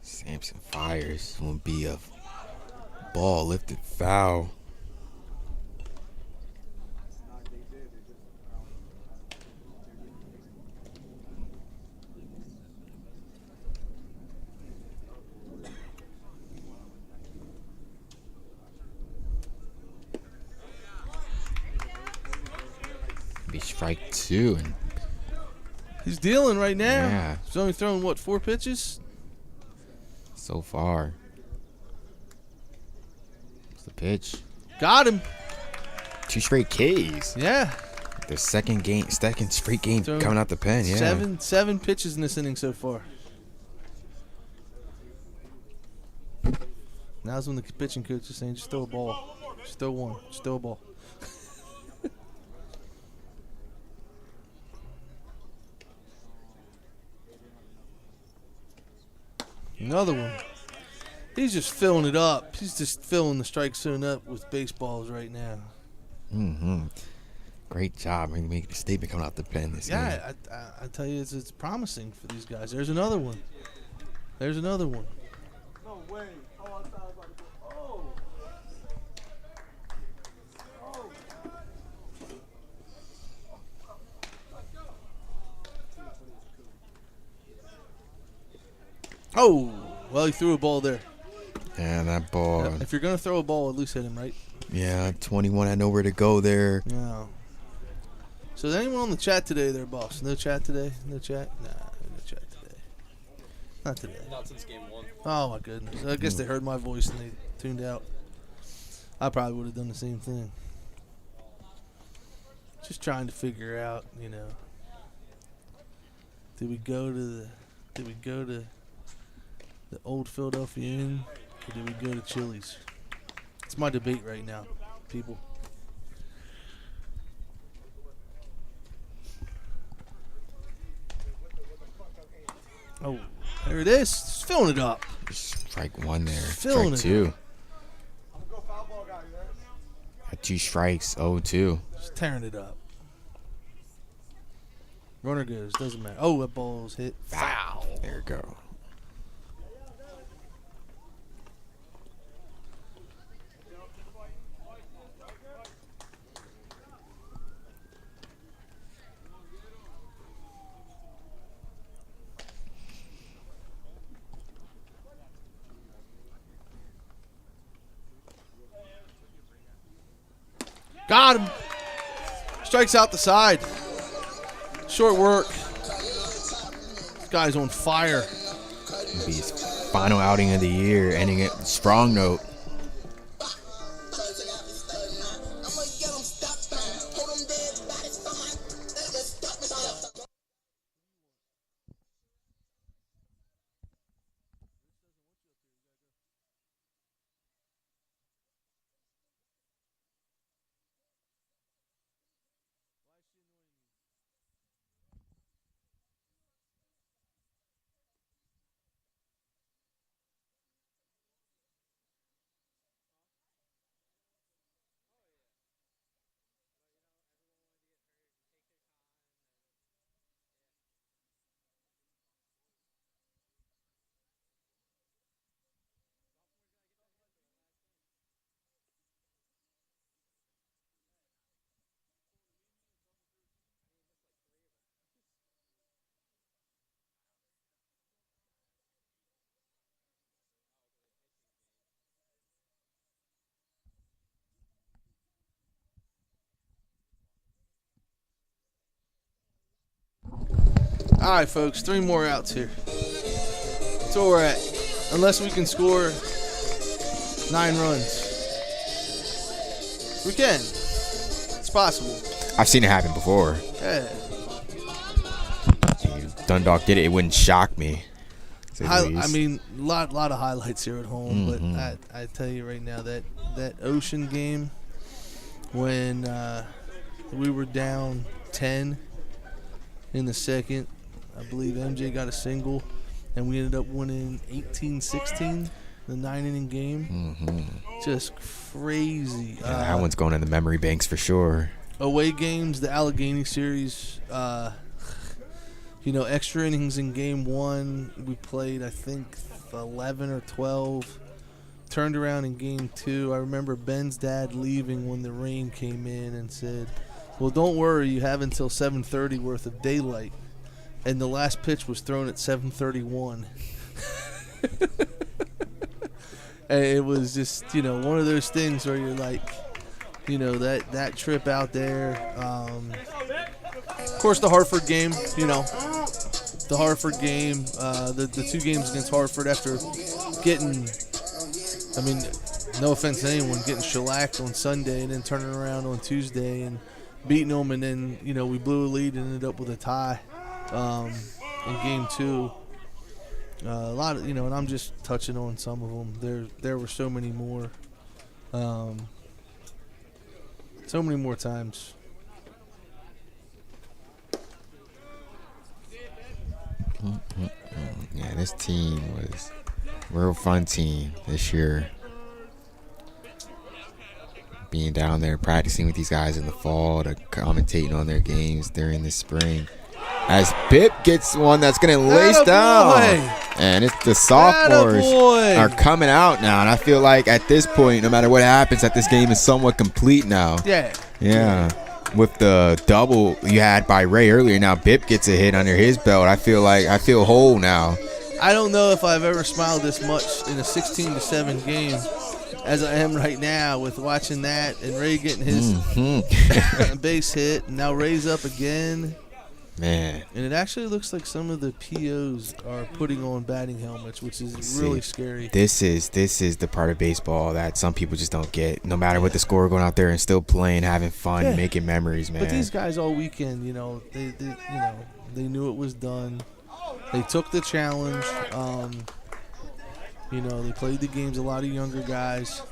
S4: Samson fires. Will be a ball lifted foul. strike 2. And
S5: he's dealing right now.
S4: Yeah.
S5: He's only thrown, what, 4 pitches?
S4: so far. It's the pitch.
S5: Got him.
S4: 2 straight Ks.
S5: Yeah.
S4: The second straight game
S5: Thrown
S4: coming out the pen. Yeah.
S5: 7 pitches in this inning so far. Now's when the pitching coach is saying, just throw a ball. Just throw one. Just throw a ball. Another one. He's just filling it up. He's just filling the strike zone up with baseballs right now.
S4: Mm-hmm. Great job. I mean, making a statement coming out the pen this game.
S5: Yeah, I tell you, it's promising for these guys. There's another one. There's another one.
S3: No way. Oh, I thought I was about to go.
S5: Oh, well, he threw a ball there.
S4: Yeah, that ball.
S5: Yeah, if you're going to throw a ball, at least hit him, right?
S4: Yeah, 21 had nowhere to go there.
S5: No. So is anyone on the chat today there, boss? No chat today? No chat? Nah, no chat today. Not today.
S8: Not since game 1.
S5: Oh, my goodness. I guess they heard my voice and they tuned out. I probably would have done the same thing. Just trying to figure out, you know, did we go to the old Philadelphia Inn, or did we go to Chili's? It's my debate right now, people. Oh, there it is. Just filling it up.
S4: Strike 1 there.
S5: Filling
S4: Strike
S5: it
S4: 2.
S5: up.
S4: Got 2 strikes. 0-2.
S5: Just tearing it up. Runner goes. Doesn't matter. Oh, that ball's hit. Foul.
S4: There you go.
S5: Got him. Strikes out the side. Short work. This guy's on fire.
S4: It'll be his final outing of the year, ending it strong note.
S5: All right, folks. 3 more outs here. That's where we're at. Unless we can score 9 runs. We can. It's possible.
S4: I've seen it happen before.
S5: Yeah.
S4: Dundalk did it. It wouldn't shock me. to say the
S5: I
S4: least.
S5: mean, lot of highlights here at home,
S4: Mhm.
S5: but I tell you right now that Ocean game when we were down 10 in the second, I believe MJ got a single, and we ended up winning 18-16, the 9-inning game.
S4: Mhm.
S5: Just crazy.
S4: Yeah, that one's going in the memory banks for sure.
S5: Away games, the Allegheny series, extra innings in game 1, we played, I think, 11 or 12. Turned around in game 2. I remember Ben's dad leaving when the rain came in and said, well, don't worry, you have until 7:30 worth of daylight. And the last pitch was thrown at 7:31. And it was just, one of those things where you're like, that trip out there, Of course, the Hartford game, you know. The Hartford game, the 2 games against Hartford after getting, I mean, no offense to anyone, getting shellacked on Sunday and then turning around on Tuesday and beating them, and then, you know, we blew a lead and ended up with a tie in game 2. A lot of, you know, and I'm just touching on some of them. There were so many more. So many more times.
S4: Yeah, this team was a real fun team this year. Being down there practicing with these guys in the fall to commentating on their games during the spring. As Bip gets one that's going to lace down. And it's the sophomores are coming out now. And I feel like at this point, no matter what happens, that this game is somewhat complete now. Yeah. With the double you had by Ray earlier, now Bip gets a hit under his belt. I feel whole now.
S5: I don't know if I've ever smiled this much in a 16-7 game as I am right now with watching that and Ray getting his base hit. And now Ray's up again.
S4: Man.
S5: And it actually looks like some of the POs are putting on batting helmets, which is really scary.
S4: This is the part of baseball that some people just don't get. No matter what the score, going out there and still playing, having fun, making memories, man.
S5: But these guys all weekend, you know, they knew it was done. They took the challenge. You know, they played the games. A lot of younger guys.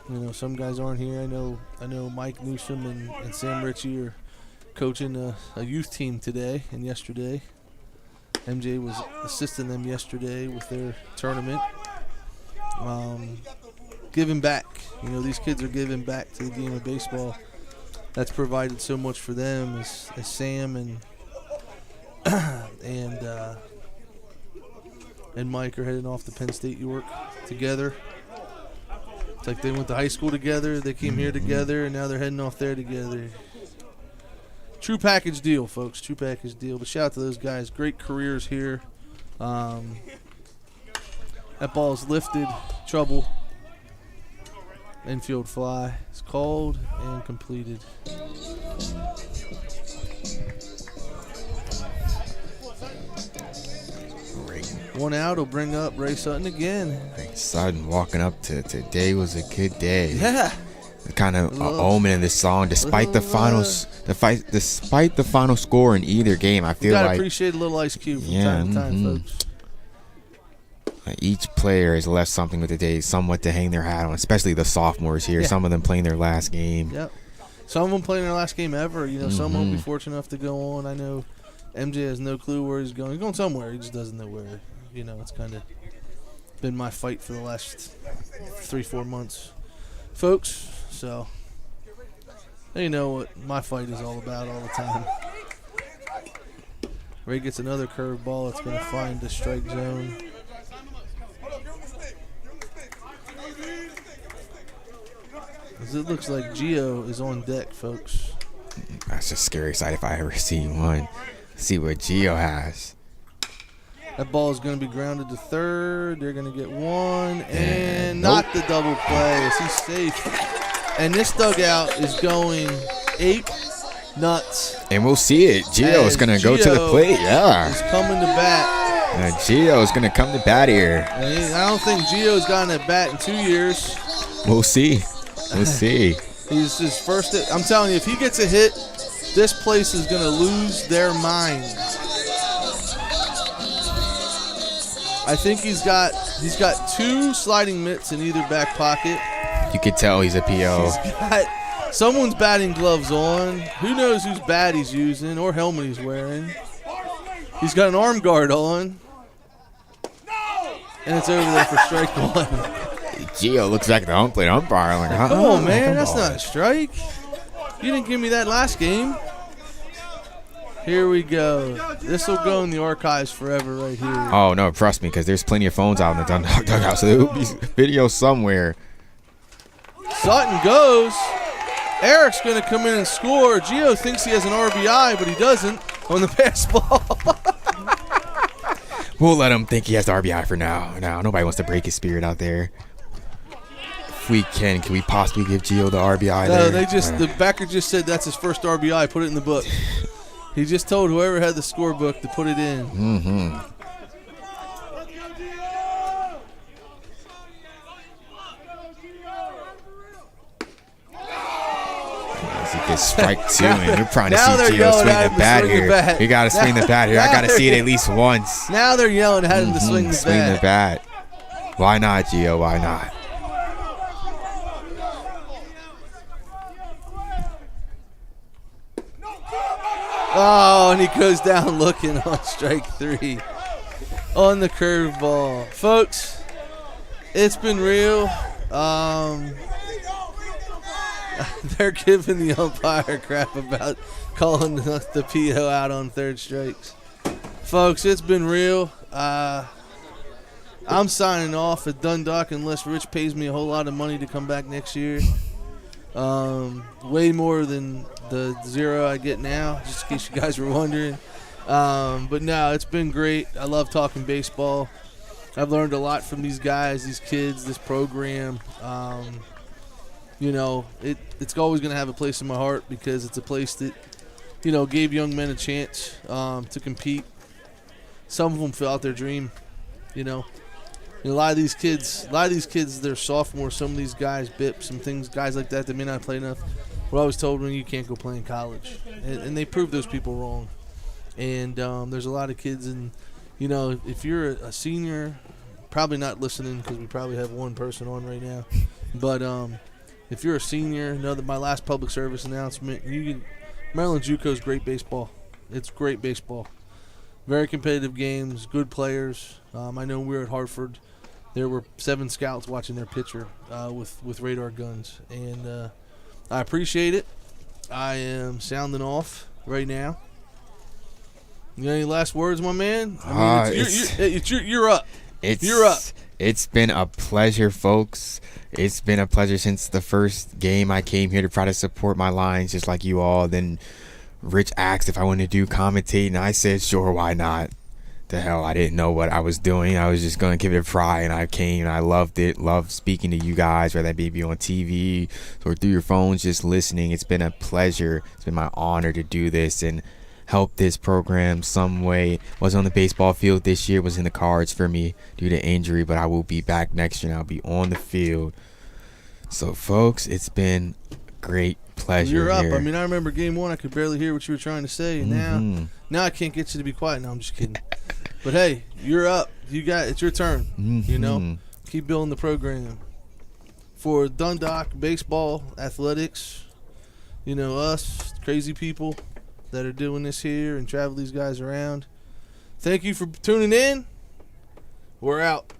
S5: You know, some guys aren't here. I know Mike Newsom and Sam Ritchie are coaching a youth team today and yesterday. MJ was assisting them yesterday with their tournament. Giving back. You know, these kids are giving back to the game of baseball. That's provided so much for them as Sam and Mike are heading off to Penn State York together. It's like they went to high school together, they came here together, and now they're heading off there together. True package deal, folks. True package deal. But shout out to those guys. Great careers here. That ball's lifted. Trouble. Infield fly. It's called and completed. One out will bring up Ray Sutton again.
S4: Ray Sutton walking up to today was a good day.
S5: Yeah.
S4: The kind of omen in this song, despite the final score in either game, I feel
S5: you gotta
S4: like
S5: appreciate a little Ice Cube from time to time, folks.
S4: Each player has left something with the day, somewhat to hang their hat on, especially the sophomores here. Some of them playing their last game.
S5: Yep. Some of them playing their last game ever. You know, some won't be fortunate enough to go on. I know MJ has no clue where he's going. He's going somewhere. He just doesn't know where. You know, it's kind of been my fight for the last 3-4 months, folks. So, you know what my fight is all about all the time. Ray gets another curve ball. It's going to find the strike zone. As it looks like Gio is on deck, folks.
S4: That's a scary sight if I ever see one. See what Gio has.
S5: That ball is going to be grounded to third. They're going to get one and not the double play. Is he safe? And this dugout is going ape nuts.
S4: And we'll see it. Gio is going to go to the plate. Yeah.
S5: He's coming to bat.
S4: Gio is going to come to bat here.
S5: I don't think Gio's gotten a bat in 2 years.
S4: We'll see. We'll see.
S5: He's his first. I'm telling you, if he gets a hit, this place is going to lose their mind. I think he's got 2 sliding mitts in either back pocket.
S4: You could tell he's a PO.
S5: He's got someone's batting gloves on. Who knows whose bat he's using or helmet he's wearing. He's got an arm guard on. And it's over there for strike one.
S4: Gio looks like the home plate umpire. Like,
S5: come on, man. That's not a strike. You didn't give me that last game. Here we go. This will go in the archives forever right here.
S4: Oh, no, trust me, because there's plenty of phones out in the Dundalk dugout, so there will be video somewhere.
S5: Sutton goes. Eric's going to come in and score. Gio thinks he has an RBI, but he doesn't on the pass ball.
S4: We'll let him think he has the RBI for now. Nobody wants to break his spirit out there. we can we possibly give Gio the RBI
S5: No,
S4: there?
S5: the backer just said that's his first RBI. Put it in the book. He just told whoever had the scorebook to put it in.
S4: Mm-hmm. He gets strike 2, and you're trying to see Gio swing the bat here. You got to swing the bat here. I got to see it at least once.
S5: Now they're yelling at him to swing the bat.
S4: Swing the bat. Why not, Gio? Why not?
S5: Oh, and he goes down looking on strike 3 on the curveball. Folks, it's been real. They're giving the umpire crap about calling the PO out on third strikes. Folks, it's been real. I'm signing off at Dundalk unless Rich pays me a whole lot of money to come back next year. Way more than the 0 I get now, just in case you guys were wondering. But no, it's been great. I love talking baseball. I've learned a lot from these guys, these kids, this program. You know, it's always going to have a place in my heart because it's a place that, you know, gave young men a chance to compete. Some of them fell out their dream, you know. A lot of these kids, they're sophomores. Some of these guys, BIP, some things, guys like that may not play enough. We're always told when you can't go play in college. And they proved those people wrong. And there's a lot of kids, and, you know, if you're a senior, probably not listening because we probably have one person on right now. But if you're a senior, know that my last public service announcement, Maryland JUCO is great baseball. It's great baseball. Very competitive games, good players. I know we were at Hartford. There were 7 scouts watching their pitcher with radar guns. And I appreciate it. I am sounding off right now. You got any last words, my man? I mean, you're up. You're up.
S4: It's been a pleasure, folks. It's been a pleasure since the first game I came here to try to support my Lions just like you all. Then Rich asked if I wanted to do commentating, and I said, sure, why not? The hell, I didn't know what I was doing. I was just going to give it a try, and I came, and I loved it. Loved speaking to you guys, whether that be on TV or through your phones, just listening. It's been a pleasure. It's been my honor to do this and help this program some way. Was on the baseball field this year, was in the cards for me due to injury, but I will be back next year, and I'll be on the field. So, folks, it's been great pleasure.
S5: You're up.
S4: Here.
S5: I mean, I remember game 1, I could barely hear what you were trying to say, and now I can't get you to be quiet. No, I'm just kidding. But hey, you're up. It's your turn. You know, keep building the program for Dundalk baseball, athletics. You know, us crazy people that are doing this here and travel these guys around. Thank you for tuning in. We're out.